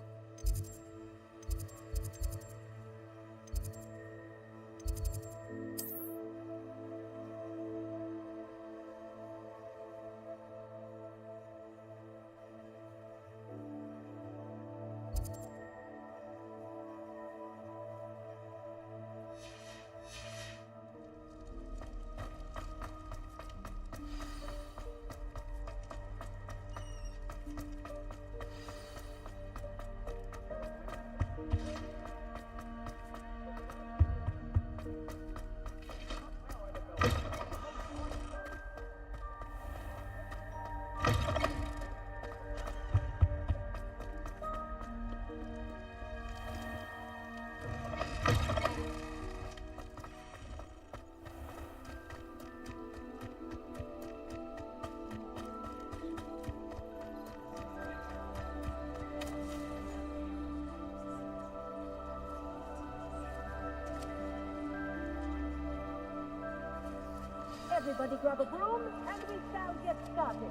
Everybody grab a broom, and we shall get started.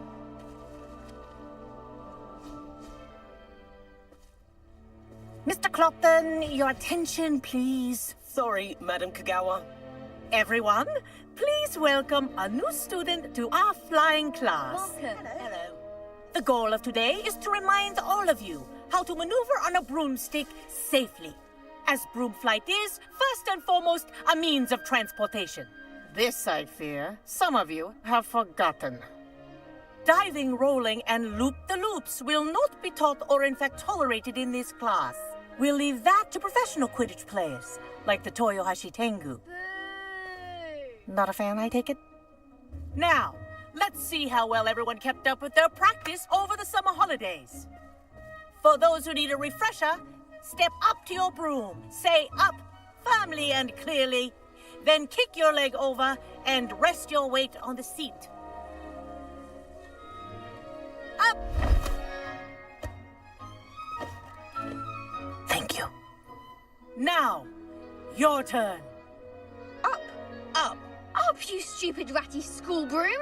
Mr. Clopton, your attention, please. Sorry, Madam Kagawa. Everyone, please welcome a new student to our flying class. Welcome. Hello. The goal of today is to remind all of you how to maneuver on a broomstick safely, as broom flight is, first and foremost, a means of transportation. This, I fear, some of you have forgotten. Diving, rolling, and loop-the-loops will not be taught or in fact tolerated in this class. We'll leave that to professional Quidditch players, like the Toyohashi Tengu. Not a fan, I take it? Now, let's see how well everyone kept up with their practice over the summer holidays. For those who need a refresher, step up to your broom, say up, firmly and clearly, then kick your leg over and rest your weight on the seat. Up! Thank you. Now, your turn. Up! Up! Up, you stupid ratty school broom!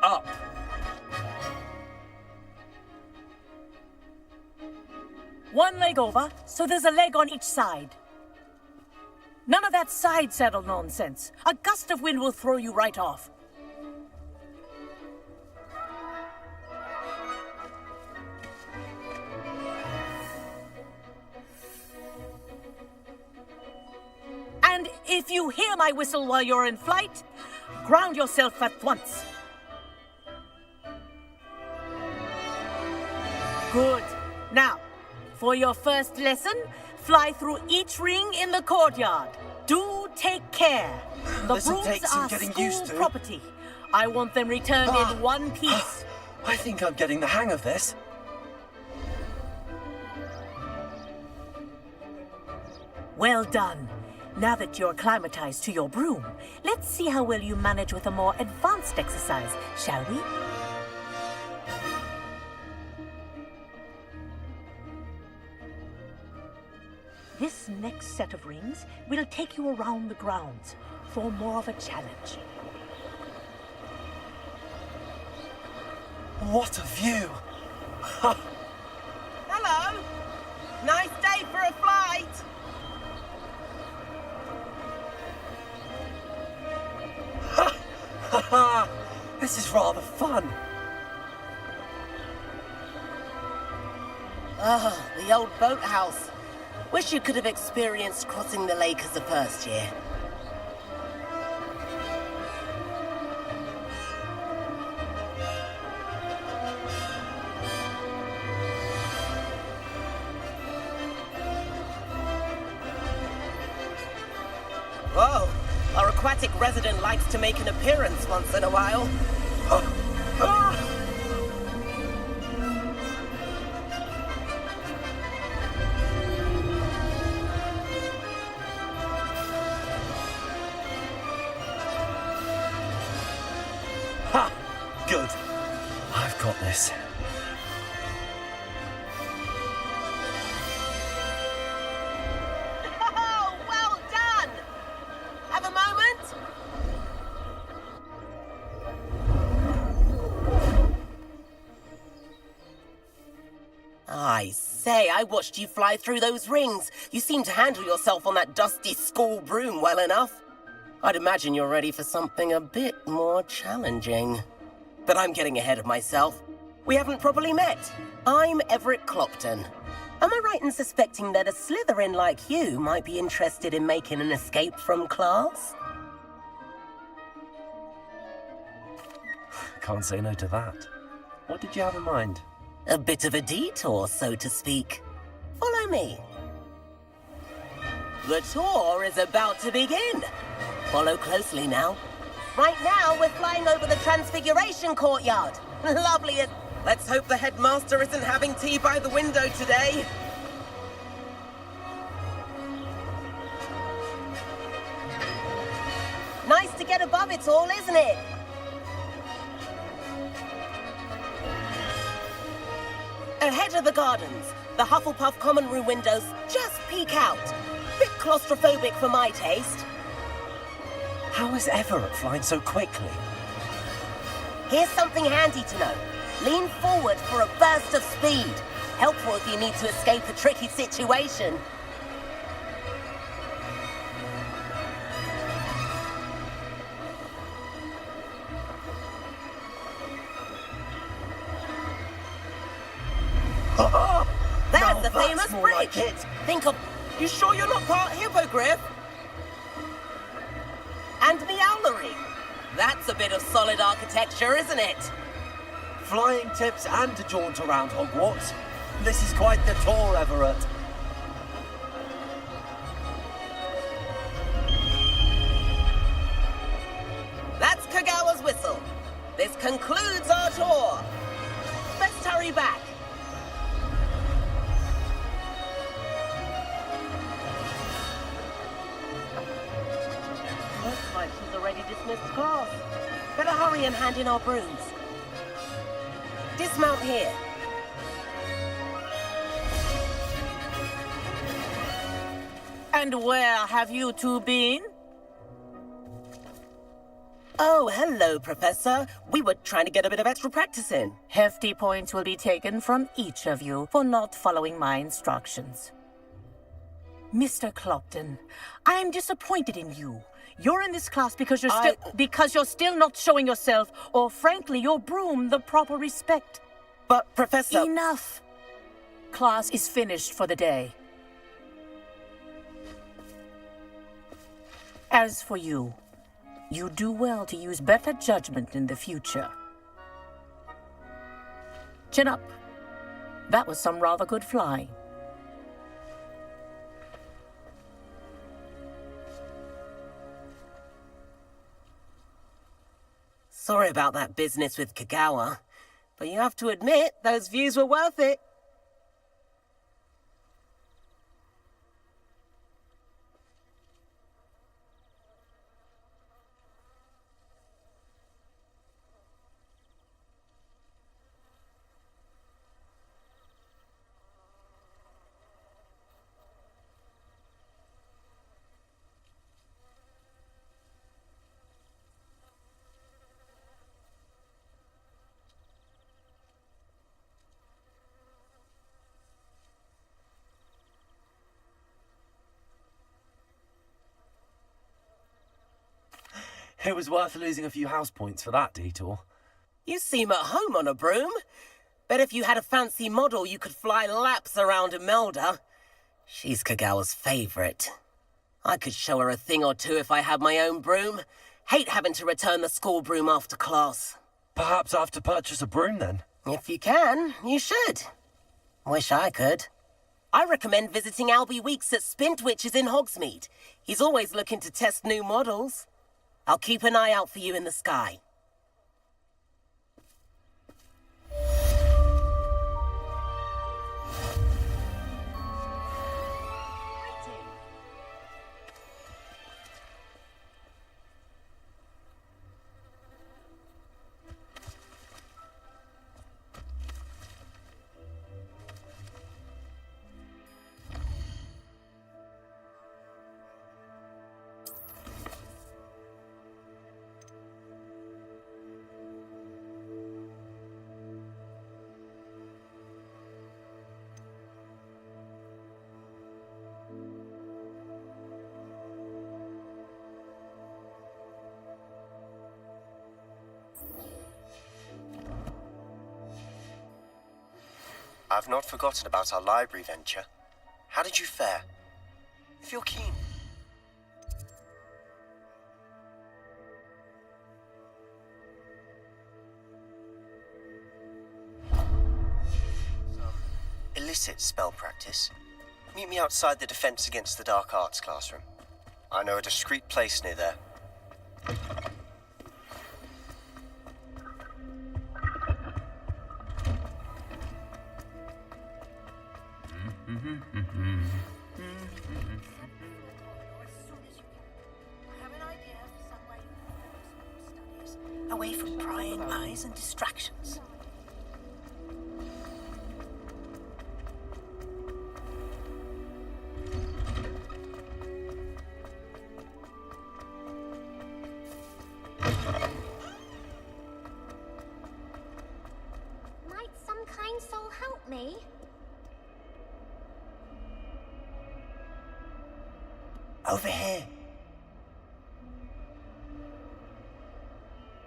Up! One leg over, so there's a leg on each side. None of that side saddle nonsense. A gust of wind will throw you right off. And if you hear my whistle while you're in flight, ground yourself at once. Good. Now, for your first lesson, fly through each ring in the courtyard. Do take care. The This'll brooms take some are getting school used to. property. I want them returned in one piece. I think I'm getting the hang of this. Well done. Now that you're acclimatized to your broom, let's see how well you manage with a more advanced exercise, shall we? This next set of rings will take you around the grounds for more of a challenge. What a view! Hello! Nice day for a flight! This is rather fun. Ah, the old boathouse. Wish you could have experienced crossing the lake as a first year. Whoa! Our aquatic resident likes to make an appearance once in a while. Ha! Good. I've got this. Oh, well done! Have a moment? I say, I watched you fly through those rings. You seem to handle yourself on that dusty school broom well enough. I'd imagine you're ready for something a bit more challenging. But I'm getting ahead of myself. We haven't properly met. I'm Everett Clopton. Am I right in suspecting that a Slytherin like you might be interested in making an escape from class? Can't say no to that. What did you have in mind? A bit of a detour, so to speak. Follow me. The tour is about to begin. Follow closely now. Right now, we're flying over the Transfiguration Courtyard. Lovely. Let's hope the headmaster isn't having tea by the window today. Nice to get above it all, isn't it? Ahead of the gardens, the Hufflepuff common room windows just peek out. Bit claustrophobic for my taste. How is Everett flying so quickly? Here's something handy to know. Lean forward for a burst of speed. Helpful if you need to escape a tricky situation. There's the famous bridge. Like it. Think of... You sure you're not part hippogriff? And Meowlery. That's a bit of solid architecture, isn't it? Flying tips and a jaunt around Hogwarts. This is quite the tour, Everett. That's Kagawa's whistle. This concludes our tour. Let's hurry back. Looks like she's already dismissed class. Better hurry and hand in our brooms. Dismount here. And where have you two been? Oh, hello, Professor. We were trying to get a bit of extra practice in. Hefty points will be taken from each of you for not following my instructions. Mr. Clopton, I am disappointed in you. You're in this class because you're still not showing yourself, or frankly, your broom, the proper respect. But, Professor... Enough! Class is finished for the day. As for you, you do well to use better judgment in the future. Chin up. That was some rather good flying. Sorry about that business with Kagawa, but you have to admit, those views were worth it. It was worth losing a few house points for that detour. You seem at home on a broom. Bet if you had a fancy model, you could fly laps around Imelda. She's Kagawa's favorite. I could show her a thing or two if I had my own broom. Hate having to return the school broom after class. Perhaps I have to purchase a broom then? If you can, you should. Wish I could. I recommend visiting Albie Weeks at Spintwitches in Hogsmeade. He's always looking to test new models. I'll keep an eye out for you in the sky. I've not forgotten about our library venture. How did you fare? If you're keen. Some illicit spell practice. Meet me outside the Defense Against the Dark Arts classroom. I know a discreet place near there. Away from prying eyes and distractions. Might some kind soul help me? Over here.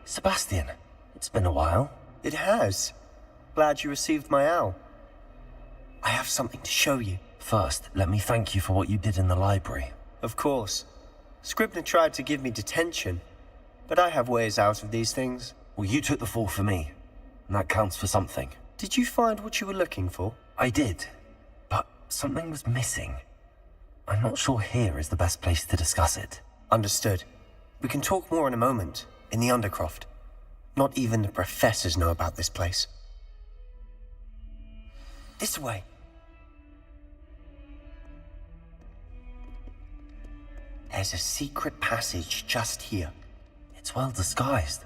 Sebastian, it's been a while. It has. Glad you received my owl. I have something to show you. First, let me thank you for what you did in the library. Of course. Scribner tried to give me detention, but I have ways out of these things. Well, you took the fall for me, and that counts for something. Did you find what you were looking for? I did, but something was missing. I'm not sure here is the best place to discuss it. Understood. We can talk more in a moment, in the Undercroft. Not even the professors know about this place. This way. There's a secret passage just here. It's well disguised.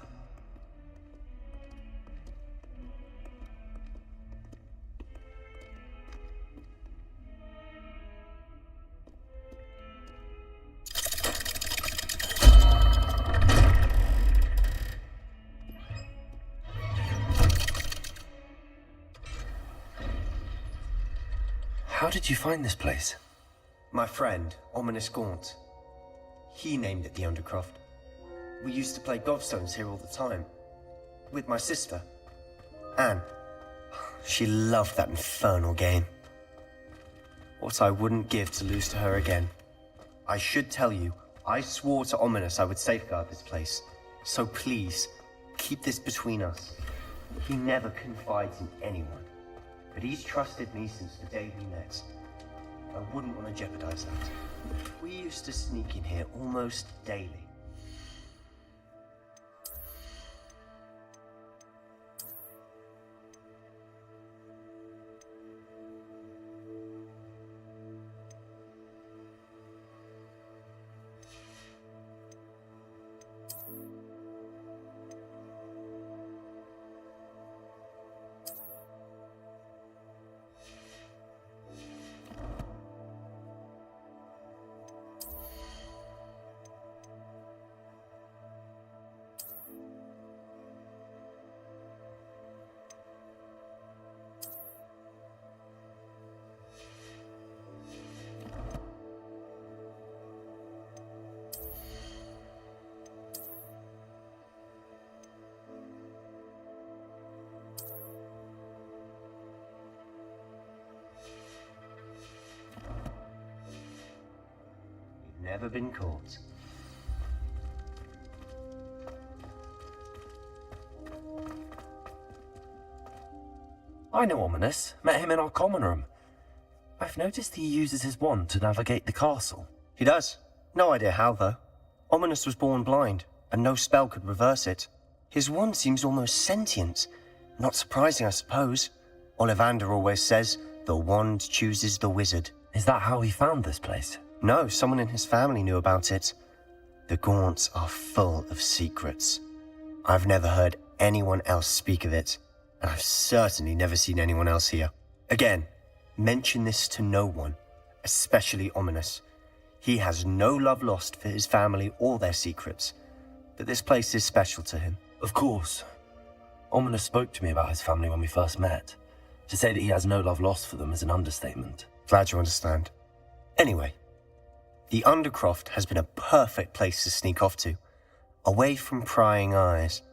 How did you find this place? My friend, Ominous Gaunt. He named it the Undercroft. We used to play gobstones here all the time. With my sister, Anne. She loved that infernal game. What I wouldn't give to lose to her again. I should tell you, I swore to Ominous I would safeguard this place. So please, keep this between us. He never confides in anyone. But he's trusted me since the day we met. I wouldn't want to jeopardize that. We used to sneak in here almost daily. never been caught. I know Ominous. Met him in our common room. I've noticed he uses his wand to navigate the castle. He does. No idea how, though. Ominous was born blind, and no spell could reverse it. His wand seems almost sentient. Not surprising, I suppose. Ollivander always says, the wand chooses the wizard. Is that how he found this place? No, someone in his family knew about it. The Gaunts are full of secrets. I've never heard anyone else speak of it, and I've certainly never seen anyone else here. Again, mention this to no one, especially Ominous. He has no love lost for his family or their secrets, but this place is special to him. Of course. Ominous spoke to me about his family when we first met. To say that he has no love lost for them is an understatement. Glad you understand. Anyway, the Undercroft has been a perfect place to sneak off to, away from prying eyes,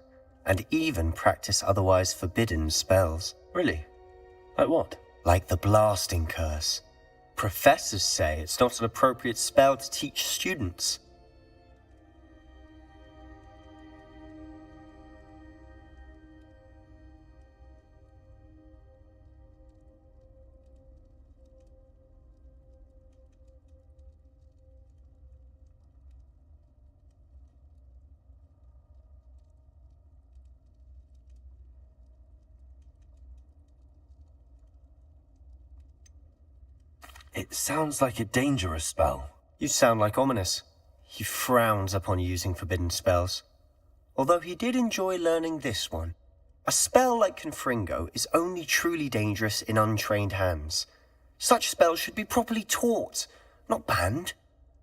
and even practice otherwise forbidden spells. Really? Like what? Like the blasting curse. Professors say it's not an appropriate spell to teach students. It sounds like a dangerous spell. You sound like Ominous. He frowns upon using forbidden spells. Although he did enjoy learning this one. A spell like Confringo is only truly dangerous in untrained hands. Such spells should be properly taught, not banned.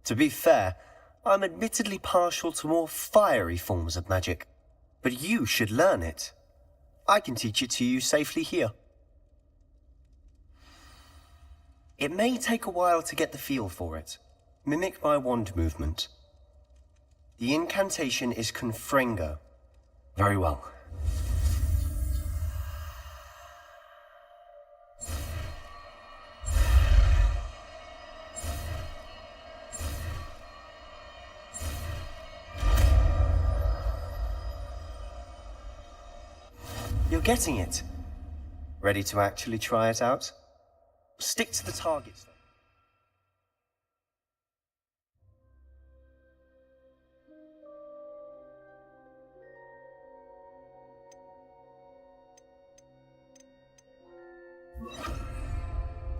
To be fair, I'm admittedly partial to more fiery forms of magic. But you should learn it. I can teach it to you safely here. It may take a while to get the feel for it. Mimic my wand movement. The incantation is Confringo. Very well. You're getting it. Ready to actually try it out? Stick to the targets, though.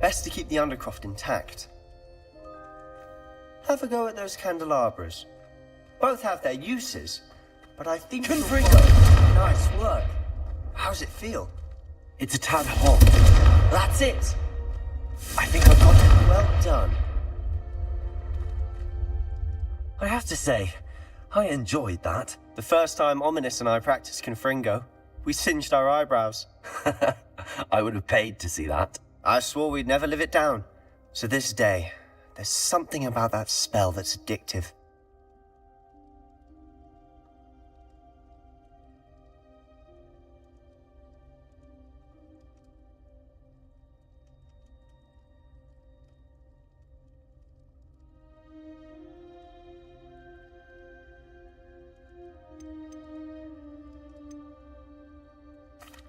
Best to keep the Undercroft intact. Have a go at those candelabras. Both have their uses, but I think... Confringo! Nice work. How's it feel? It's a tad hot. That's it! I think I've got it. Well done. I have to say, I enjoyed that. The first time Ominous and I practiced Confringo, we singed our eyebrows. I would have paid to see that. I swore we'd never live it down. So this day, there's something about that spell that's addictive.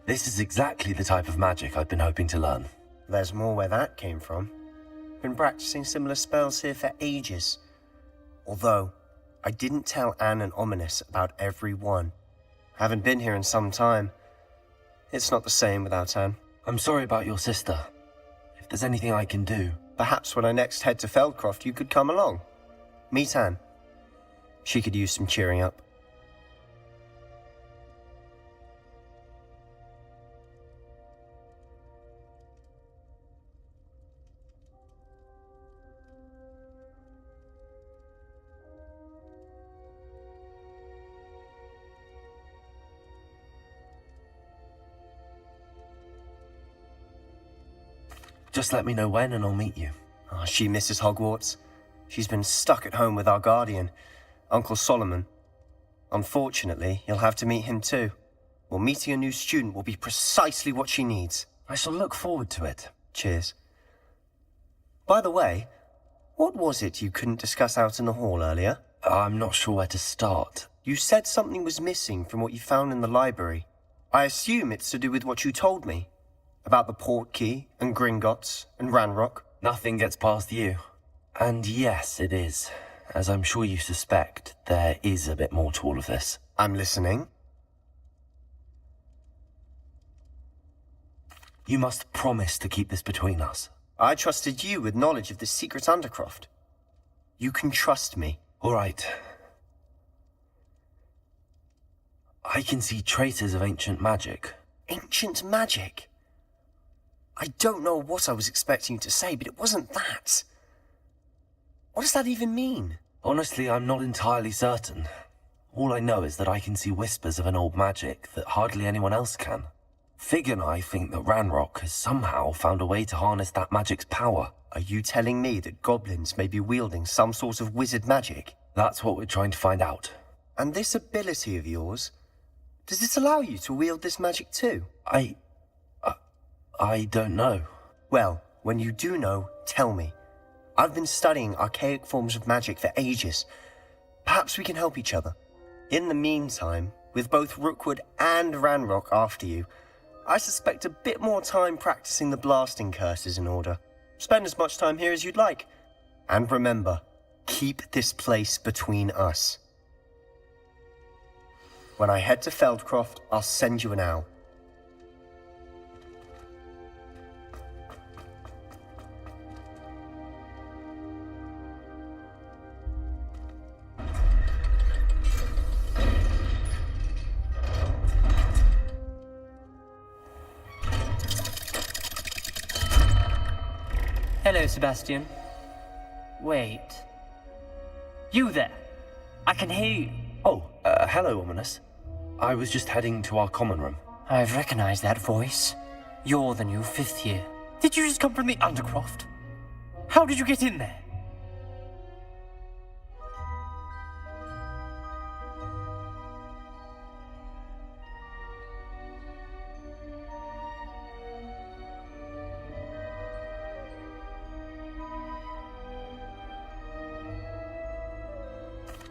This is exactly the type of magic I've been hoping to learn. There's more where that came from. Been practicing similar spells here for ages. Although, I didn't tell Anne and Ominous about every one. Haven't been here in some time. It's not the same without Anne. I'm sorry about your sister. If there's anything I can do... Perhaps when I next head to Feldcroft, you could come along. Meet Anne. She could use some cheering up. Just let me know when and I'll meet you. Oh, she misses Hogwarts. She's been stuck at home with our guardian, Uncle Solomon. Unfortunately, you'll have to meet him too. Well, meeting a new student will be precisely what she needs. I shall look forward to it. Cheers. By the way, What was it you couldn't discuss out in the hall earlier? I'm not sure where to start. You said something was missing from what you found in the library. I assume it's to do with what you told me. About the port key, and Gringotts, and Ranrock. Nothing gets past you. And yes, it is. As I'm sure you suspect, there is a bit more to all of this. I'm listening. You must promise to keep this between us. I trusted you with knowledge of this secret undercroft. You can trust me. All right. I can see traces of ancient magic. Ancient magic? I don't know what I was expecting you to say, but it wasn't that. What does that even mean? Honestly, I'm not entirely certain. All I know is that I can see whispers of an old magic that hardly anyone else can. Fig and I think that Ranrock has somehow found a way to harness that magic's power. Are you telling me that goblins may be wielding some sort of wizard magic? That's what we're trying to find out. And this ability of yours, does it allow you to wield this magic too? I don't know. Well, when you do know, tell me. I've been studying archaic forms of magic for ages. Perhaps we can help each other. In the meantime, with both Rookwood and Ranrock after you, I suspect a bit more time practicing the blasting curses in order. Spend as much time here as you'd like. And remember, keep this place between us. When I head to Feldcroft, I'll send you an owl. Hello, Sebastian. Wait. You there? I can hear you. Oh, hello, Ominous. I was just heading to our common room. I've recognized that voice. You're the new 5th year. Did you just come from the Undercroft? How did you get in there?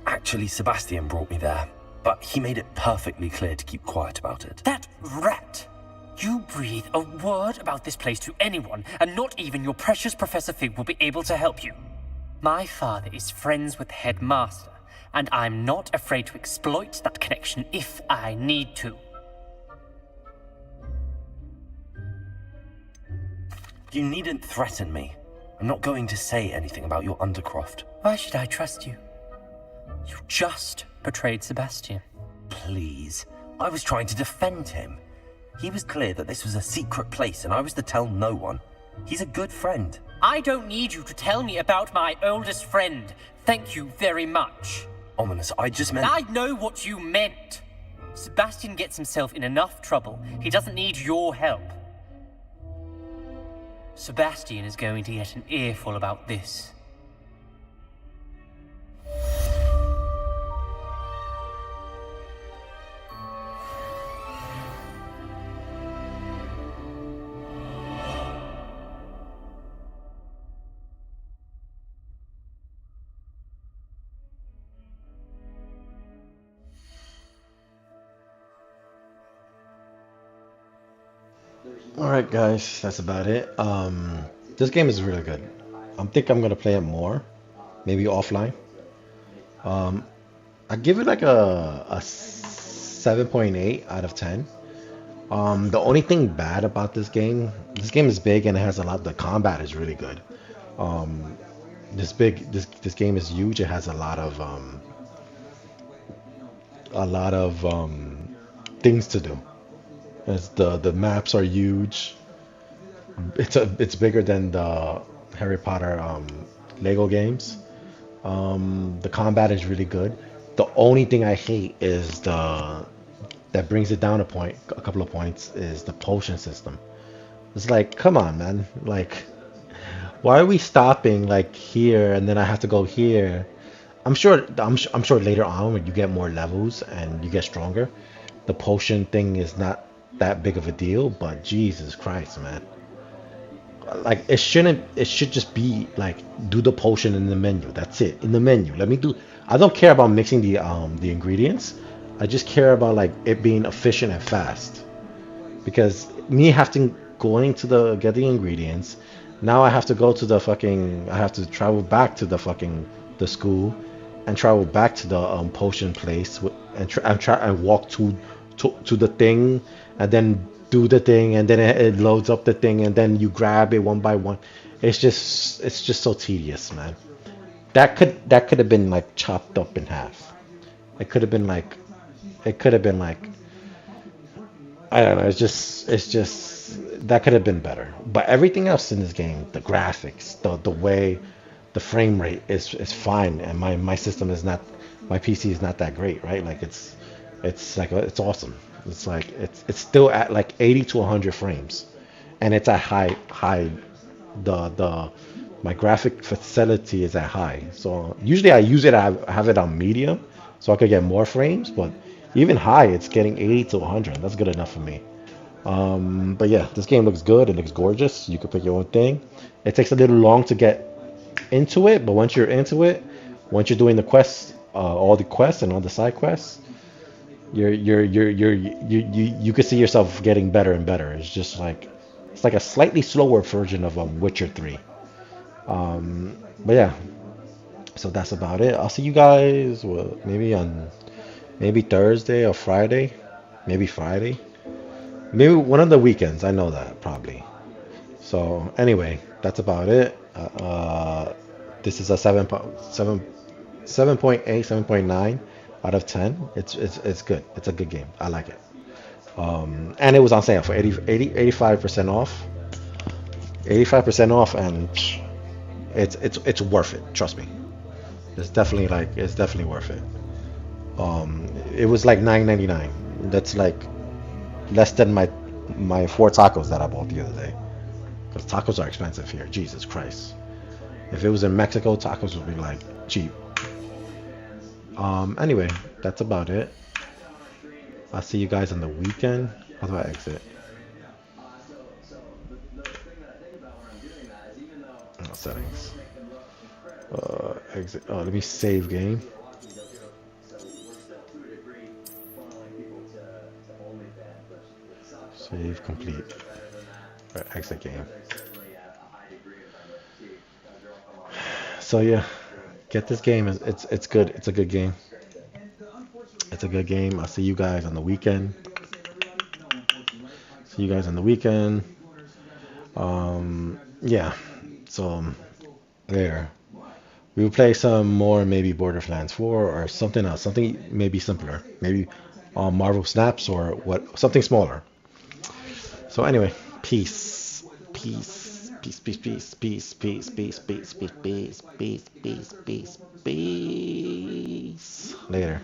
Actually, Sebastian brought me there, but he made it perfectly clear to keep quiet about it. That rat! You breathe a word about this place to anyone, and not even your precious Professor Fig will be able to help you. My father is friends with the headmaster, and I'm not afraid to exploit that connection if I need to. You needn't threaten me. I'm not going to say anything about your Undercroft. Why should I trust you? You just betrayed Sebastian. Please. I was trying to defend him. He was clear that this was a secret place and I was to tell no one. He's a good friend. I don't need you to tell me about my oldest friend. Thank you very much. Ominous, I just meant... I know what you meant. Sebastian gets himself in enough trouble. He doesn't need your help. Sebastian is going to get an earful about this. Alright guys, that's about it. This game is really good. I think I'm gonna play it more, maybe offline. I give it like a 7.8 out of 10. The only thing bad about this game is big and it has a lot. The combat is really good. This game is huge. It has a lot of things to do. As the maps are huge. It's bigger than the Harry Potter Lego games. The combat is really good. The only thing I hate is that brings it down a couple of points is the potion system. It's like, come on, man. Like, why are we stopping like here and then I have to go here? I'm sure later on when you get more levels and you get stronger, the potion thing is not that big of a deal, but Jesus Christ, man. like it shouldn't. It should just be like do the potion in the menu. That's it. In the menu. Let me do. I don't care about mixing the ingredients. I just care about like it being efficient and fast. Because me having going to the get the ingredients, now I have to go to the fucking. I have to travel back to the fucking the school, and travel back to the potion place and walk to the thing, and then do the thing, and then it loads up the thing, and then you grab it one by one. It's just so tedious, man. That could have been like chopped up in half. It could have been like it could have been like I don't know. It's just that could have been better. But everything else in this game, the graphics, the way, the frame rate is fine. And my system is not, my PC is not that great, right? Like it's like it's awesome. It's like it's still at like 80 to 100 frames, and it's at high. The my graphic facility is at high. So usually I use it. I have it on medium, so I could get more frames. But even high, it's getting 80 to 100. That's good enough for me. But yeah, this game looks good. It looks gorgeous. You could pick your own thing. It takes a little long to get into it, but once you're into it, once you're doing the quests, all the quests and all the side quests, you could see yourself getting better and better. It's like a slightly slower version of Witcher 3. But yeah, so that's about it. I'll see you guys maybe on maybe Thursday or Friday, maybe Friday, maybe one of the weekends. I know that probably. So anyway, that's about it. This is a 7.8, 7.9 out of 10. It's good. It's a good game. I like it. And it was on sale for 85% off. 85% off, and it's worth it. Trust me. It's definitely worth it. It was like 9.99. That's like less than my four tacos that I bought the other day. Because tacos are expensive here. Jesus Christ. If it was in Mexico, tacos would be like cheap. Anyway, that's about it. I'll see you guys on the weekend. How do I exit? Oh, settings. Exit. Oh, let me save game. Save complete. Exit game. So yeah, get this game. It's good. It's a good game. It's a good game. I'll see you guys on the weekend. See you guys on the weekend. Yeah. So there. We will play some more, maybe Borderlands 4 or something else, something maybe simpler, maybe Marvel Snaps or what, something smaller. So anyway, peace, peace, peace, peace, peace, peace, peace, peace, peace, peace, peace, peace, peace, peace, peace. Later.